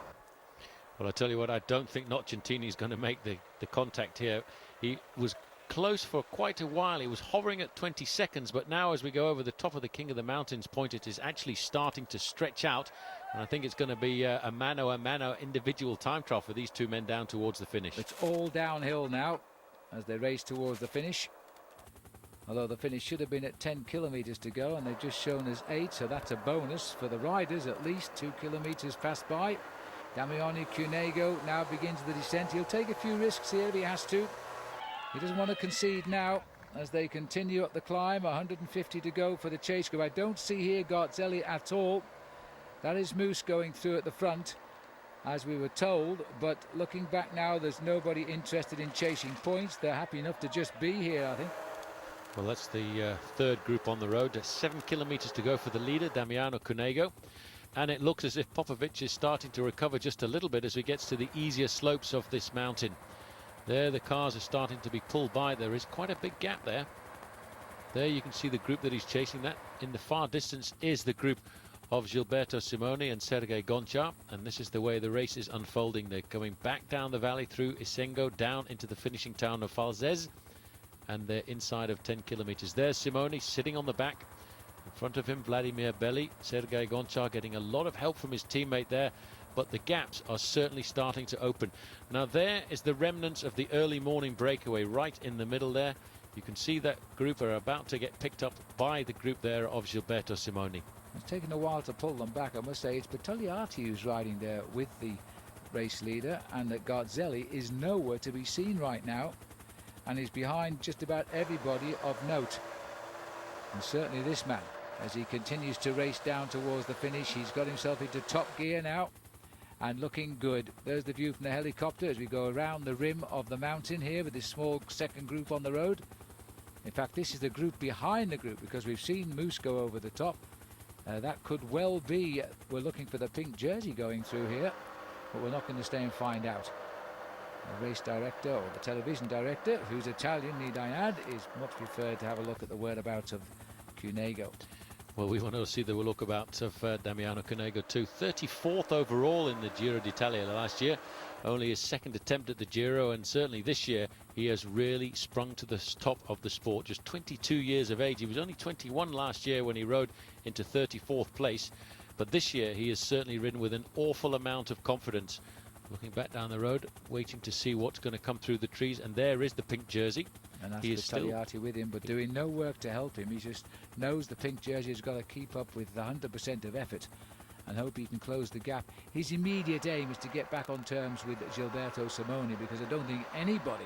Well, I tell you what, I don't think Nocentini's going to make the contact here. He was close for quite a while. He was hovering at 20 seconds, but now as we go over the top of the King of the Mountains point, it is actually starting to stretch out. And I think it's going to be a mano individual time trial for these two men down towards the finish. It's all downhill now as they race towards the finish. Although the finish should have been at 10 kilometres to go, and they've just shown us 8, so that's a bonus for the riders. At least 2 kilometres passed by. Damiano Cunego now begins the descent. He'll take a few risks here if he has to. He doesn't want to concede now as they continue up the climb. 150 to go for the chase group. I don't see here Garzelli at all. That is Moose going through at the front, as we were told. But looking back now, there's nobody interested in chasing points. They're happy enough to just be here, I think. Well, that's the third group on the road. 7 kilometres to go for the leader, Damiano Cunego. And it looks as if Popovic is starting to recover just a little bit as he gets to the easier slopes of this mountain. There the cars are starting to be pulled by. There is quite a big gap there. There you can see the group that he's chasing. That in the far distance is the group of Gilberto Simoni and Sergei Gonchar. And this is the way the race is unfolding. They're coming back down the valley through Isengo down into the finishing town of Falzez. And they're inside of 10 kilometres. There's Simoni sitting on the back. In front of him, Vladimir Belli. Sergei Gonchar getting a lot of help from his teammate there. But the gaps are certainly starting to open. Now there is the remnants of the early morning breakaway right in the middle there. You can see that group are about to get picked up by the group there of Gilberto Simoni. It's taken a while to pull them back, I must say. It's Battagliati who's riding there with the race leader, and that Garzelli is nowhere to be seen right now and is behind just about everybody of note. And certainly this man, as he continues to race down towards the finish, he's got himself into top gear now and looking good. There's the view from the helicopter as we go around the rim of the mountain here with this small second group on the road. In fact, this is the group behind the group, because we've seen Moose go over the top. That could well be, we're looking for the pink jersey going through here, but we're not going to stay and find out. The race director, or the television director, who's Italian, need I add, is much preferred to have a look at the whereabouts of Cunego. Well, we want to see the whereabouts of Damiano Cunego too. 34th overall in the Giro d'Italia last year. Only his second attempt at the Giro, and certainly this year he has really sprung to the top of the sport. Just 22 years of age. He was only 21 last year when he rode into 34th place. But this year he has certainly ridden with an awful amount of confidence. Looking back down the road, waiting to see what's going to come through the trees, and there is the pink jersey. And that's he is Battagliati with him, but doing no work to help him. He just knows the pink jersey has got to keep up with 100% of effort and hope he can close the gap. His immediate aim is to get back on terms with Gilberto Simoni, because I don't think anybody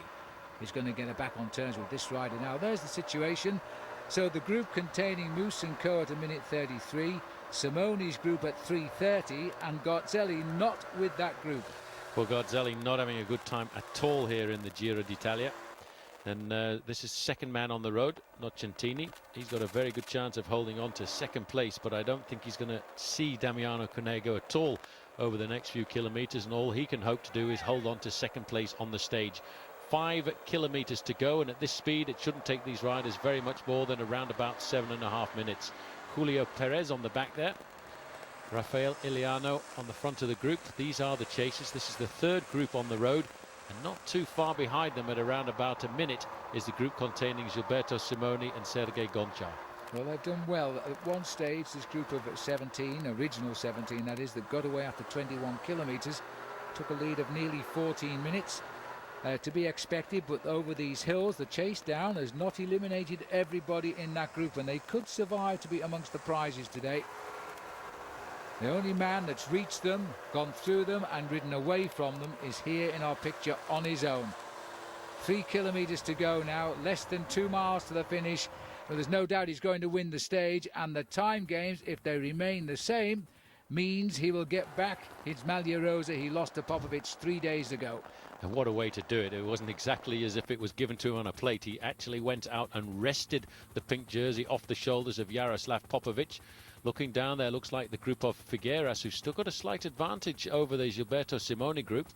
is going to get back on terms with this rider now. There's the situation. So the group containing Moose and Co at a minute 33, Simoni's group at 3:30, and Garzelli not with that group. Well, Garzelli not having a good time at all here in the Giro d'Italia. And this is second man on the road, Nocentini. He's got a very good chance of holding on to second place, but I don't think he's going to see Damiano Cunego at all over the next few kilometres, and all he can hope to do is hold on to second place on the stage. 5 kilometres to go, and at this speed it shouldn't take these riders very much more than around about 7.5 minutes. Julio Perez on the back there. Rafael Iliano on the front of the group. These are the chasers. This is the third group on the road, and not too far behind them at around about a minute is the group containing Gilberto Simoni and Sergei Gonchar. Well, they've done well. At one stage, this group of 17, original 17 that is, that got away after 21 kilometres, took a lead of nearly 14 minutes. To be expected, but over these hills, the chase down has not eliminated everybody in that group, and they could survive to be amongst the prizes today. The only man that's reached them, gone through them and ridden away from them is here in our picture on his own. 3 kilometres to go now, less than 2 miles to the finish. Well, there's no doubt he's going to win the stage, and the time games, if they remain the same, means he will get back his Maglia Rosa he lost to Popovic 3 days ago. And what a way to do it. It wasn't exactly as if it was given to him on a plate. He actually went out and wrested the pink jersey off the shoulders of Jaroslav Popovic. Looking down there, looks like the group of Figueras, who's still got a slight advantage over the Gilberto Simoni group.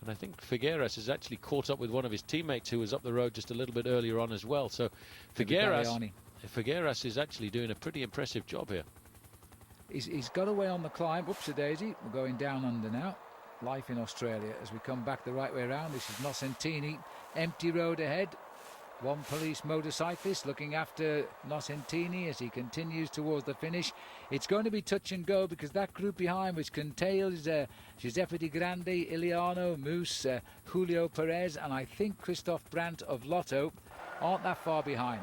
And I think Figueras has actually caught up with one of his teammates who was up the road just a little bit earlier on as well. So Figueras is actually doing a pretty impressive job here. He's got away on the climb. Oops-a-daisy. We're going down under now. life in Australia as we come back the right way around. This is Nocentini, empty road ahead. One police motorcyclist looking after Nocentini as he continues towards the finish. It's going to be touch and go because that group behind, which contains Giuseppe Di Grande, Iliano, Moose, Julio Perez, and I think Christoph Brandt of Lotto, aren't that far behind.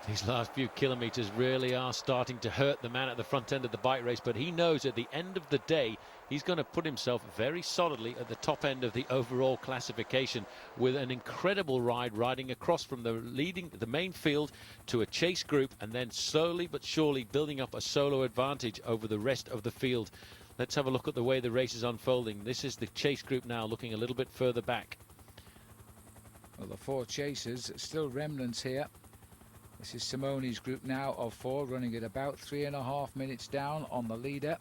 These last few kilometres really are starting to hurt the man at the front end of the bike race, but he knows at the end of the day he's going to put himself very solidly at the top end of the overall classification with an incredible ride, riding across from the main field to a chase group and then slowly but surely building up a solo advantage over the rest of the field. Let's have a look at the way the race is unfolding. This is the chase group now looking a little bit further back. Well, the four chasers, still remnants here. This is Simone's group now of four, running at about 3.5 minutes down on the leader.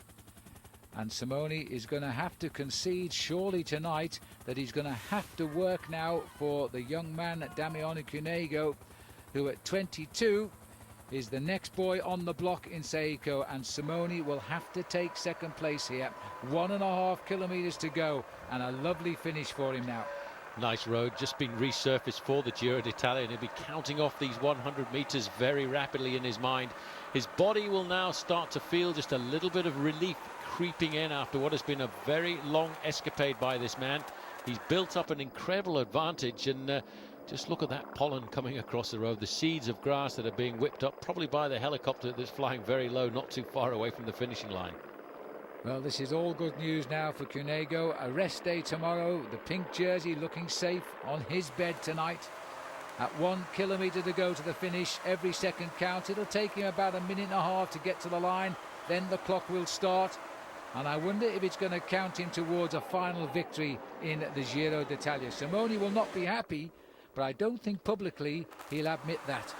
And Simone is going to have to concede surely tonight that he's going to have to work now for the young man Damiano Cunego, who at 22 is the next boy on the block in Seiko, and Simone will have to take second place here. 1.5 kilometres to go, and a lovely finish for him now. Nice road, just been resurfaced for the Giro d'Italia, and he'll be counting off these 100 metres very rapidly in his mind. His body will now start to feel just a little bit of relief creeping in after what has been a very long escapade by this man. He's built up an incredible advantage, and just look at that pollen coming across the road, the seeds of grass that are being whipped up probably by the helicopter that's flying very low, not too far away from the finishing line. Well, this is all good news now for Cunego. A rest day tomorrow. The pink jersey looking safe on his bed tonight. At 1 kilometre to go to the finish. Every second counts. It'll take him about 1.5 minutes to get to the line. Then the clock will start. And I wonder if it's going to count him towards a final victory in the Giro d'Italia. Simone will not be happy, but I don't think publicly he'll admit that.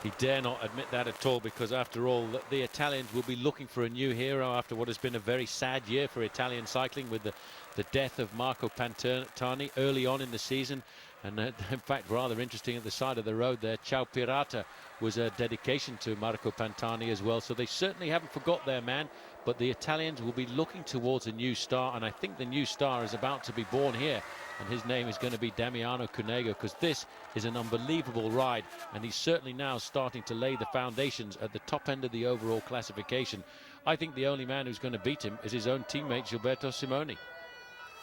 He dare not admit that at all, because after all the Italians will be looking for a new hero after what has been a very sad year for Italian cycling with the death of Marco Pantani early on in the season. And in fact, rather interesting, at the side of the road there, Ciao Pirata was a dedication to Marco Pantani as well. So they certainly haven't forgot their man, but the Italians will be looking towards a new star, and I think the new star is about to be born here, and his name is going to be Damiano Cunego, because this is an unbelievable ride, and he's certainly now starting to lay the foundations at the top end of the overall classification. I think the only man who's going to beat him is his own teammate Gilberto Simoni.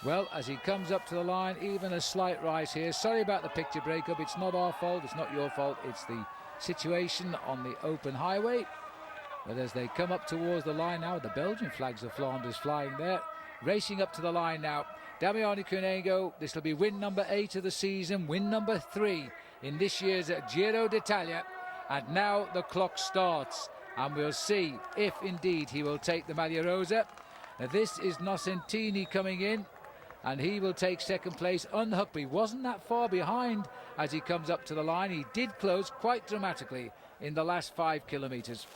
Well, as he comes up to the line, even a slight rise here. Sorry about the picture breakup. It's not our fault. It's not your fault. It's the situation on the open highway. But as they come up towards the line now, the Belgian flags of Flanders flying there. Racing up to the line now. Damiano Cunego, this will be win number 8 of the season, win number 3 in this year's Giro d'Italia. And now the clock starts. And we'll see if indeed he will take the Maglia Rosa. Now this is Nocentini coming in, and he will take second place unhooked. He wasn't that far behind as he comes up to the line. He did close quite dramatically in the last 5 kilometres.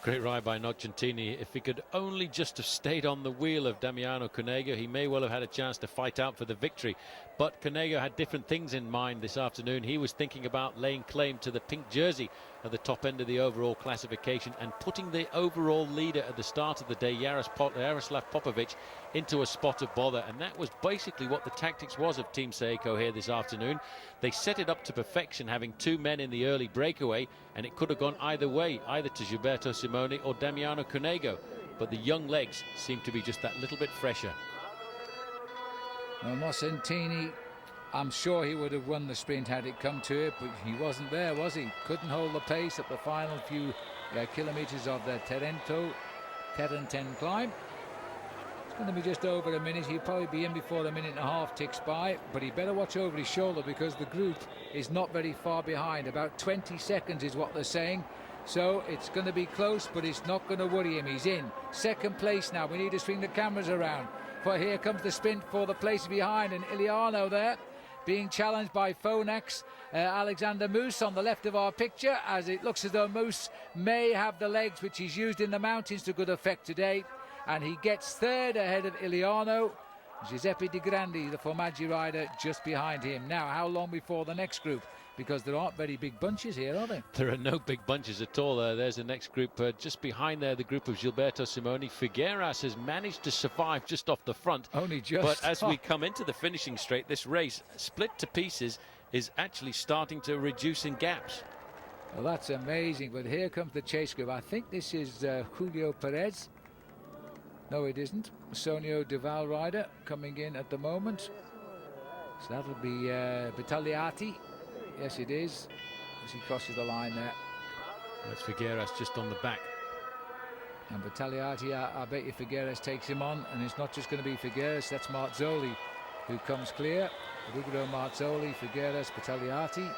Great ride by Nocentini. If he could only just have stayed on the wheel of Damiano Cunego, he may well have had a chance to fight out for the victory. But Cunego had different things in mind this afternoon. He was thinking about laying claim to the pink jersey at the top end of the overall classification and putting the overall leader at the start of the day, Jaroslav Popovic, into a spot of bother. And that was basically what the tactics was of Team Seiko here this afternoon. They set it up to perfection, having 2 men in the early breakaway, and it could have gone either way, either to Gilberto Simoni or Damiano Cunego. But the young legs seem to be just that little bit fresher. Well, Nocentini, I'm sure he would have won the sprint had it come to it, but he wasn't there, was he? Couldn't hold the pace at the final few kilometres of the Terenten climb. It's going to be just over a minute. He'll probably be in before 1.5 minutes ticks by, but he better watch over his shoulder because the group is not very far behind. About 20 seconds is what they're saying. So it's going to be close, but it's not going to worry him. He's in second place now. We need to swing the cameras around. For here comes the sprint for the place behind, and Iliano there being challenged by Phonax. Alexander Moose on the left of our picture, as it looks as though Moose may have the legs which he's used in the mountains to good effect today, and he gets third ahead of Iliano. Giuseppe Di Grande, the Formaggi rider, just behind him. Now, how long before the next group because there aren't very big bunches here, are there? There are no big bunches at all. There's the next group just behind there, the group of Gilberto Simoni. Figueras has managed to survive just off the front. Only just. But as we come into the finishing straight, this race, split to pieces, is actually starting to reduce in gaps. Well, that's amazing. But here comes the chase group. I think this is Julio Perez. No, it isn't. Sonio Duval rider coming in at the moment. So that'll be Vitagliati. Yes, it is, as he crosses the line there. That's Figueras just on the back. And Vitagliati, I bet you Figueras takes him on. And it's not just going to be Figueras, that's Marzoli who comes clear. Ruggero, Marzoli, Figueras, Vitagliati.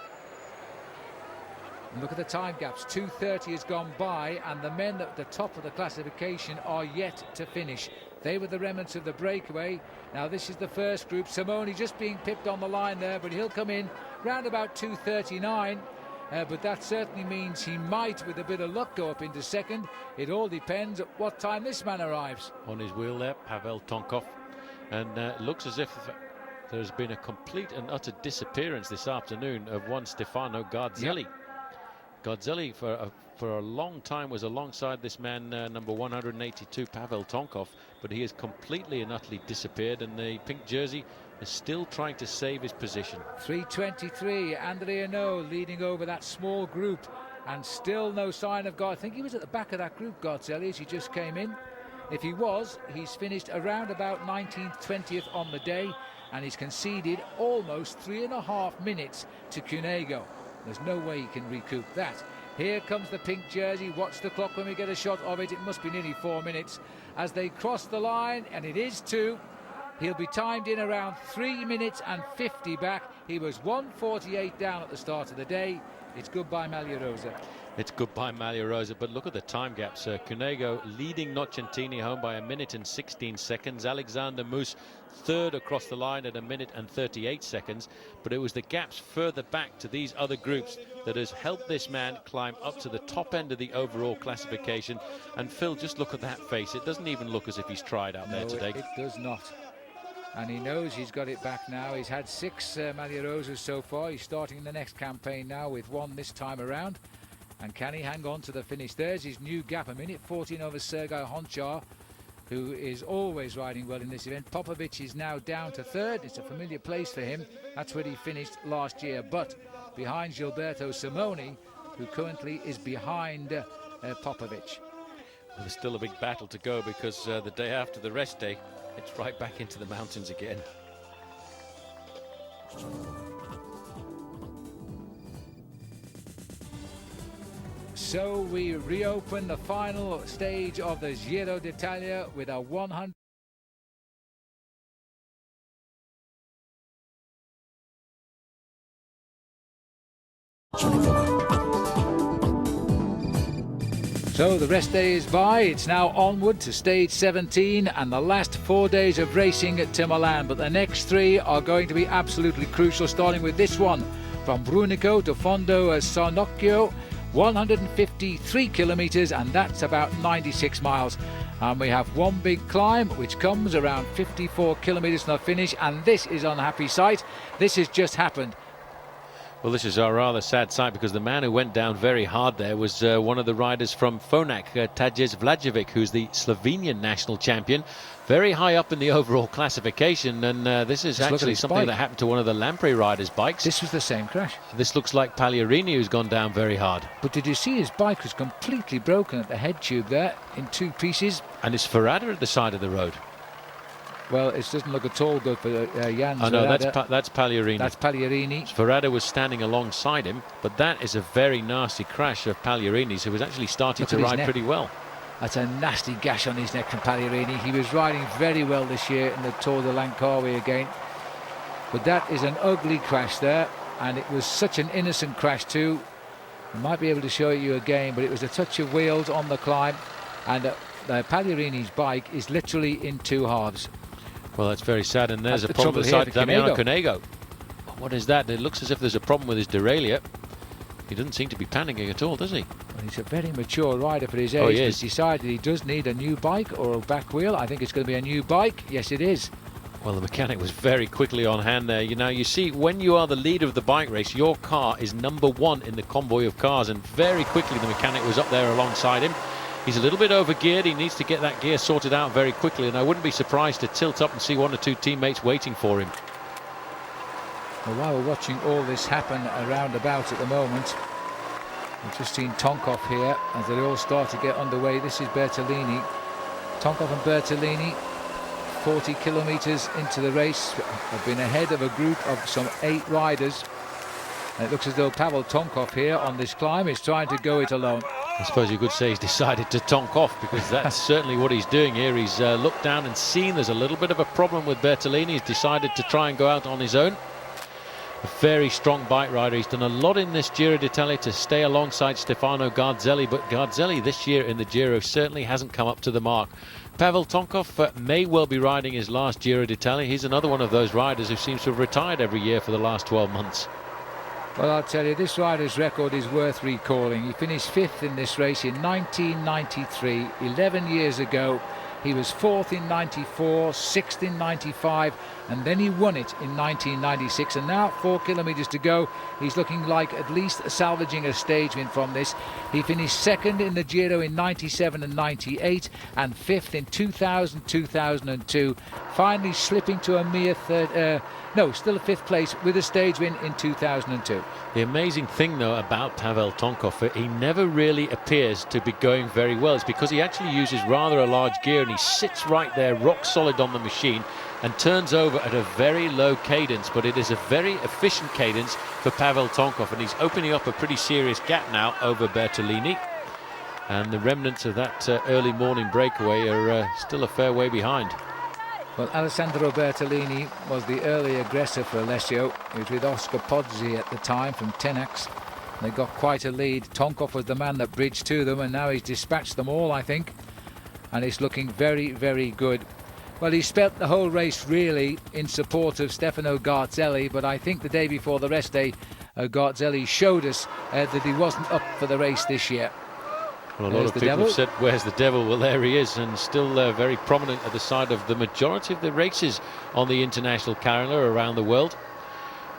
And look at the time gaps. 2:30 has gone by, and the men at the top of the classification are yet to finish. They were the remnants of the breakaway. Now this is the first group. Simoni just being pipped on the line there, but he'll come in round about 2:39. But that certainly means he might, with a bit of luck, go up into second. It all depends at what time this man arrives. On his wheel there, Pavel Tonkov. And it looks as if there's been a complete and utter disappearance this afternoon of one Stefano Garzelli. Yep. Garzelli for a long time was alongside this man, number 182, Pavel Tonkov, but he has completely and utterly disappeared, and the pink jersey is still trying to save his position. 3:23, Andrea No leading over that small group, and still no sign of God. I think he was at the back of that group, Garzelli, as he just came in. If he was, he's finished around about 19th, 20th on the day, and he's conceded almost 3.5 minutes to Cunego. There's no way he can recoup that. Here comes the pink jersey. Watch the clock when we get a shot of it. It must be nearly 4 minutes as they cross the line, and it is 2. He'll be timed in around 3 minutes and 50 back. He was 1:48 down at the start of the day. It's goodbye Magliarosa. It's goodbye Magliarosa, but look at the time gaps. Cunego leading Nocentini home by 1 minute and 16 seconds. Alexander Moose third across the line at 1 minute and 38 seconds. But it was the gaps further back to these other groups that has helped this man climb up to the top end of the overall classification. And Phil, just look at that face. It doesn't even look as if he's tried out there today. It does not. And he knows he's got it back now. He's had 6 Magliarosas so far. He's starting the next campaign now with 1 this time around. And can he hang on to the finish? There's his new gap, 1:14 over Sergei Honchar, who is always riding well in this event. Popovic is now down to 3rd. It's a familiar place for him. That's where he finished last year. But behind Gilberto Simoni, who currently is behind Popovic. Well, there's still a big battle to go, because the day after the rest day, it's right back into the mountains again. So we reopen the final stage of the Giro d'Italia with a 100. So the rest day is by. It's now onward to stage 17 and the last 4 days of racing to Milan. But the next 3 are going to be absolutely crucial, starting with this one from Brunico to Fondo Sarnocchio. 153 kilometres, and that's about 96 miles. And we have one big climb which comes around 54 kilometres from the finish, and this is an unhappy sight. This has just happened. Well, this is a rather sad sight, because the man who went down very hard there was one of the riders from Phonak, Tadej Vlajevic, who's the Slovenian national champion. Very high up in the overall classification, and this is actually something that happened to one of the Lamprey riders' bikes. This was the same crash. This looks like Pagliarini, who's gone down very hard. But did you see his bike was completely broken at the head tube there in 2 pieces? And it's Ferrada at the side of the road. Well, it doesn't look at all good for Jan. Oh no, that's Pagliarini. That's Pagliarini. Ferrada was standing alongside him, but that is a very nasty crash of Pagliarini's, who was actually starting to ride pretty well. That's a nasty gash on his neck from Pagliarini. He was riding very well this year in the Tour de Langkawi again. But that is an ugly crash there, and it was such an innocent crash too. I might be able to show it you again, but it was a touch of wheels on the climb, and Pagliarini's bike is literally in 2 halves. Well, that's very sad, and there's a problem with Damiano Cunego. What is that? It looks as if there's a problem with his derailleur. He doesn't seem to be panicking at all, does he? Well, he's a very mature rider for his age. Oh, He's decided he does need a new bike or a back wheel. I think it's going to be a new bike. Yes, it is. Well, the mechanic was very quickly on hand there. You see, when you are the leader of the bike race, your car is number one in the convoy of cars, and very quickly the mechanic was up there alongside him. He's a little bit overgeared. He needs to get that gear sorted out very quickly, and I wouldn't be surprised to tilt up and see one or two teammates waiting for him. Well, while we're watching all this happen around about at the moment, we've just seen Tonkov here as they all start to get underway. This is Bertolini. Tonkov and Bertolini, 40 kilometres into the race, have been ahead of a group of some 8 riders. And it looks as though Pavel Tonkov here on this climb is trying to go it alone. I suppose you could say he's decided to tonk off, because that's certainly what he's doing here. He's looked down and seen there's a little bit of a problem with Bertolini. He's decided to try and go out on his own. A very strong bike rider. He's done a lot in this Giro d'Italia to stay alongside Stefano Garzelli, but Garzelli this year in the Giro certainly hasn't come up to the mark. Pavel Tonkov may well be riding his last Giro d'Italia. He's another one of those riders who seems to have retired every year for the last 12 months. Well, I'll tell you, this rider's record is worth recalling. He finished 5th in this race in 1993, 11 years ago. He was 4th in 94, 6th in 95, and then he won it in 1996. And now, 4 kilometres to go, he's looking like at least salvaging a stage win from this. He finished 2nd in the Giro in 97 and 98, and 5th in 2000, 2002. Finally slipping to a mere still a 5th place with a stage win in 2002. The amazing thing, though, about Pavel Tonkov, he never really appears to be going very well. It's because he actually uses rather a large gear, and he sits right there, rock solid on the machine, and turns over at a very low cadence. But it is a very efficient cadence for Pavel Tonkov, and he's opening up a pretty serious gap now over Bertolini. And the remnants of that early morning breakaway are still a fair way behind. Well, Alessandro Bertolini was the early aggressor for Alessio. He was with Oscar Pozzi at the time from Tenax. They got quite a lead. Tonkov was the man that bridged to them, and now he's dispatched them all, I think. And it's looking very, very good. Well, he spent the whole race really in support of Stefano Garzelli, but I think the day before the rest day, Garzelli showed us that he wasn't up for the race this year. Well, a lot of people have said, where's the devil? Well, there he is, and still very prominent at the side of the majority of the races on the international calendar around the world.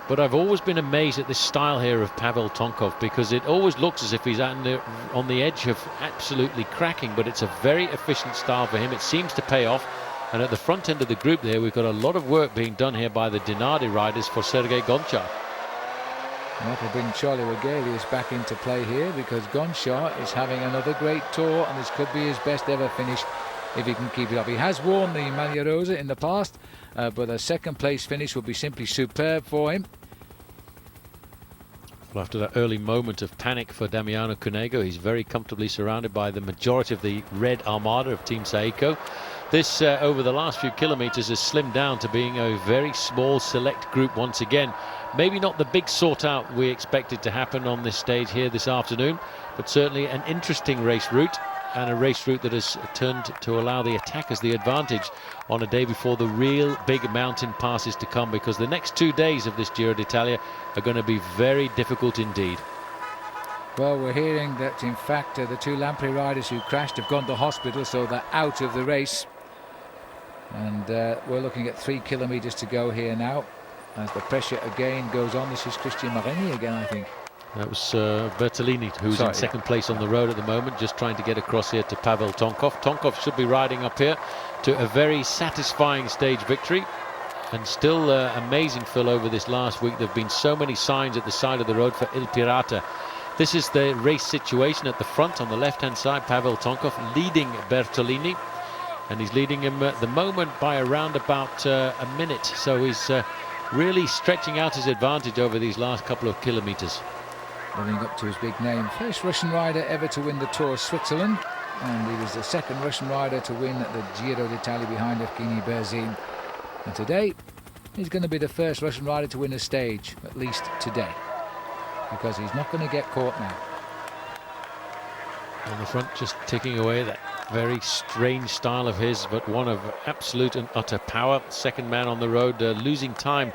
But I've always been amazed at this style here of Pavel Tonkov, because it always looks as if he's on the edge of absolutely cracking, but it's a very efficient style for him. It seems to pay off. And at the front end of the group there, we've got a lot of work being done here by the Dinardi riders for Sergei Gonchar. That will bring Charlie Wegelius back into play here, because Gonchar is having another great tour, and this could be his best ever finish if he can keep it up. He has won the Maglia Rosa in the past, but a second place finish will be simply superb for him. Well, after that early moment of panic for Damiano Cunego, he's very comfortably surrounded by the majority of the red armada of Team Saeco. This, over the last few kilometres, has slimmed down to being a very small select group once again. Maybe not the big sort out we expected to happen on this stage here this afternoon, but certainly an interesting race route, and a race route that has turned to allow the attackers the advantage on a day before the real big mountain passes to come, because the next 2 days of this Giro d'Italia are going to be very difficult indeed. Well, we're hearing that in fact the 2 Lampre riders who crashed have gone to hospital, so they're out of the race. And we're looking at 3 kilometres to go here now, as the pressure again goes on. This is Christian Marini again, I think. That was Bertolini, who's in second place on the road at the moment, just trying to get across here to Pavel Tonkov. Tonkov should be riding up here to a very satisfying stage victory. And still amazing, Phil, over this last week. There have been so many signs at the side of the road for Il Pirata. This is the race situation at the front on the left-hand side. Pavel Tonkov leading Bertolini. And he's leading him at the moment by around about a minute. So he's really stretching out his advantage over these last couple of kilometres. Living up to his big name. First Russian rider ever to win the Tour of Switzerland. And he was the second Russian rider to win the Giro d'Italia behind Evgeny Berzin. And today, he's going to be the first Russian rider to win a stage, at least today. Because he's not going to get caught now. On the front, just ticking away that very strange style of his, but one of absolute and utter power. Second man on the road, losing time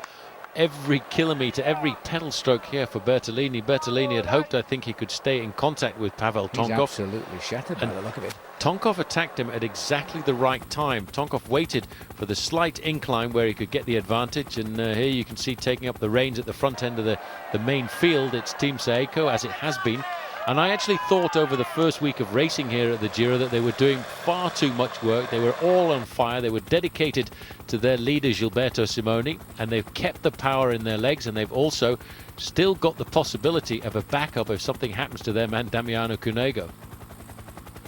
every kilometre, every pedal stroke here for Bertolini. Bertolini had hoped, I think, he could stay in contact with Pavel Tonkov. He's absolutely shattered by the look of it. Tonkov attacked him at exactly the right time. Tonkov waited for the slight incline where he could get the advantage, and here you can see taking up the reins at the front end of the main field. It's Team Seiko, as it has been. And I actually thought over the first week of racing here at the Giro that they were doing far too much work. They were all on fire. They were dedicated to their leader, Gilberto Simoni, and they've kept the power in their legs, and they've also still got the possibility of a backup if something happens to their man Damiano Cunego.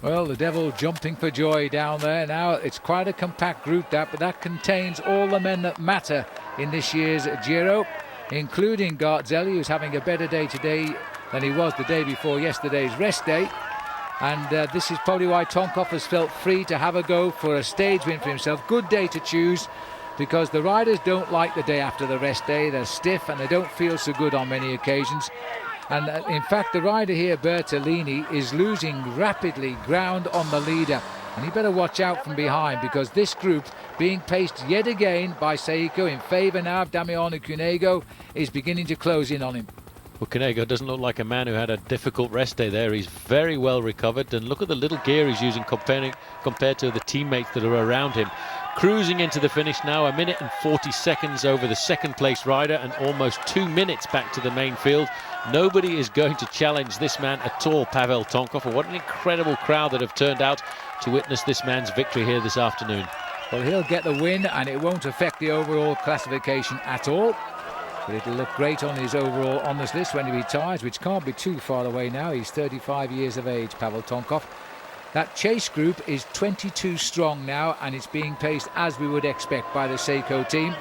Well, the devil jumping for joy down there. Now, it's quite a compact group, but that contains all the men that matter in this year's Giro, including Garzelli, who's having a better day today than he was the day before yesterday's rest day. And this is probably why Tonkov has felt free to have a go for a stage win for himself. Good day to choose, because the riders don't like the day after the rest day. They're stiff and they don't feel so good on many occasions. And in fact, the rider here, Bertolini, is losing rapidly ground on the leader. And he better watch out from behind, because this group, being paced yet again by Seiko in favour now of Damiano Cunego, is beginning to close in on him. Well, Cunego doesn't look like a man who had a difficult rest day there. He's very well recovered, and look at the little gear he's using compared to the teammates that are around him. Cruising into the finish now, 1 minute and 40 seconds over the second place rider, and almost 2 minutes back to the main field. Nobody is going to challenge this man at all, Pavel Tonkov. And what an incredible crowd that have turned out to witness this man's victory here this afternoon. Well, he'll get the win, and it won't affect the overall classification at all. But it'll look great on his overall honours list when he retires, which can't be too far away now. He's 35 years of age, Pavel Tonkov. That chase group is 22 strong now, and it's being paced as we would expect by the Seiko team.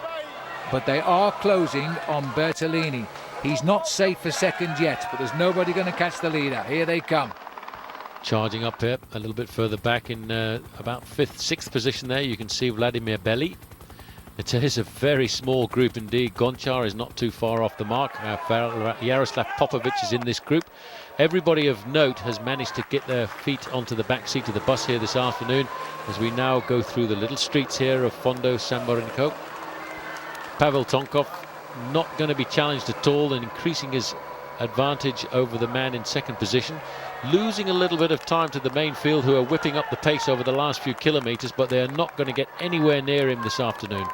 But they are closing on Bertolini. He's not safe for second yet, but there's nobody going to catch the leader. Here they come. Charging up here a little bit further back in about 5th, 6th position there, you can see Vladimir Belli. It is a very small group indeed. Gonchar is not too far off the mark. Jaroslav Popovic is in this group. Everybody of note has managed to get their feet onto the back seat of the bus here this afternoon as we now go through the little streets here of Fondo Sammarinko. Pavel Tonkov not going to be challenged at all and increasing his advantage over the man in second position. Losing a little bit of time to the main field, who are whipping up the pace over the last few kilometres, but they are not going to get anywhere near him this afternoon.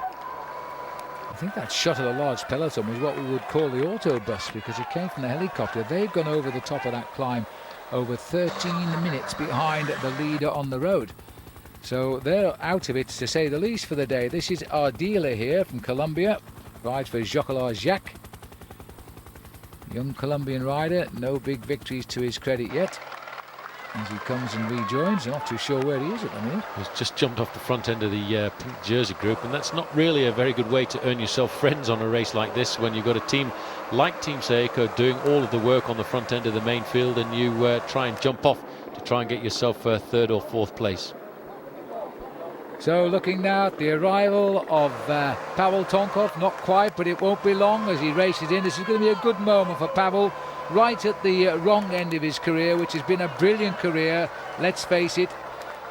I think that shot at a large peloton was what we would call the autobus, because it came from the helicopter. They've gone over the top of that climb over 13 minutes behind the leader on the road. So they're out of it, to say the least, for the day. This is our dealer here from Colombia, rides for Jocolar Jacques. Young Colombian rider, no big victories to his credit yet. As he comes and rejoins, I'm not too sure where he is at the minute. He's just jumped off the front end of the pink jersey group, and that's not really a very good way to earn yourself friends on a race like this, when you've got a team like Team Seiko doing all of the work on the front end of the main field, and you try and jump off to try and get yourself 3rd or 4th place. So looking now at the arrival of Pavel Tonkov, not quite, but it won't be long as he races in. This is going to be a good moment for Pavel, right at the wrong end of his career, which has been a brilliant career, let's face it.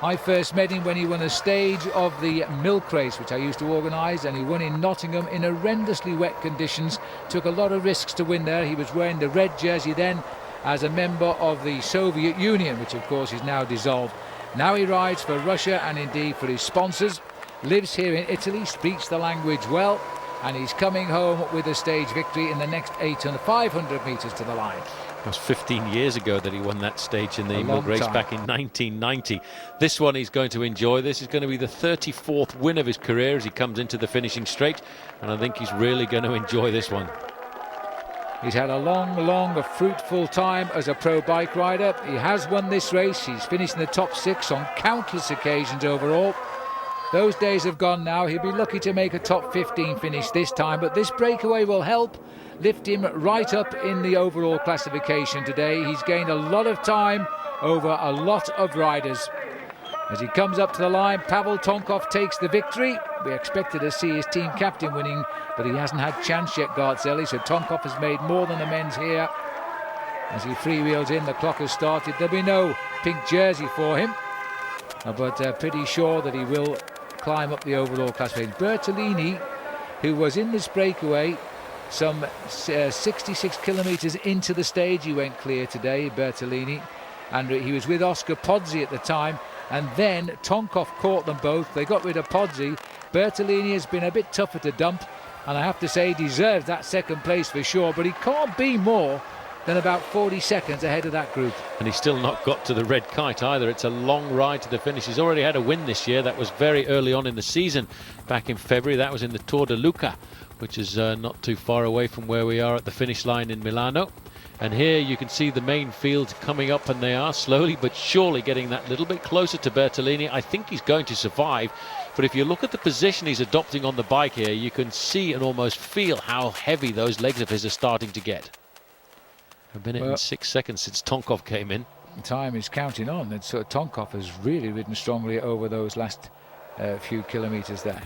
I first met him when he won a stage of the milk race, which I used to organise, and he won in Nottingham in horrendously wet conditions. Took a lot of risks to win there. He was wearing the red jersey then as a member of the Soviet Union, which of course is now dissolved. Now he rides for Russia and indeed for his sponsors, lives here in Italy, speaks the language well, and he's coming home with a stage victory in the next 500 metres to the line. It was 15 years ago that he won that stage in the milk race back in 1990. This one he's going to enjoy. This is going to be the 34th win of his career as he comes into the finishing straight, and I think he's really going to enjoy this one. He's had a long, fruitful time as a pro bike rider. He has won this race. He's finished in the top 6 on countless occasions overall. Those days have gone now. He'll be lucky to make a top 15 finish this time, but this breakaway will help lift him right up in the overall classification today. He's gained a lot of time over a lot of riders. As he comes up to the line, Pavel Tonkov takes the victory. We expected to see his team captain winning, but he hasn't had chance yet, Garzelli, so Tonkov has made more than amends here. As he freewheels in, the clock has started. There'll be no pink jersey for him, but pretty sure that he will climb up the overall classification. Bertolini, who was in this breakaway Some 66 kilometres into the stage he went clear today, Bertolini, and he was with Oscar Pozzi at the time, and then Tonkov caught them both. They got rid of Pozzi. Bertolini has been a bit tougher to dump, and I have to say he deserves that second place for sure, but he can't be more than about 40 seconds ahead of that group. And he's still not got to the red kite either. It's a long ride to the finish. He's already had a win this year. That was very early on in the season, back in February. That was in the Tour de Luca, which is not too far away from where we are at the finish line in Milano. And here you can see the main field coming up, and they are slowly but surely getting that little bit closer to Bertolini. I think he's going to survive, but if you look at the position he's adopting on the bike here, you can see and almost feel how heavy those legs of his are starting to get. A minute and 6 seconds since Tonkov came in. Time is counting on, and so Tonkov has really ridden strongly over those last few kilometres there.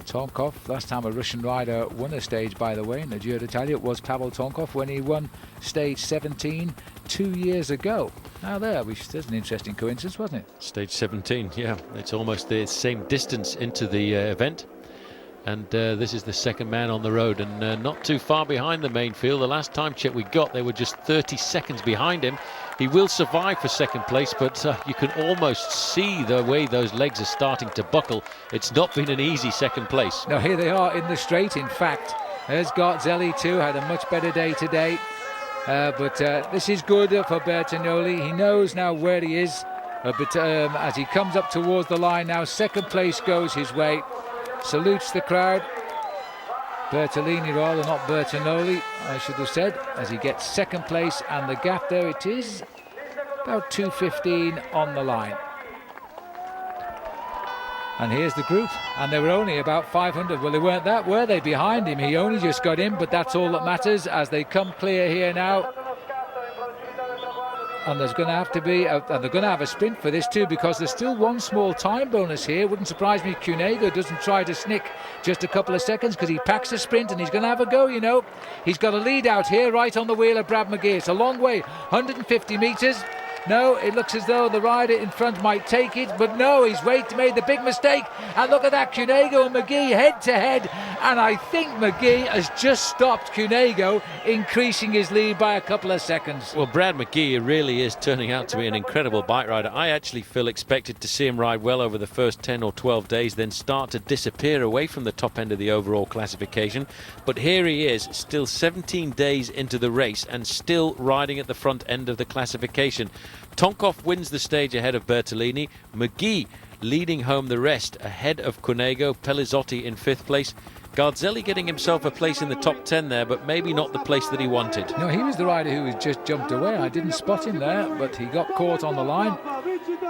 Tonkov, last time a Russian rider won a stage, by the way, in the Giro d'Italia, it was Pavel Tonkov when he won stage 17 2 years ago. Now there's an interesting coincidence, wasn't it? Stage 17, yeah, it's almost the same distance into the event. And this is the second man on the road, and not too far behind the main field. The last time check we got, they were just 30 seconds behind him. He will survive for second place, but you can almost see the way those legs are starting to buckle. It's not been an easy second place. No, here they are in the straight. In fact, there's Garzelli too, had a much better day today. But this is good for Bertagnoli. He knows now where he is. But as he comes up towards the line now, second place goes his way. Salutes the crowd. Bertolini rather, not Bertagnoli, I should have said, as he gets second place, and the gap there it is about 2:15 on the line. And here's the group, and they were only about 500. Well, they weren't that, were they, behind him? He only just got in, but that's all that matters as they come clear here now. And there's going to have to be, and they're going to have a sprint for this too, because there's still one small time bonus here. Wouldn't surprise me if Cunego doesn't try to snick just a couple of seconds, because he packs a sprint and he's going to have a go, you know. He's got a lead out here right on the wheel of Brad McGee. It's a long way, 150 metres. No, it looks as though the rider in front might take it, but no, he's made the big mistake. And look at that, Cunego and McGee head to head, and I think McGee has just stopped Cunego, increasing his lead by a couple of seconds. Well, Brad McGee really is turning out to be an incredible bike rider. I actually feel expected to see him ride well over the first 10 or 12 days, then start to disappear away from the top end of the overall classification. But here he is, still 17 days into the race and still riding at the front end of the classification. Tonkov wins the stage ahead of Bertolini. McGee leading home the rest ahead of Cunego. Pelizzotti in 5th place. Garzelli getting himself a place in the top 10 there, but maybe not the place that he wanted. No, he was the rider who was just jumped away. I didn't spot him there, but he got caught on the line.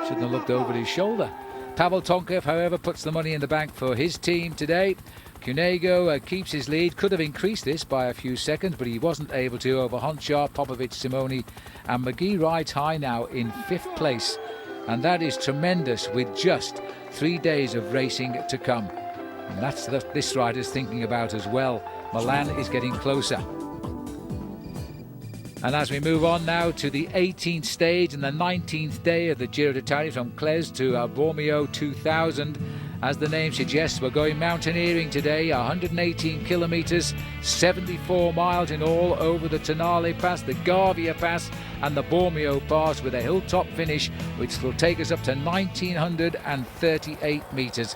Shouldn't have looked over his shoulder. Pavel Tonkov, however, puts the money in the bank for his team today. Cunego keeps his lead, could have increased this by a few seconds, but he wasn't able to over Honchar, Popovic, Simoni, and McGee rides high now in 5th place. And that is tremendous with just 3 days of racing to come. And that's what this rider's thinking about as well. Milan is getting closer. And as we move on now to the 18th stage and the 19th day of the Giro d'Italia, from Claise to Bormio 2000, as the name suggests, we're going mountaineering today. 118 kilometres, 74 miles in all over the Tonale Pass, the Gavia Pass and the Bormio Pass, with a hilltop finish which will take us up to 1938 metres.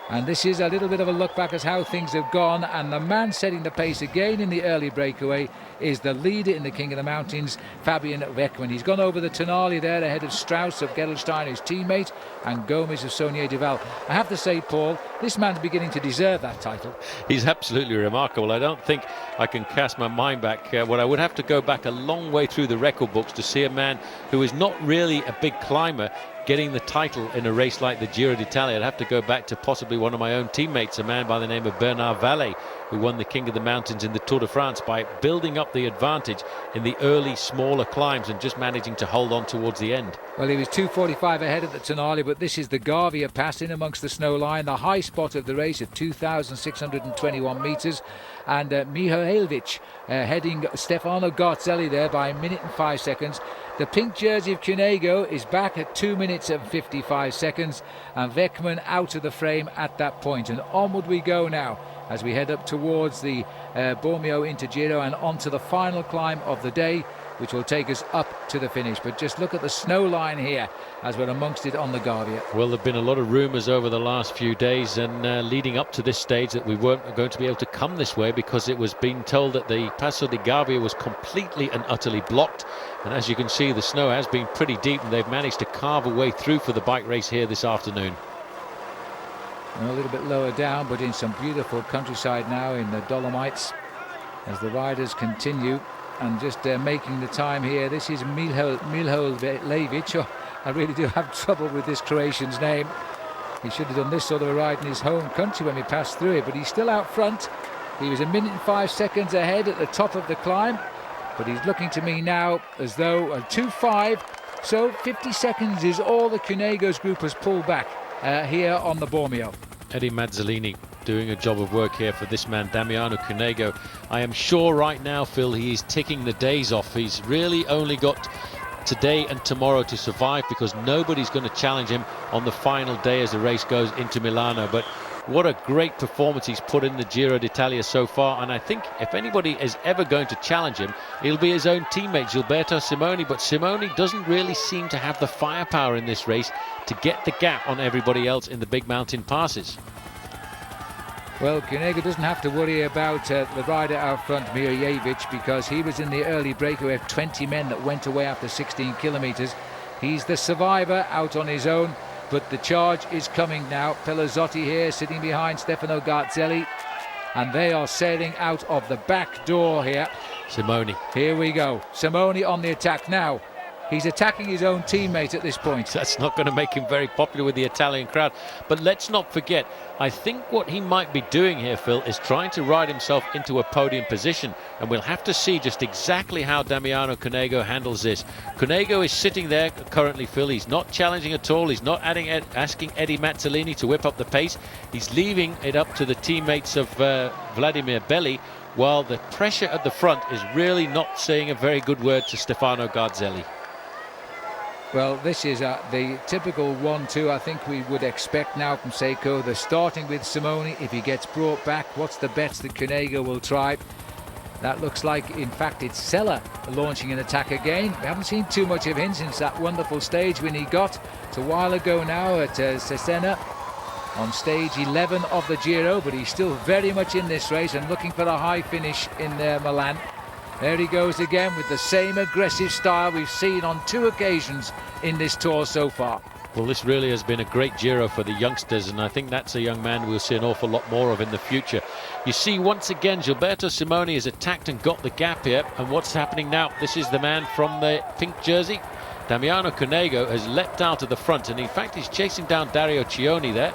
And this is a little bit of a look back at how things have gone, and the man setting the pace again in the early breakaway is the leader in the King of the Mountains, Fabian Weckmann. He's gone over the Tonale there ahead of Strauss of Gerolstein, his teammate, and Gomez of Saunier Duval. I have to say, Paul, this man's beginning to deserve that title. He's absolutely remarkable. I don't think I can cast my mind back. What I would have to go back a long way through the record books to see a man who is not really a big climber getting the title in a race like the Giro d'Italia. I'd have to go back to possibly one of my own teammates, a man by the name of Bernard Vallet, who won the King of the Mountains in the Tour de France by building up the advantage in the early, smaller climbs and just managing to hold on towards the end. Well, he was 2:45 ahead at the Tonale, but this is the Gavia Pass in amongst the snow line, the high spot of the race at 2,621 metres. And Mihajlovic heading Stefano Garzelli there by a minute and 5 seconds. The pink jersey of Cunego is back at 2 minutes and 55 seconds, and Weckmann out of the frame at that point. And onward we go now. as we head up towards the Bormio into Giro and onto the final climb of the day, which will take us up to the finish. But just look at the snow line here as we're amongst it on the Gavia. Well, there have been a lot of rumours over the last few days and leading up to this stage that we weren't going to be able to come this way, because it was being told that the Passo di Gavia was completely and utterly blocked. And as you can see, the snow has been pretty deep, and they've managed to carve a way through for the bike race here this afternoon. And a little bit lower down, but in some beautiful countryside now in the Dolomites as the riders continue. And just making the time here, this is Milho Levic. Oh, I really do have trouble with this Croatian's name. He should have done this sort of a ride in his home country when we passed through it, but he's still out front. He was 1 minute and 5 seconds ahead at the top of the climb, but he's looking to me now as though a 2.5, so 50 seconds is all the Cunego's group has pulled back here on the Bormio. Eddie Mazzolini doing a job of work here for this man, Damiano Cunego. I am sure right now, Phil, he is ticking the days off. He's really only got today and tomorrow to survive, because nobody's going to challenge him on the final day as the race goes into Milano. But what a great performance he's put in the Giro d'Italia so far, and I think if anybody is ever going to challenge him, it'll be his own teammate Gilberto Simoni. But Simoni doesn't really seem to have the firepower in this race to get the gap on everybody else in the big mountain passes. Well, Cunego doesn't have to worry about the rider out front, Mirjevic, because he was in the early breakaway of 20 men that went away after 16 kilometres. He's the survivor out on his own, but the charge is coming now. Pelazzotti here sitting behind Stefano Garzelli, and they are sailing out of the back door here. Simoni. Here we go. Simoni on the attack now. He's attacking his own teammate at this point. That's not going to make him very popular with the Italian crowd. But let's not forget, I think what he might be doing here, Phil, is trying to ride himself into a podium position. And we'll have to see just exactly how Damiano Cunego handles this. Cunego is sitting there currently, Phil. He's not challenging at all. He's not asking Eddie Mazzolini to whip up the pace. He's leaving it up to the teammates of Vladimir Belli, while the pressure at the front is really not saying a very good word to Stefano Garzelli. Well, this is the typical 1-2 I think we would expect now from Seiko. They're starting with Simoni. If he gets brought back, what's the bets that Cunego will try? That looks like, in fact, it's Sella launching an attack again. We haven't seen too much of him since that wonderful stage when he got. It's a while ago now at Cesena on stage 11 of the Giro, but he's still very much in this race and looking for a high finish in Milan. There he goes again with the same aggressive style we've seen on 2 occasions in this tour so far. Well, this really has been a great Giro for the youngsters, and I think that's a young man we'll see an awful lot more of in the future. You see, once again, Gilberto Simoni has attacked and got the gap here, and what's happening now? This is the man from the pink jersey. Damiano Cunego has leapt out of the front, and in fact he's chasing down Dario Cioni there.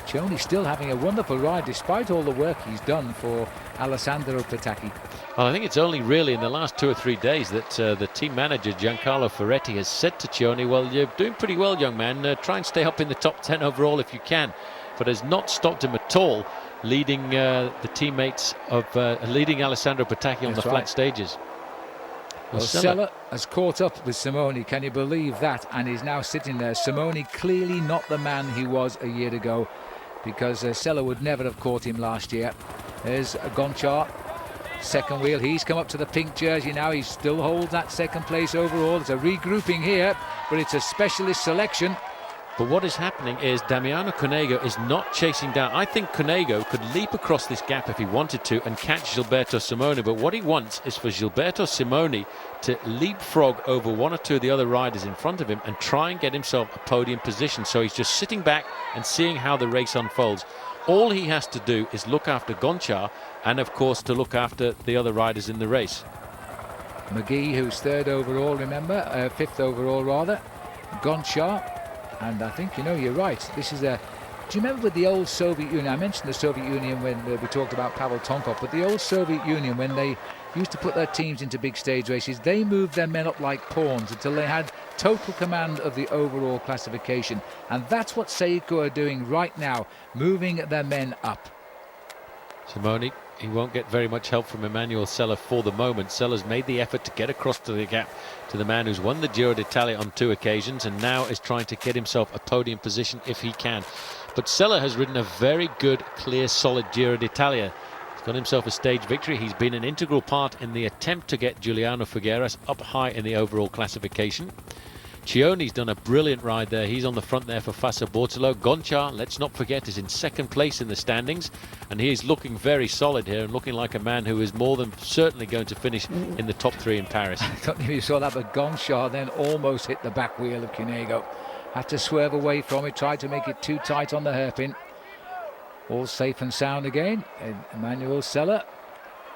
Cioni still having a wonderful ride despite all the work he's done for Alessandro Petacchi. Well, I think it's only really in the last 2 or 3 days that the team manager Giancarlo Ferretti has said to Cioni, well, you're doing pretty well, young man, try and stay up in the top 10 overall if you can, but has not stopped him at all leading the teammates of leading Alessandro Petacchi on the flat stages. Well, Sella has caught up with Simoni, can you believe that, and he's now sitting there. Simoni clearly not the man he was a year ago, because Sella would never have caught him last year. There's Gonchar, second wheel. He's come up to the pink jersey now. He still holds that second place overall. There's a regrouping here, but it's a specialist selection. But what is happening is Damiano Cunego is not chasing down. I think Cunego could leap across this gap if he wanted to and catch Gilberto Simoni, but what he wants is for Gilberto Simoni to leapfrog over 1 or 2 of the other riders in front of him and try and get himself a podium position. So he's just sitting back and seeing how the race unfolds. All he has to do is look after Gonchar and, of course, to look after the other riders in the race. McGee, who's 3rd overall, remember, 5th overall rather. Gonchar. And I think, you're right. This is a... Do you remember with the old Soviet Union? I mentioned the Soviet Union when we talked about Pavel Tonkov, but the old Soviet Union, when they used to put their teams into big stage races, they moved their men up like pawns until they had total command of the overall classification. And that's what Seiko are doing right now, moving their men up. Simoni he won't get very much help from Emmanuel Sella for the moment. Sella's made the effort to get across to the gap to the man who's won the Giro d'Italia on 2 occasions and now is trying to get himself a podium position if he can. But Sella has ridden a very good, clear, solid Giro d'Italia. He's got himself a stage victory. He's been an integral part in the attempt to get Giuliano Figueras up high in the overall classification. Cioni's done a brilliant ride there. He's on the front there for Fassa Bortolo. Gonchar, let's not forget, is in 2nd place in the standings, and he is looking very solid here and looking like a man who is more than certainly going to finish in the top 3 in Paris. I don't know if you saw that, but Gonchar then almost hit the back wheel of Cunego. Had to swerve away from it, tried to make it too tight on the hairpin. All safe and sound again. Emmanuel Sella.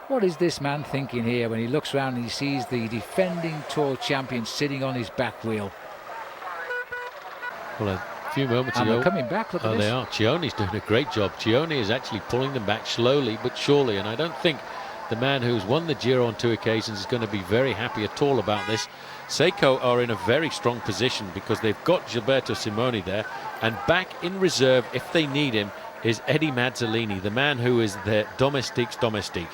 What is this man thinking here when he looks around and he sees the defending Tour champion sitting on his back wheel? Well, a few moments and ago... they're coming back, look at this. They are. Cioni's doing a great job. Cioni is actually pulling them back slowly but surely, and I don't think the man who's won the Giro on 2 occasions is going to be very happy at all about this. Seiko are in a very strong position because they've got Gilberto Simoni there, and back in reserve, if they need him, is Eddie Mazzolini, the man who is their domestique's domestique.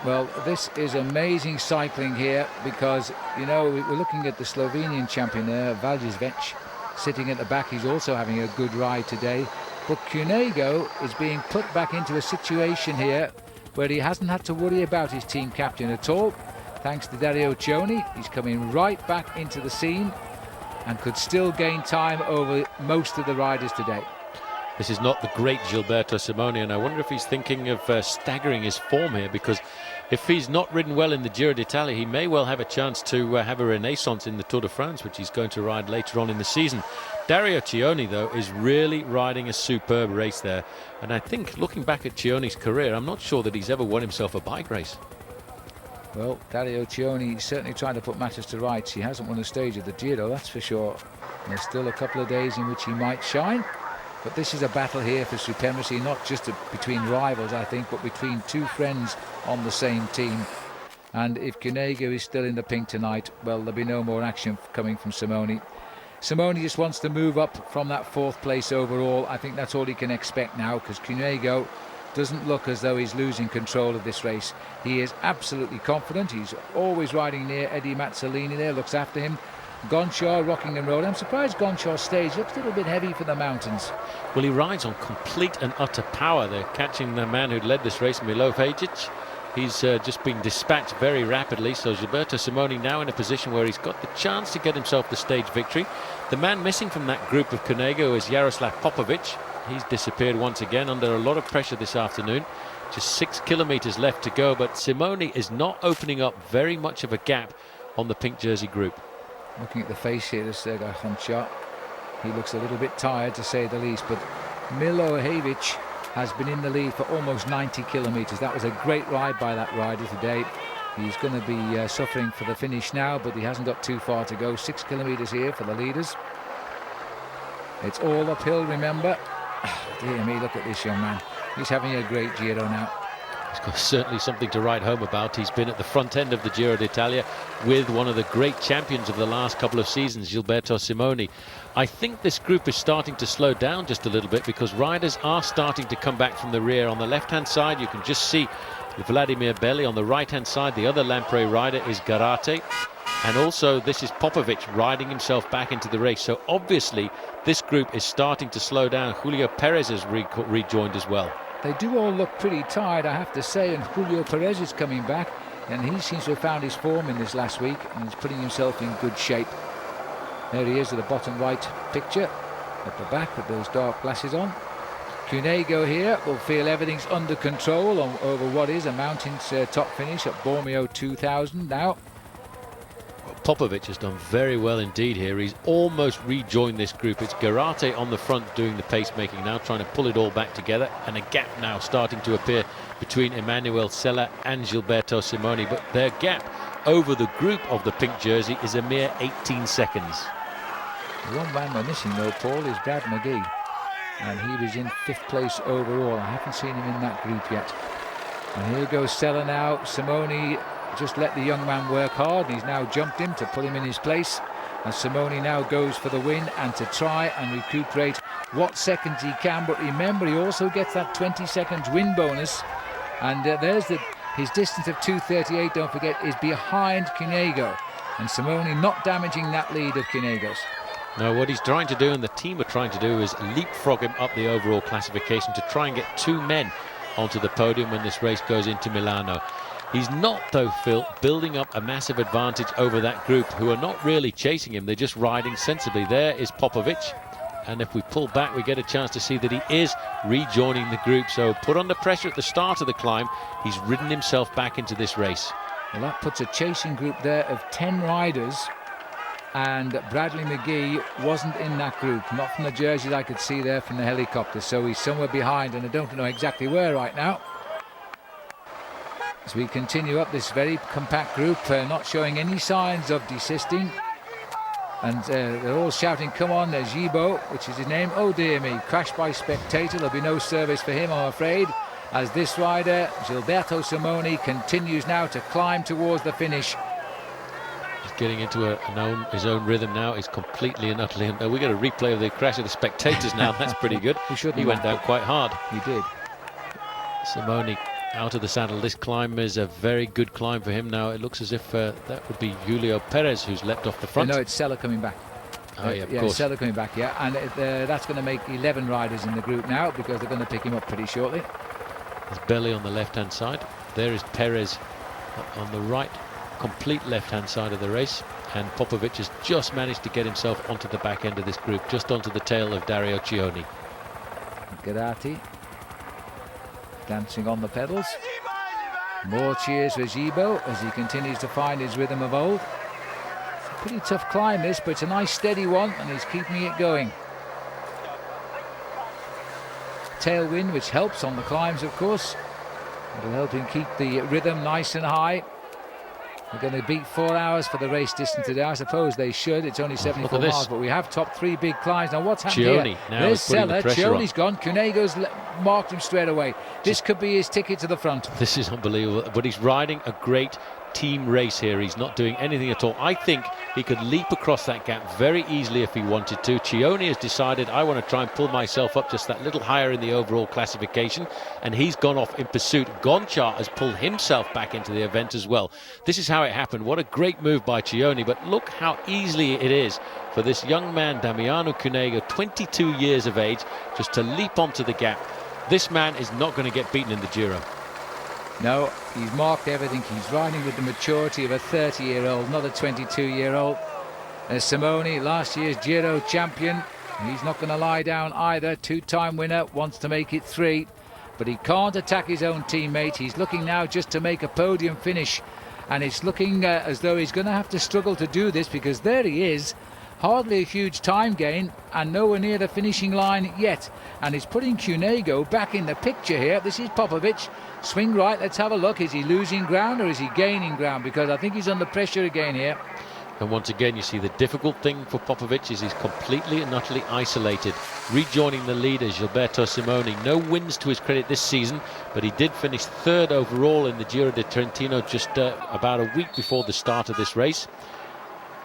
Well, this is amazing cycling here because, you know, we're looking at the Slovenian champion there, Valjisvec, sitting at the back. He's also having a good ride today. But Cunego is being put back into a situation here where he hasn't had to worry about his team captain at all. Thanks to Dario Cioni, he's coming right back into the scene and could still gain time over most of the riders today. This is not the great Gilberto Simoni, and I wonder if he's thinking of staggering his form here, because if he's not ridden well in the Giro d'Italia, he may well have a chance to have a renaissance in the Tour de France, which he's going to ride later on in the season. Dario Cioni, though, is really riding a superb race there. And I think, looking back at Cioni's career, I'm not sure that he's ever won himself a bike race. Well, Dario Cioni certainly trying to put matters to rights. He hasn't won a stage of the Giro, that's for sure. And there's still a couple of days in which he might shine. But this is a battle here for supremacy, not just between rivals, I think, but between two friends on the same team. And if Cunego is still in the pink tonight, well, there'll be no more action coming from Simoni. Simoni just wants to move up from that 4th place overall. I think that's all he can expect now, because Cunego doesn't look as though he's losing control of this race. He is absolutely confident. He's always riding near Eddie Mazzolini there, looks after him. Gonchar rocking and rolling. I'm surprised Gonchar's stage looks a little bit heavy for the mountains. Well, he rides on complete and utter power. They're catching the man who'd led this race, Milo Vejic. He's just been dispatched very rapidly, so Gilberto Simoni now in a position where he's got the chance to get himself the stage victory. The man missing from that group of Cunego is Jaroslav Popovic. He's disappeared once again under a lot of pressure this afternoon. Just 6 kilometers left to go, but Simoni is not opening up very much of a gap on the pink jersey group. Looking at the face here of Sergei Gonchar, he looks a little bit tired, to say the least, but Milojevic has been in the lead for almost 90 kilometers. That was a great ride by that rider today. He's going to be suffering for the finish now, but he hasn't got too far to go. 6 kilometers here for the leaders. It's all uphill, remember. Dear me, look at this young man. He's having a great Giro now. He's got certainly something to write home about. He's been at the front end of the Giro d'Italia with one of the great champions of the last couple of seasons, Gilberto Simoni. I think this group is starting to slow down just a little bit because riders are starting to come back from the rear. On the left-hand side, you can just see Vladimir Belli. On the right-hand side, the other Lamprey rider is Garate. And also, this is Popovic riding himself back into the race. So obviously, this group is starting to slow down. Julio Perez has rejoined as well. They do all look pretty tired, I have to say, and Julio Perez is coming back, and he seems to have found his form in this last week, and he's putting himself in good shape. There he is at the bottom right picture, at the back with those dark glasses on. Cunego here will feel everything's under control over what is a mountain's top finish at Bormio 2000 now. Popovic has done very well indeed here. He's almost rejoined this group. It's Garate on the front doing the pacemaking now, trying to pull it all back together, and a gap now starting to appear between Emmanuel Sella and Gilberto Simoni. But their gap over the group of the pink jersey is a mere 18 seconds. The one man we're missing though, Paul, is Brad McGee, and he was in 5th place overall. I haven't seen him in that group yet. And here goes Sella now. Simoni just let the young man work hard, and he's now jumped him to put him in his place, and Simoni now goes for the win and to try and recuperate what seconds he can. But remember, he also gets that 20 seconds win bonus, And there's his distance of 2:38, don't forget, is behind Cunego. And Simone not damaging that lead of Cunego's. No, what he's trying to do, and the team are trying to do, is leapfrog him up the overall classification to try and get 2 men onto the podium when this race goes into Milano. He's not, though, Phil, building up a massive advantage over that group who are not really chasing him. They're just riding sensibly. There is Popovic. And if we pull back, we get a chance to see that he is rejoining the group. So put under pressure at the start of the climb, he's ridden himself back into this race. Well, that puts a chasing group there of 10 riders. And Bradley McGee wasn't in that group, not from the jerseys I could see there from the helicopter. So he's somewhere behind, and I don't know exactly where right now. As we continue up this very compact group, not showing any signs of desisting. And they're all shouting, come on, there's Gibo, which is his name. Oh dear me, crashed by spectator. There'll be no service for him, I'm afraid, as this rider, Gilberto Simoni, continues now to climb towards the finish. He's getting into his own rhythm now. He's completely and utterly... we got a replay of the crash of the spectators now. That's pretty good. He went down quite hard. He did. Simoni out of the saddle. This climb is a very good climb for him now. It looks as if that would be Julio Perez who's leapt off the front. No, it's Sella coming back. Oh, yeah, of course. Sella coming back, yeah. And that's going to make 11 riders in the group now, because they're going to pick him up pretty shortly. There's Belli on the left-hand side. There is Perez on the right, complete left-hand side of the race. And Popovic has just managed to get himself onto the back end of this group, just onto the tail of Dario Cioni. Gatti dancing on the pedals. More cheers for Gibo as he continues to find his rhythm of old. It's a pretty tough climb this, but it's a nice steady one, and he's keeping it going. Tailwind, which helps on the climbs, of course. It'll help him keep the rhythm nice and high. We're going to beat 4 hours for the race distance today. I suppose they should. It's only 74 miles, but we have topped 3 big climbs. Now what's happened here? There's Sella. Cioni's gone. Cunego's marked him straight away. This could be his ticket to the front. This is unbelievable, but he's riding a great team race here. He's not doing anything at all. I think he could leap across that gap very easily if he wanted to. Cioni has decided, I want to try and pull myself up just that little higher in the overall classification, and he's gone off in pursuit. Gonchar has pulled himself back into the event as well. This is how it happened. What a great move by Cioni, but look how easily it is for this young man, Damiano Cunego, 22 years of age, just to leap onto the gap. This man is not going to get beaten in the Giro. No, he's marked everything. He's riding with the maturity of a 30-year-old, not a 22-year-old. Simone, last year's Giro champion. He's not going to lie down either. 2-time winner, wants to make it 3. But he can't attack his own teammate. He's looking now just to make a podium finish. And it's looking as though he's going to have to struggle to do this, because there he is. Hardly a huge time gain and nowhere near the finishing line yet. And he's putting Cunego back in the picture here. This is Popovic. Swing right, let's have a look. Is he losing ground or is he gaining ground? Because I think he's under pressure again here. And once again, you see the difficult thing for Popovic is he's completely and utterly isolated. Rejoining the leader, Gilberto Simoni. No wins to his credit this season, but he did finish 3rd overall in the Giro de Trentino just about a week before the start of this race.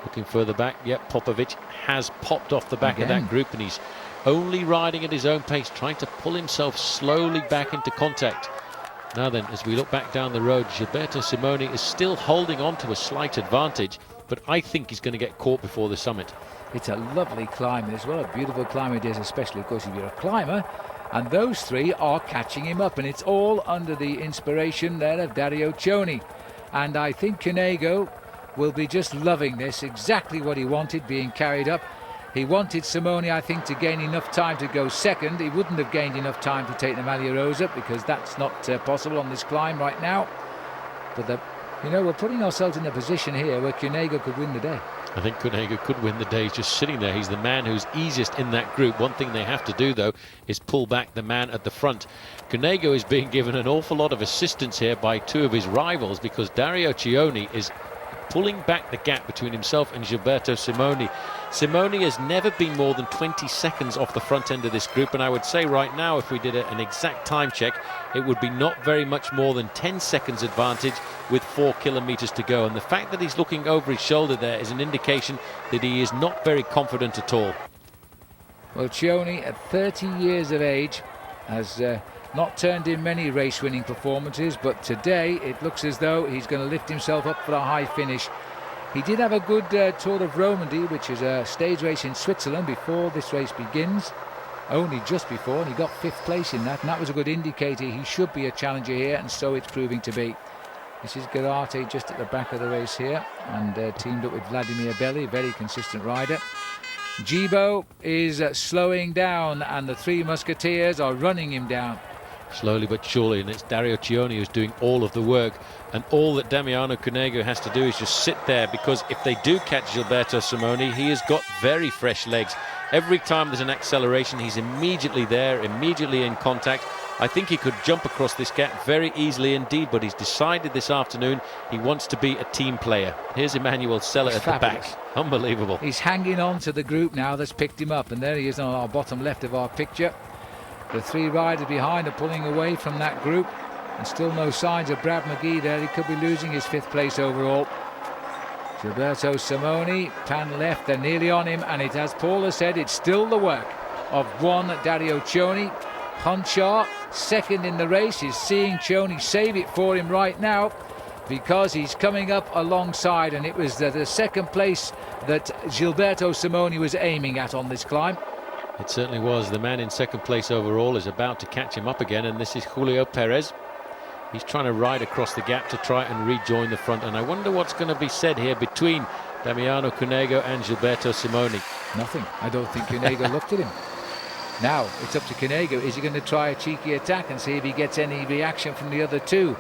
Looking further back, yep, Popovic has popped off the back of that group, and he's only riding at his own pace, trying to pull himself slowly back into contact. Now then, as we look back down the road, Gilberto Simoni is still holding on to a slight advantage, but I think he's going to get caught before the summit. It's a lovely climb as well, a beautiful climb it is, especially, of course, if you're a climber. And those 3 are catching him up, and it's all under the inspiration there of Dario Cioni. And I think Cunego will be just loving this, exactly what he wanted, being carried up. He wanted Simone, I think, to gain enough time to go second. He wouldn't have gained enough time to take the Maglia Rosa, because that's not possible on this climb right now. But we're putting ourselves in a position here where Cunego could win the day. I think Cunego could win the day. He's just sitting there. He's the man who's easiest in that group. One thing they have to do, though, is pull back the man at the front. Cunego is being given an awful lot of assistance here by 2 of his rivals, because Dario Cioni is pulling back the gap between himself and Gilberto Simoni. Simoni has never been more than 20 seconds off the front end of this group, and I would say right now, if we did an exact time check, it would be not very much more than 10 seconds advantage with 4 kilometers to go. And the fact that he's looking over his shoulder there is an indication that he is not very confident at all. Well, Cioni, at 30 years of age, has not turned in many race-winning performances, but today it looks as though he's going to lift himself up for a high finish. He did have a good Tour of Romandy, which is a stage race in Switzerland before this race begins, only just before, and he got 5th place in that, and that was a good indicator he should be a challenger here, and so it's proving to be. This is Grady just at the back of the race here, and teamed up with Vladimir Belli, very consistent rider. Giro is slowing down, and the Three Musketeers are running him down. Slowly but surely, and it's Dario Cioni who's doing all of the work, and all that Damiano Cunego has to do is just sit there, because if they do catch Gilberto Simoni, he has got very fresh legs. Every time there's an acceleration, he's immediately there, immediately in contact. I think he could jump across this gap very easily indeed, but he's decided this afternoon he wants to be a team player. Here's Emmanuel Sella at Fabulous. the back. Unbelievable. He's hanging on to the group now that's picked him up, and there he is on our bottom left of our picture. The 3 riders behind are pulling away from that group, and still no signs of Brad McGee there. He could be losing his 5th place overall. Gilberto Simoni, pan left, they're nearly on him, and it, as Paul has said, it's still the work of one Dario Cioni. Honchar, second in the race, is seeing Cioni save it for him right now, because he's coming up alongside, and it was the 2nd place that Gilberto Simoni was aiming at on this climb. It certainly was. The man in 2nd place overall is about to catch him up again, and this is Julio Perez. He's trying to ride across the gap to try and rejoin the front, and I wonder what's going to be said here between Damiano Cunego and Gilberto Simoni. Nothing. I don't think Cunego looked at him. Now it's up to Cunego. Is he going to try a cheeky attack and see if he gets any reaction from the other 2?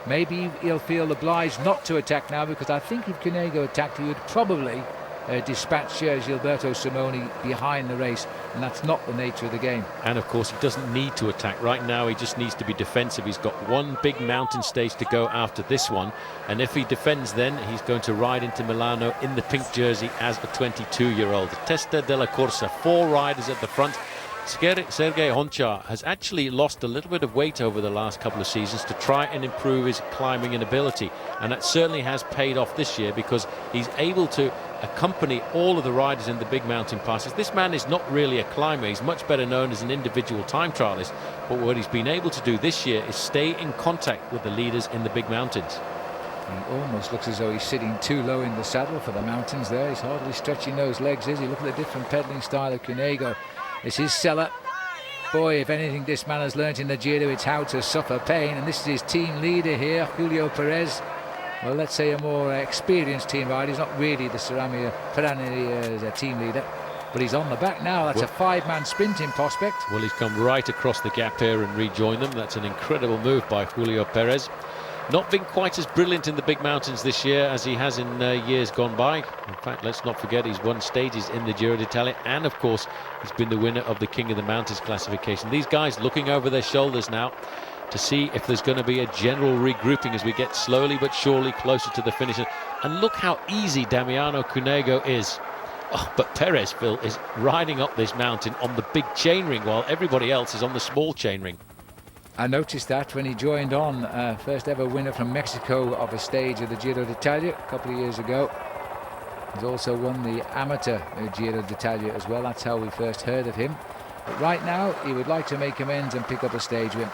Maybe he'll feel obliged not to attack now, because I think if Cunego attacked, he would probably dispatch Gilberto Simoni behind the race, and that's not the nature of the game. And of course he doesn't need to attack right now. He just needs to be defensive. He's got one big mountain stage to go after this one, and if he defends, then he's going to ride into Milano in the pink jersey as a 22-year-old. Testa della Corsa, 4 riders at the front. Sergei Honchar has actually lost a little bit of weight over the last couple of seasons to try and improve his climbing and ability, and that certainly has paid off this year, because he's able to accompany all of the riders in the big mountain passes. This man is not really a climber. He's much better known as an individual time trialist, but what he's been able to do this year is stay in contact with the leaders in the big mountains. He almost looks as though he's sitting too low in the saddle for the mountains there. He's hardly stretching those legs, is he? Look at the different pedaling style of Cunego. This is Sella. Boy, if anything this man has learnt in the Giro, it's how to suffer pain, and this is his team leader here, Julio Perez. Well, let's say a more experienced team rider. He's not really the Ceramica Piranha team leader, but he's on the back now. That's a 5-man sprinting prospect. Well, he's come right across the gap here and rejoined them. That's an incredible move by Julio Perez. Not been quite as brilliant in the big mountains this year as he has in years gone by. In fact, let's not forget he's won stages in the Giro d'Italia, and of course he's been the winner of the King of the Mountains classification. These guys looking over their shoulders now to see if there's going to be a general regrouping as we get slowly but surely closer to the finish. And look how easy Damiano Cunego is. Oh, but Perez, Phil, is riding up this mountain on the big chainring while everybody else is on the small chainring. I noticed that when he joined on, first ever winner from Mexico of a stage of the Giro d'Italia a couple of years ago. He's also won the amateur Giro d'Italia as well. That's how we first heard of him. But right now, he would like to make amends and pick up a stage win.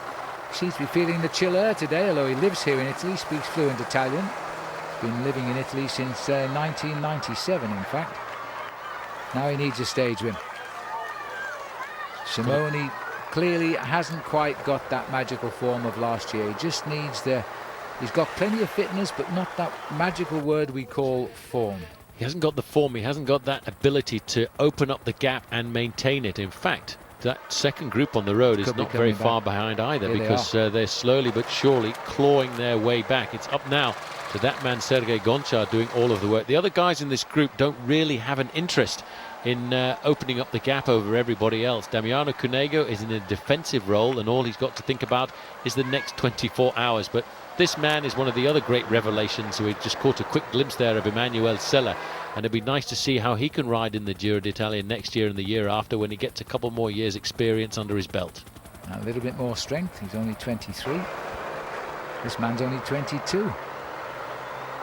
He seems to be feeling the chill air today, although he lives here in Italy, speaks fluent Italian. He's been living in Italy since 1997, in fact. Now he needs a stage win. Simoni clearly hasn't quite got that magical form of last year. He just needs he's got plenty of fitness, but not that magical word we call form. He hasn't got the form, he hasn't got that ability to open up the gap and maintain it. In fact, that second group on the road is not very far behind either, because they're slowly but surely clawing their way back. It's up now to that man Sergei Gonchar doing all of the work. The other guys in this group don't really have an interest in opening up the gap over everybody else. Damiano Cunego is in a defensive role, and all he's got to think about is the next 24 hours. But this man is one of the other great revelations, who we just caught a quick glimpse there of, Emmanuel Sella, and it'd be nice to see how he can ride in the Giro d'Italia next year and the year after, when he gets a couple more years experience under his belt. A little bit more strength. He's only 23. This man's only 22.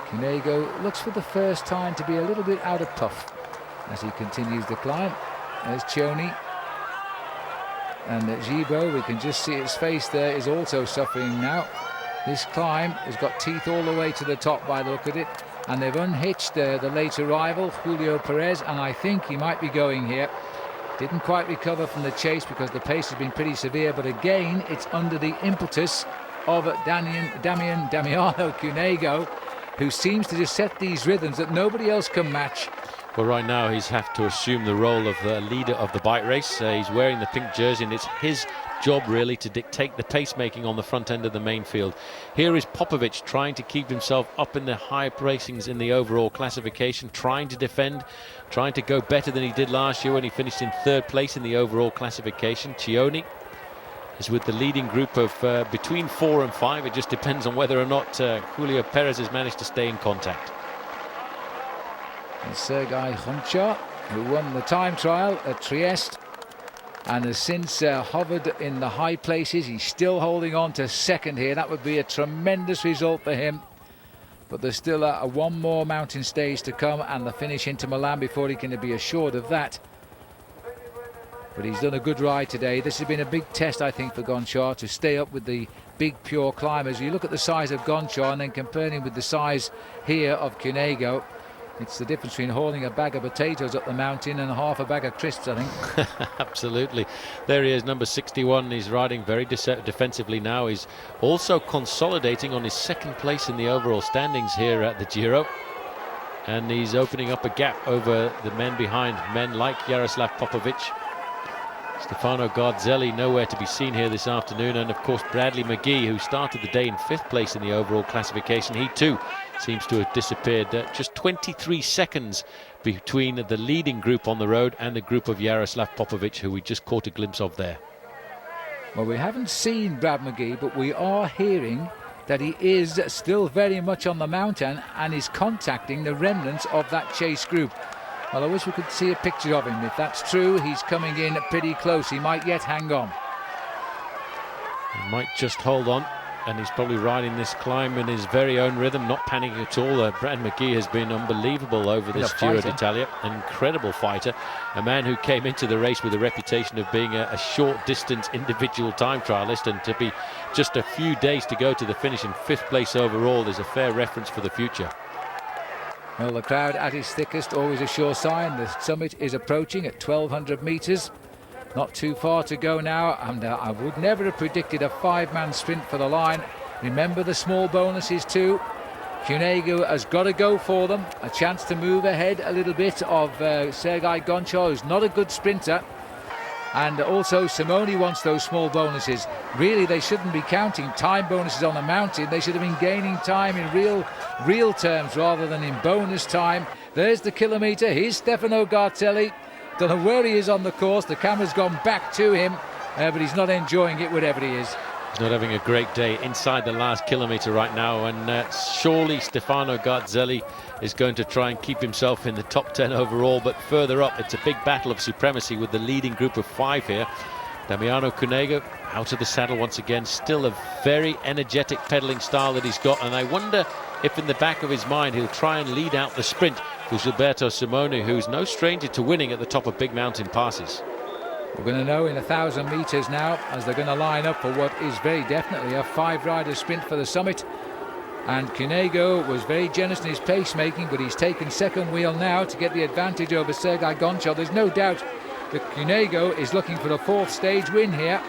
Cunego looks for the first time to be a little bit out of puff as he continues the climb. There's Cioni. And Giro, we can just see his face there, is also suffering now. This climb has got teeth all the way to the top by the look at it. And they've unhitched the late arrival, Julio Perez, and I think he might be going here. Didn't quite recover from the chase because the pace has been pretty severe, but again, it's under the impetus of Damiano Cunego, who seems to just set these rhythms that nobody else can match. Well, right now he's have to assume the role of the leader of the bike race. He's wearing the pink jersey, and it's his job really to dictate the pacemaking on the front end of the main field. Here is Popovic trying to keep himself up in the high placings in the overall classification, trying to defend, trying to go better than he did last year when he finished in 3rd place in the overall classification. Cioni is with the leading group of between 4 and 5. It just depends on whether or not Julio Perez has managed to stay in contact. And Sergei Honchar, who won the time trial at Trieste and has since hovered in the high places. He's still holding on to 2nd here. That would be a tremendous result for him. But there's still one more mountain stage to come and the finish into Milan before he can be assured of that. But he's done a good ride today. This has been a big test, I think, for Gonchar to stay up with the big pure climbers. You look at the size of Gonchar and then compare him with the size here of Cunego. It's the difference between hauling a bag of potatoes up the mountain and half a bag of crisps, I think. Absolutely. There he is, number 61. He's riding very defensively now. He's also consolidating on his 2nd place in the overall standings here at the Giro. And he's opening up a gap over the men behind, men like Jaroslav Popovic. Stefano Garzelli nowhere to be seen here this afternoon, and of course Bradley McGee, who started the day in 5th place in the overall classification. He too seems to have disappeared. Just 23 seconds between the leading group on the road and the group of Jaroslav Popovic, who we just caught a glimpse of there. Well, we haven't seen Brad McGee, but we are hearing that he is still very much on the mountain and is contacting the remnants of that chase group. Well, I wish we could see a picture of him. If that's true, he's coming in pretty close. He might yet hang on. He might just hold on, and he's probably riding this climb in his very own rhythm, not panicking at all. Brad McGee has been unbelievable over this Giro d'Italia. An incredible fighter. A man who came into the race with a reputation of being a short distance individual time trialist, and to be just a few days to go to the finish in 5th place overall is a fair reference for the future. Well, the crowd at its thickest, always a sure sign. The summit is approaching at 1,200 metres. Not too far to go now, and I would never have predicted a 5-man sprint for the line. Remember the small bonuses too. Cunego has got to go for them. A chance to move ahead a little bit of Sergei Gonchar, who's not a good sprinter. And also Simoni wants those small bonuses. Really, they shouldn't be counting time bonuses on the mountain. They should have been gaining time in real terms rather than in bonus time. There's the kilometre. Here's Stefano Garzelli. Don't know where he is on the course. The camera's gone back to him, but he's not enjoying it wherever he is. He's not having a great day inside the last kilometre right now, and surely Stefano Garzelli is going to try and keep himself in the top 10 overall, but further up it's a big battle of supremacy with the leading group of 5 here. Damiano Cunego out of the saddle once again, still a very energetic pedalling style that he's got, and I wonder if in the back of his mind he'll try and lead out the sprint for Gilberto Simoni, who's no stranger to winning at the top of big mountain passes. We're going to know in 1,000 metres now, as they're going to line up for what is very definitely a 5-rider sprint for the summit. And Cunego was very generous in his pacemaking, but he's taken 2nd wheel now to get the advantage over Sergei Gonchar. There's no doubt that Cunego is looking for the 4th stage win here.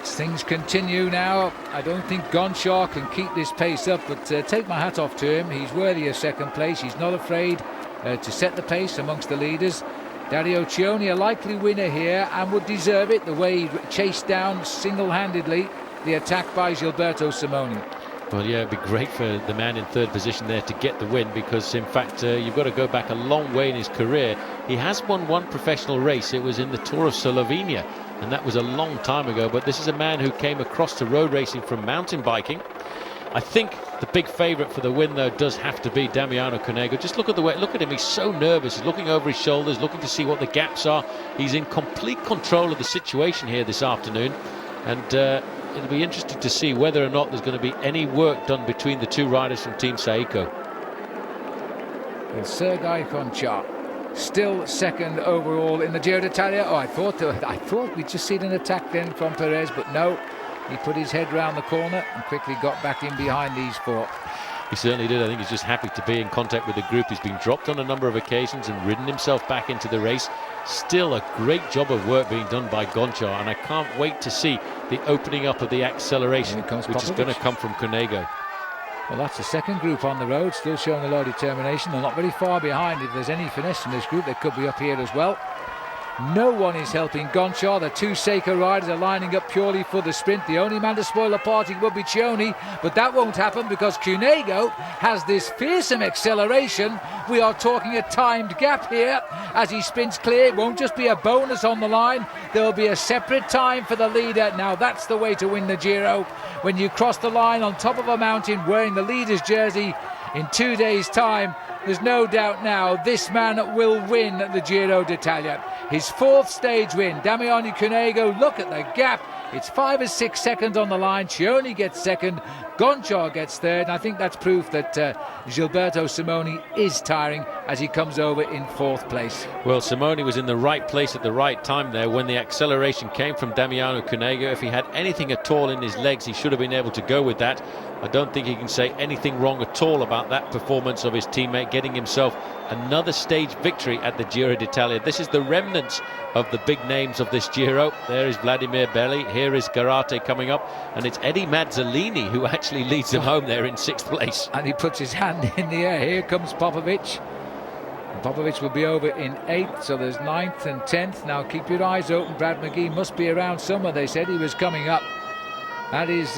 As things continue now, I don't think Gonchar can keep this pace up, but take my hat off to him. He's worthy of 2nd place. He's not afraid to set the pace amongst the leaders. Dario Cioni, a likely winner here, and would deserve it, the way he chased down single-handedly the attack by Gilberto Simoni. Well, yeah, it'd be great for the man in 3rd position there to get the win, because in fact you've got to go back a long way in his career. He has won one professional race. It was in the Tour of Slovenia, and that was a long time ago. But this is a man who came across to road racing from mountain biking. I think the big favourite for the win, though, does have to be Damiano Cunego. Just look at the way, look at him. He's so nervous. He's looking over his shoulders, looking to see what the gaps are. He's in complete control of the situation here this afternoon, and it'll be interesting to see whether or not there's going to be any work done between the 2 riders from Team Saeco. Well, Sergei Gonchar still second overall in the Giro d'Italia. Oh, I thought we'd just seen an attack then from Perez, but no. He put his head round the corner and quickly got back in behind these four. He certainly did. I think he's just happy to be in contact with the group. He's been dropped on a number of occasions and ridden himself back into the race. Still a great job of work being done by Gonchar, and I can't wait to see the opening up of the acceleration, which is going to come from Cunego. Well, that's the second group on the road, still showing a lot of determination. They're not very far behind. If there's any finesse in this group, they could be up here as well. No one is helping Gonchar. The two Seiko riders are lining up purely for the sprint. The only man to spoil the party would be Cioni, but that won't happen because Cunego has this fearsome acceleration. We are talking a timed gap here as he sprints clear. It won't just be a bonus on the line. There will be a separate time for the leader. Now that's the way to win the Giro. When you cross the line on top of a mountain wearing the leader's jersey in 2 days' time, there's no doubt now this man will win the Giro d'Italia. His fourth stage win. Damiano Cunego, look at the gap. It's 5 or 6 seconds on the line. Cioni gets second. Gonchar gets third. And I think that's proof that Gilberto Simoni is tiring as he comes over in fourth place. Well, Simoni was in the right place at the right time there when the acceleration came from Damiano Cunego. If he had anything at all in his legs, he should have been able to go with that. I don't think he can say anything wrong at all about that performance of his teammate, getting himself another stage victory at the Giro d'Italia. This is the remnants of the big names of this Giro. There is Vladimir Belli, here is Garate coming up, and it's Eddie Mazzolini who actually leads them home there in 6th place. And he puts his hand in the air. Here comes Popovic. Popovic will be over in 8th, so there's 9th and 10th. Now keep your eyes open. Brad McGee must be around somewhere. They said he was coming up. That is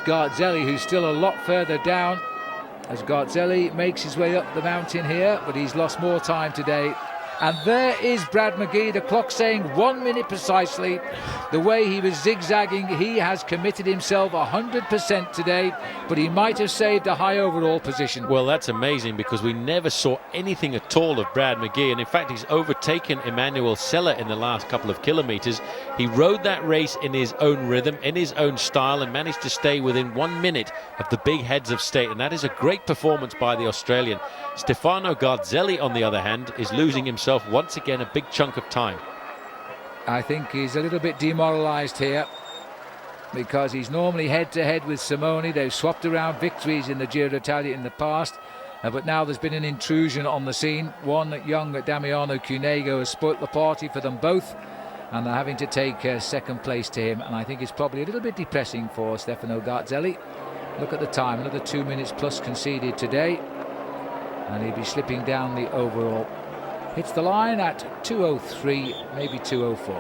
Garzelli, who's still a lot further down, as Garzelli makes his way up the mountain here, but he's lost more time today. And there is Brad McGee, the clock saying 1 minute precisely. The way he was zigzagging, he has committed himself 100% today, but he might have saved a high overall position. Well, that's amazing because we never saw anything at all of Brad McGee, and in fact he's overtaken Emmanuel Sella in the last couple of kilometres. He rode that race in his own rhythm, in his own style, and managed to stay within 1 minute of the big heads of state, and that is a great performance by the Australian. Stefano Garzelli, on the other hand, is losing himself once again a big chunk of time. I think he's a little bit demoralised here because he's normally head-to-head with Simoni. They've swapped around victories in the Giro d'Italia in the past, but now there's been an intrusion on the scene. One young Damiano Cunego has spoilt the party for them both, and they're having to take second place to him, and I think it's probably a little bit depressing for Stefano Garzelli. Look at the time, another 2 minutes plus conceded today, and he'll be slipping down the overall. Hits the line at 2:03, maybe 2:04.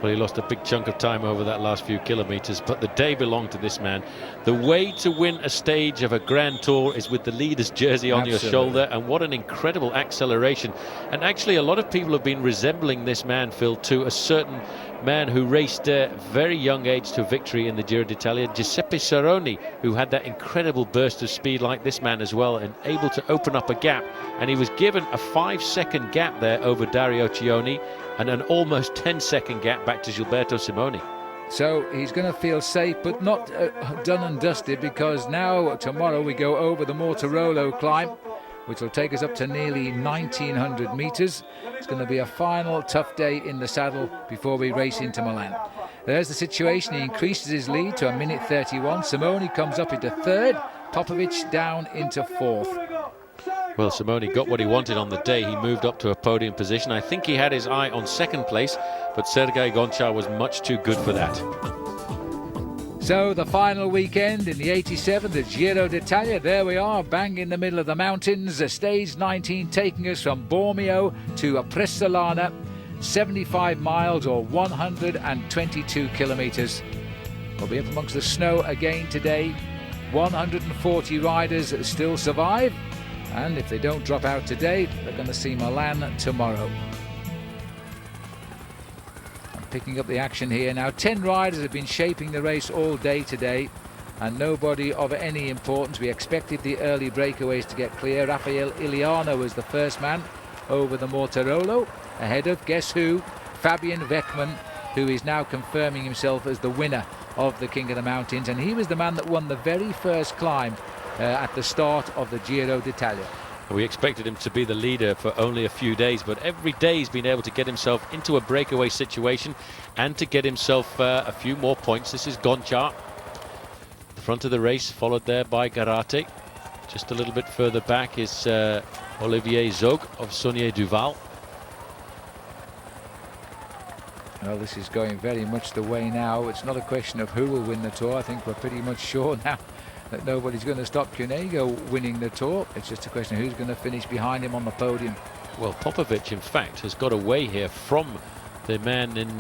Well, he lost a big chunk of time over that last few kilometres, but the day belonged to this man. The way to win a stage of a Grand Tour is with the leader's jersey on your shoulder, and what an incredible acceleration. And actually a lot of people have been resembling this man, Phil, to a certain man who raced at a very young age to victory in the Giro d'Italia, Giuseppe Saroni, who had that incredible burst of speed like this man as well, and able to open up a gap. And he was given a 5-second gap there over Dario Cioni, and an almost 10-second gap back to Gilberto Simoni. So he's going to feel safe, but not done and dusted, because now tomorrow we go over the Mortirolo climb, which will take us up to nearly 1,900 metres. It's going to be a final tough day in the saddle before we race into Milan. There's the situation. He increases his lead to 1:31. Simoni comes up into 3rd. Popovic down into 4th. Well, Simoni got what he wanted on the day. He moved up to a podium position. I think he had his eye on 2nd place, but Sergei Gonchar was much too good for that. So the final weekend in the 87, the Giro d'Italia. There we are, bang in the middle of the mountains. Stage 19 taking us from Bormio to Presolana, 75 miles or 122 kilometres. We'll be up amongst the snow again today. 140 riders still survive, and if they don't drop out today, they're going to see Milan tomorrow. Picking up the action here now. 10 riders have been shaping the race all day today, and nobody of any importance. We expected the early breakaways to get clear. Rafael Iliano was the first man over the Mortirolo, ahead of, guess who? Fabian Weckmann, who is now confirming himself as the winner of the King of the Mountains, and he was the man that won the very first climb at the start of the Giro d'Italia. We expected him to be the leader for only a few days, but every day he's been able to get himself into a breakaway situation and to get himself a few more points. This is Gonchar, the front of the race, followed there by Garate. Just a little bit further back is Olivier Zog of Saunier Duval. Well, this is going very much the way now. It's not a question of who will win the Tour. I think we're pretty much sure now that nobody's going to stop Cunego winning the Tour. It's just a question of who's going to finish behind him on the podium. Well, Popovic, in fact, has got away here from the man in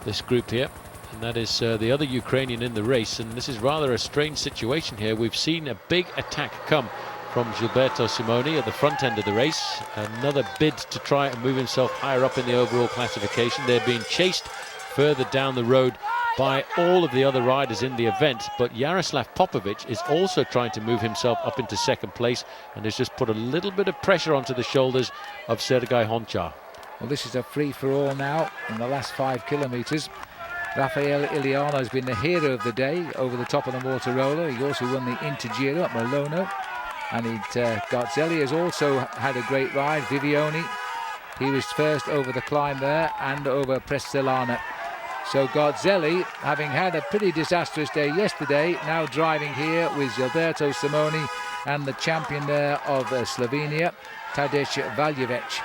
this group here, and that is the other Ukrainian in the race. And this is rather a strange situation here. We've seen a big attack come from Gilberto Simoni at the front end of the race. Another bid to try and move himself higher up in the overall classification. They're being chased further down the road by all of the other riders in the event, but Jaroslav Popovic is also trying to move himself up into second place and has just put a little bit of pressure onto the shoulders of Sergei Honchar. Well, this is a free-for-all now in the last 5 kilometres. Rafael Iliano has been the hero of the day over the top of the Mortarola. He also won the Intergiro at Milano. And Garzelli has also had a great ride. Vivioni, he was first over the climb there and over Prestellana. So Garzelli, having had a pretty disastrous day yesterday, now driving here with Gilberto Simoni and the champion there of Slovenia, Tadej Valjevec.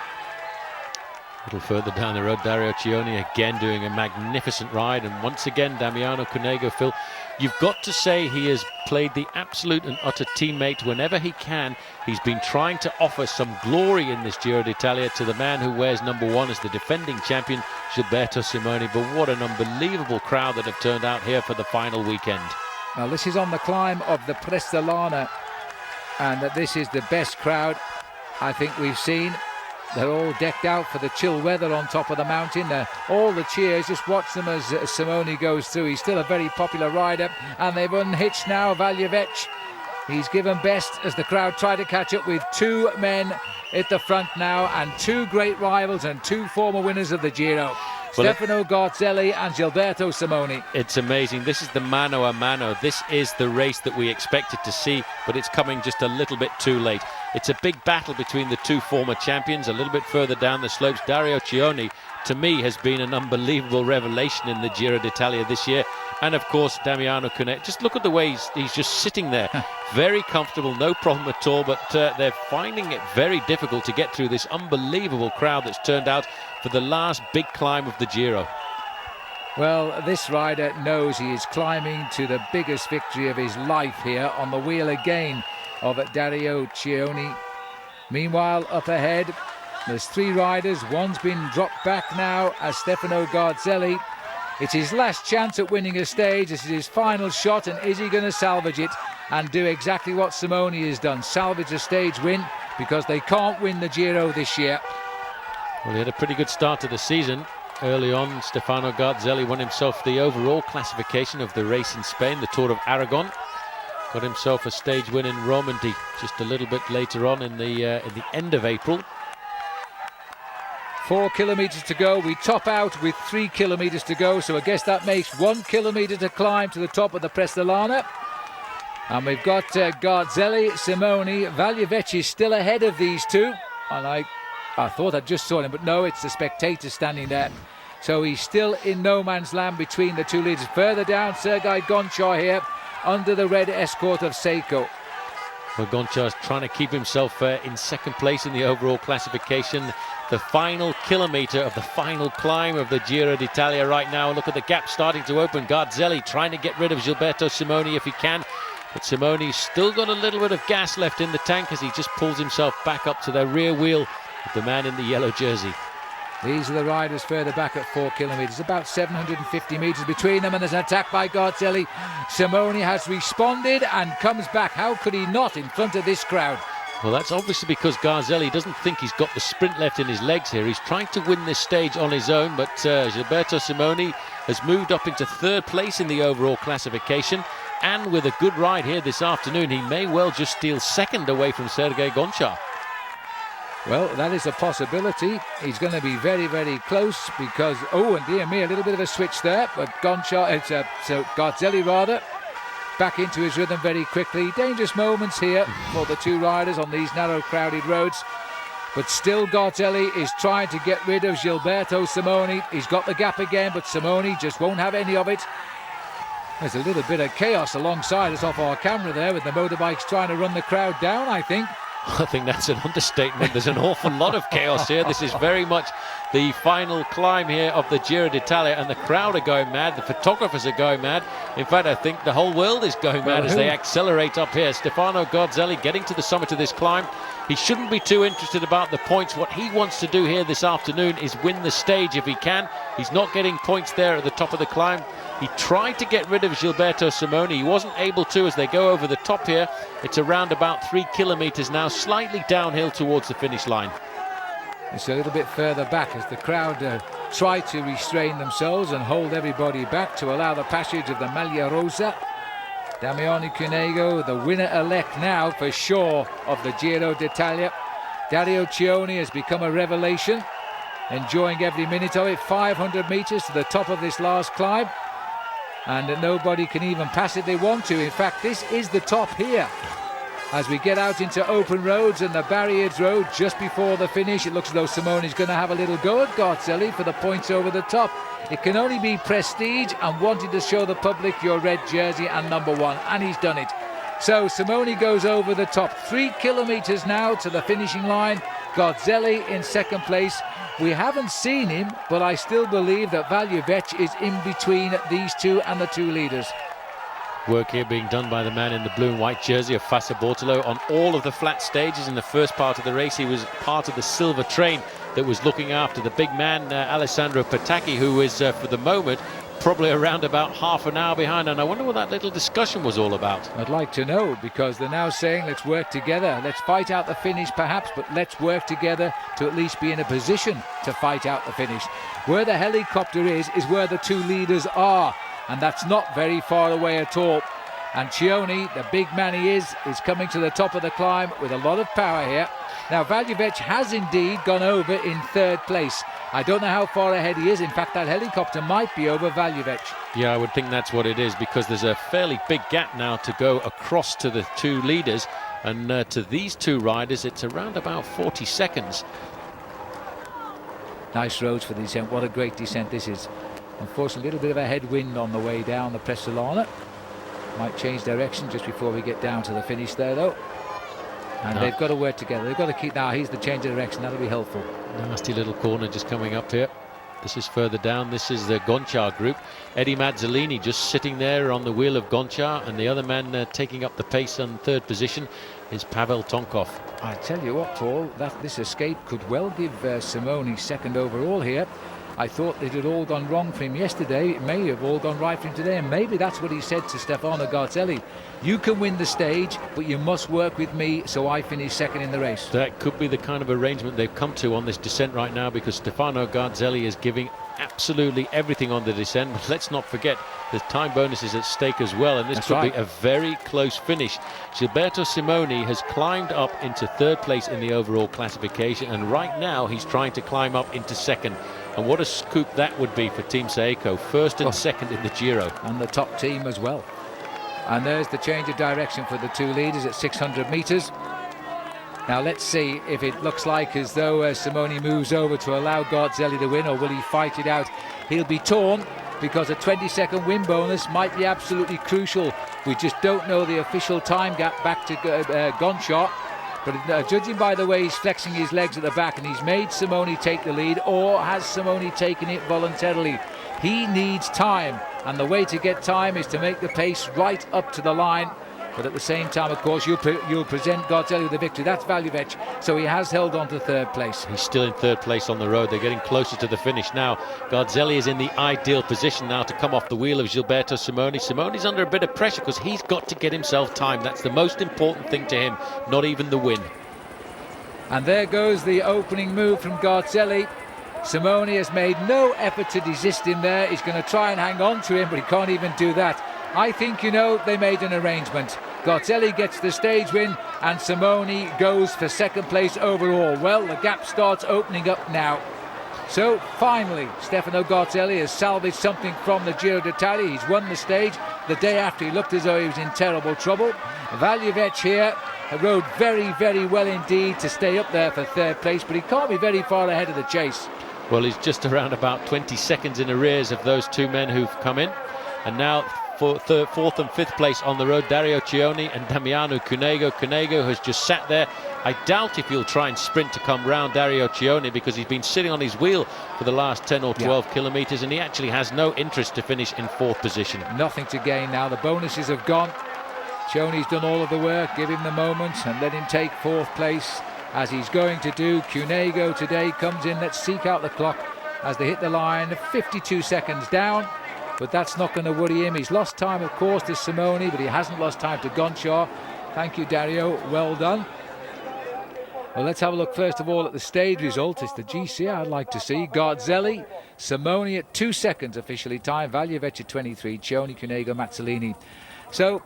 A little further down the road, Dario Cioni again doing a magnificent ride, and once again Damiano Cunego. Phil, you've got to say he has played the absolute and utter teammate whenever he can. He's been trying to offer some glory in this Giro d'Italia to the man who wears number 1 as the defending champion, Gilberto Simoni. But what an unbelievable crowd that have turned out here for the final weekend. Now this is on the climb of the Prestellana, and this is the best crowd I think we've seen. They're all decked out for the chill weather on top of the mountain. All the cheers, just watch them as Simoni goes through. He's still a very popular rider, and they've unhitched now Valjevec. He's given best as the crowd try to catch up with 2 men at the front now, and 2 great rivals and 2 former winners of the Giro. Stefano Garzelli and Gilberto Simoni. It's amazing. This is the mano a mano. This is the race that we expected to see, but it's coming just a little bit too late. It's a big battle between the 2 former champions. A little bit further down the slopes, Dario Cioni, to me, has been an unbelievable revelation in the Giro d'Italia this year. And of course, Damiano Cunego. Just look at the way he's just sitting there. Very comfortable, no problem at all, but they're finding it very difficult to get through this unbelievable crowd that's turned out for the last big climb of the Giro. Well, this rider knows he is climbing to the biggest victory of his life here on the wheel again of Dario Cioni. Meanwhile, up ahead, there's 3 riders. One's been dropped back now as Stefano Garzelli. It's his last chance at winning a stage. This is his final shot, and is he going to salvage it and do exactly what Simoni has done, salvage a stage win, because they can't win the Giro this year. Well, he had a pretty good start to the season. Early on, Stefano Garzelli won himself the overall classification of the race in Spain, the Tour of Aragon. Got himself a stage win in Romandy just a little bit later on in the end of April. 4 kilometres to go. We top out with 3 kilometres to go, so I guess that makes 1 kilometre to climb to the top of the Prestellana. And we've got Garzelli, Simoni. Valjevec is still ahead of these 2, and I thought I just saw him, but no, it's the spectators standing there. So he's still in no man's land between the 2 leaders. Further down, Sergei Gonchar here under the red escort of Seiko. Well, Gonchar's trying to keep himself in second place in the overall classification. The final kilometre of the final climb of the Giro d'Italia right now. Look at the gap starting to open. Garzelli trying to get rid of Gilberto Simoni if he can. But Simoni's still got a little bit of gas left in the tank as he just pulls himself back up to the rear wheel of the man in the yellow jersey. These are the riders further back at 4 kilometres, about 750 metres between them, and there's an attack by Garzelli. Simoni has responded and comes back. How could he not in front of this crowd? Well, that's obviously because Garzelli doesn't think he's got the sprint left in his legs here. He's trying to win this stage on his own, but Gilberto Simoni has moved up into 3rd place in the overall classification, and with a good ride here this afternoon, he may well just steal 2nd away from Sergei Gonchar. Well, that is a possibility. He's going to be very, very close because, oh, and dear me, a little bit of a switch there. But Gonchar, so Garzelli rather, back into his rhythm very quickly. Dangerous moments here for the two riders on these narrow, crowded roads. But still Garzelli is trying to get rid of Gilberto Simoni. He's got the gap again, but Simoni just won't have any of it. There's a little bit of chaos alongside us off our camera there, with the motorbikes trying to run the crowd down, I think. I think that's an understatement. There's an awful lot of chaos here. This is very much the final climb here of the Giro d'Italia, and the crowd are going mad. The photographers are going mad. In fact, I think the whole world is going mad as they accelerate up here. Stefano Garzelli getting to the summit of this climb. He shouldn't be too interested about the points. What he wants to do here this afternoon is win the stage if he can. He's not getting points there at the top of the climb. He tried to get rid of Gilberto Simoni. He wasn't able to as they go over the top here. It's around about 3 kilometers now, slightly downhill towards the finish line. It's a little bit further back as the crowd try to restrain themselves and hold everybody back to allow the passage of the Maglia Rosa. Damiano Cunego, the winner-elect now for sure of the Giro d'Italia. Dario Cioni has become a revelation, enjoying every minute of it. 500 metres to the top of this last climb, and nobody can even pass it they want to. In fact, this is the top here. As we get out into open roads and the Barriers Road just before the finish, it looks as though Simoni's going to have a little go at Garzelli for the points over the top. It can only be prestige and wanting to show the public your red jersey and number one, and he's done it. So Simoni goes over the top. 3 kilometers now to the finishing line. Garzelli in second place. We haven't seen him, but I still believe that Valjevec is in between these two and the two leaders. Work here being done by the man in the blue and white jersey of Fassa Bortolo on all of the flat stages in the first part of the race. He was part of the silver train that was looking after the big man, Alessandro Patacchi, who is, for the moment, probably around about half an hour behind. And I wonder what that little discussion was all about. I'd like to know, because they're now saying let's work together. Let's fight out the finish perhaps, but let's work together to at least be in a position to fight out the finish. Where the helicopter is where the two leaders are, and that's not very far away at all. And Cioni, the big man he is coming to the top of the climb with a lot of power here. Now Valjevec has indeed gone over in third place. I don't know how far ahead he is. In fact, that helicopter might be over Valjevec. Yeah, I would think that's what it is, because there's a fairly big gap now to go across to the two leaders, and to these two riders it's around about 40 seconds. Nice roads for the descent. What a great descent this is. Unfortunately, a little bit of a headwind on the way down the Presolana. Might change direction just before we get down to the finish there, though. And they've got to work together. They've got to keep... Now, here's the change of direction. That'll be helpful. Nasty little corner just coming up here. This is further down. This is the Gonchar group. Eddie Mazzolini just sitting there on the wheel of Gonchar, and the other man taking up the pace on third position is Pavel Tonkov. I tell you what, Paul, that this escape could well give Simoni second overall here. I thought it had all gone wrong for him yesterday. It may have all gone right for him today, and maybe that's what he said to Stefano Garzelli. You can win the stage, but you must work with me so I finish second in the race. That could be the kind of arrangement they've come to on this descent right now, because Stefano Garzelli is giving absolutely everything on the descent. But let's not forget the time bonus is at stake as well, and this could be a very close finish. Gilberto Simoni has climbed up into third place in the overall classification, and right now he's trying to climb up into second. And what a scoop that would be for Team Saeco, first and second in the Giro. And the top team as well. And there's the change of direction for the two leaders at 600 metres. Now let's see if it looks like as though Simoni moves over to allow Garzelli to win, or will he fight it out? He'll be torn, because a 20-second win bonus might be absolutely crucial. We just don't know the official time gap back to Gonchar. But judging by the way he's flexing his legs at the back, and he's made Simoni take the lead, or has Simoni taken it voluntarily? He needs time, and the way to get time is to make the pace right up to the line. But at the same time, of course, you'll present Garzelli with the victory. That's Valjevec, so he has held on to third place. He's still in third place on the road. They're getting closer to the finish now. Garzelli is in the ideal position now to come off the wheel of Gilberto Simoni. Simoni's under a bit of pressure because he's got to get himself time. That's the most important thing to him, not even the win. And there goes the opening move from Garzelli. Simoni has made no effort to desist him there. He's going to try and hang on to him, but he can't even do that. I think, they made an arrangement. Garzelli gets the stage win, and Simoni goes for second place overall. Well, the gap starts opening up now. So finally, Stefano Garzelli has salvaged something from the Giro d'Italia. He's won the stage the day after he looked as though he was in terrible trouble. Valjevec here rode very, very well indeed to stay up there for third place, but he can't be very far ahead of the chase. Well, he's just around about 20 seconds in arrears of those two men who've come in. And now for fourth and fifth place on the road, Dario Cioni and Damiano Cunego. Cunego has just sat there. I doubt if he'll try and sprint to come round Dario Cioni, because he's been sitting on his wheel for the last 10 or 12 kilometres, and he actually has no interest to finish in fourth position. Nothing to gain now. The bonuses have gone. Cioni's done all of the work. Give him the moment and let him take fourth place, as he's going to do. Cunego today comes in. Let's seek out the clock as they hit the line. 52 seconds down, but that's not going to worry him. He's lost time, of course, to Simoni, but he hasn't lost time to Gonchar. Thank you, Dario. Well done. Well, let's have a look first of all at the stage result. It's the GC I'd like to see. Garzelli, Simoni at 2 seconds officially time. Valjevec at 23. Cioni, Cunego, Mazzolini. So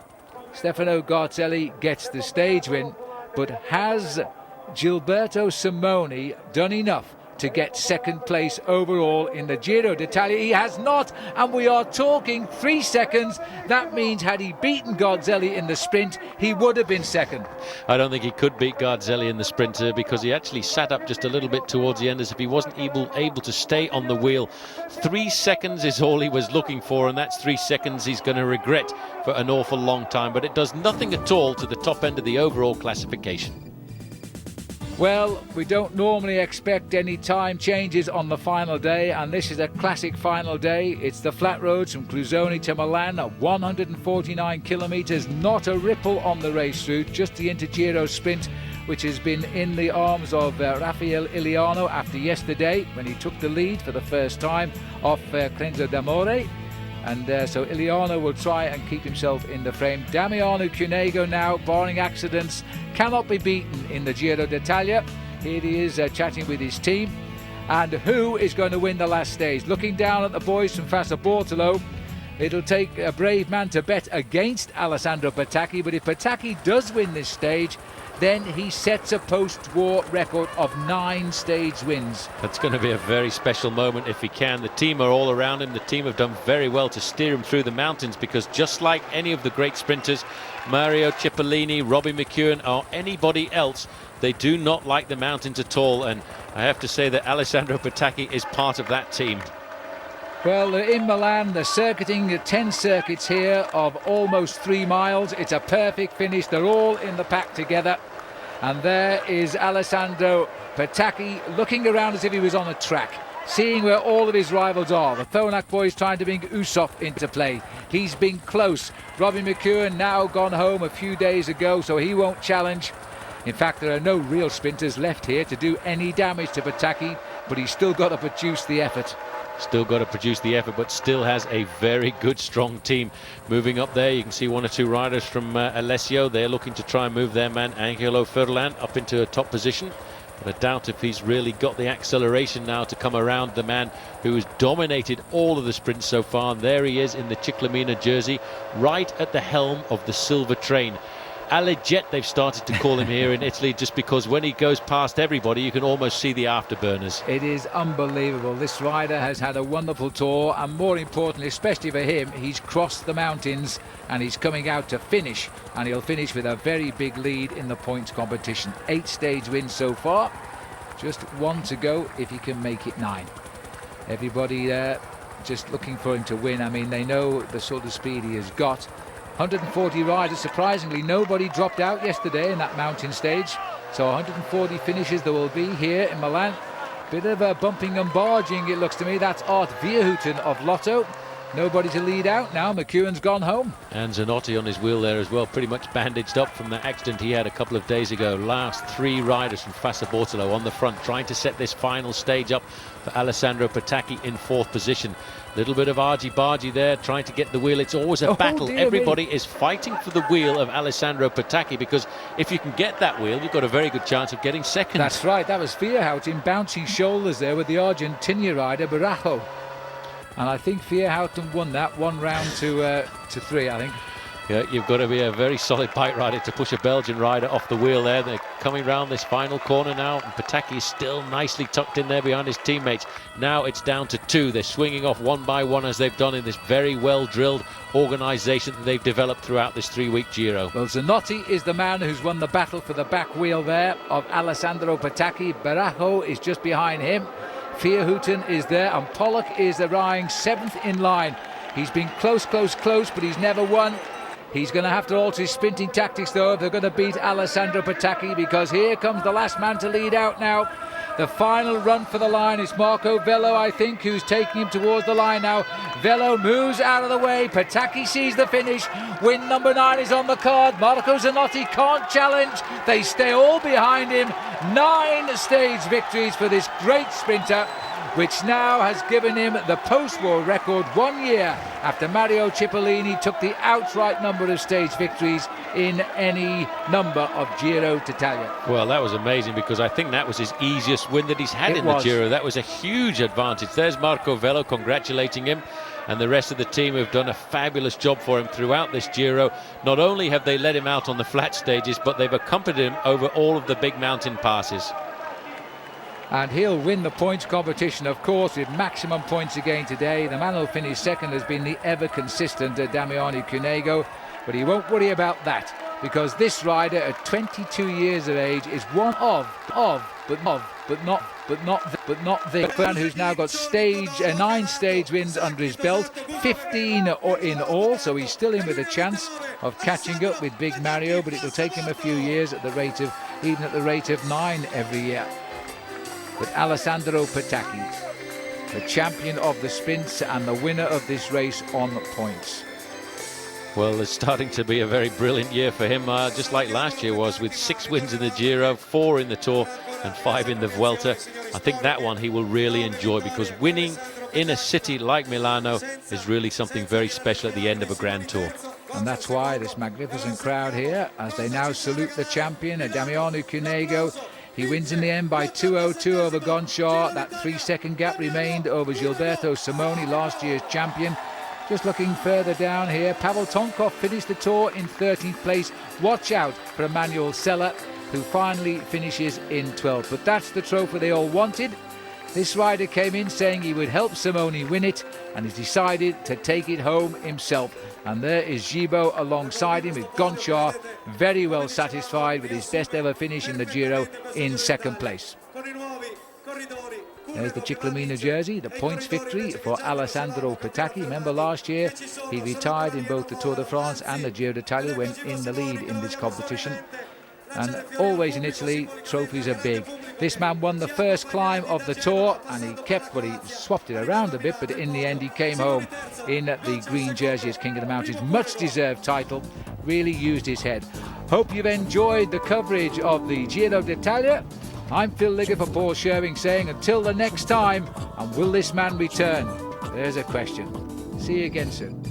Stefano Garzelli gets the stage win, but has Gilberto Simoni done enough to get second place overall in the Giro d'Italia? He has not, and we are talking 3 seconds. That means had he beaten Garzelli in the sprint, he would have been second. I don't think he could beat Garzelli in the sprint, because he actually sat up just a little bit towards the end as if he wasn't able to stay on the wheel. 3 seconds is all he was looking for, and that's 3 seconds he's going to regret for an awful long time, but it does nothing at all to the top end of the overall classification. Well, we don't normally expect any time changes on the final day, and this is a classic final day. It's the flat roads from Clusone to Milan, 149 kilometres, not a ripple on the race route, just the Intergiro sprint, which has been in the arms of Raffaele Iliano after yesterday, when he took the lead for the first time off Crenzo d'Amore. And so Iliano will try and keep himself in the frame. Damiano Cunego now, barring accidents, cannot be beaten in the Giro d'Italia. Here he is chatting with his team. And who is going to win the last stage? Looking down at the boys from Fassa Bortolo, it'll take a brave man to bet against Alessandro Petacchi, but if Petacchi does win this stage, then he sets a post-war record of 9 stage wins. That's going to be a very special moment if he can. The team are all around him. The team have done very well to steer him through the mountains, because just like any of the great sprinters, Mario Cipollini, Robbie McEwen or anybody else, they do not like the mountains at all, and I have to say that Alessandro Petacchi is part of that team. Well, in Milan, they're circuiting 10 circuits here of almost 3 miles. It's a perfect finish. They're all in the pack together. And there is Alessandro Petacchi looking around as if he was on a track, seeing where all of his rivals are. The Thonak boys trying to bring Usop into play. He's been close. Robbie McEwen now gone home a few days ago, so he won't challenge. In fact, there are no real sprinters left here to do any damage to Petacchi, but he's still got to produce the effort. Still got to produce the effort, but still has a very good, strong team. Moving up there, you can see 1 or 2 riders from Alessio. They're looking to try and move their man Angelo Furlan up into a top position. But I doubt if he's really got the acceleration now to come around the man who has dominated all of the sprints so far. And there he is in the Ciclamina jersey, right at the helm of the silver train. Alijet, they've started to call him here in Italy, just because when he goes past everybody, you can almost see the afterburners. It is unbelievable. This rider has had a wonderful tour, and more importantly, especially for him, he's crossed the mountains and he's coming out to finish, and he'll finish with a very big lead in the points competition. 8 stage wins so far, just 1 to go if he can make it 9. Everybody just looking for him to win. I mean, they know the sort of speed he has got. 140 riders, surprisingly nobody dropped out yesterday in that mountain stage, so 140 finishes there will be here in Milan. Bit of a bumping and barging, it looks to me. That's Art Vierhouten of Lotto. Nobody to lead out now. McEwen's gone home. And Zanotti on his wheel there as well, pretty much bandaged up from that accident he had a couple of days ago. Last 3 riders from Fassa Bortolo on the front, trying to set this final stage up for Alessandro Petacchi in 4th position. Little bit of argy-bargy there, trying to get the wheel. It's always a battle. Everybody is fighting for the wheel of Alessandro Petacchi, because if you can get that wheel, you've got a very good chance of getting second. That's right. That was Vierhouten bouncing shoulders there with the Argentina rider Barajo. And I think Vierhouten won that 1 round to 3, I think. Yeah, you've got to be a very solid bike rider to push a Belgian rider off the wheel there. They're coming round this final corner now. And Pataki is still nicely tucked in there behind his teammates. Now it's down to 2. They're swinging off one by one as they've done in this very well-drilled organisation that they've developed throughout this 3-week Giro. Well, Zanotti is the man who's won the battle for the back wheel there of Alessandro Pataki. Barajo is just behind him. Vierhouten is there, and Pollock is arriving 7th in line. He's been close, but he's never won. He's going to have to alter his sprinting tactics, though, if they're going to beat Alessandro Pataki, because here comes the last man to lead out now. The final run for the line is Marco Velo, I think, who's taking him towards the line now. Velo moves out of the way. Pataki sees the finish. Win number 9 is on the card. Marco Zanotti can't challenge. They stay all behind him. 9 stage victories for this great sprinter, which now has given him the post-war record 1 year after Mario Cipollini took the outright number of stage victories in any number of Giro d'Italia. Well, that was amazing, because I think that was his easiest win that he's had in the Giro. That was a huge advantage. There's Marco Velo congratulating him, and the rest of the team have done a fabulous job for him throughout this Giro. Not only have they let him out on the flat stages, but they've accompanied him over all of the big mountain passes. And he'll win the points competition, of course, with maximum points again today. The man who'll finish second has been the ever-consistent Damiano Cunego, but he won't worry about that, because this rider at 22 years of age is one of, but not the man who's now got 9 stage wins under his belt, 15 in all, so he's still in with a chance of catching up with Big Mario, but it will take him a few years at the rate of 9 every year. But Alessandro Pataki, the champion of the sprints and the winner of this race on points. Well, it's starting to be a very brilliant year for him, just like last year was, with 6 wins in the Giro, 4 in the Tour and 5 in the Vuelta. I think that one he will really enjoy, because winning in a city like Milano is really something very special at the end of a Grand Tour. And that's why this magnificent crowd here, as they now salute the champion, Damiano Cunego. He wins in the end by 2:02 over Gonshaw. That 3-second gap remained over Gilberto Simoni, last year's champion. Just looking further down here, Pavel Tonkov finished the Tour in 13th place. Watch out for Emmanuel Sella, who finally finishes in 12th. But that's the trophy they all wanted. This rider came in saying he would help Simoni win it, and he's decided to take it home himself. And there is Gibo alongside him with Gonshaw, very well satisfied with his best ever finish in the Giro in 2nd place. There's the Ciclamino jersey, the points victory for Alessandro Pataki. Remember last year he retired in both the Tour de France and the Giro d'Italia, went in the lead in this competition. And always in Italy, trophies are big. This man won the first climb of the Tour, and he swapped it around a bit, but in the end he came home in the green jersey as King of the Mountains. Much deserved title, really used his head. Hope you've enjoyed the coverage of the Giro d'Italia. I'm Phil Liggett for Paul Sherwen, saying until the next time, and will this man return? There's a question. See you again soon.